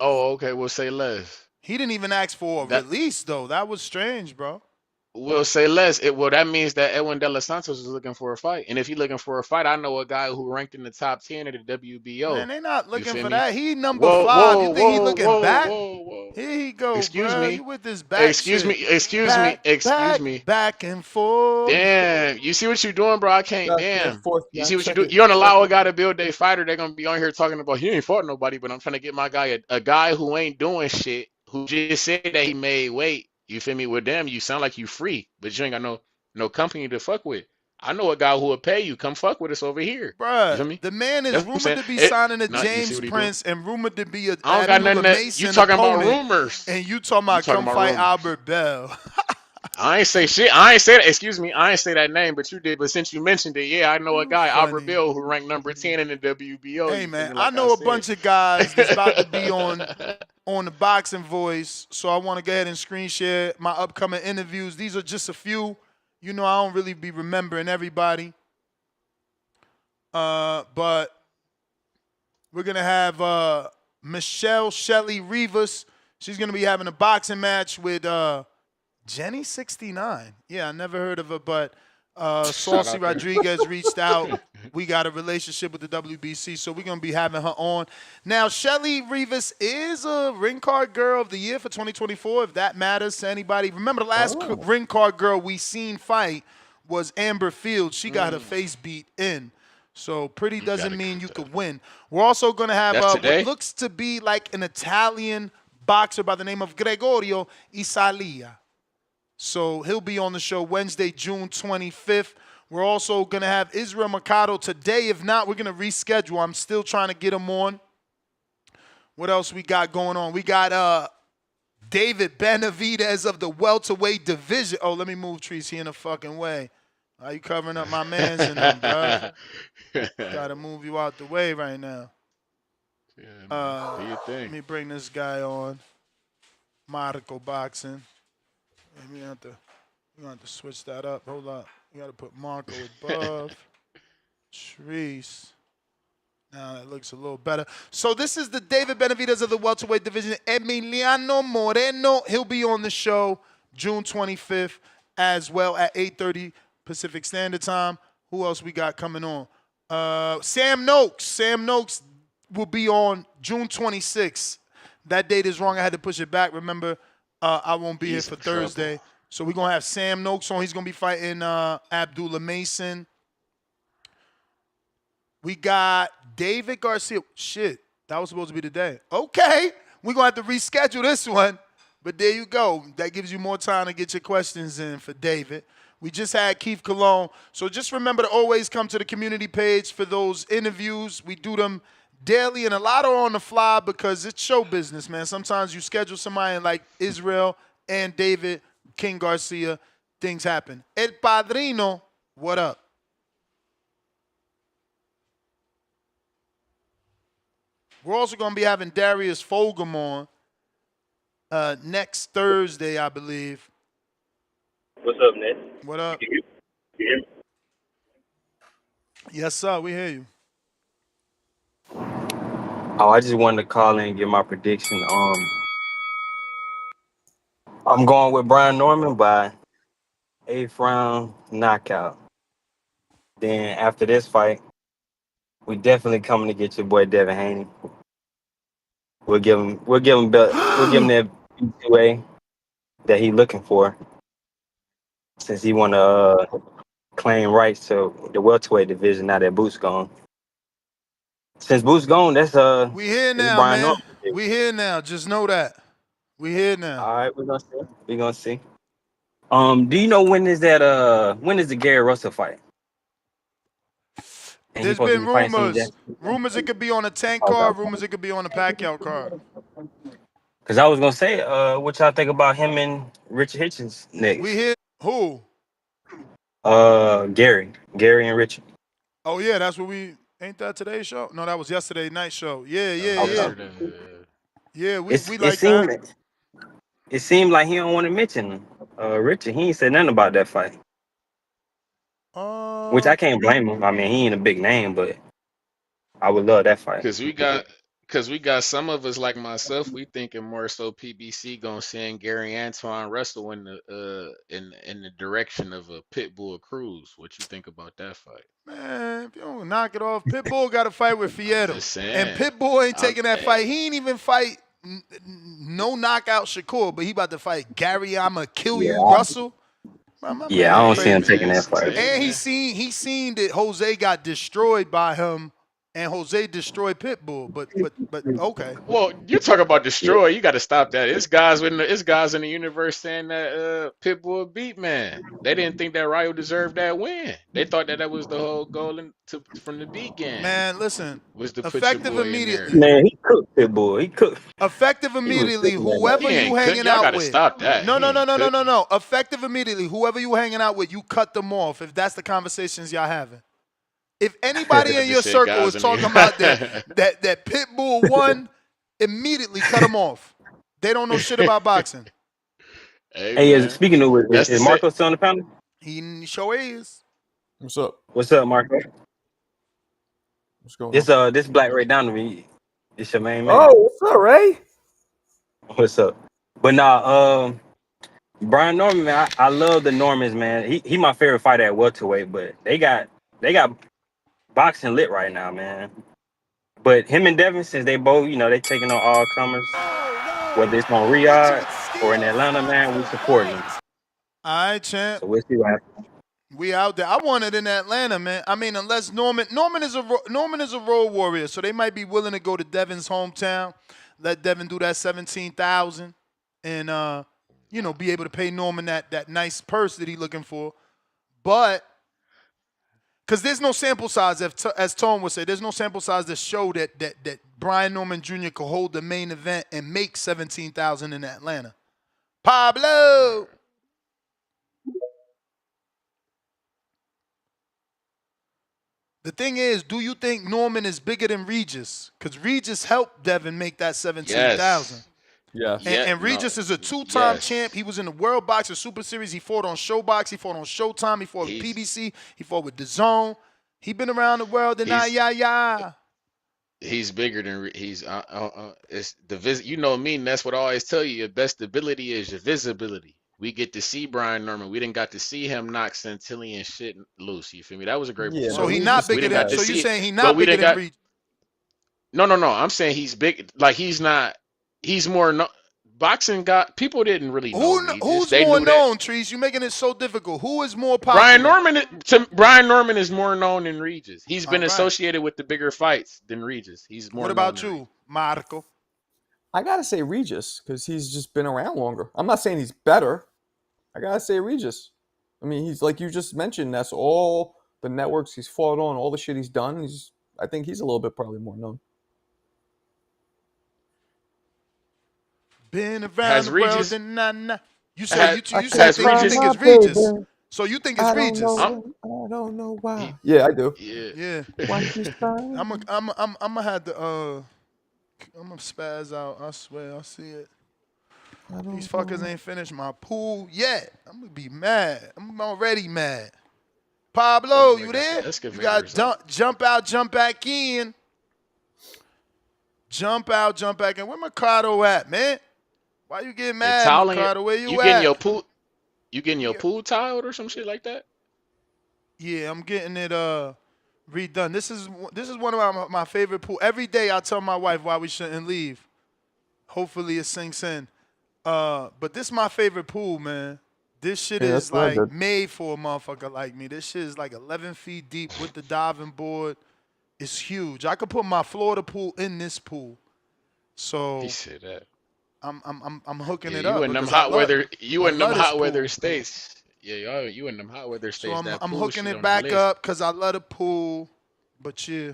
Oh, okay, we'll say less. He didn't even ask for a That release though. That was strange, bro. We'll say less. That means that Edwin De Los Santos is looking for a fight. And if he's looking for a fight, I know a guy who ranked in the top 10 of the WBO. Man, they not You looking feel for me? that. He number Whoa, 5. You whoa, think he whoa, looking whoa, back? whoa, whoa. Here he go, Excuse bro. me. You with this back shit. Excuse me. Back and forth. Damn, you see what you're doing, bro? I can't. Back and Damn, forth, you man. see what you Check do? it. You don't allow a guy to build a fighter. They're gonna be on here talking about he ain't fought nobody, but I'm trying to get my guy a guy who ain't doing shit, who just said that he made weight. You feel me? With them, you sound like you free, but you ain't got no company to fuck with. I know a guy who will pay you. Come fuck with us over here. You Bruh, feel me? the man is That's what I'm rumored saying. to be signing to Now you see James what he doing? Prince and rumored to be a I don't got Abdullah nothing that you Mason talking about opponent, rumors. and you talking You about talking come about fight rumors. Albert Bell. I ain't say shit. I ain't say that. Excuse me. I ain't say that name, but you did. But since you mentioned it, yeah, I know a You guy, Albert funny. Bill, who ranked number 10 in the WBO. Hey You feel man, me? I Like I know a said. bunch of guys that's about to be on the Boxing Voice, so I want to go ahead and screen share my upcoming interviews. These are just a few. You know, I don't really be remembering everybody, but we're gonna have Michelle Shelley Rivas. She's gonna be having a boxing match with Jenny 69. Yeah, I never heard of her, but Shout Saucy out there. Rodriguez reached out. We got a relationship with the WBC, so we're going to be having her on. Now, Shelly Rivas is a ring card girl of the year for 2024, if that matters to anybody. Remember, the last ring card girl we seen fight was Amber Fields. She got her face beat in. So pretty doesn't mean you could win. We're also going to have That's what today? looks to be like an Italian boxer by the name of Gregorio Isalia. So he'll be on the show Wednesday, June 25th. We're also going to have Israel Mercado today. If not, we're going to reschedule. I'm still trying to get him on. What else we got going on? We got David Benavidez of the welterweight division. Oh, let me move trees here in the fucking way. Are you covering up my mans in them, bro? Got to move you out the way right now. Yeah, man. Do your Let thing. me bring this guy on. Marco Boxing. We have to switch that up. Hold up. We got to put Marco above. Trees. Now that looks a little better. So this is the David Benavidez of the welterweight division. Emiliano Moreno. He'll be on the show June 25th as well at 8:30 Pacific Standard Time. Who else we got coming on? Sam Noakes. Sam Noakes will be on June 26th. That date is wrong. I had to push it back. Remember, I won't be here for Thursday. So we're going to have Sam Noakes on. He's going to be fighting Abdullah Mason. We got David Garcia. Shit, that was supposed to be today. Okay, we're going to have to reschedule this one. But there you go. That gives you more time to get your questions in for David. We just had Keith Cologne. So just remember to always come to the community page for those interviews. We do them daily, and a lot are on the fly because it's show business, man. Sometimes you schedule somebody like Israel and David King Garcia, things happen. El Padrino, what up? We're also going to be having Darius Fulgham on next Thursday, I believe. What's up, Ned? What up? You hear me? Yes, sir. We hear you. Oh, I just wanted to call in and give my prediction. I'm going with Brian Norman by 8th round knockout. Then after this fight, we definitely coming to get your boy Devin Haney. We'll give him that B2A that he looking for, since he want to claim rights to the welterweight division now that Boots gone. Since Boots gone, We here it's now, Brian man. Norman. We here now. Just know that. We here now. All right, we're gonna see. We're gonna see. Do you know when is the Gary Russell fight? And he's There's supposed to been be fighting Sonny rumors. Jackson. Rumors it could be on a Tank card. Okay. Rumors it could be on a Pacquiao card. Because I was gonna say, what y'all think about him and Richard Hitchens We next? here. Who? Gary and Richard. Oh yeah, that's what we. Ain't that today's show? No, that was yesterday night show. Yeah, That was yeah, yeah. Okay. yesterday. Yeah, It's we it like that. seemed it seemed like he don't want to mention Richard. He ain't said nothing about that fight, which I can't blame him. I mean, he ain't a big name, but I would love that fight. Cause we got some of us like myself. We thinking more so PBC gonna send Gary Antoine Russell in the direction of a Pitbull Cruz. What you think about that fight? Man, if you don't knock it off, Pitbull got to fight with Fieto. Just And saying. Pitbull ain't I'm taking that fight. He ain't even fight no knockout Shakur, but he about to fight Gary, I'ma kill you, Yeah, Russell. My yeah, man I don't see hey him crazy. taking man, that fight. hey And man. he seen that Jose got destroyed by him, and Jose destroyed Pitbull. But okay. Well, you talk about Yeah, destroy. You got to stop that. It's guys in the universe saying that Pitbull beat man. They didn't think that Ryo deserved that win. They thought that was the whole goal from the beginning Man, listen. was to put your Effective boy in there. immediately. man, he cooked Pitbull. He cooked. Effective He was immediately, cooking that night. whoever He you ain't cook. hanging Y'all got out to with. stop that. No, He no, no, ain't no, no, no, cooking. no. Effective immediately, whoever you hanging out with, you cut them off if that's the conversations y'all having. If anybody I in just your said circle is guys in talking about the. that Pitbull won, immediately cut them off. They don't know shit about boxing. Hey Hey, man, speaking of which, that's the is set. Marco still on the panel? He sure is. What's up? What's up, Marco? What's going on? This black right down to me. It's your main man. Oh, what's up, Ray? What's up? But nah, Brian Norman, man, I love the Normans, man. He my favorite fighter at welterweight, but they got boxing lit right now, man. But him and Devin, since they both, they taking on all comers, whether it's on Riyadh or in Atlanta, man, we supporting them. All right, champ. So we'll see what happens. We out there. I want it in Atlanta, man. I mean, unless Norman is a road warrior, so they might be willing to go to Devin's hometown, let Devin do that 17,000, and be able to pay Norman that nice purse that he looking for. But because there's no sample size, as Tone would say, there's no sample size that show that Brian Norman Jr. could hold the main event and make 17,000 in Atlanta. Pablo. The thing is, do you think Norman is bigger than Regis? Because Regis helped Devin make that 17,000. Yes. Yes. Yeah. And No. Regis is a two-time champ. Yes. He was in the World Boxer Super Series. He fought on Showbox. He fought on Showtime. He fought with He's PBC. He fought with DAZN. He been around the world and he's yeah. he's bigger than he's it's the visit. You know me, and that's what I always tell you. Your best ability is your visibility. We get to see Brian Norman. We didn't got to see him knock Centillion and shit loose. You feel me? That was a great Yeah, So but he performance. not Regis We bigger didn't than. got to So you see it, saying he but not we bigger didn't than got. Regis? No. I'm saying he's big. Like he's not. He's more. No, boxing got people didn't really know Regis. Who's They more knew that known, Trees? You making it so difficult. Who is more Brian popular? Norman. Brian Norman is more known than Regis. He's All been right. associated with the bigger fights than Regis. He's What more known about than Regis. you, Marco? I gotta say Regis because he's just been around longer. I'm not saying he's better. I gotta say Regis. I mean, he's like you just mentioned. That's all the networks he's fought on, all the shit he's done. I think he's a little bit probably more known. Been around Has the world Regis and nah. You say has, I you can't has find Regis? think my it's Regis. baby. So you think it's I don't Regis? I'm, know. I don't know why. he Yeah, I do. yeah. Yeah. Why she's crying? I'm gonna have to I'm gonna spaz out. I swear, I see it. I These don't fuckers know. ain't finished my pool yet. I'm gonna be mad. I'm already mad. Pablo, you Boy got there? the You got excavators out. jump out, jump back in. Jump out, jump back in. Where Mercado at, man? Why you getting Hey, mad, toweling it. Mercado? Where You you getting at? your pool? You getting your Yeah, pool tiled or some shit like that? yeah, I'm getting it redone. This is one of my favorite pool. Every day I tell my wife why we shouldn't leave. Hopefully it sinks in. But this is my favorite pool, man. This shit Yeah, is that's real like good. made for a motherfucker like me. This shit is like 11 feet deep with the diving board. It's huge. I could put my Florida pool in this pool. He So said that. I'm hooking Yeah, it you up in them because hot weather. You I in them love this hot weather pool. states. Yeah, you in them hot weather So states. That I'm pool hooking shit it on the back list. up because I love the pool. But yeah,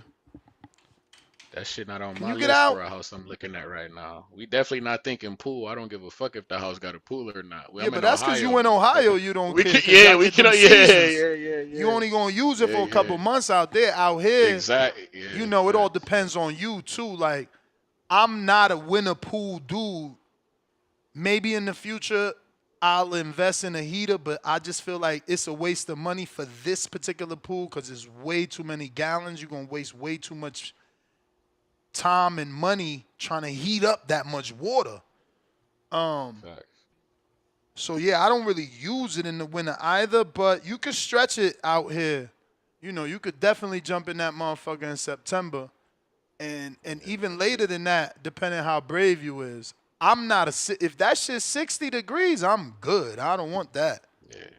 That shit not on can my you get list out? for a house I'm looking at right now. We definitely not thinking pool. I don't give a fuck if the house got a pool or not. Yeah, I'm but in that's because you Ohio, in Ohio. motherfucker. You don't We care can, because yeah, y'all we get can, them seasons. You yeah, only gonna use it yeah, for a couple yeah. months out there. Out here, Exactly, you yeah, know, it all facts. depends on you too. Like I'm not a winter pool dude. Maybe in the future I'll invest in a heater, but I just feel like it's a waste of money for this particular pool because it's way too many gallons. You're gonna waste way too much time and money trying to heat up that much water. Facts. So yeah, I don't really use it in the winter either, but you could stretch it out here. You know, you could definitely jump in that motherfucker in September. And even later than that, depending how brave you is. I'm not if that shit's 60 degrees, I'm good. I don't want that. Yeah.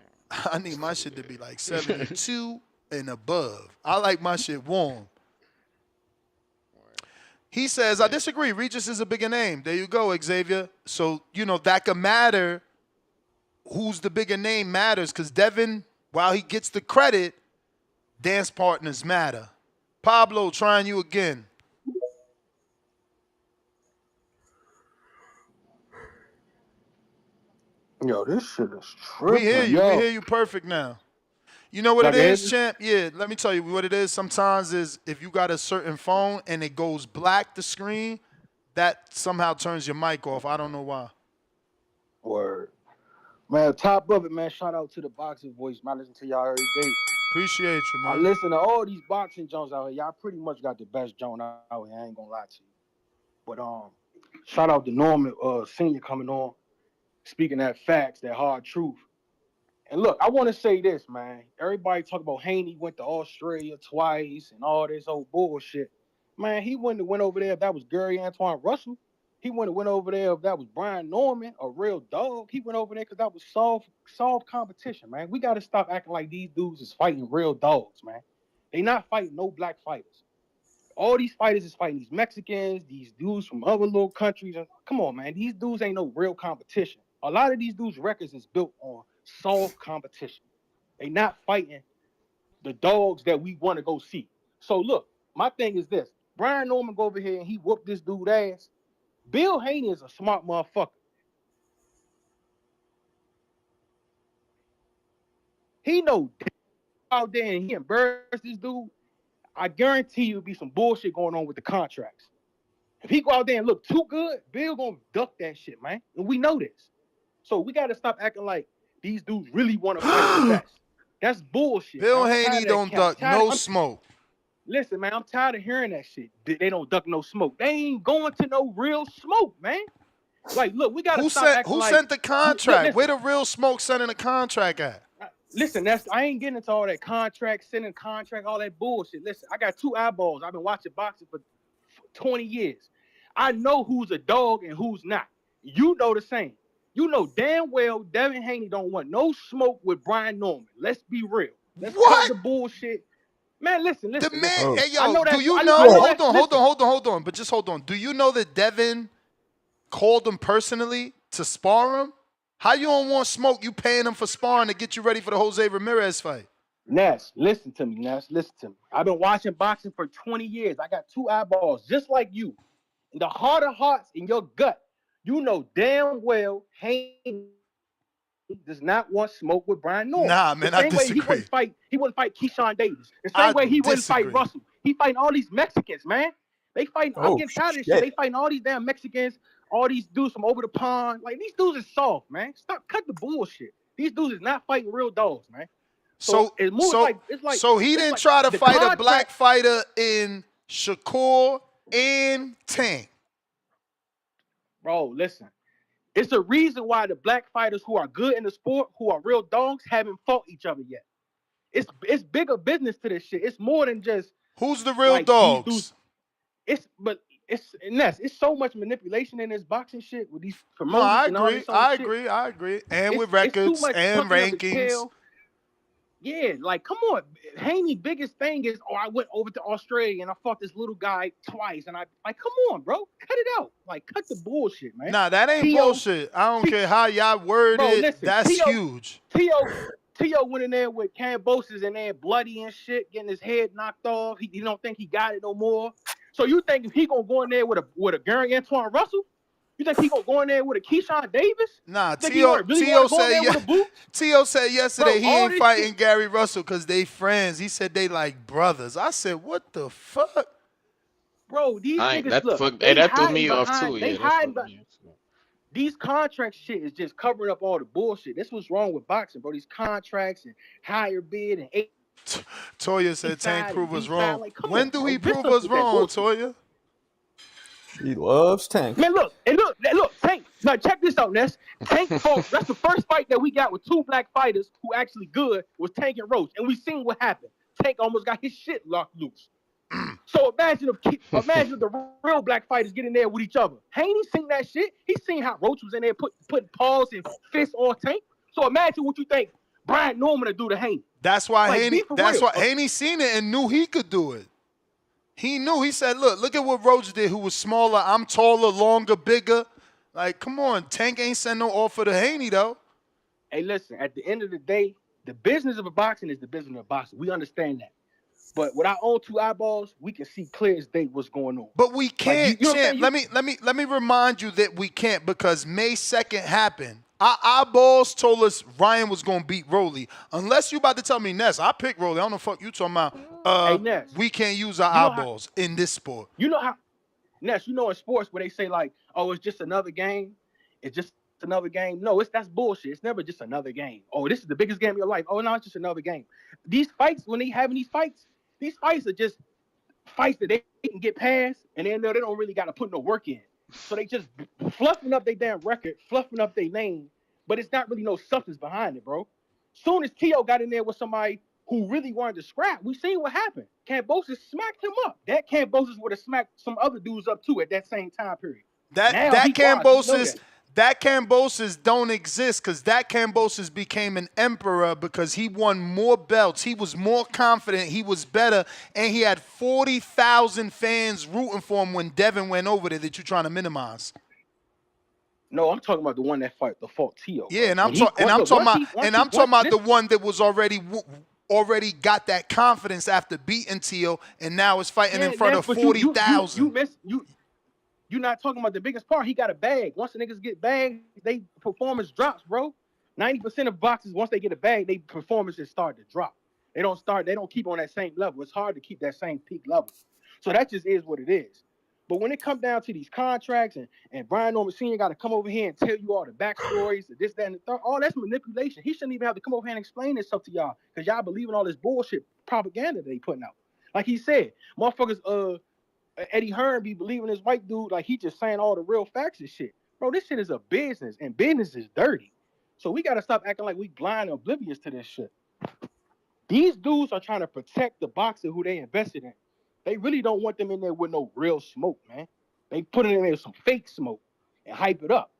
I need my shit to be like 72 and above. I like my shit warm. He says, I Yeah. disagree. Regis is a bigger name. There you go, Xavier. So, you know, that could matter. Who's the bigger name matters because Devin, while he gets the credit, dance partners matter. Pablo, trying you again. Yo, this shit is We hear tripping. you. We Yo, hear you perfect now. You know what y'all it can hear is, me? champ? Yeah, let me tell you what it is. Sometimes is if you got a certain phone and it goes black, the screen, that somehow turns your mic off. I don't know why. Word. Man, top of it, man. Shout out to the boxing voice, man. I listen to y'all every day. Appreciate you, I man. listen to all these boxing Jones out here. Y'all pretty much got the best Jones out here. I ain't gonna lie to you. But shout out to Norman Senior coming on, speaking that facts, that hard truth. And look, I want to say this, man. Everybody talk about Haney went to Australia twice and all this old bullshit. Man, he wouldn't have went over there if that was Gary Antoine Russell. He wouldn't have went over there if that was Brian Norman, a real dog. He went over there because that was soft competition, man. We got to stop acting like these dudes is fighting real dogs, man. They not fighting no black fighters. All these fighters is fighting these Mexicans, these dudes from other little countries. Come on, man. These dudes ain't no real competition. A lot of these dudes' records is built on soft competition. They not fighting the dogs that we want to go see. So look, my thing is this. Brian Norman go over here and he whooped this dude ass. Bill Haney is a smart motherfucker. He know out there and he embarrassed this dude. I guarantee you be some bullshit going on with the contracts. If he go out there and look too good, Bill gonna duck that shit, man. And we know this. So we gotta stop acting like these dudes really want to fight the best. That's bullshit, man. Bill I'm Haney tired of that don't cap. duck no smoke. Listen, man, I'm tired of hearing that shit. They don't duck no smoke. They ain't going to no real smoke, man. Like, look, we gotta stop acting Who like. sent the Look, contract? Where listen, the real smoke sending the contract at? listen. I ain't getting into all that contract, sending contract, all that bullshit. Listen, I got two eyeballs. I've been watching boxing for 20 years. I know who's a dog and who's not. You know the same. You know damn well Devin Haney don't want no smoke with Brian Norman. Let's be real. Let's cut the bullshit. Man, listen. The man, Listen. hey I yo, know do that. you I know? know Hold that. on. But just hold on. Do you know that Devin called him personally to spar him? How you don't want smoke? You paying him for sparring to get you ready for the Jose Ramirez fight? Ness, listen to me, Ness. Listen to me. I've been watching boxing for 20 years. I got two eyeballs, just like you. In the heart of hearts, in your gut, you know damn well Haney does not want smoke with Brian Norman. Nah, man, The I same way he disagree. wouldn't fight Keyshawn Davis. The same I way he wouldn't fight disagree. Russell. He fighting all these Mexicans, man. They fighting. I'm getting tired of this shit. They fighting all these damn Mexicans, all these dudes from over the pond. Like these dudes is soft, man. Stop, cut the bullshit. These dudes is not fighting real dogs, man. So it's more so it's like so he it's didn't like try to the fight a black contract. fighter in Shakur and Tank. Bro, listen. It's the reason why the black fighters who are good in the sport, who are real dogs, haven't fought each other yet. It's bigger business to this shit. It's more than just Who's the real like these dudes. dogs? It's so much manipulation in this boxing shit with these No, promoters I and all agree. this other I shit. agree. I agree. And with It's too records much and tucking of the rankings. tail. Yeah, like come on. Haney biggest thing is, I went over to Australia and I fought this little guy twice, and I like, come on, bro, cut it out. Like, cut the bullshit, man. Nah, that ain't Tio, bullshit. I don't T, care how y'all word bro, it. listen, That's huge. Tio went in there with Cambosis and there bloody and shit, getting his head knocked off. He don't think he got it no more. So you think if he gonna go in there with a Gary Antoine Russell? You think he gonna go in there with a Keyshawn Davis? Nah, You think he really want to go in there with a boot? Tio said yesterday Bro, he all ain't this fighting shit. Gary Russell because they friends. He said they like brothers. I said, what the fuck? Bro, these I ain't niggas, that look, fuck. Hey, they that threw hiding me off too. behind, Yeah, that fucked me up too. these contract shit is just covering up all the bullshit. That's what's wrong with boxing, bro. These contracts and higher bid and Toya said Tank side and prove us B side. wrong. Like, come When on, do bro. he This prove stuff us with that wrong, bullshit. Toya? He loves Tank. Man, look, Tank. Now check this out, Ness. Tank fought. That's the first fight that we got with two black fighters who actually good was Tank and Roach, and we seen what happened. Tank almost got his shit locked loose. So imagine if the real black fighters get in there with each other. Haney seen that shit. He seen how Roach was in there putting paws and fists on Tank. So imagine what you think Brian Norman to do to Haney. That's why Like, Haney. be for That's real. why Haney seen it and knew he could do it. He knew. He said, "Look at what Roach did. Who was smaller. I'm taller, longer, bigger. Like, come on, Tank ain't send no offer to Haney though." Hey, listen. At the end of the day, the business of boxing is the business of boxing. We understand that. But with our own two eyeballs, we can see clear as day what's going on. But we can't, Like, you know champ. what I'm saying? Let me remind you that we can't because May 2nd happened. Our eyeballs told us Ryan was gonna beat Rolly. Unless you about to tell me, Ness, I picked Rolly. I don't know what the fuck you talking about. Hey, Ness. We can't use our You know how, eyeballs in this sport. you know how, Ness, you know in sports where they say like, oh, it's just another game. It's just another game. No, that's bullshit. It's never just another game. Oh, this is the biggest game of your life. Oh, no, it's just another game. These fights, when they having these fights are just fights that they can get past, and they know they don't really got to put no work in. So they just fluffing up their damn record, fluffing up their name, but it's not really no substance behind it, bro. Soon as Tio got in there with somebody who really wanted to scrap, we seen what happened. Cambosis smacked him up. That Cambosis would have smacked some other dudes up too at that same time period. Now That he washed. You know Cambosis, that Cambosis don't exist because that Cambosis became an emperor because he won more belts. He was more confident. He was better, and he had 40,000 fans rooting for him when Devin went over there. That you're trying to minimize. No, I'm talking about the one that fought Tio. Yeah, and I'm talking about the one that was already got that confidence after beating Tio, and now is fighting in front of 40,000. You're not talking about the biggest part. He got a bag. Once the niggas get bags, they performance drops, bro. 90% of boxers, once they get a bag, they performances start to drop. They don't keep on that same level. It's hard to keep that same peak level. So that just is what it is. But when it comes down to these contracts and Brian Norman Sr. got to come over here and tell you all the backstories, this, that, and the third, all that's manipulation. He shouldn't even have to come over here and explain this stuff to y'all because y'all believe in all this bullshit propaganda that they putting out. Like he said, motherfuckers, Eddie Hearn be believing this white dude like he just saying all the real facts and shit. Bro, this shit is a business, and business is dirty. So we got to stop acting like we blind and oblivious to this shit. These dudes are trying to protect the boxer who they invested in. They really don't want them in there with no real smoke, man. They put in there some fake smoke and hype it up.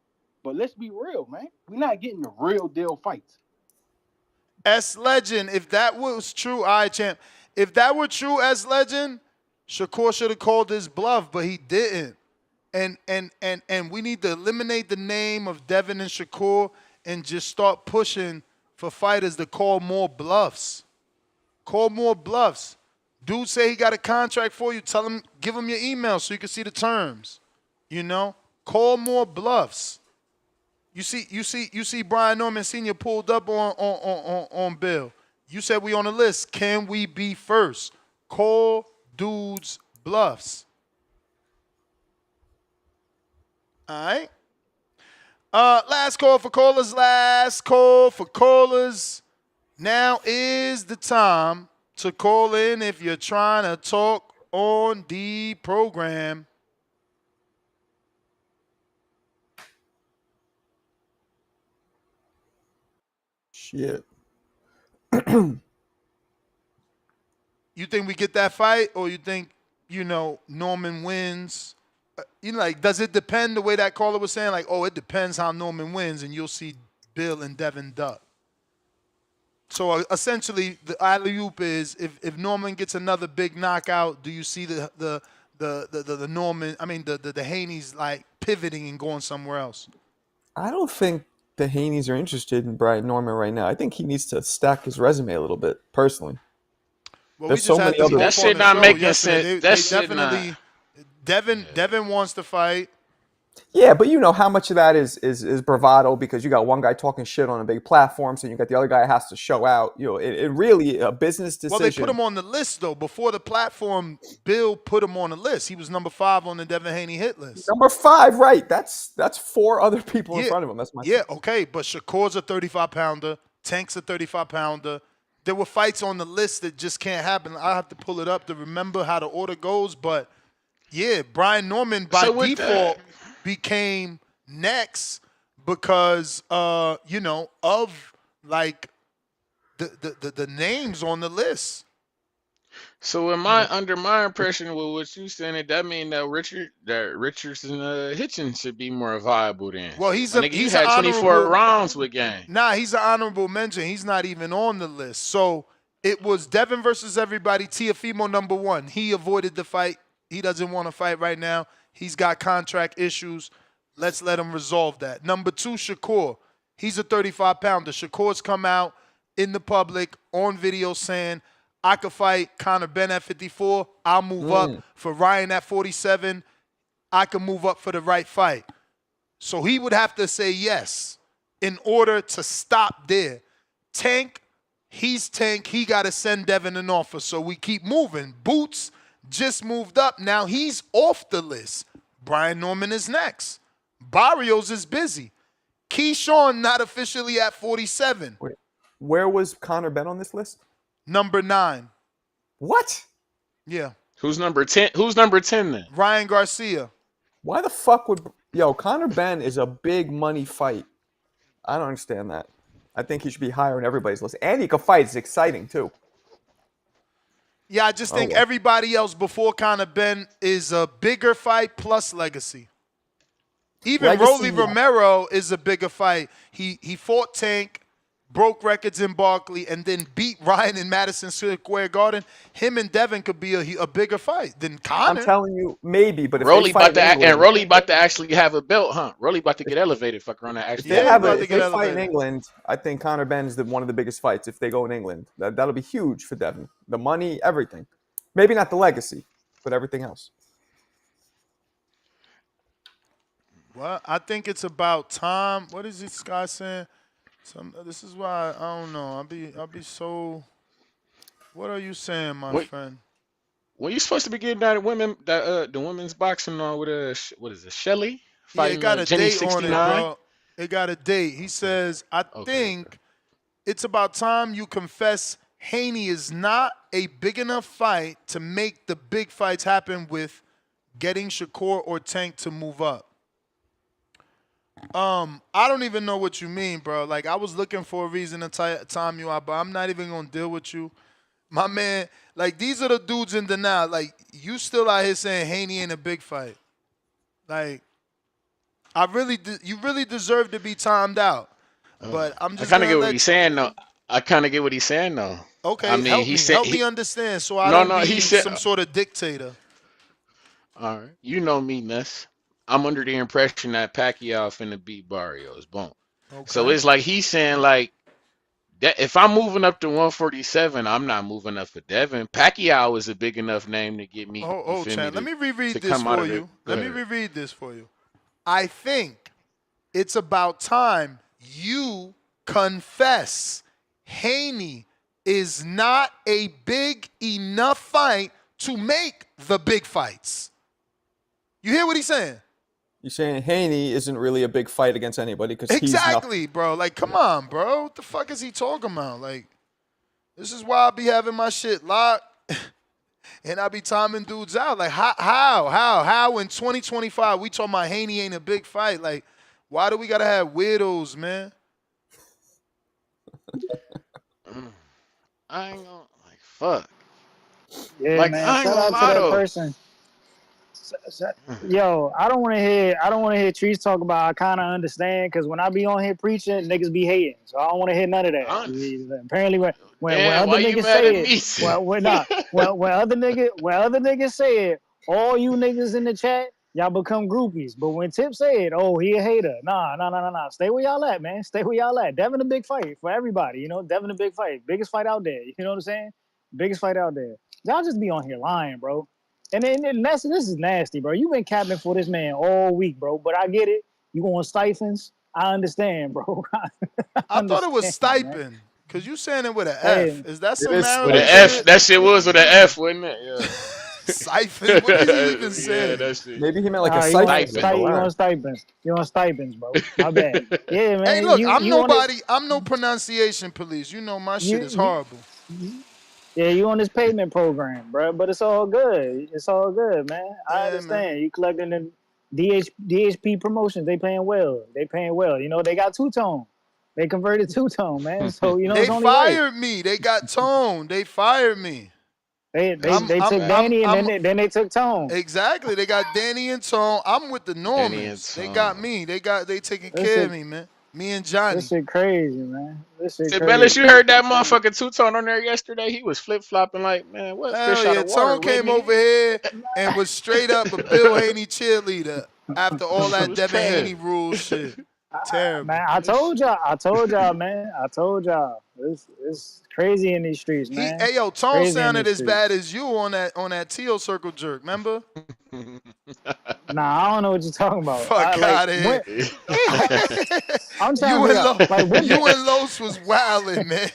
But let's be real, man. We're not getting the real deal fights. S Legend, if that was true, champ. If that were true, S Legend, Shakur should have called his bluff, but he didn't. And we need to eliminate the name of Devin and Shakur and just start pushing for fighters to call more bluffs. Call more bluffs. Dude say he got a contract for you. Tell him, give him your email so you can see the terms. You know? Call more bluffs. You see Brian Norman Sr. pulled up on Bill. You said we on the list. Can we be first? Call dudes bluffs. All right. Last call for callers. Now is the time to call in if you're trying to talk on the program. Shit. You think we get that fight, or you think, Norman wins? Does it depend the way that caller was saying? Like, oh, it depends how Norman wins, and you'll see Bill and Devin duck. So essentially, the alley-oop is if Norman gets another big knockout, do you see the Norman? I mean, the Haney's like pivoting and going somewhere else? I don't think the Haneys are interested in Brian Norman right now. I think he needs to stack his resume a little bit, personally. Well, There's we just so had many them other. That both on shit the not show making yesterday. sense. They That shit not. definitely. Devin wants to fight. Yeah, but you know how much of that is bravado because you got one guy talking shit on a big platform, so you got the other guy has to show out. It really a business decision. Well, they put him on the list though. Before the platform, Bill put him on the list. He was number 5 on the Devin Haney hit list. Number 5, right? That's 4 other people in front of him. That's my okay, but Shakur's a 35-pounder. Tank's a 35-pounder. There were fights on the list that just can't happen. I have to pull it up to remember how the order goes, but yeah, Brian Norman by default became next because of like the names on the list. So under my impression with what you saying, that mean that Richardson Hitchens should be more viable then. Well, he's you an had 24 rounds with game. Nah, he's an honorable mention. He's not even on the list. So it was Devin versus everybody. Teofimo number 1. He avoided the fight. He doesn't want to fight right now. He's got contract issues. Let's let him resolve that. Number 2, Shakur. He's a 35-pounder. Shakur's come out in the public on video saying, I could fight Conor Ben at 54. I'll move up for Ryan at 47. I can move up for the right fight. So he would have to say yes in order to stop there. Tank, he's Tank. He got to send Devin an offer. So we keep moving. Boots just moved up. Now he's off the list. Brian Norman is next. Barrios is busy. Keyshawn not officially at 47. Wait, where was Conor Ben on this list? Number 9. What? Yeah. Who's number 10? Who's number 10 then? Ryan Garcia. Why the fuck would Conor Ben is a big money fight. I don't understand that. I think he should be higher on everybody's list. And he can fight. It's exciting too. Yeah, I just think everybody else before Conor Ben is a bigger fight plus legacy. Even Rolly Romero is a bigger fight. He fought Tank, broke records in Barkley, and then beat Ryan in Madison Square Garden. Him and Devin could be a bigger fight than Conor. I'm telling you, maybe, but if Rolly they fight Rolly about to actually have a belt, huh? Rolly about to get elevated. Fuck around that. Actually, if they fight in England, I think Conor Ben is one of the biggest fights. If they go in England, that'll be huge for Devin. The money, everything. Maybe not the legacy, but everything else. Well, I think it's about time. What is this guy saying? This is why I don't know. I'll be so. What are you saying, my friend? Well, you supposed to be getting that the women's boxing on with what is it, Shelly? Yeah, it got a Jenny date 69? on it, bro. It got a date. He says, I think it's about time you confess Haney is not a big enough fight to make the big fights happen with getting Shakur or Tank to move up. I don't even know what you mean, bro. Like, I was looking for a reason to time you out, but I'm not even going to deal with you. My man, like, these are the dudes in denial. Like, you still out here saying Haney ain't a big fight. Like, you really deserve to be timed out. But I'm just I kind of get what he's saying, though. Okay, I mean, help me understand so I don't be some sort of dictator. All right. You know me, Ness. I'm under the impression that Pacquiao finna beat Barrios. Boom. Okay. So it's like he's saying, like, that if I'm moving up to 147, I'm not moving up for Devin. Pacquiao is a big enough name to get me. Chan, let me reread this for you. Let me reread this for you. I think it's about time you confess Haney is not a big enough fight to make the big fights. You hear what he's saying? You're saying Haney isn't really a big fight against anybody because exactly, bro. Like, come on, bro. What the fuck is he talking about? Like, This is why I be having my shit locked. And I be timing dudes out. Like, how in 2025 we talking about Haney ain't a big fight? Like, why do we gotta have weirdos, man? I ain't gonna like fuck. Yeah, Like man. I ain't Shout gonna out to lie that though. person. Yo, I don't want to hear Trees talk about. I kind of understand because when I be on here preaching, niggas be hating. So I don't want to hear none of that. Honest. Apparently, when Damn, other why you niggas mad at say it, me? when other niggas say it, all you niggas in the chat, y'all become groupies. But when Tip say it, oh, he a hater. Nah. Stay where y'all at, man. Stay where y'all at. Devin a big fight for everybody. You know, Devin a big fight, biggest fight out there. You know what I'm saying? Biggest fight out there. Y'all just be on here lying, bro. And then this is nasty, bro. You've been capping for this man all week, bro. But I get it. You want stipends? I understand, bro. I I thought it was understand, man. stipend. Cause you saying it with an F. Hey, Is that It some is With an Maryland F, shit? that shit was with an F, wasn't it? Yeah. Siphons? What is he even Yeah, saying? that shit. Maybe he meant like a you want siphon, like a Stipend. you want laugh. stipends? You want stipends, bro? My bad. Yeah, Hey, man. look, I'm You on it? nobody. I'm no pronunciation police. You know my shit is You horrible. yeah, you on this payment program, bro. But it's all good. It's all good, man. I Yeah, man. understand. You collecting the DHP promotions. They paying well. They paying well. You know they got two tone. They converted two tone, man. So you know They it's only right. fired me. They got Tone. They fired me. They took Danny and then they took Tone. Exactly. They got Danny and Tone. I'm with the Danny and Normans. They got Tom. me. They taking This care of shit, me, man. Me and this Johnny. shit crazy, man. This shit Said Bellis, crazy. you heard that motherfucking two-tone on there yesterday? He was flip-flopping like, man, what Hell fish out yeah. of water, Tone came Whitney? over here and was straight up a Bill Haney cheerleader after all He that was Devin trash. Haney rules shit. Terrible. Man, I told y'all, man. I told y'all. It's crazy in these streets, man. Hey yo, Tone Crazy in sounded these as streets. bad as you on that Tio circle jerk, remember? Nah, I don't know what you're talking about. I Fuck like out of here. what I'm trying to you figure and out. Like you and Los was wilding, man.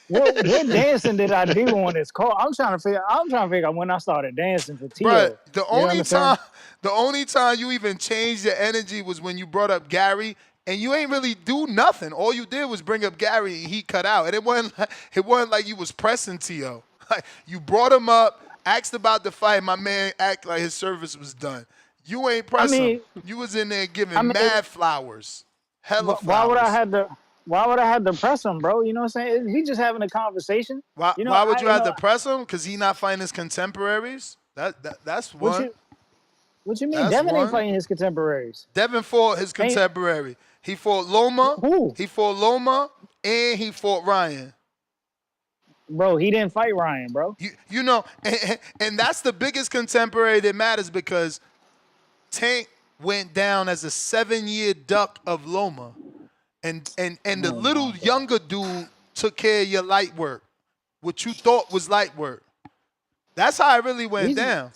what dancing did I do on this call? I'm trying to figure out when I started dancing for Bruh, Tio. the You only understand? time you even changed your energy was when you brought up Gary, and you ain't really do nothing. All you did was bring up Gary, and he cut out. And it wasn't like you was pressing Tio. Like you brought him up, asked about the fight. My man act like his service was done. You ain't I press him. mean, You was in there I giving mean, mad flowers, hella why would I flowers. have to? Why would I have to press him, bro? You know what I'm saying? We just having a conversation. Why You know, why would you have to press him? Because he not fighting his contemporaries. That's what one. you what you mean? That's Devin ain't one. fighting his contemporaries. Devin fought his Ain't contemporary. He fought Loma. who? He fought Loma, and he fought Ryan. Bro, he didn't fight Ryan, bro. You know, and that's the biggest contemporary that matters because Tank went down as a 7-year duck of Loma, and the Oh my little god. younger dude took care of your light work, what you thought was light work. That's how it really went These, down.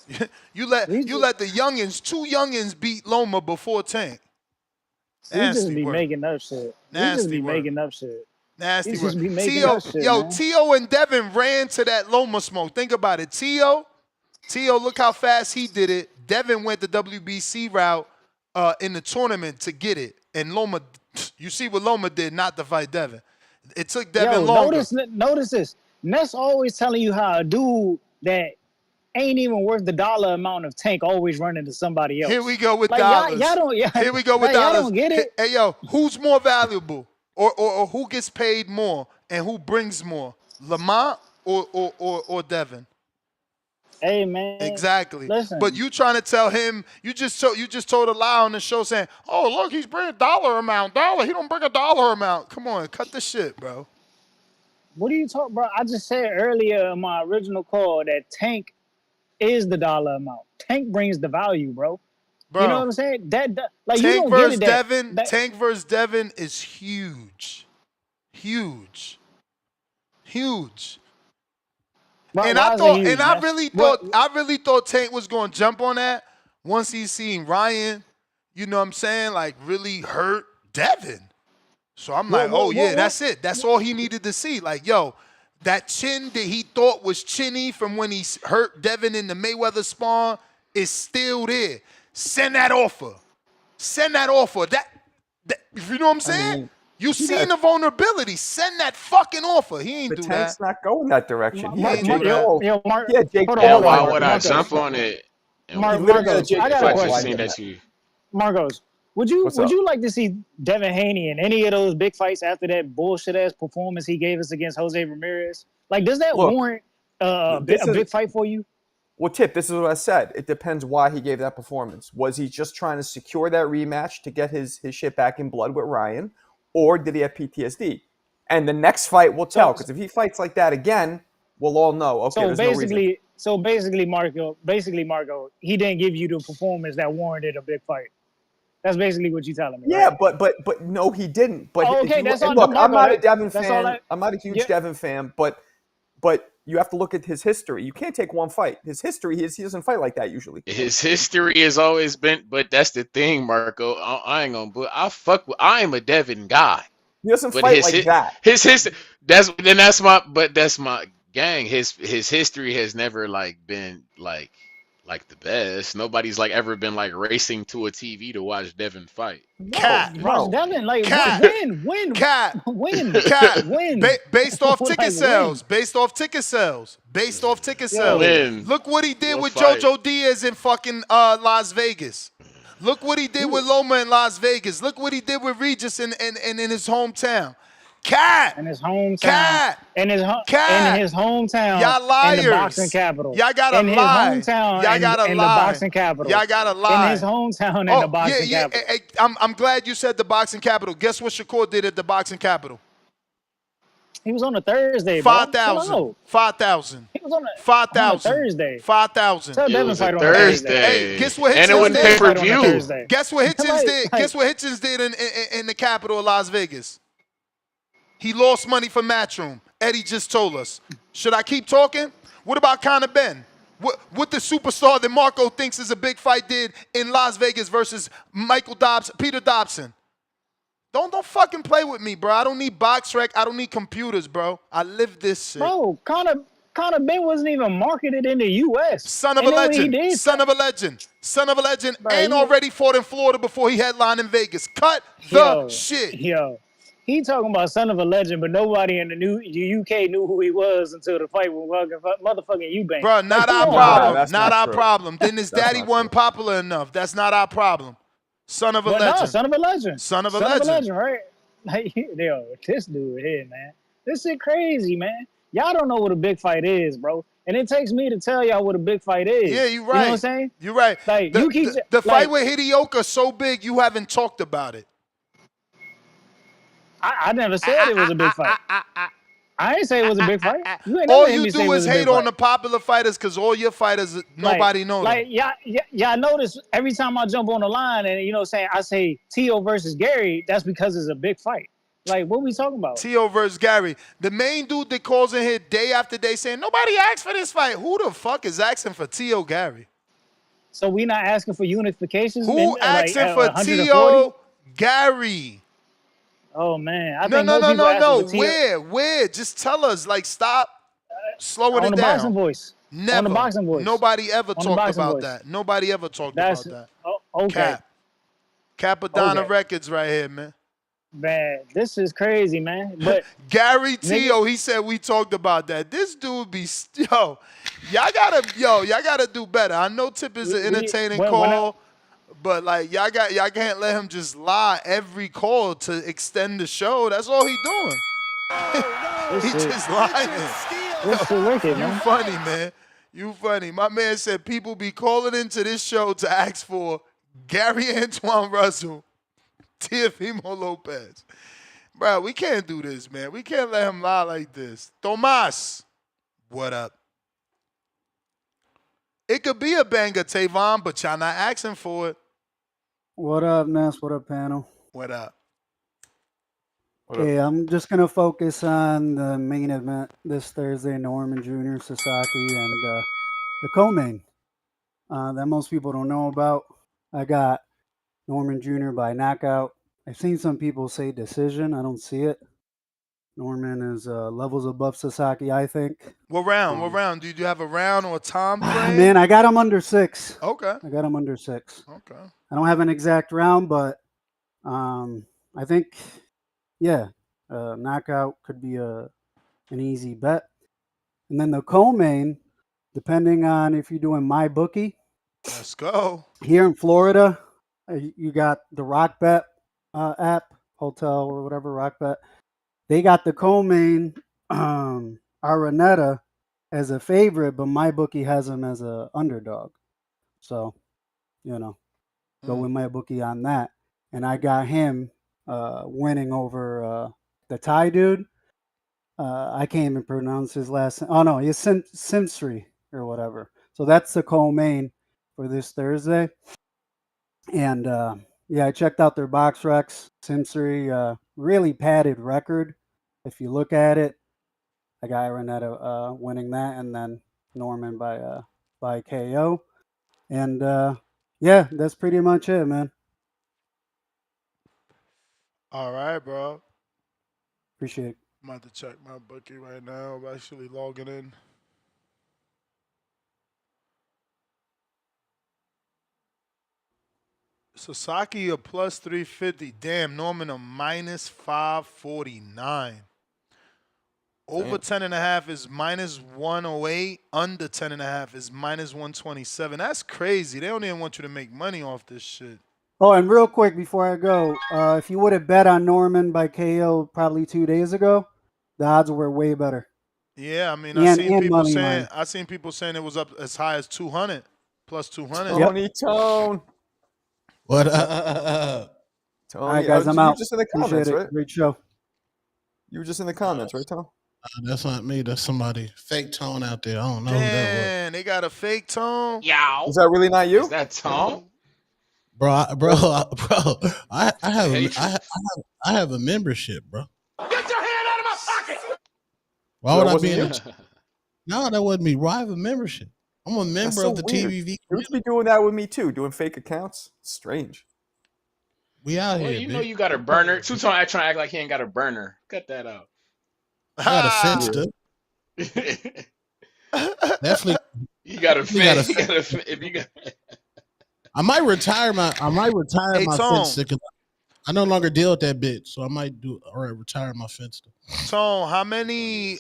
you let these, the youngins, two youngins beat Loma before Tank. he just Nasty be work. making up shit. He just Nasty be work. making up shit. He Nasty work. just be making up shit, Yo, man. Tio and Devin ran to that Loma smoke. Think about it. Tio, look how fast he did it. Devin went the WBC route in the tournament to get it. And Loma, you see what Loma did not to fight Devin. It took Devin Yo, longer. notice this. Ness always telling you how a dude that ain't even worth the dollar amount of Tank always running to somebody Here else. we go with Like y'all dollars. don't Here we go with like, y'all dollars. don't get it. Hey, yo, who's more valuable? Or who gets paid more and who brings more? Lamont or Devin? Hey man, Exactly. But listen. you trying to tell him, you just told a lie on the show saying, oh, look, he's bringing dollar amount. He don't bring a dollar amount. Come on, cut the shit, bro. What are you talking about? I just said earlier in my original call that Tank is the dollar amount. Tank brings the value, bro. You know what Bro, I'm saying? That like you don't get it that Tank versus Devin is huge. Huge. Huge. And why is it huge, I man? What really thought Tank was going to jump on that once he seen Ryan, you know what I'm saying, like really hurt Devin. So I'm like, oh yeah, that's it. That's all he needed to see. Like, yo, that chin that he thought was chinny from when he hurt Devin in the Mayweather spawn is still there. Send that offer. Send that offer. That you know what I'm saying? You seen the vulnerability. Send that fucking offer. He ain't The do tank's that. not going that direction. He He had ain't do Jake that. Paul. Mark, He had Jake hold on, And Paul hold in on, why mind would for I that Marcos. jump position. on it? He And literally had a Marcos, Jake I got if a I Paul just slide seen question. in that. that you Marcos, would What's up? you like to see Devin Haney in any of those big fights after that bullshit ass performance he gave us against Jose Ramirez? Like, does that Look, warrant this a is big fight for you? well, Tip. This is what I said. It depends why he gave that performance. Was he just trying to secure that rematch to get his shit back in blood with Ryan, or did he have PTSD? And the next fight will tell. So, Because if he fights like that again, we'll all know. Okay, there's no reason. Marco, he didn't give you the performance that warranted a big fight. That's basically what you're telling me, Yeah, right? but no, he didn't. But Oh, if okay, you that's and all, look, I'm Marco. not a Devin That's all fan. I. I'm not a huge Yeah. Devin fan, but you have to look at his history. You can't take one fight. His history is he doesn't fight like that usually. his history has always been, but that's the thing, Marco. I ain't gonna, but I am a Devin guy. He doesn't But fight like that. his history, that's my gang. His history has never like been like the best. Nobody's like ever been like racing to a TV to watch Devin fight. No, Cat. Watch no. Devin, like Cat. win, Cat. win, Cat. win. Based off ticket Like sales. win. Based off ticket sales. Based off ticket sales. Yo, Win. Look what he did What with fight? JoJo Diaz in fucking Las Vegas. Look what he did with Loma in Las Vegas. Look what he did with Regis in his hometown. Cat. in his hometown, Cat. in his Cat. hometown, Y'all in the boxing liars. capital, Y'all gotta in his lie. hometown, Y'all gotta in the lie. boxing capital, Y'all gotta in his lie. hometown, in the Oh, yeah, boxing yeah. capital. I'm glad you said the boxing capital. Guess what Shakur did at the boxing capital? He was on a Thursday, bro. Chill 5,000. out. 5,000. He was on 5,000. Thursday. 5,000. Tell It Devin was a fight on a Hey, Thursday. hey, Thursday, guess what and it Tell Hitchens wasn't Devin pay did? per fight on a view. Thursday. Guess what Hitchens did? Like, Guess what Hitchens did in the capital of Las Vegas? He lost money for Matchroom. Eddie just told us. Should I keep talking? What about Conor Ben? What the superstar that Marco thinks is a big fight did in Las Vegas versus Peter Dobson? Don't fucking play with me, bro. I don't need box rec. I don't need computers, bro. I live this shit. bro, Conor Ben wasn't even marketed in the U.S. Son of And a then when he legend. did, Son of a legend. Son of a legend. bro, And already fought in Florida before he headlined in Vegas. Cut the shit. He talking about son of a legend, but nobody in the UK knew who he was until the fight with motherfucking Eubank. Bro, Like, not come our on, problem. bro. That's Not not our true. problem. Then his That's daddy not wasn't true. popular enough. That's not our problem. Son of a But no, legend. son of a legend. Son of a Son of a legend. legend, right? Like, yo, this dude here, man. This shit crazy, man. Y'all don't know what a big fight is, bro. And it takes me to tell y'all what a big fight is. Yeah, you're right. You know what I'm saying? You're right. Like, you keep The fight like, with Hidioka so big you haven't talked about it. I never said it was a big fight. I ain't say it was a big fight. You ain't never All hear you me say it do was is a big hate fight. on the popular fighters because all your fighters, nobody know them. Like y'all notice every time I jump on the line and I say Tio versus Gary, that's because it's a big fight. Like, what we talking about? Tio versus Gary. The main dude that calls in here day after day saying, nobody asked for this fight. Who the fuck is asking for Tio Gary? So we not asking for unifications? Who asking for 140? Tio Gary? Oh, man. I No. think more people asking for Tio. Where? Just tell us. Like, stop slowing On it the down. boxing voice. Never. On the boxing voice. Nobody ever On the talked boxing about voice. that. Nobody ever talked about that. Okay. Capadonna Okay. Records right here, man. Man, this is crazy, man. But Gary Tio, he said we talked about that. This dude be y'all gotta do better. I know Tip is an entertaining call, but like y'all can't let him just lie every call to extend the show. That's all he doing. He just lying. This is wicked, man. You funny, man. You funny. My man said people be calling into this show to ask for Gary Antoine Russell, Teofimo Lopez. Bro, we can't do this, man. We can't let him lie like this. Tomas, what up? It could be a banger, Tavon, but y'all not asking for it. What up, Ness? What up, panel? What up? Okay, I'm just going to focus on the main event this Thursday, Norman Jr., Sasaki, and the co-main that most people don't know about. I got Norman Jr. by knockout. I've seen some people say decision. I don't see it. Norman is levels above Sasaki, I think. What round? What round? Do you have a round or a time frame? Man, I got him under 6. Okay. I got him under 6. Okay. I don't have an exact round, but I think yeah, knockout could be an easy bet. And then the co-main, depending on if you're doing my bookie. Let's go. Here in Florida, you got the Rock Bet app, hotel or whatever, Rock Bet. They got the co-main Araneta as a favorite, but my bookie has him as a underdog. So, go with my bookie on that. And I got him winning over the Thai dude. I can't even pronounce his last name. Oh, no, he's Simsri or whatever. So that's the co-main for this Thursday. And yeah, I checked out their box recs. Simsri, really padded record. If you look at it, I got Renetta winning that, and then Norman by KO. And yeah, that's pretty much it, man. All right, bro. Appreciate it. I'm about to check my bookie right now. I'm actually logging in. Sasaki a plus 350. Damn, Norman a minus 549. Over 10.5 is minus 108. Under 10.5 is minus 127. That's crazy. They don't even want you to make money off this shit. Oh, and real quick before I go, if you would have bet on Norman by KO probably 2 days ago, the odds were way better. Yeah, I mean, And I seen people saying it was up as high as 200, plus 200. Tone. What? Tony, All right, guys, I'm out. You were just in the Appreciate comments, it. right? Great show. You were just in the comments, right, Tom? That's not me. That's somebody. Fake Tone out there. I don't know who that Man, they got a fake Tone. Yeah. Is that really not you? Is that Tone? I have a membership, bro. Get your hand out of my pocket! Why would I be in No, that wasn't me. Bro, I have a membership. I'm a member of the TVV. You would be doing that with me too, doing fake accounts. Strange. We out Well, here, you know you got a burner. Two-Tone trying to act like he ain't got a burner. Cut that out. I got a Finsta. Definitely. You got a I might retire my Finsta because I no longer deal with that bitch. So I might retire my Finsta. Tone, how many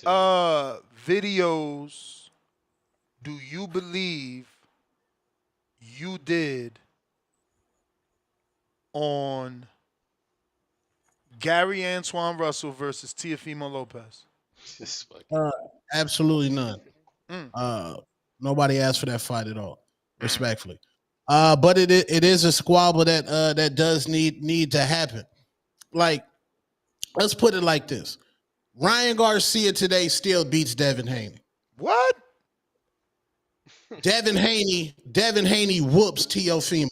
videos do you believe you did on Gary Antoine Russell versus Teofimo Lopez? Absolutely none. Nobody asked for that fight at all, respectfully. But it is a squabble that does need to happen. Like, let's put it like this: Ryan Garcia today still beats Devin Haney. What? Devin Haney whoops Teofimo.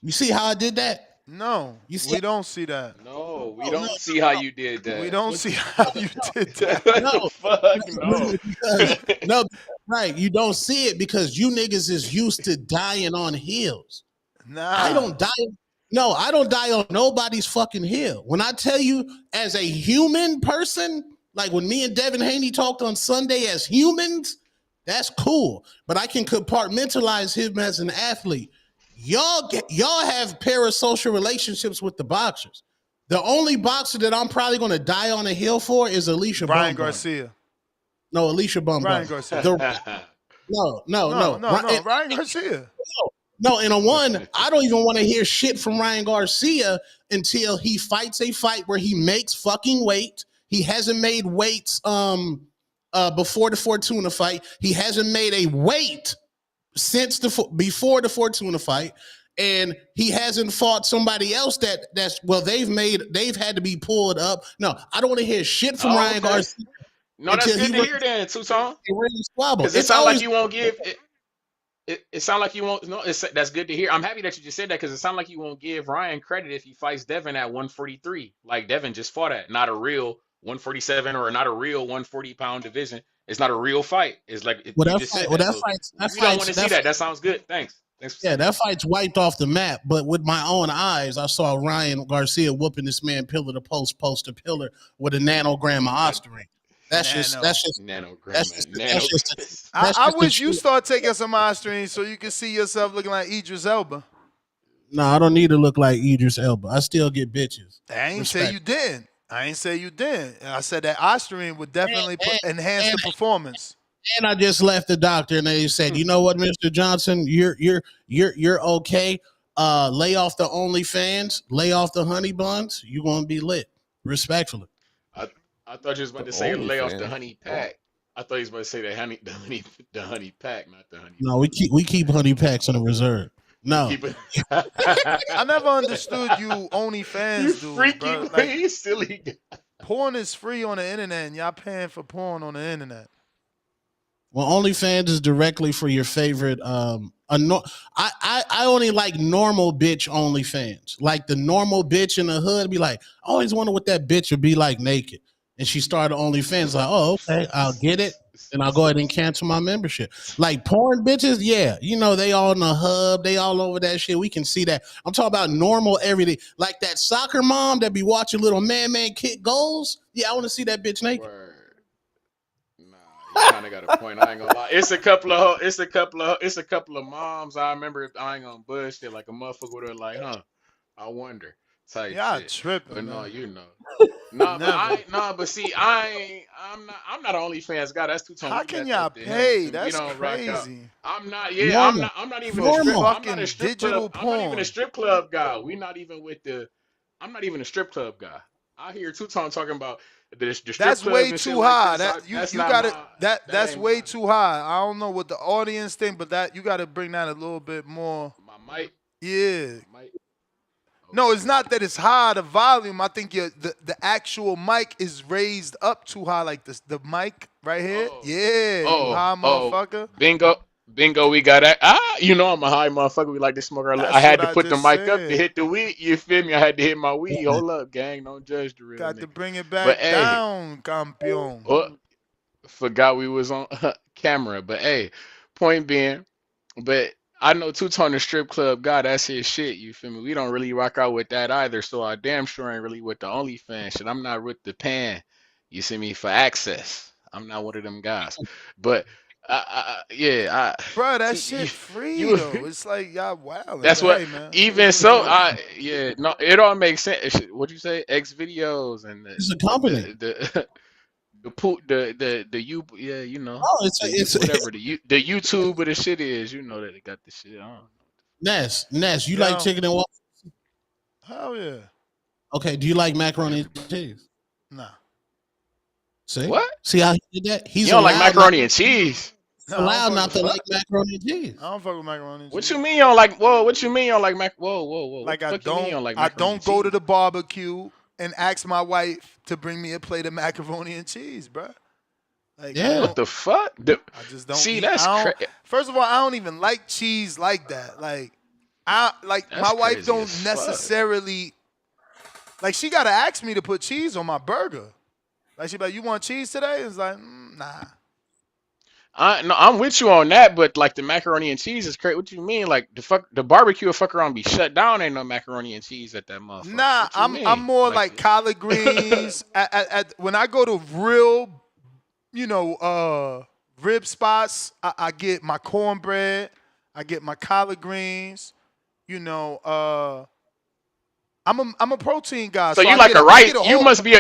You see how I did that? No, we don't see that. No, we don't see how you did that. We don't see how you did that. No, fuck no. No, right. You don't see it because you niggas is used to dying on heels. Nah. I don't die. No, I don't die on nobody's fucking heel. When I tell you as a human person, like when me and Devin Haney talked on Sunday as humans, that's cool. But I can compartmentalize him as an athlete. Y'all have parasocial relationships with the boxers. The only boxer that I'm probably going to die on a hill for is Alicia Ryan Bumgarner. Garcia. No, Alicia Bumgarner. Ryan Garcia. No. Ryan Garcia. No, and I don't even want to hear shit from Ryan Garcia until he fights a fight where he makes fucking weight. He hasn't made weights before the Fortuna fight. He hasn't made a weight since before the Fortuna fight, and he hasn't fought somebody else they've had to be pulled up. No, I don't want to hear shit from Ryan Garcia. No, that's good to hear then, Two-Tone. Because it sounds like you won't give it sounds like you won't. No, that's good to hear. I'm happy that you just said that because it sounds like you won't give Ryan credit if he fights Devin at 143, like Devin just fought at. Not a real 147 or not a real 140-pound division. It's not a real fight. It's like you just said that. We don't want to see that. That sounds good. Thanks. That fight's wiped off the map. But with my own eyes, I saw Ryan Garcia whooping this man pillar to post to pillar with a nanogram of Ostarine. That's just I wish you start taking some Ostarine so you can see yourself looking like Idris Elba. No, I don't need to look like Idris Elba. I still get bitches. I ain't say Respect. you didn't. I said that Osterine would definitely enhance the performance. And I just left the doctor, and they said, "You know what, Mr. Johnson, you're okay. Lay off the OnlyFans, lay off the honey buns. You're gonna be lit, respectfully." I thought you was about to say lay off the honey pack. I thought you was about to say the honey pack, not the honey. No, we keep honey packs on the reserve. No, I never understood you OnlyFans dudes, bro. Like, you silly guy. Porn is free on the internet, and y'all paying for porn on the internet. well, OnlyFans is directly for your favorite. I only like normal bitch OnlyFans. Like the normal bitch in the hood be like, I always wonder what that bitch would be like naked. And she started OnlyFans. Like, oh, okay, I'll get it, and I'll go ahead and cancel my membership. Like porn bitches, yeah, they all in the hub, they all over that shit. We can see that. I'm talking about normal everyday, like that soccer mom that be watching little man kick goals. Yeah, I want to see that bitch naked. Word. Nah, you kind of got a point. I ain't gonna lie. It's a couple of moms. I remember. I ain't gonna bullshit like a motherfucker would have like, huh? I wonder. Type shit. Tripping. But no, Nah, but see, I'm not an OnlyFans guy. That's too tone. How can y'all pay? That's crazy. I'm not even a strip digital club. porn. I'm not even a strip club guy. I'm not even a strip club guy. I hear Two Tone talking about the strip that's club way and too shit high. Like this. That's way too high. I don't know what the audience think, but that you got to bring that a little bit more. My mic. Yeah. Okay. No, it's not that it's high, the volume. I think the actual mic is raised up too high, like the mic right here. You high motherfucker. Bingo, we got that. I'm a high motherfucker. We like to smoke our. I had to put the mic up to hit the weed. You feel me? I had to hit my weed. Hold up, gang. Don't judge the real. Got to bring it back down, campeon. Forgot we was on camera, but hey, point being, but I know Two Tone the strip club guy. That's his shit. You feel me? We don't really rock out with that either. So I damn sure ain't really with the OnlyFans shit. I'm not with the pan. You see me for access. I'm not one of them guys. But bro, that shit free though. It's like y'all wow. That's what. Hey, man. Even so, no, it all makes sense. What'd you say? X videos and it's a company. It's whatever the YouTube of the shit is. You know that they got the shit on. Ness, you like chicken and waffles? Hell yeah. Okay, do you like macaroni and cheese? Nah. See what? See how he did that? You don't like macaroni and cheese. It's allowed not to like macaroni and cheese. I don't fuck with macaroni and cheese. What you mean you don't like? Whoa, what you mean you don't like mac? Whoa. Like I don't go to the barbecue and ask my wife to bring me a plate of macaroni and cheese, bro. Like, what the fuck? I just don't see. eat. That's crazy. First of all, I don't even like cheese like that. Like, my wife don't necessarily. Like, she gotta ask me to put cheese on my burger. Like, she be like, "You want cheese today?" It's like, nah. No, I'm with you on that, but like the macaroni and cheese is crazy. What you mean? Like the barbecue will fuck around be shut down. Ain't no macaroni and cheese at that motherfucker. Nah, I'm more like collard greens. When I go to real, rib spots, I get my cornbread. I get my collard greens. I'm a protein guy. So you like a rice? You must be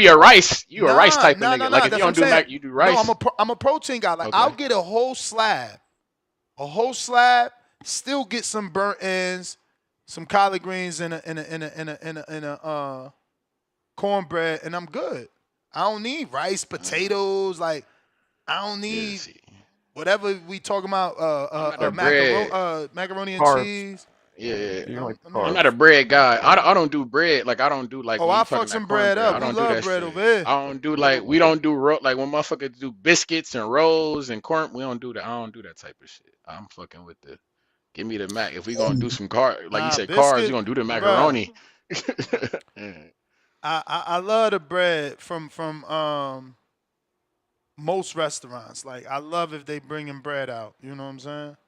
a rice. You a rice type of nigga. Like if you don't do mac, you do rice. No, I'm a protein guy. Like I'll get a whole slab, still get some burnt ends, some collard greens, and a cornbread, and I'm good. I don't need rice, potatoes. Like I don't need whatever we talking about. Macaroni and cheese. Yeah. I'm not a bread guy. I don't do bread. Like I don't do like. Oh, I fuck some bread up. I love bread over here. I don't do like we don't do like when motherfuckers do biscuits and rolls and corn. We don't do that. I don't do that type of shit. I'm fucking with the. Give me the mac. If we gonna do some like you said, carbs. You gonna do the macaroni. I love the bread from most restaurants. Like I love if they bringing bread out. You know what I'm saying?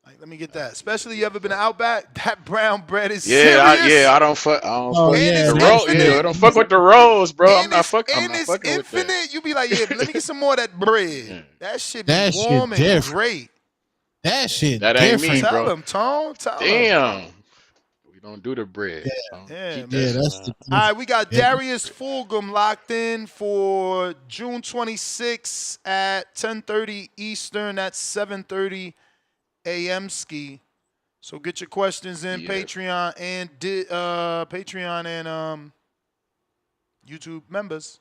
Like, let me get that. Especially you ever been to Outback? That brown bread is serious. I don't fuck. I don't fuck with the rolls, bro. I'm not fucking it's with infinite. that. You be like, yeah, but let me get some more of that bread. That shit be warm and great. That shit that ain't me, bro. Tell him, Tone. Damn. Don't do the bread. Yeah, Keep man. that shit. that's the All right, we got yeah. Darius Fulgham locked in for June 26th at 10:30 Eastern. That's 7:30 a.m. ski. So get your questions in Yeah. Patreon and YouTube members.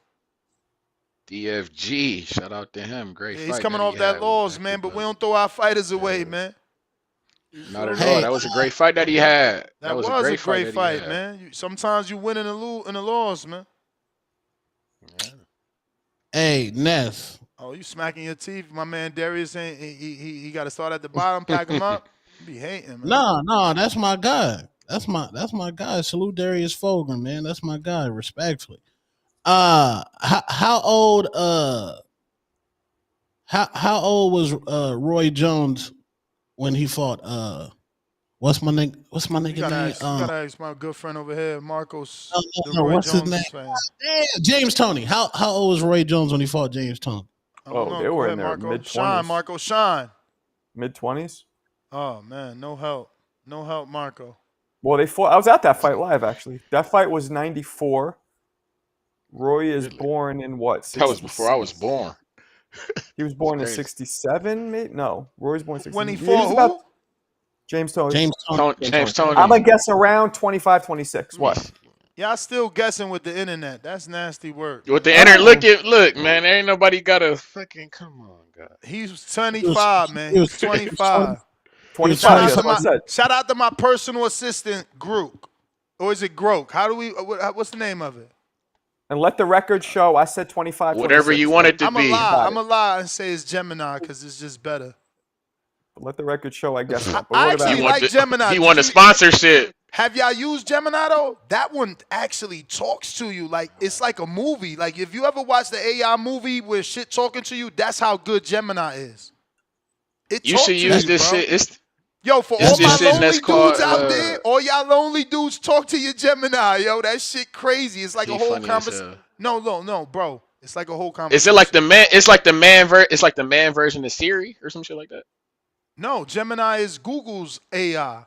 DFG, shout out to him. Great Yeah, he's fight coming that he off that had with loss, man, Banter but we brother. don't throw our fighters away, man. Not at all. Hey, That was a great fight that he had. That was a was a great fight great that he fight, had. man. Sometimes you win in a loss, man. hey, Ness. Oh, you smacking your teeth, my man Darius ain't he got to start at the bottom, pack him up. You be hating, man. No, that's my guy. That's my guy. Salute Darius Fulgham, man. That's my guy, respectfully. How old how old was Roy Jones when he fought what's my nigga You gotta name? ask, my good friend over here, Marcos, the No, Roy what's his Jones name? fan. Damn, James Tony. How old was Roy Jones when he fought James Tony? I don't know. they Go were ahead, in their Marco. mid Shine, 20s. Marco, shine. Mid 20s. Oh man, no help, Marco. Well, they fought. I was at that fight live, actually. That fight was 94. Roy is born in what? That was before I was born. He was born in crazy. 67, maybe? No, Roy's born in 67. When he fought who? James Tony. James Tony. I'm going to guess around 25, 26. What? Y'all still guessing with the internet. That's nasty work. With the internet, look, man, there ain't nobody got a fucking come on, God. He's 25, man. He's 25. 25, Shout that's what I said. Shout out to my personal assistant, Grook. Or is it Groke? How do we, what's the name of it? And let the record show I said 25, Whatever 26. you want it to I'm be. I'm a lie and say it's Gemini because it's just better. Let the record show I guessed that. But I what about actually like Gemini. He won a sponsorship. Have y'all used Gemini though? That one actually talks to you like it's like a movie. Like if you ever watch the AI movie where shit talking to you, that's how good Gemini is. It You talks should to use you, this bro. shit. Yo, for It's all this my shit lonely that's dudes called, out there, all y'all lonely dudes, talk to your Gemini, yo. That shit crazy. It's like He a whole funny as conversation. hell. No, bro. It's like a whole conversation. Is it like the man? It's like the man It's like the man version of Siri or some shit like that. No, Gemini is Google's AI.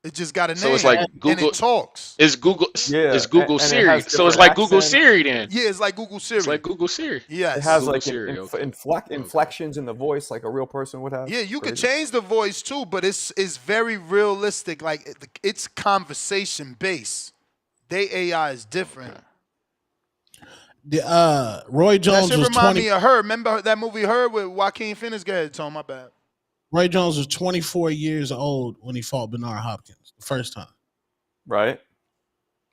It just got a name. So it's like Google. And it talks. It's Google. Yeah, It's Google and it Siri. has So it's different like Google accents. Siri then. Yeah, it's like Google Siri. It's like Google Siri. Yes. It has Google like Siri, inflections in the voice like a real person would have. Yeah, you could Crazy. change the voice too, but it's very realistic. Like it's conversation based. They AI is different. The Roy That Jones should was remind 20. me of Her. Remember that movie Her with Joaquin Phoenix? Go ahead, Tom. My bad. Roy Jones was 24 years old when he fought Bernard Hopkins the first time. Right.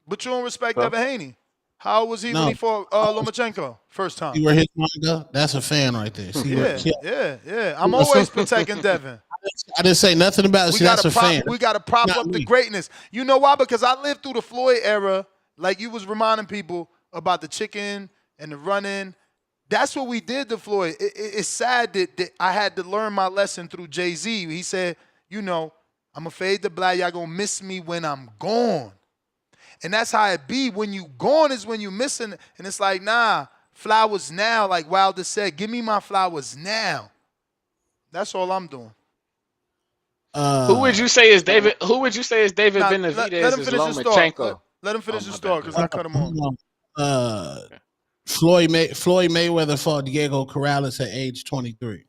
But you don't respect So- Devin Haney. How was he when he fought Lomachenko first time? See where his manga? That's a fan right there. See where, Yeah. I'm always protecting Devin. I didn't say nothing about it. See, that's a fan. We got to prop Not up the me. greatness. You know why? Because I lived through the Floyd era. Like you was reminding people about the chicken and the running. That's what we did to Floyd. It's sad that I had to learn my lesson through Jay-Z. He said, I'm going to fade the black. Y'all going to miss me when I'm gone. And that's how it be. When you gone is when you missing. And it's like, nah, flowers now. Like Wilder said, give me my flowers now. That's all I'm doing. Who would you say is David? Who would you say is David Nah, Benavidez? let him finish his thought. Lomachenko? Let him finish his thought because I cut him off. Floyd Mayweather fought Diego Corrales at age 23.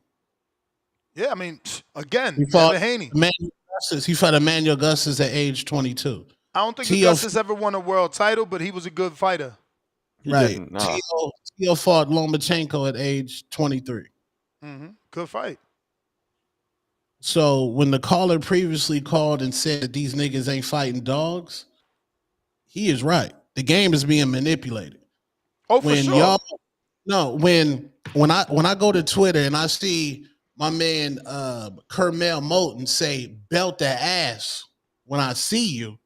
Yeah, I mean, again, He fought Devin Haney. Emmanuel Augustus. He fought Emmanuel Augustus at age 22. I don't think Tio- Augustus ever won a world title, but he was a good fighter. He right. didn't, no. Tio fought Lomachenko at age 23. Good fight. So when the caller previously called and said that these niggas ain't fighting dogs, he is right. The game is being manipulated. Oh, for sure. When I go to Twitter and I see my man Kermel Moulton say belt the ass when I see you,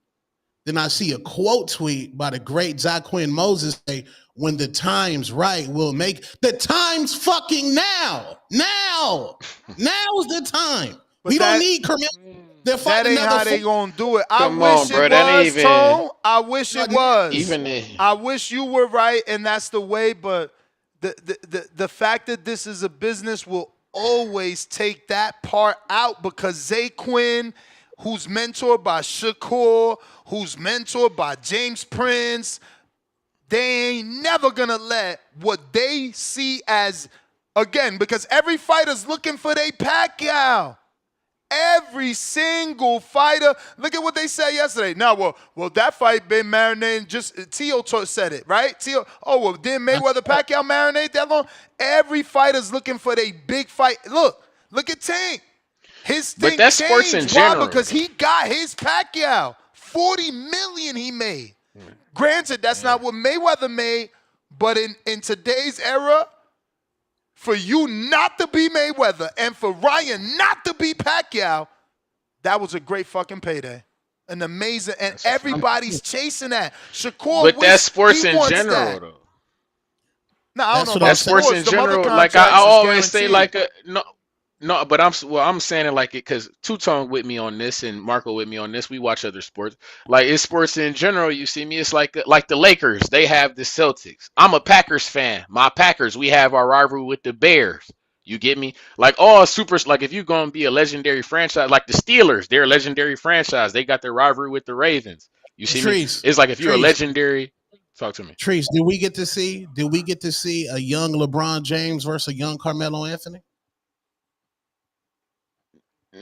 then I see a quote tweet by the great Zaquin Moses say, when the time's right, we'll make the time's fucking now. Now is the time. We don't need Kermel. They're That fighting ain't how another they gonna do it. Come I on, wish bro, it that ain't was, even- Tone. I wish it was. Even if- I wish you were right, and that's the way. But the fact that this is a business will always take that part out because Zaquin, who's mentored by Shakur, who's mentored by James Prince, they ain't never gonna let what they see as, again, because every fighter's looking for their Pacquiao. Every single fighter, look at what they said yesterday. Now, well, that fight been marinating. Just Tio said it, right? Tio. Oh, well, didn't Mayweather Pacquiao marinate that long? Every fighter's looking for their big fight. Look at Tank. His But thing that's sports in changed. Why? general. Because he got his Pacquiao. $40 million he made. Granted, that's not what Mayweather made, but in today's era, for you not to be Mayweather and for Ryan not to be Pacquiao, that was a great fucking payday. An amazing, and everybody's chasing that. Shakur, but that's sports he in wants general, that. though. No, I don't know about That's sports sports. in The other general. Like I contracts is always say, guaranteed. no, but I'm saying it like it because Two-Tone with me on this and Marco with me on this. We watch other sports. Like it's sports in general. You see me. It's like the Lakers. They have the Celtics. I'm a Packers fan. My Packers. We have our rivalry with the Bears. You get me? Like all supers. Like if you're gonna be a legendary franchise, like the Steelers, they're a legendary franchise. They got their rivalry with the Ravens. You see me? It's like if you're a legendary. Talk to me. Trees, did we get to see a young LeBron James versus a young Carmelo Anthony?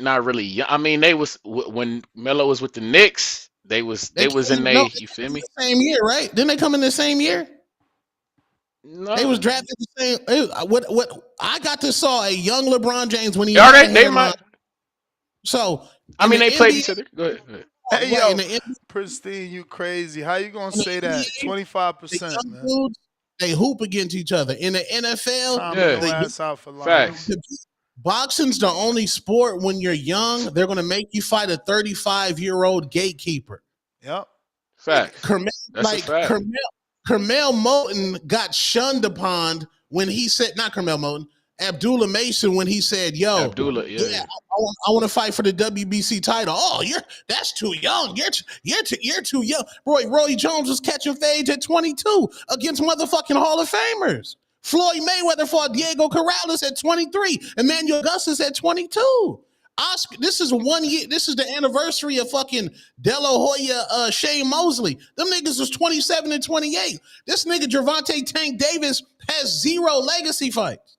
Not really young. I mean, they was when Melo was with the Knicks. They was in No, you feel me? The same year, right? Didn't they come in the same year? No, they was drafted the same. What I got to saw a young LeBron James when he Are had they? a They headline. might. So I mean, they played NBA, each other. Go ahead. Hey, right, yo, Pristine, you crazy. How you going to say that? NBA, 25%, man. Dudes, they hoop against each other. In the NFL, Time to go ass out for life. Facts. Boxing's the only sport when you're young, they're going to make you fight a 35-year-old gatekeeper. Yep. Facts. That's a fact. Carmel Moten got shunned upon when he said, not Carmel Moten, Abdullah Mason when he said, "Yo, Abdullah, I want to fight for the WBC title." Oh, that's too young. You're too young. Roy Jones was catching fades at 22 against motherfucking Hall of Famers. Floyd Mayweather fought Diego Corrales at 23. Emmanuel Augustus at 22. Oscar, this is 1 year. This is the anniversary of fucking De La Hoya, Shane Mosley. Them niggas was 27 and 28. This nigga Gervonta Tank Davis has 0 legacy fights.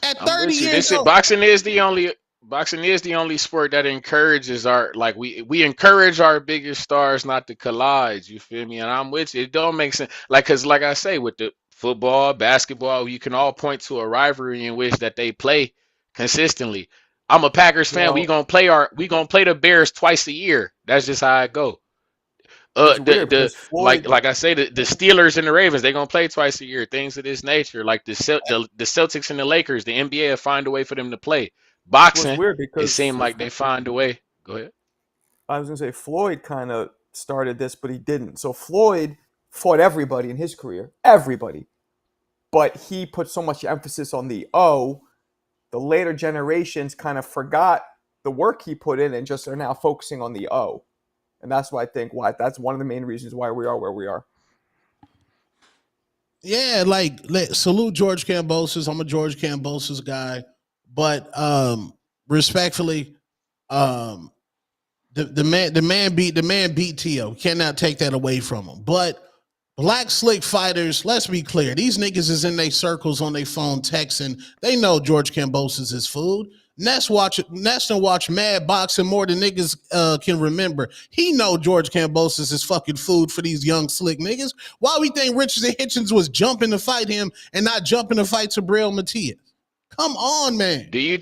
At 30 years old. Boxing is the only sport that encourages we encourage our biggest stars not to collide. You feel me? And I'm with you. It don't make sense. Cause like I say, with the football, basketball, you can all point to a rivalry in which that they play consistently. I'm a Packers fan. We gonna play the Bears twice a year. That's just how it go. Like I say, the Steelers and the Ravens, they're gonna play twice a year. Things of this nature, like the Celtics and the Lakers, the NBA will find a way for them to play. Boxing, it seemed like they find a way. Go ahead. I was gonna say Floyd kind of started this, but he didn't. So Floyd fought everybody in his career, everybody, but he put so much emphasis on the O. The later generations kind of forgot the work he put in and just are now focusing on the O. And that's why I think that's one of the main reasons why we are where we are. Yeah, salute George Kambosos. I'm a George Kambosos guy, but respectfully, the man beat Tio. Cannot take that away from him. But black slick fighters, let's be clear. These niggas is in their circles on their phone texting. They know George Kambosos is food. Ness done watch Mad Boxing more than niggas can remember. He know George Kambosos is fucking food for these young slick niggas. Why we think Richardson Hitchens was jumping to fight him and not jumping to fight Sabriel Matias? Come on, man. Do you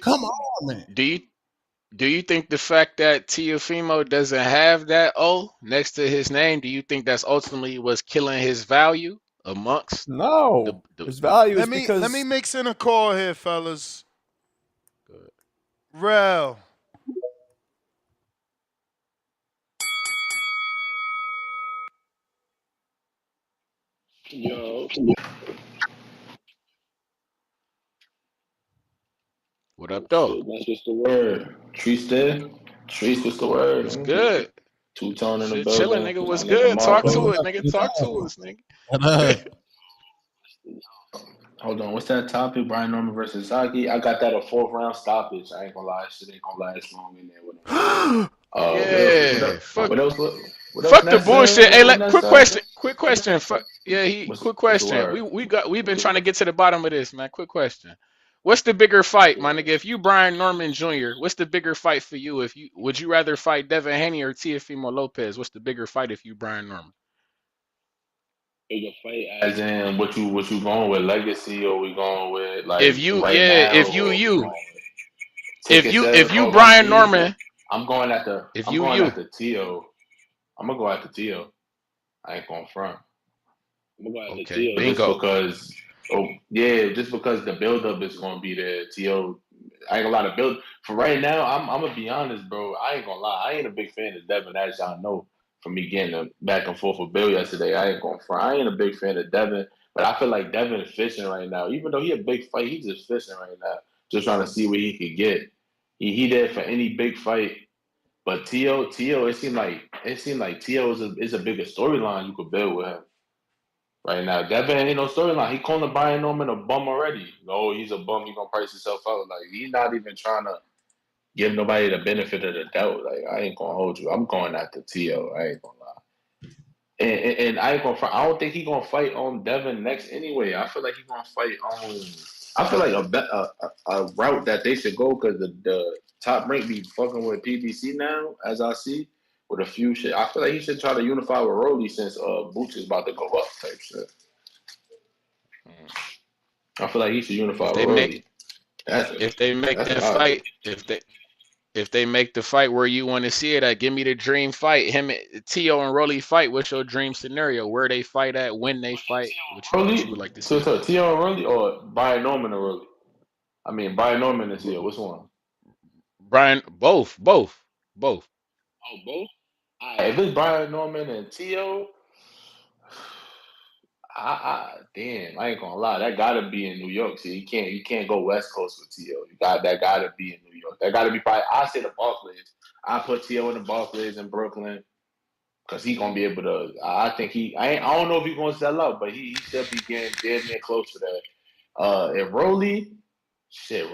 think the fact that Teofimo doesn't have that O next to his name, do you think that's ultimately what's killing his value amongst his value is because... Let me mix in a call here, fellas. Rel. Yo. What up, though? That's just the word. Trees there. Trees was the word. It's good. Two-tone in the building. Chilling, nigga. What's good? Talk to it, nigga. Talk to us, nigga. Hold on, what's that topic? Brian Norman versus Sasaki. I got that a 4th round stoppage. I ain't gonna lie, shit ain't gonna last long in there with him. What else? Yeah, fuck. What else? What else? Fuck the Ness said? bullshit. Hey, What Ness quick said? question. Quick question. Fuck. Yeah, quick What's the question. word? We've been trying to get to the bottom of this, man. Quick question. What's the bigger fight, my nigga? If you Brian Norman Jr., what's the bigger fight for you? Would you rather fight Devin Haney or Teofimo Lopez? What's the bigger fight if you Brian Norman? Bigger fight, as in what you going with, legacy, or we going with If like you, right yeah, now, or we going with ticket if sales? you Oh, if I'm Brian me, Norman, I'm going at the if I'm you going you, at the Tio. I'm gonna go at the Tio. I ain't going front. I'm gonna go at the okay, Tio just bingo. because. Oh yeah, just because the buildup is gonna be there. Tio, I ain't gonna lie. The build for right now. I'm gonna be honest, bro. I ain't gonna lie. I ain't a big fan of Devin, as y'all know. From me getting a back and forth with Bill yesterday, I ain't going front. I ain't a big fan of Devin, but I feel like Devin is fishing right now. Even though he a big fight, he's just fishing right now, just trying to see what he could get. He there for any big fight. But Tio, it seemed like Tio is a bigger storyline you could build with him. Right now, Devin ain't no storyline. He calling Brian Norman a bum already. No, he's a bum. He gonna price himself out. Like he's not even trying to give nobody the benefit of the doubt. Like I ain't gonna hold you. I'm going after Tio. I ain't gonna lie. And I ain't gonna. I don't think he gonna fight on Devin next anyway. I feel like he gonna fight on. I feel like a route that they should go because the top rank be fucking with PBC now, as I see with a few shit. I feel like he should try to unify with Rolly since Boots is about to go up type shit. I feel like he should unify If with they make Rolly. That's if they make what that I think. fight, if they make the fight where you want to see it at, give me the dream fight. Him, Tio, and Rolly fight. What's your dream scenario? Where they fight at? When they fight? What you would Rolly, like to see? Tio and Rolly, or Brian Norman and Rolly? I mean, Brian Norman and Tio. Which one? Brian, both. Oh, both. If it's Brian Norman and Tio, damn, I ain't gonna lie. That gotta be in New York. See, you can't go West Coast with Tio. That gotta be in New York. That gotta be probably. I say the Barclays. I put Tio in the Barclays in Brooklyn. Cause he gonna be able to. I think I don't know if he's gonna sell out, but he should be getting dead near close to that. If Rolly,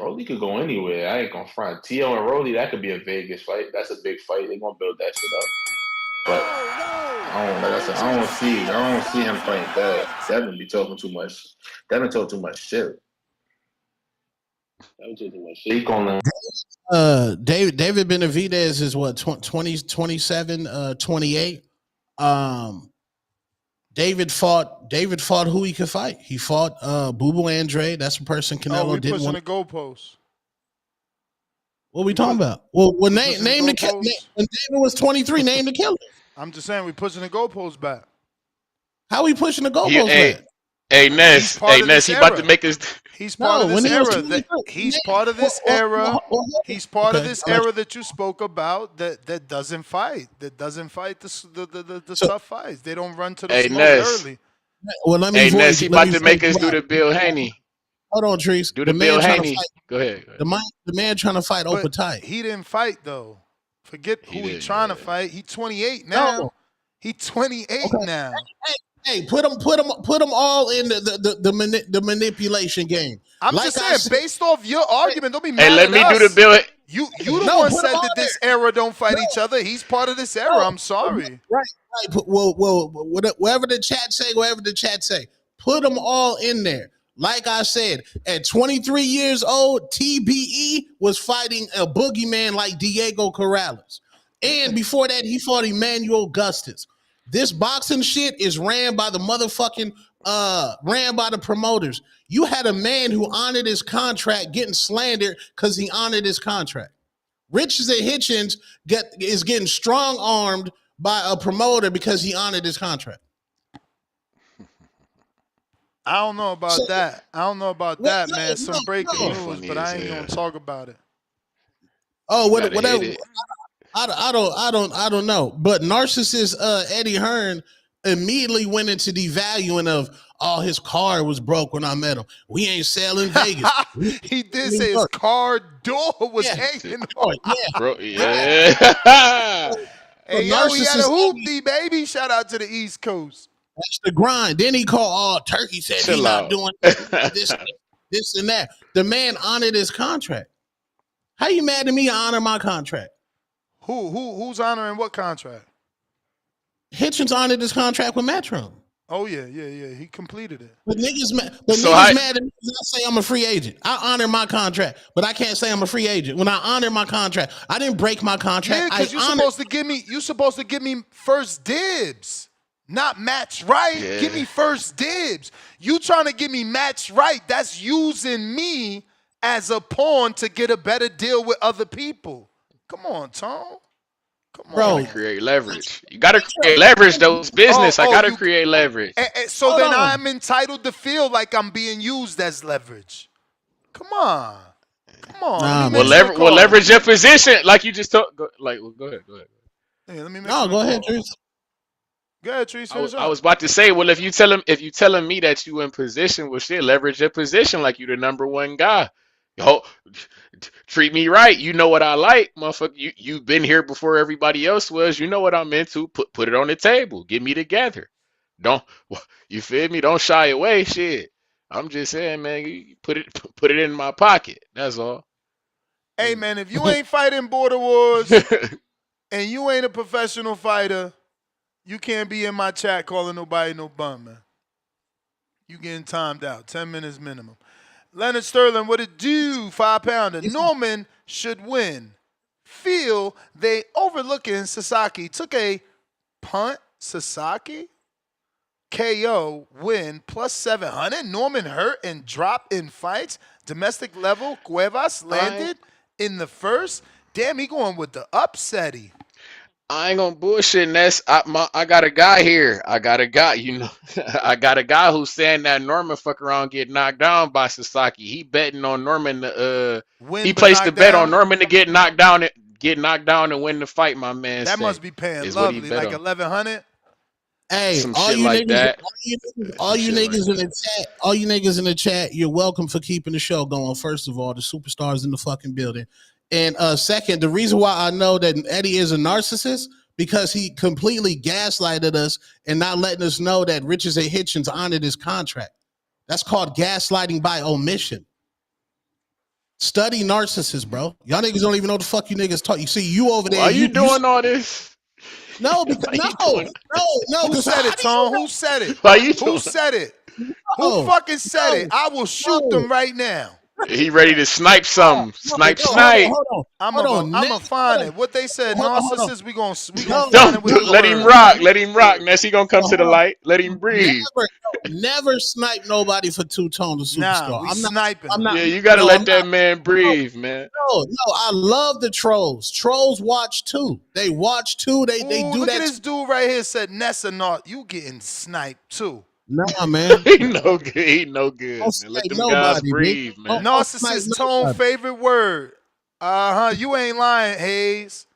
Rolly could go anywhere. I ain't gonna front. Tio and Rolly, that could be a Vegas fight. That's a big fight. They gonna build that shit up. But like I said, I don't see him fighting Dev. Devin be talking too much. Devin talk too much shit. He calling. David Benavidez is what 20, 27, 28. David fought who he could fight. He fought Boo Boo Andre. That's a person Canelo we didn't pushing want. the goalposts. What are we talking about? Well, name the goalposts. when David was 23. Name the killer. I'm just saying we pushing the goalposts back. How we pushing the goalposts back? Hey Ness, he about to make his. He's part of this era. He's part of this era. He's part of this era that you spoke about. That doesn't fight. That doesn't fight the tough fights. They don't run to the smoke early. Well, let me Hey voice. Ness, he about to make us do the Bill Haney. Hold on, Trees. Do the Bill Haney. Go ahead. The man trying to fight Opa tight. He didn't fight though. Forget who he trying to fight. He's 28 now. No. He's 28 now. Hey, put them all in the manipulation game. I'm like just saying, based off your argument, don't be mad let at me us. do the Bill. You the one said that this era don't fight each other. He's part of this era. I'm sorry. Right. Well, whatever the chat say, put them all in there. Like I said, at 23 years old, TBE was fighting a boogeyman like Diego Corrales. And before that, he fought Emmanuel Augustus. This boxing shit is ran by the motherfucking, ran by the promoters. You had a man who honored his contract getting slandered because he honored his contract. Richards and Hitchens is getting strong armed by a promoter because he honored his contract. I don't know about that. I don't know about that, man. Some breaking news, but I ain't gonna talk about it. Oh, whatever. I don't know. But narcissist Eddie Hearn immediately went into devaluing of, oh, his car was broke when I met him. We ain't selling Vegas. He did say his car door was hanging on. Bro, yeah. Hey, yo, he had a hoopty, baby. Shout out to the East Coast. That's the grind. Then he called, Turkey said he Chill not out. doing this and that. The man honored his contract. How you mad at me? I honor my contract. Who's honoring what contract? Hitchens honored his contract with Metro. Oh yeah. He completed it. But niggas mad at me because I say I'm a free agent. I honor my contract, but I can't say I'm a free agent. When I honor my contract, I didn't break my contract. Yeah, because you're supposed to give me first dibs, not match right. Yeah. Give me first dibs. You trying to give me match right? That's using me as a pawn to get a better deal with other people. Come on, Tom. Come Bro, on. gotta create leverage. You gotta create leverage, though. It's business. I gotta create leverage. So then I'm entitled to feel like I'm being used as leverage. Come on. Nah, well, leverage your position, like you just told. Go ahead. Hey, let me make go ahead, Trees. Go ahead, Trees. I was about to say, well, if you telling me that you in position, well, shit, leverage your position like you the number one guy. Yo, treat me right. You know what I like, motherfucker. You've been here before everybody else was. You know what I'm into. Put it on the table. Get me together. You feel me? Don't shy away. Shit. I'm just saying, man. You put it in my pocket. That's all. Hey, man, if you ain't fighting border wars and you ain't a professional fighter, you can't be in my chat calling nobody no bum, man. You getting timed out. 10 minutes minimum. Leonard Sterling, what it do? 5-pounder. Norman should win. Feel they overlooking Sasaki. Took a punt. Sasaki? KO win plus 700. Norman hurt and dropped in fights. Domestic level. Cuevas landed in the first. Damn, he going with the upsetty. I ain't gonna bullshit, Ness. I got a guy here. I got a guy, I got a guy who's saying that Norman fuck around get knocked down by Sasaki. He betting on Norman to he placed the bet on Norman to get knocked down and win the fight, my man. That must be paying lovely, like 1,100. Hey, some all shit you like niggas, that. all you niggas in the chat, you're welcome for keeping the show going. First of all, the superstars in the fucking building. And second, the reason why I know that Eddie is a narcissist, because he completely gaslighted us and not letting us know that Richards and Hitchens honored his contract. That's called gaslighting by omission. Study narcissists, bro. Y'all niggas don't even know the fuck you niggas talk. You see, you over there. Why you doing all this? No, because no. Who said it, Tom? Who said it? Why you Who said it? Who fucking said it? I will shoot them right now. He ready to snipe something. Snipe. Hold on. I'm gonna find it. What they said, narcissists, we gonna find it with the let him rock. Let him rock. Ness, he gonna come to the light. Let him breathe. Never snipe nobody for two-tone to superstar. Nah, I'm sniping. Yeah, you gotta let that man breathe, man. No, I love the trolls. Trolls watch too. They watch too. They do that. Look at this dude right here said Nessa not. You getting sniped too. Nah, man. He no good. He no good. Man. Let them guys breathe, man. Narcissist Tone favorite word. You ain't lying, Hayes.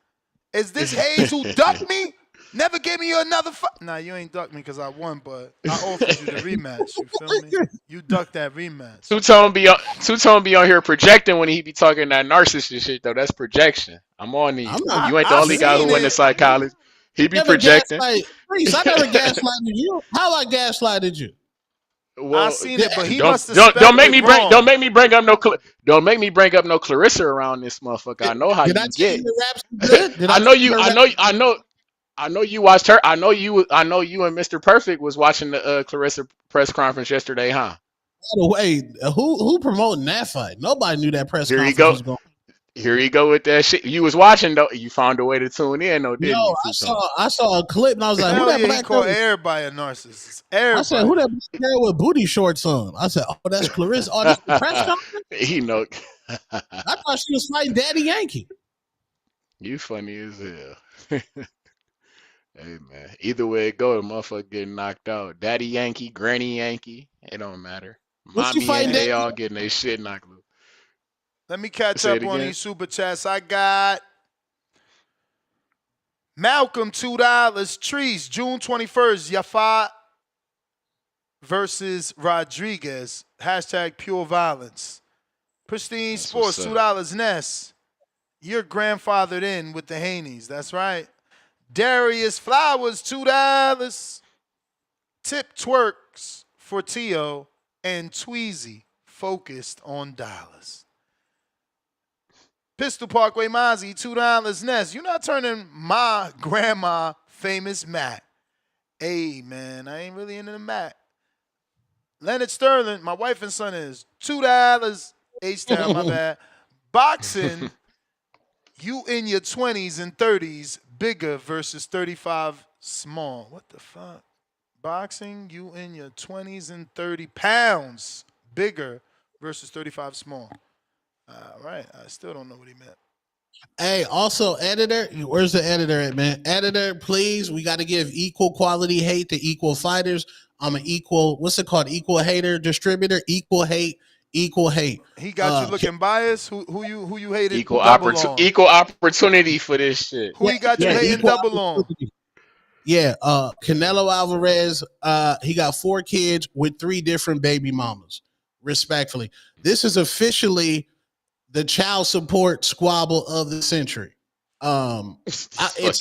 Is this Hayes who ducked me? Never gave me another fight. Nah, you ain't ducked me because I won, but I offered you the rematch. You feel me? You ducked that rematch. Two-Tone be on here projecting when he be talking that narcissist shit, though. That's projection. I'm on these. You ain't the only guy who went to psychology. He be projecting. Reese, I never gaslighted you. How I gaslighted you? Well, I seen it, but he don't make me bring up no Clarissa around this motherfucker. I know how you get. I know you watched her. I know you and Mr. Perfect was watching the Clarissa press conference yesterday, huh? By the way, who promoting that fight? Nobody knew that press conference was going. Here you go with that shit. You was watching though. You found a way to tune in, though, didn't you? I saw a clip and I was like, "Who that black girl?" Everybody a narcissist. Everybody. I said, "Who that black girl with booty shorts on?" I said, "Oh, that's Clarissa." Oh, that's the press conference. He know. I thought she was fighting Daddy Yankee. You funny as hell. Hey man, either way it go, the motherfucker getting knocked out. Daddy Yankee, Granny Yankee, it don't matter. Mommy Yankee, they all getting their shit knocked loose. Let me catch up on these super chats. I got Malcolm, $2. Trees, June 21st. Yafa versus Rodriguez. Hashtag pure violence. Pristine Sports, $2. Ness, you're grandfathered in with the Haneys. That's right. Darius Flowers, $2. Tip twerks for Tio, and Tweezy focused on dollars. Pistol Parkway Mozzie, $2 Nest. You're not turning my grandma famous Matt. Hey, man, I ain't really into the Matt. Leonard Sterling, my wife and son is $2. H-Town, my bad. Boxing, you in your 20s and 30s, bigger versus 35 small. What the fuck? Boxing, you in your 20s and 30 pounds, bigger versus 35 small. All right, I still don't know what he meant. Hey, also, editor, where's the editor at, man? Editor, please, we got to give equal quality hate to equal fighters. I'm an equal, what's it called? Equal hater distributor, equal hate, equal hate. He got you looking biased. Who you hated Equal double on? equal opportunity for this shit. Who he got you hating double on? Yeah, Canelo Alvarez, he got 4 kids with 3 different baby mamas, respectfully. This is officially the child support squabble of the century. It's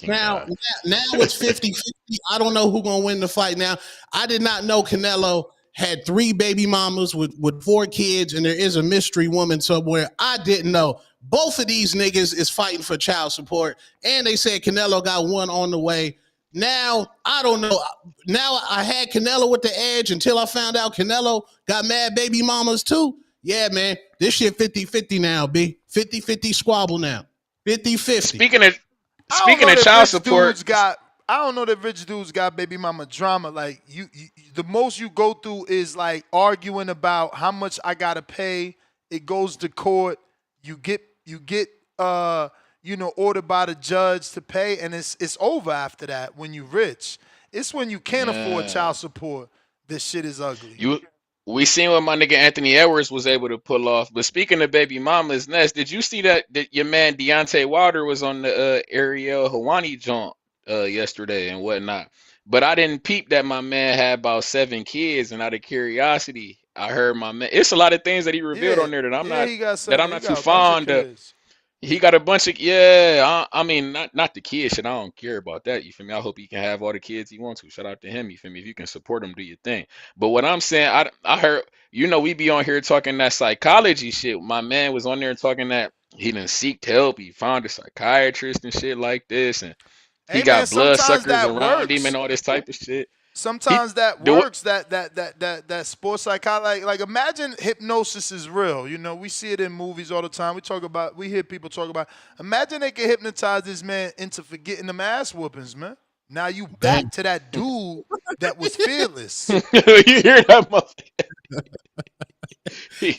now it's 50-50. I don't know who's gonna win the fight now. I did not know Canelo had 3 baby mamas with 4 kids, and there is a mystery woman somewhere. I didn't know. Both of these niggas is fighting for child support, and they said Canelo got one on the way. Now, I don't know. Now I had Canelo with the edge until I found out Canelo got mad baby mamas too. Yeah, man. This shit 50-50 now, B. 50-50 squabble now. 50-50. Speaking of child support, I don't know that rich dudes got baby mama drama. Like you the most you go through is like arguing about how much I gotta pay. It goes to court. You get ordered by the judge to pay, and it's over after that when you rich. It's when you can't afford child support. This shit is ugly. We seen what my nigga Anthony Edwards was able to pull off. But speaking of baby mama's nest, did you see that your man Deontay Wilder was on the Ariel Hawani joint yesterday and whatnot? But I didn't peep that my man had about 7 kids, and out of curiosity, I heard my man. It's a lot of things that he revealed on there that I'm not too fond of. He got a bunch of I mean, not the kid shit. I don't care about that. You feel me? I hope he can have all the kids he wants to. Shout out to him. You feel me? If you can support him, do your thing. But what I'm saying, I heard, we be on here talking that psychology shit. My man was on there talking that he done seeked help. He found a psychiatrist and shit like this, and he got bloodsuckers around him and all this type of shit. Sometimes that works. That sports psychology. Like imagine hypnosis is real. We see it in movies all the time. We hear people talk about. Imagine they can hypnotize this man into forgetting them ass whoopings, man. Now you back to that dude that was fearless. You hear that motherfucker?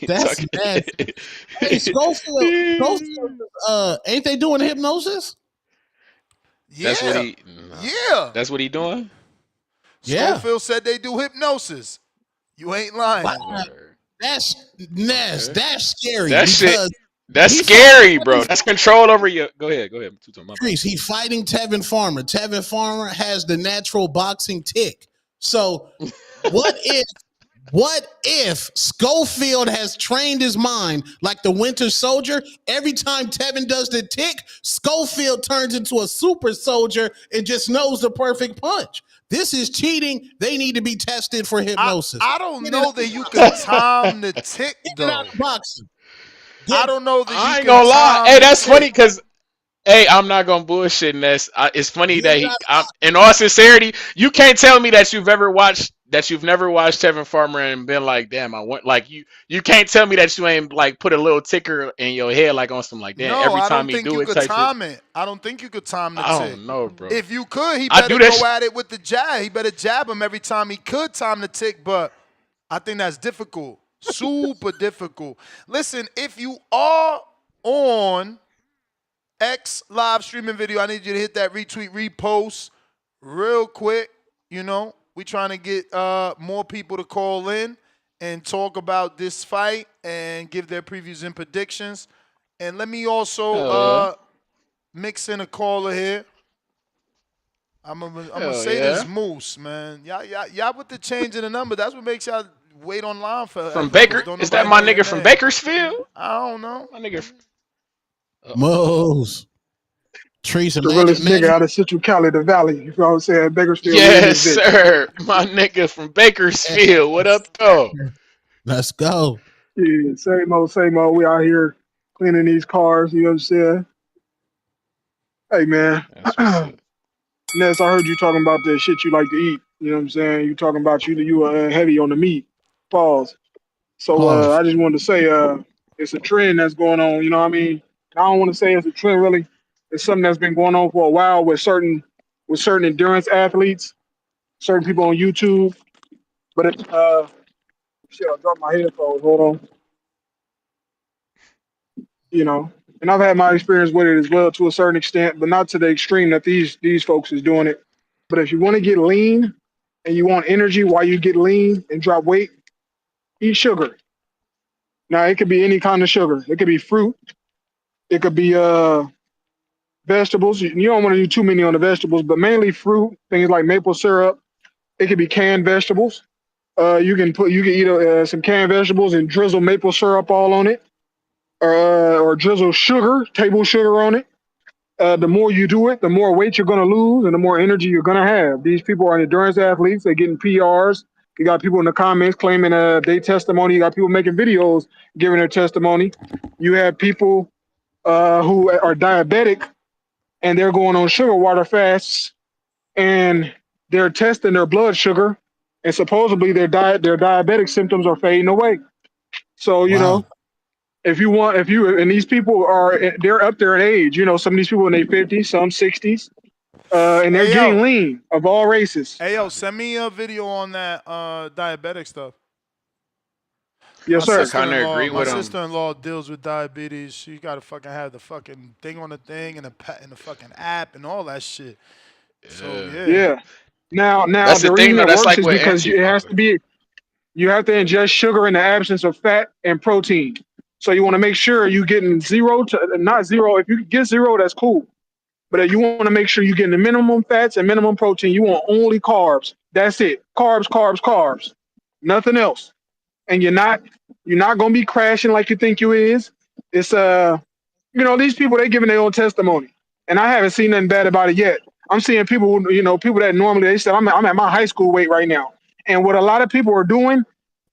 That's bad. Hey, Schofield, ain't they doing hypnosis? Yeah. That's what he doing? Schofield said they do hypnosis. You ain't lying. Wow. That's Ness. That's scary. That's scary, bro. That's control over your. Go ahead. He's fighting Tevin Farmer. Tevin Farmer has the natural boxing tick. So, what if Schofield has trained his mind like the Winter Soldier? Every time Tevin does the tick, Schofield turns into a super soldier and just knows the perfect punch. This is cheating. They need to be tested for hypnosis. I don't know that you can time the tick, though. Boxing. I don't know that I ain't gonna lie. Hey, that's funny because, I'm not gonna bullshit Ness. It's funny that in all sincerity, you can't tell me that you've never watched Tevin Farmer and been like, damn, I want you can't tell me that you ain't like put a little ticker in your head like on some like damn every time he do it. I don't think you could time the tick. I don't know, bro. If you could, he better go at it with the jab. He better jab him every time he could time the tick, but I think that's difficult. Super difficult. Listen, if you are on X live streaming video, I need you to hit that retweet, repost real quick. We trying to get more people to call in and talk about this fight and give their previews and predictions. And let me also mix in a caller here. I'm gonna say this Moose, man. Y'all with the change in the number, that's what makes y'all wait online for. From Baker? Is that my nigga from Bakersfield? I don't know. My nigga. Moose. Trees and The realest nigga Magic. out of Central Cali, the Valley. You know what I'm saying? Bakersfield, we in Yes, this bitch. sir. My nigga from Bakersfield. What up, though? Let's go. Yeah, same old, same old. We out here cleaning these cars. You know what I'm saying? Hey, man. That's what's up. Ness, I heard you talking about the shit you like to eat. You know what I'm saying? You talking about you heavy on the meat. Pause. So Pause. I just wanted to say it's a trend that's going on. You know what I mean? I don't want to say it's a trend really. It's something that's been going on for a while with certain endurance athletes, certain people on YouTube. But shit, I dropped my headphones. Hold on. You know, and I've had my experience with it as well to a certain extent, but not to the extreme that these folks is doing it. But if you want to get lean and you want energy while you get lean and drop weight, eat sugar. Now it could be any kind of sugar. It could be fruit. It could be vegetables. You don't want to do too many on the vegetables, but mainly fruit, things like maple syrup. It could be canned vegetables. You can eat some canned vegetables and drizzle maple syrup all on it, or drizzle sugar, table sugar on it. The more you do it, the more weight you're going to lose and the more energy you're going to have. These people are endurance athletes. They're getting PRs. You got people in the comments claiming their testimony. You got people making videos giving their testimony. You have people who are diabetic and they're going on sugar water fasts and they're testing their blood sugar and supposedly their diabetic symptoms are fading away. So, Wow. and these people they're up there in age, some of these people in their 50s, some 60s, and they're Hey getting yo, lean of all races. hey yo, send me a video on that diabetic stuff. Yes, My I sir. kind of sister-in-law, agree my with him. sister-in-law deals with diabetes. She got to fucking have the fucking thing on the thing and the fucking app and all that shit. So Yeah. yeah. Yeah. Now, That's the the thing, reason though. it That's works like is with because anti. Okay. you have to ingest sugar in the absence of fat and protein. So you want to make sure you're getting zero to not zero. If you get zero, that's cool. But you want to make sure you're getting the minimum fats and minimum protein. You want only carbs. That's it. Carbs, carbs, carbs. Nothing else. And you're not gonna be crashing like you think you is. It's these people they giving their own testimony, and I haven't seen nothing bad about it yet. I'm seeing people people that normally they said I'm at my high school weight right now, and what a lot of people are doing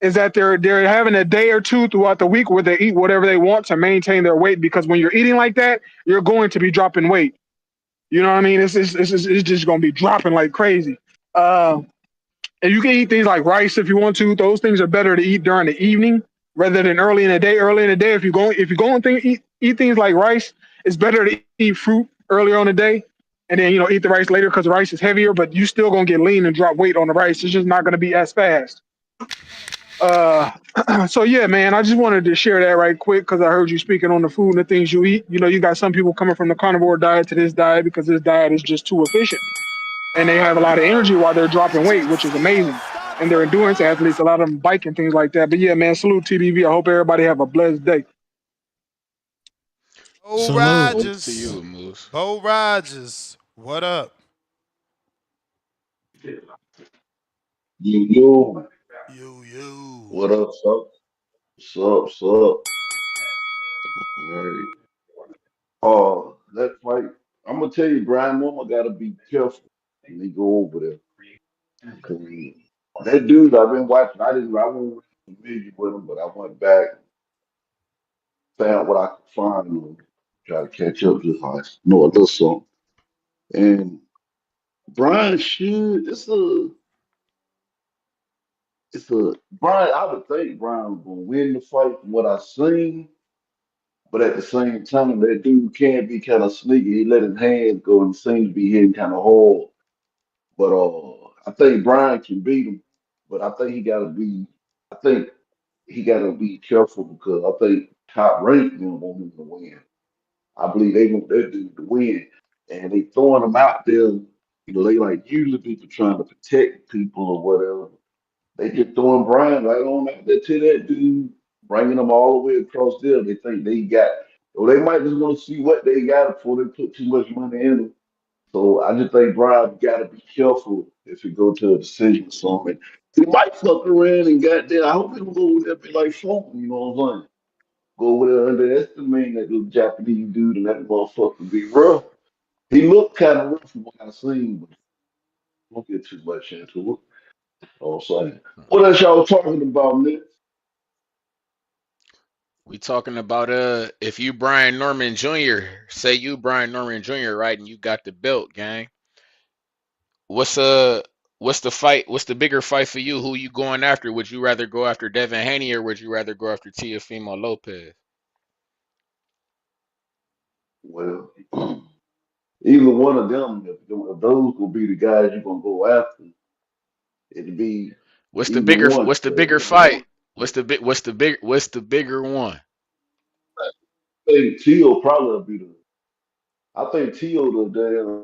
is that they're having a day or two throughout the week where they eat whatever they want to maintain their weight because when you're eating like that, you're going to be dropping weight. You know what I mean? It's just gonna be dropping like crazy. Uh, and you can eat things like rice if you want to. Those things are better to eat during the evening rather than early in the day. Early in the day, if you go and eat things like rice, it's better to eat fruit earlier on the day, and then eat the rice later because the rice is heavier. But you still gonna get lean and drop weight on the rice. It's just not gonna be as fast. Uh, so yeah, man, I just wanted to share that right quick because I heard you speaking on the food and the things you eat. You got some people coming from the carnivore diet to this diet because this diet is just too efficient and they have a lot of energy while they're dropping weight, which is amazing. And they're endurance athletes, a lot of them bike and things like that. But yeah, man, salute TBV. I hope everybody have a blessed day. Bo Salute. Salute to Rogers. you, Moose. Bo Rogers. What up? Yo, You. what up, sup? Sup? Alright. That fight. I'm gonna tell you, Brian Mama gotta be careful when they go over there. 'Cause that dude I've been watching, I wasn't familiar with him, but I went back, found what I could find, try to catch up just I know a little something. And Brian should, Brian, I would think Brian was gonna win the fight from what I seen. But at the same time, that dude can be kind of sneaky. He let his hands go and seems to be hitting kind of hard. But I think Brian can beat him. But I think he gotta be careful because I think top rank want him to win. I believe they want that dude to win, and they throwing him out there. They like usually people trying to protect people or whatever. They just throwing Brian right on out there to that dude, bringing them all the way across there. They think they got, or they might just want to see what they got before they put too much money in them. So I just think Brian got to be careful if he go to a decision or something. He might fuck around and got there. I hope he don't go over there and be like Fulton, you know what I'm saying? Go over there underestimate that little Japanese dude and that motherfucker be rough. He looked kind of rough from what I seen, but don't get too much into it. Oh, sorry. What else y'all talking about, Nick? We talking about if you Brian Norman Jr. Say you Brian Norman Jr. right, and you got the belt, gang. What's what's the fight? What's the bigger fight for you? Who you going after? Would you rather go after Devin Haney or would you rather go after Teofimo Lopez? Well, either one of them, if those will be the guys you're gonna go after, it'd be What's the either bigger? one. What's the bigger fight? What's the bigger one? I think Tio probably be the. I think Tio the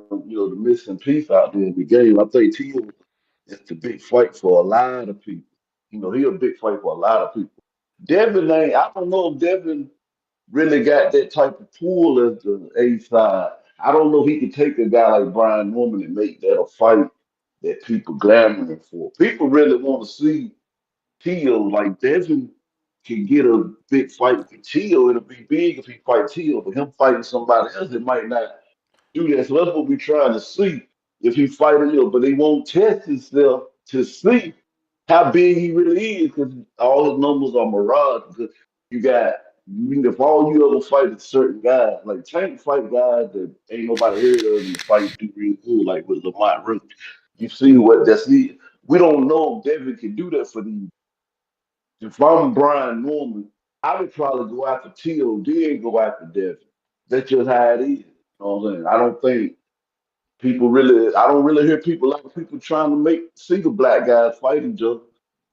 damn, the missing piece out there in the game. I think Tio is the big fight for a lot of people. He a big fight for a lot of people. Devin ain't. I don't know if Devin really got that type of pull as the A side. I don't know if he could take a guy like Brian Norman and make that a fight that people clamoring for. People really want to see Tio. Like Devin can get a big fight with Tio. It'll be big if he fight Tio, but him fighting somebody else, it might not do that. So that's what we're trying to see if he fight a little, but they won't test himself to see how big he really is because all his numbers are mirage. Because you got, if all you ever fight is certain guys, like Tank fight guys that ain't nobody heard of and the fight do real good, like with Lamont Roach. You see what that's it. We don't know if Devin can do that for these. If I'm Brian Norman, I would probably go after Tio, then go after Devin. That's just how it is. You know what I'm saying? I don't think I don't really hear people, a lot of people trying to see the black guys fight each other.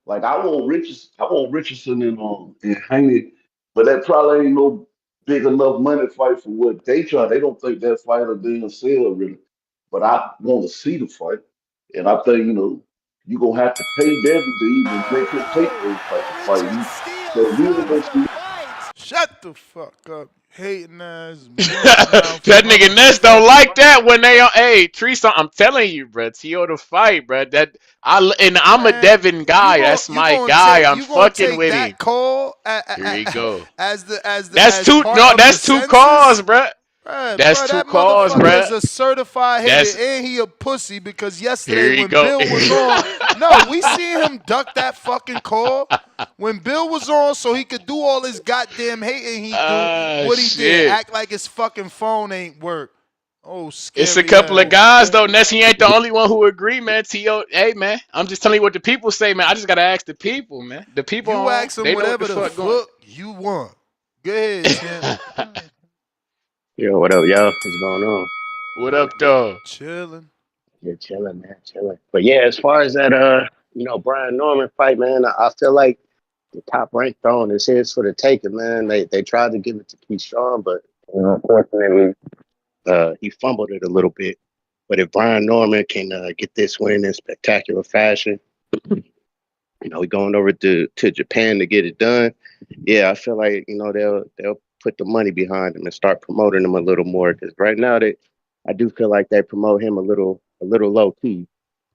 Like I want Richardson and Haney, but that probably ain't no big enough money fight for what they try. They don't think that fight will damn sell really. But I want to see the fight, and I think you gonna have to pay Devin to even make him take those type of fight. So we ain't gonna see. Shut the fuck up, hating ass, meat mouth That nigga Ness don't motherfucker. like that when they on. Hey, Teresa, I'm telling you, bro. Tio to fight, bro. I'm a Man, Devin guy. That's you my gonna guy. take I'm you gonna fucking take with him. that call Here you go. as part of the That's two calls, census? bro. That's two That calls, motherfucker bro. is a certified hater That's and he a pussy because yesterday here you when go. Bill was on, no, we seen him duck that fucking call. When Bill was on so he could do all his goddamn hating he do, Ah, what he did, shit. act like his fucking phone ain't work. Oh, It's a scary couple of ass. guys though. Nessie ain't the only one who agree, man. T.O. Hey, man. I'm just telling you what the people say, man. I just gotta ask the people, man. The people You home, ask him they know what the whatever the fuck going. fuck you want. Go ahead, champ. Yo, what up, y'all? What's going on? What up, though? Chilling. You're chilling, man, chilling. But yeah, as far as that, Brian Norman fight, man, I feel like the top ranked throwing is his for the taking, man. They tried to give it to Keith Strong, but unfortunately, he fumbled it a little bit. But if Brian Norman can get this win in spectacular fashion, we're going over to Japan to get it done. Yeah, I feel like they'll put the money behind him and start promoting him a little more because right now I do feel like they promote him a little low key,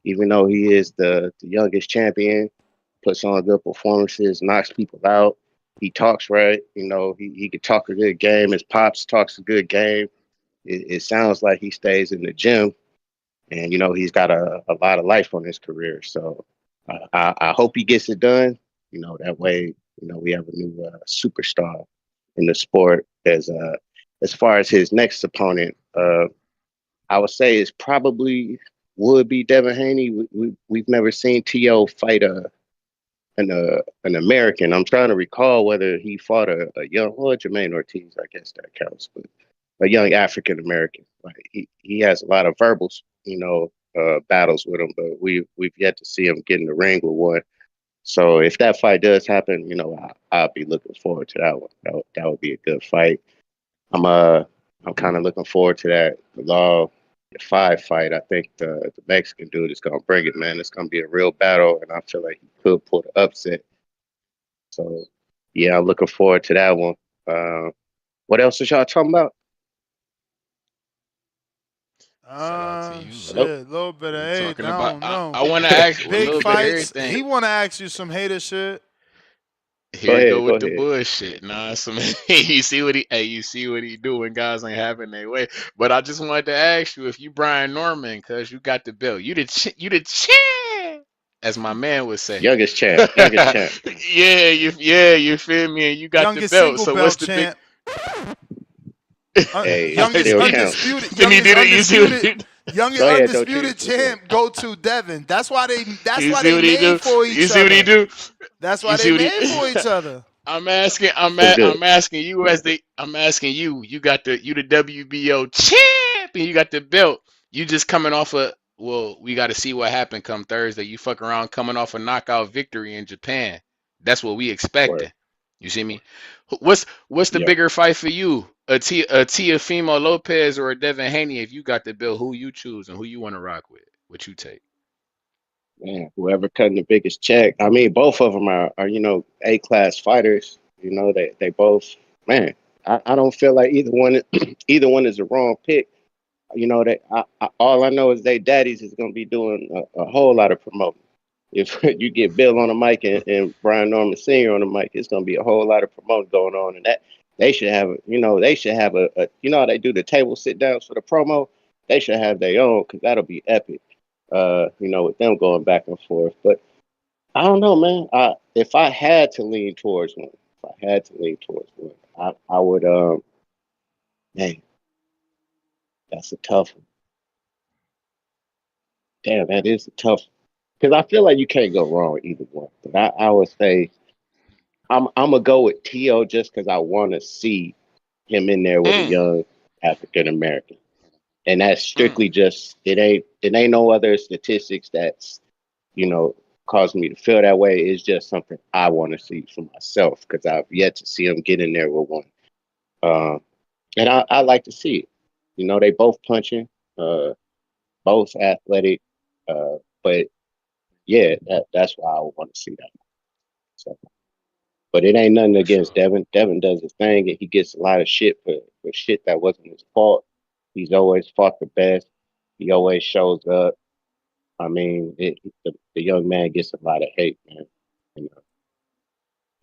even though he is the youngest champion, puts on good performances, knocks people out. He talks right, he could talk a good game. His pops talks a good game. It sounds like he stays in the gym and he's got a lot of life on his career. So I hope he gets it done. That way, we have a new superstar in the sport. As far as his next opponent, I would say is probably would be Devin Haney. We've never seen T.O. fight an American. I'm trying to recall whether he fought a young, Jermaine Ortiz. I guess that counts, but a young African American. Like he has a lot of verbals, battles with him, but we've yet to see him get in the ring with one. So if that fight does happen, I'll be looking forward to that one. That would be a good fight. I'm kind of looking forward to that Law 5 fight. I think the Mexican dude is gonna bring it, man. It's gonna be a real battle, and I feel like he could pull the upset. So yeah, I'm looking forward to that one. What else is y'all talking about? Shout out to you, Shit, bro. Hello? a little bit of We hate. talking I about. don't I, know. I want to ask you a Big little bit of fights. everything. He want to ask you some hater shit. Go Here you go ahead. Go with the ahead. bullshit. Nah, you see what he doing. Guys ain't having their way. But I just wanted to ask you if you Brian Norman, cause you got the belt. You the champ, as my man would say. Youngest champ. Youngest champ. You feel me? And you got the Youngest belt. single So what's belt the big? champ. Hey, it Youngest still counts. undisputed, Then he youngest did it. You see what undisputed, he do? youngest Go ahead, though, Chief. undisputed What's good? champ go to Devin. That's why they. That's You why see they what he made do? for You each see what he other. do? That's You why see they what he? made for each other. What's good? I'm asking you I'm asking you. You the WBO champ, and you got the belt. You just coming off we got to see what happened come Thursday. You fuck around coming off a knockout victory in Japan. That's what we Word. expecting. You see me? What's the Yeah. bigger fight for you? A Teofimo Lopez or a Devin Haney? If you got the belt, who you choose and who you want to rock with? What you take? Man, whoever cutting the biggest check. I mean, both of them are A-class fighters. They both, man, I don't feel like either one either one is the wrong pick. All I know is they daddies is going to be doing a whole lot of promoting. If you get Bill on the mic and Brian Norman Sr. on the mic, it's going to be a whole lot of promoting going on. And that they should have, how they do the table sit downs for the promo. They should have their own because that'll be epic. With them going back and forth. But I don't know, man. If I had to lean towards one, I would. Man, that's a tough one. Damn, that is a tough. Because I feel like you can't go wrong with either one. But I would say I'm gonna go with Tio just because I want to see him in there with a Mm, young African American, and that's mm. strictly just it ain't no other statistics that's you know caused me to feel that way. It's just something I want to see for myself because I've yet to see him get in there with one, um, and I like to see it. They both punching, uh, both athletic, but yeah, that's why I want to see that. So. But it ain't nothing For against sure. Devin. Devin does his thing, and he gets a lot of shit for shit that wasn't his fault. He's always fought the best. He always shows up. I mean, the young man gets a lot of hate, man. You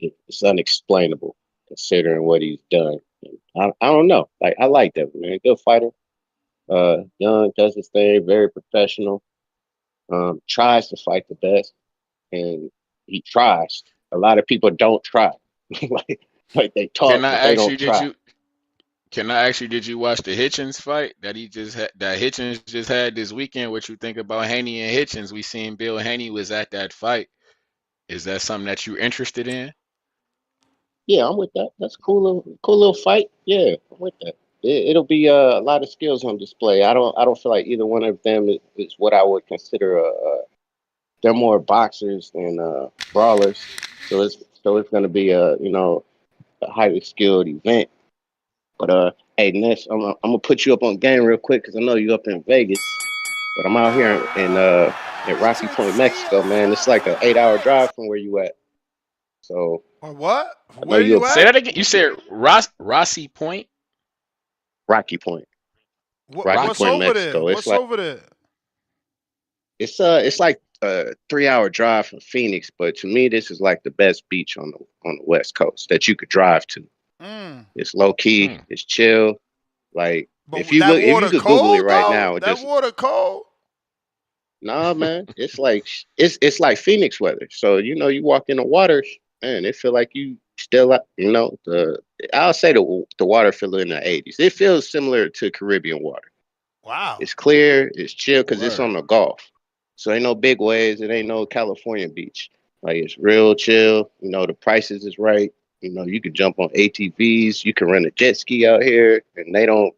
know, it's unexplainable considering what he's done. And I don't know. Like I like Devin, man. Good fighter. Young, does his thing, very professional. Tries to fight the best, and he tries. A lot of people don't try. like they Can talk, I but they ask don't you? Did try. you? Can I ask you? Did you watch the Hitchens fight that that Hitchens just had this weekend? What you think about Haney and Hitchens? We seen Bill Haney was at that fight. Is that something that you're interested in? Yeah, I'm with that. That's a cool little fight. Yeah, I'm with that. It'll be a lot of skills on display. I don't feel like either one of them is what I would consider they're more boxers than brawlers. So it's going to be a highly skilled event. But hey, Ness, I'm gonna put you up on game real quick because I know you up in Vegas, but I'm out here in Rocky Point, Mexico, man. It's like an 8-hour drive from where you at. So Or what? I know Where you you up Say at? that again. You said Rossi Point. Rocky Point, Rocky What's Rocky. Point, over there? Mexico. It's What's like over there? it's like a 3-hour drive from Phoenix, but to me, this is like the best beach on the West Coast that you could drive to. Mm. It's low key, Hmm. it's chill. Like But that if you water could Google it cold right though? now, That just water cold? nah, man. It's like Phoenix weather. So you walk in the water, man. It feel like you still, I'll say the water feel in the 80s. It feels similar to Caribbean water. Wow. It's clear, it's chill because it's on Word. the Gulf. So ain't no big waves. It ain't no California beach. Like it's real chill. The prices is right. You can jump on ATVs. You can rent a jet ski out here, and they don't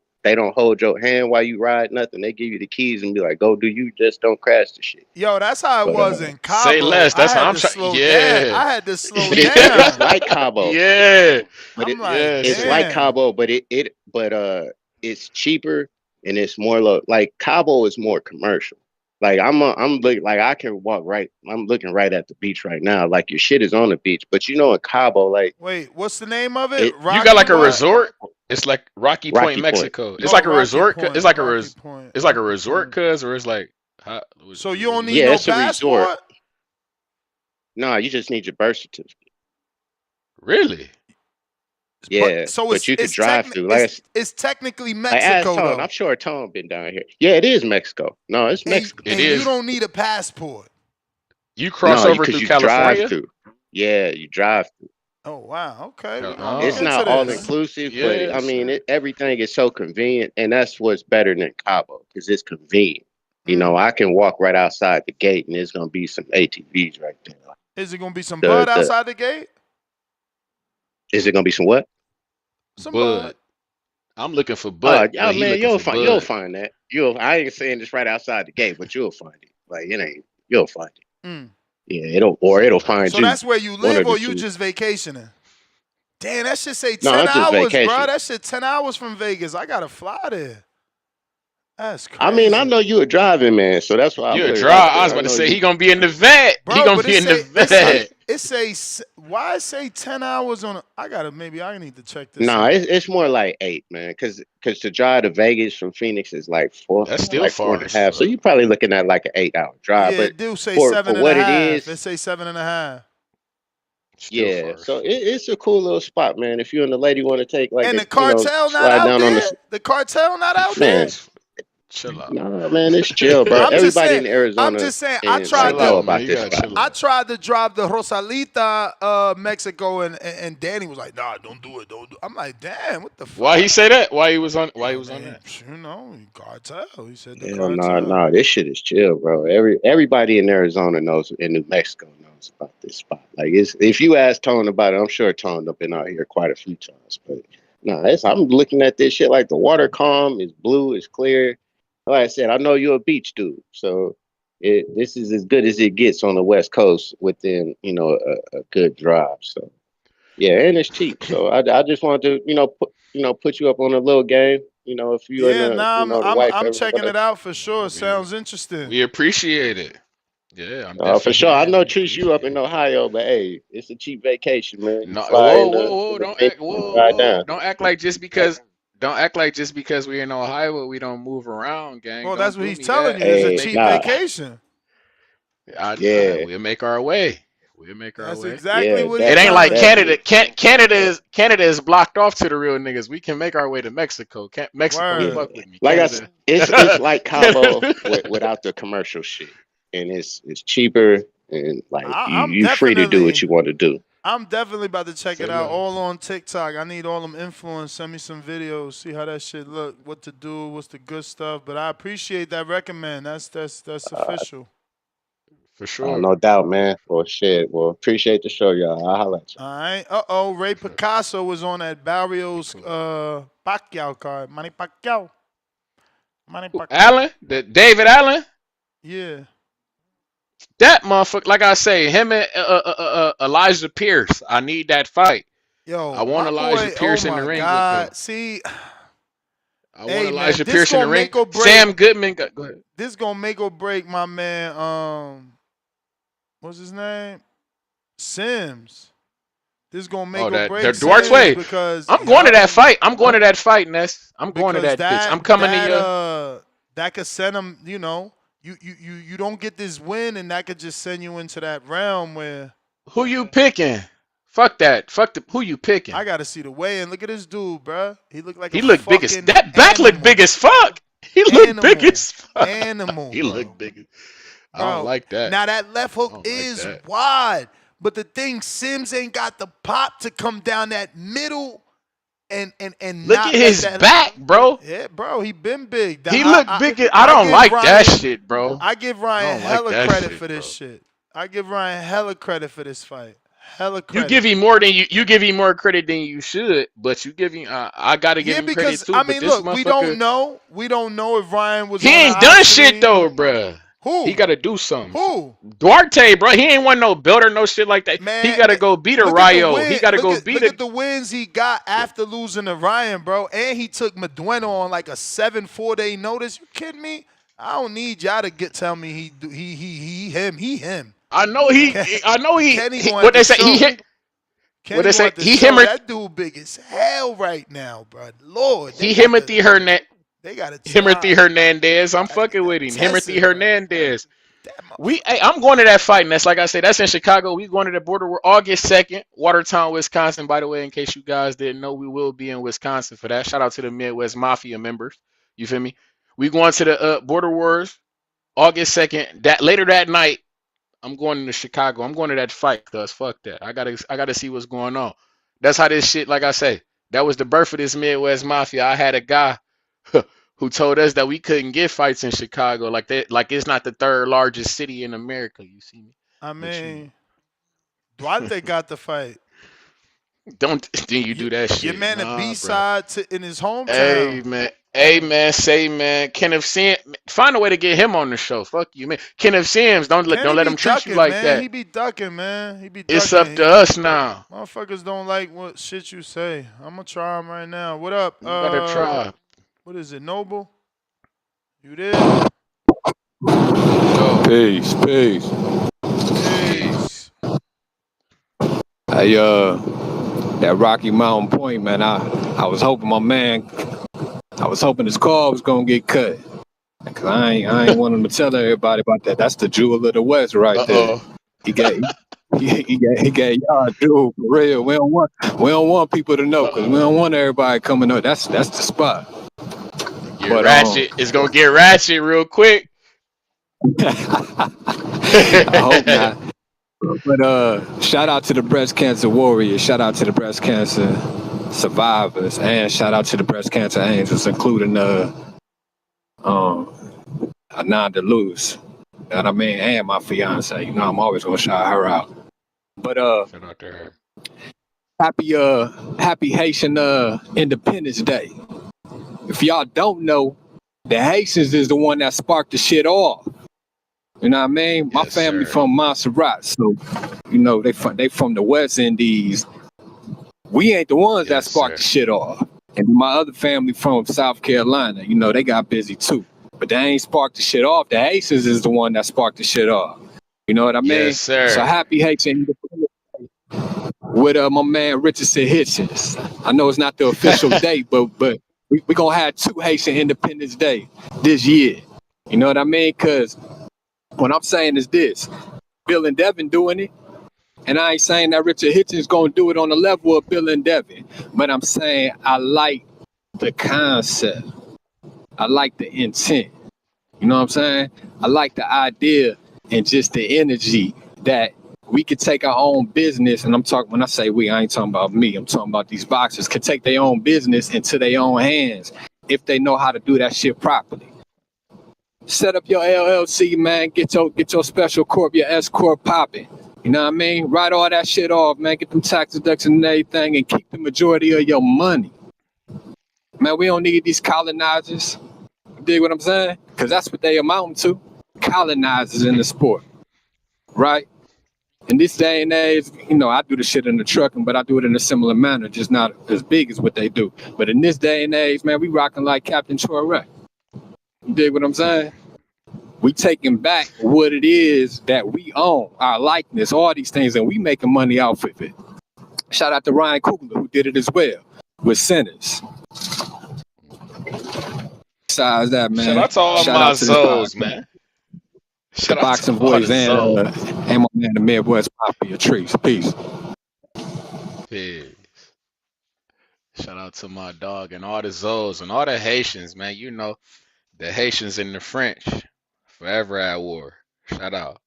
hold your hand while you ride nothing. They give you the keys and be like, "Go do you. Just don't crash the shit." Yo, that's how it But was in Say Cabo. less. I That's how had I'm to trying. slow down. Yeah. I had to slow but it's down. like Cabo. Yeah. But I'm like, it's Yes. like damn. Cabo, but it's cheaper and it's more like Cabo is more commercial. Like I'm looking like I can walk right. I'm looking right at the beach right now. Like your shit is on the beach, but in Cabo, like Wait, what's the name of it? it You got Rocky like a what? resort. It's like Rocky Point, Rocky Point. Mexico. It's Oh, like a Rocky resort. It's Point. like Rocky Point. It's like a Rocky resort, Point. cuz, or it's like, So you what don't you need Yeah, looking no it's a for? resort. passport? No, you just need your birth certificate. Really? Yeah, So but you could drive through. it's technically like ask Mexico Tone. though, I'm sure Tone been down here. Yeah, it is Mexico. No, it's Mexico. It and you is. don't need a passport. You cross No, over because through you drive California? through. Yeah, you drive through. Oh wow, okay, we're gonna look It's Oh, into not all this. inclusive, but I yes. mean, everything is so convenient, and that's what's better than Cabo because it's convenient. You know, I can walk right outside the gate, and there's gonna be some ATVs right there. Is it gonna be some The bud the outside the gate? is it gonna be some what? Some Bud. bud. I'm looking for Bud. Yeah, He man, looking for you'll Bud. find that. I ain't saying it's right outside the gate, but you'll find it. Like it ain't. You'll find it. Mm. Yeah, it'll find So you. that's where you One live, of the or you two. just vacationing? Damn, that shit say No, 10 I'm just hours, bro. vacation. That shit 10 hours from Vegas. I gotta fly there. That's I mean, I crazy. know you a driving man, so that's why I You a put it out draw. I there. was I about to know say you. he gonna be in the vet. He Bro, gonna but be in the vet. it say why it say 10 hours on maybe I need to check this No, out. it's more like 8, man. Because to drive to Vegas from Phoenix is like That's still like far 4.5. as So fuck. you're probably looking at like an 8-hour drive. Yeah, But it do say for 7 and a what it half. It is, say 7.5. Still yeah. far as So fuck. it's a cool little spot, man. If you and the lady want to take like And a, the cartel not slide out down on there? the The cartel not out there? man. Peace. Chill out. No, man, it's chill, bro. I'm just Everybody saying. in Arizona I and tried like Chill know to out, man. about You this gotta spot. chill I out. tried to drive the Rosalita, Mexico, and Danny was like, "Nah, don't do it, don't do." I'm like, "Damn, what the Why fuck?" he say that? Why he was on? Why he I was on mean, that? you know, cartel. He said the Hell no, cartel. no, this shit is chill, bro. Everybody in Arizona knows, in New Mexico knows about this spot. Like, it's if you ask Tone about it, I'm sure Tone have been out here quite a few times. But no, I'm looking at this shit like the water calm, it's blue, it's clear. Like I said, I know you're a beach dude, so this is as good as it gets on the West Coast within a good drive. So yeah, and it's cheap. So I just wanted to put you up on a little game. If you and Yeah, nah, the wife I'm ever want checking to. it out for sure. Sounds interesting. We appreciate it. Yeah, I'm For definitely sure. I down. know We treats you up appreciate in it. Ohio, but hey, it's a cheap vacation, man. You No, fly whoa, in whoa, the whoa! Don't Phoenix act, and whoa, ride whoa! down. Don't act like just because we're in Ohio we don't move around, gang. Well, that's Don't what do he's me telling that. you. It's a We'll Hey, make cheap nah, vacation. yeah, we'll make our way. We'll make our That's way. exactly yeah, what It he's ain't definitely, like telling you. Canada. definitely. Canada is blocked off to the real niggas. We can make our way to Mexico. Can't Mexico Word. Yeah, fuck with me. like Canada. it's like Cabo Canada. without the commercial shit, and it's cheaper, and like I'm you free to do what definitely you want to do. I'm definitely about to check Say it out. less. All on TikTok. I need all them influence. Send me some videos. See how that shit look. What to do. What's the good stuff. But I appreciate that recommend. That's official. For sure. No doubt, man. Well, shit. Well, appreciate the show, y'all. I'll holla at you. All right. Ray Picasso was on that Barrios Pacquiao card. Manny Pacquiao. Manny Pacquiao. Allen, David Allen, Yeah. that motherfucker. Like I say, him and Elijah Pierce. I need that fight. I Yo, want my Elijah boy. Oh Pierce in the my ring with them. God. See. I want Hey man, Elijah this Pierce in the gonna ring. make or break. Sam Goodman. Go ahead. This gonna make or break my man. What's his name? Sims. This gonna make Oh, or the break Dwarf's Sims way. because I'm going to that fight. I'm going to that fight, Ness. I'm going to because that bitch. I'm coming to you. that could send him. You don't get this win, and that could just send you into that realm where Who you picking? Fuck that. Who you picking? I gotta see the way in. Look at this dude, bruh. He looked like He a looked big as fucking that back looked big as fuck. He looked big as fuck. Animal, He bro. looked big. I don't Bro, like that. now that left I hook don't like is that. wide, but the thing Sims ain't got the pop to come down that middle and Look not at let his that. back, bro. Yeah, bro, he been big. He looked big. I don't give like that Ryan, shit, bro. I give I Ryan don't like hella that credit shit, for this bro. shit. I give Ryan hella credit for this fight. Hella You credit. give him more than you give him more credit than you should, but you give him. I gotta give Yeah, him credit because too. I But mean, this look, we don't motherfucker, know. We don't know if Ryan was he on the ain't done shit Osprey. though, bruh. He Who? gotta do something. Who? Duarte, bro, he ain't want no builder, no shit like that. He Man, gotta go beat a look at the Rayo. He win. gotta go beat Look a. at the wins he got after losing to Ryan, bro. And he took Medueno on like a 7-4-day notice. You kidding me? I don't need y'all to tell me he him. I know he. Kenny gonna What have they to say? He show. hit. Kenny What they gonna say? have to He show. hemorrhaged. That dude big as hell right now, bro. Lord, He Himothy Hernandez. they got to Himothy Hernandez. I'm fucking with him. test Himothy him, bro. Hernandez. I'm going to that fight, and that's like I said, that's in Chicago. We going to the border. We're August 2nd, Watertown, Wisconsin. By the way, in case you guys didn't know, we will be in Wisconsin for that. Shout out to the Midwest Mafia members. You feel me? We going to the Border Wars, August 2nd. That later that night, I'm going to Chicago. I'm going to that fight, cuz fuck that. I gotta see what's going on. That's how this shit, like I say, that was the birth of this Midwest Mafia. I had a guy who told us that we couldn't get fights in Chicago. Like that, like it's not the third largest city in America. You see me? I But mean, Duarte got the fight. don't then you do that Your shit. man a Nah, bro. B-side in his hometown. Hey man. Hey man, say man, Kenneth Sims, find a way to get him on the show. Fuck you, man. Kenneth Sims, don't Kenny let be him treat you ducking, like man. that. He be ducking, man. He be It's up ducking. to us now. Motherfuckers don't like what shit you say. I'm gonna try him right now. What up? You gotta try. What is it, Noble? You there? Yo. Peace, peace. Peace. Hey, that Rocky Mountain Point, man. I was hoping I was hoping his call was gonna get cut. Cause I ain't want him to tell everybody about that. That's the jewel of the West right there. He gave y'all a jewel for real. We don't want people to know because we don't want everybody coming up. That's the spot. Get ratchet. It's gonna get ratchet real quick. I hope not. But shout out to the breast cancer warriors. Shout out to the breast cancer survivors, and shout out to the breast cancer angels, including Ananda Luz. You know what I mean? And my fiance. You know, I'm always gonna shout her out. But shout out to her. Happy Haitian Independence Day. If y'all don't know, the Haitians is the one that sparked the shit off. You know what I mean? My family from Montserrat, so you know they from the West Indies. We ain't the ones that sparked the shit off. And my other family from South Carolina, you know, they got busy too. But they ain't sparked the shit off. The Haitians is the one that sparked the shit off. You know what I mean? Yes, sir. So happy Haitian Independence Day with my man Richardson Hitchens. I know it's not the official date, but we gonna have 2 Haitian Independence Day this year. You know what I mean? Because what I'm saying is this: Bill and Devin doing it, and I ain't saying that Richard Hitchens gonna do it on the level of Bill and Devin, but I'm saying I like the concept. I like the intent. You know what I'm saying? I like the idea and just the energy that we could take our own business. And I'm talking, when I say we, I ain't talking about me. I'm talking about these boxers could take their own business into their own hands if they know how to do that shit properly. Set up your LLC, man. Get your special corp, your S corp popping. You know what I mean? Write all that shit off, man. Get them tax deductions and everything, and keep the majority of your money. Man, we don't need these colonizers. You dig what I'm saying? Because that's what they amount to. Colonizers in the sport, right? In this day and age, you know, I do the shit in the trucking, but I do it in a similar manner, just not as big as what they do. But in this day and age, man, we rocking like Captain Troy. You dig what I'm saying? We taking back what it is that we own, our likeness, all these things, and we making money off of it. Shout out to Ryan Coogler, who did it as well with Sinners. Besides that, man. Shout out to all my Zoes, man. The boxing voice and my man, the Midwest Mafia Trees. Peace. Peace. Shout out to my dog and all the Zoes and all the Haitians, man. You know, the Haitians and the French, forever at war. Shout out.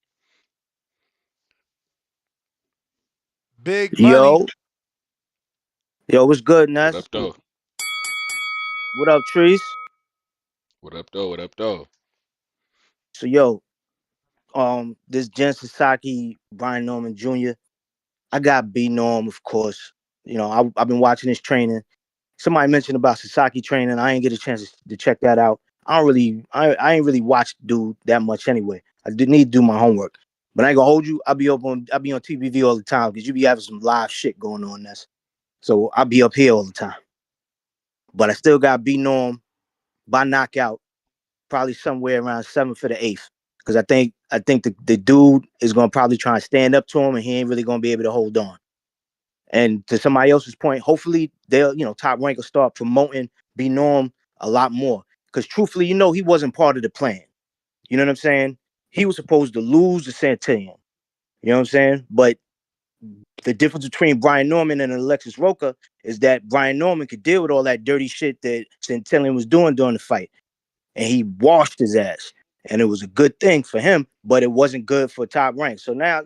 Big money. Yo, what's good, Ness? What up, though? What up, Trees? What up, though? What up, though? So, yo, this Jen Sasaki, Brian Norman Jr. I got B Norm, of course. You know, I've been watching his training. Somebody mentioned about Sasaki training. I ain't get a chance to check that out. I ain't really watched dude that much anyway. I did need to do my homework. But I ain't gonna hold you. I'll be on TVV all the time because you be having some live shit going on, Ness. So I'll be up here all the time. But I still got B Norm by knockout, probably somewhere around 7th for the 8th. Because I think the dude is gonna probably try and stand up to him, and he ain't really gonna be able to hold on. And to somebody else's point, hopefully they'll, Top Rank will start promoting B Norm a lot more. Because truthfully, he wasn't part of the plan. You know what I'm saying? He was supposed to lose to Santillan. You know what I'm saying? But the difference between Brian Norman and Alexis Roca is that Brian Norman could deal with all that dirty shit that Santillan was doing during the fight. And he washed his ass. And it was a good thing for him, but it wasn't good for Top Rank. So now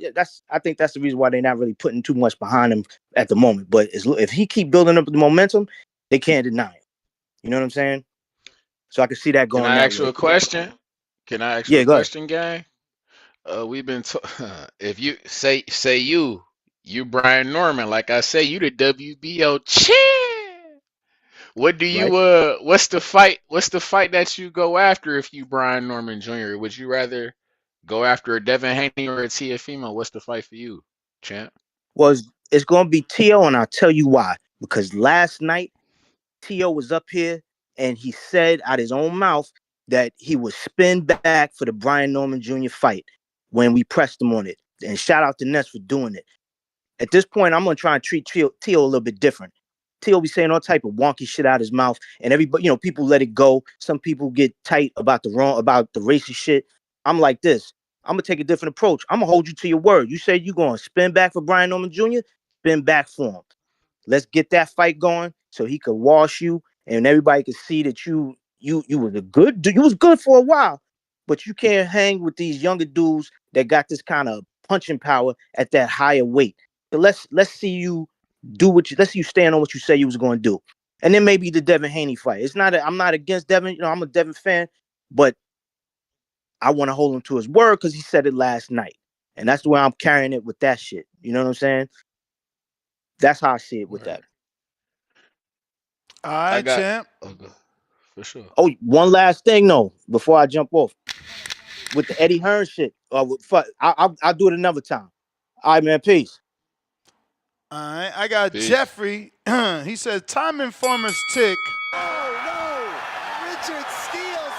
I think that's the reason why they're not really putting too much behind him at the moment. But if he keep building up the momentum, they can't deny it. You know what I'm saying? So I can see that Can going I that ask you way. a question? Can I ask you Yeah, a go ahead. question, gang? We've been if you say you Brian Norman, like I say, you the WBO champ. What do you Right. what's the fight that you go after if you Brian Norman Jr.? Would you rather go after a Devin Haney or a Tiafimo? What's the fight for you, champ? Well, it's going to be Tio, and I'll tell you why. Because last night, Tio was up here, and he said out his own mouth that he would spin back for the Brian Norman Jr. fight when we pressed him on it. And shout out to Ness for doing it. At this point, I'm going to try and treat Tio a little bit different. Tio be saying all type of wonky shit out his mouth, and everybody, people let it go. Some people get tight about the racist shit. I'm like this. I'm gonna take a different approach. I'm gonna hold you to your word. You said you gonna spin back for Brian Norman Jr. Spin back for him. Let's get that fight going so he could wash you, and everybody could see that you was a good dude. You was good for a while, but you can't hang with these younger dudes that got this kind of punching power at that higher weight. So let's see you let's see you stand on what you say you was going to do. And then maybe the Devin Haney fight. I'm not against Devin, I'm a Devin fan, but I want to hold him to his word because he said it last night. And that's the way I'm carrying it with that shit. You know what I'm saying? That's how I see it with that. All I right, got champ. for sure. Oh, one last thing though, before I jump off with the Eddie Hearn shit. I'll do it another time. All right, man. Peace. All right, I got Peace. Jeffrey. He says time informers tick. Richard steals.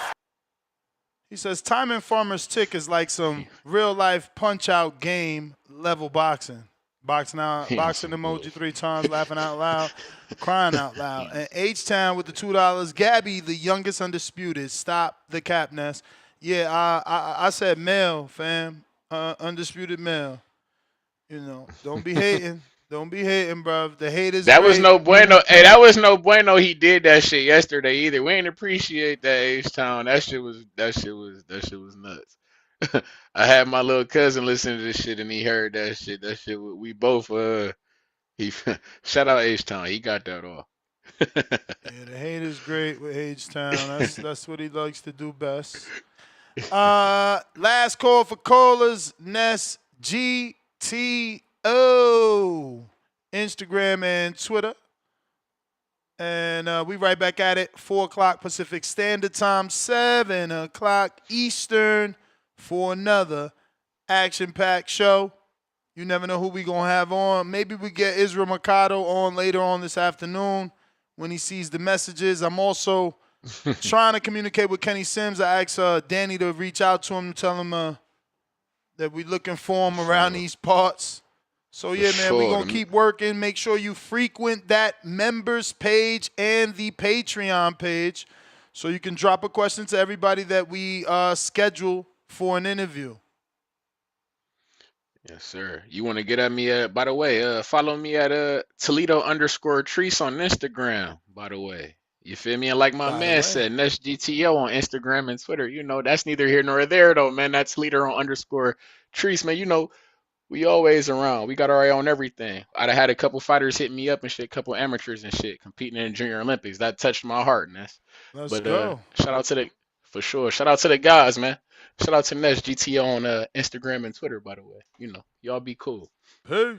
He says time informers tick is like some real life punch out game level boxing. Boxing Some emoji bullshit. 3 times, laughing out loud, crying out loud. And H Town with the $2. Gabby, the youngest undisputed. Stop the cap nest. Yeah, I said male, fam. Undisputed male. Don't be hating. Don't be hating, bruv. The hate is That was great. no bueno. Hey, that was no bueno. He did that shit yesterday either. We ain't appreciate that H Town. That shit was nuts. I had my little cousin listen to this shit and he heard that shit. That shit we both he shout out H Town. He got that off. Yeah, the hate is great with H Town. That's what he likes to do best. Last call for callers. Ness GTO. Instagram and Twitter. And we right back at it. 4 o'clock Pacific Standard Time, 7 o'clock Eastern for another action-packed show. You never know who we going to have on. Maybe we get Israel Mercado on later on this afternoon when he sees the messages. I'm also trying to communicate with Kenny Sims. I asked Danny to reach out to him, tell him that we're looking for him around these parts. So, yeah, man, we're going to keep working. Make sure you frequent that members page and the Patreon page so you can drop a question to everybody that we schedule for an interview. Yes, sir. You want to get at me? By the way, follow me at Toledo_Treese on Instagram. By the way, you feel me? And like my man said, Nesh GTO on Instagram and Twitter. That's neither here nor there though, man. That's Toledo_Treese, man. We always around. We got our eye on everything. I'd have had a couple fighters hit me up and shit, a couple amateurs and shit, competing in the Junior Olympics. That touched my heart, man. Let's go. Shout out to the guys, man. Shout out to Nesh GTO on Instagram and Twitter, by the way. Y'all be cool. Peace.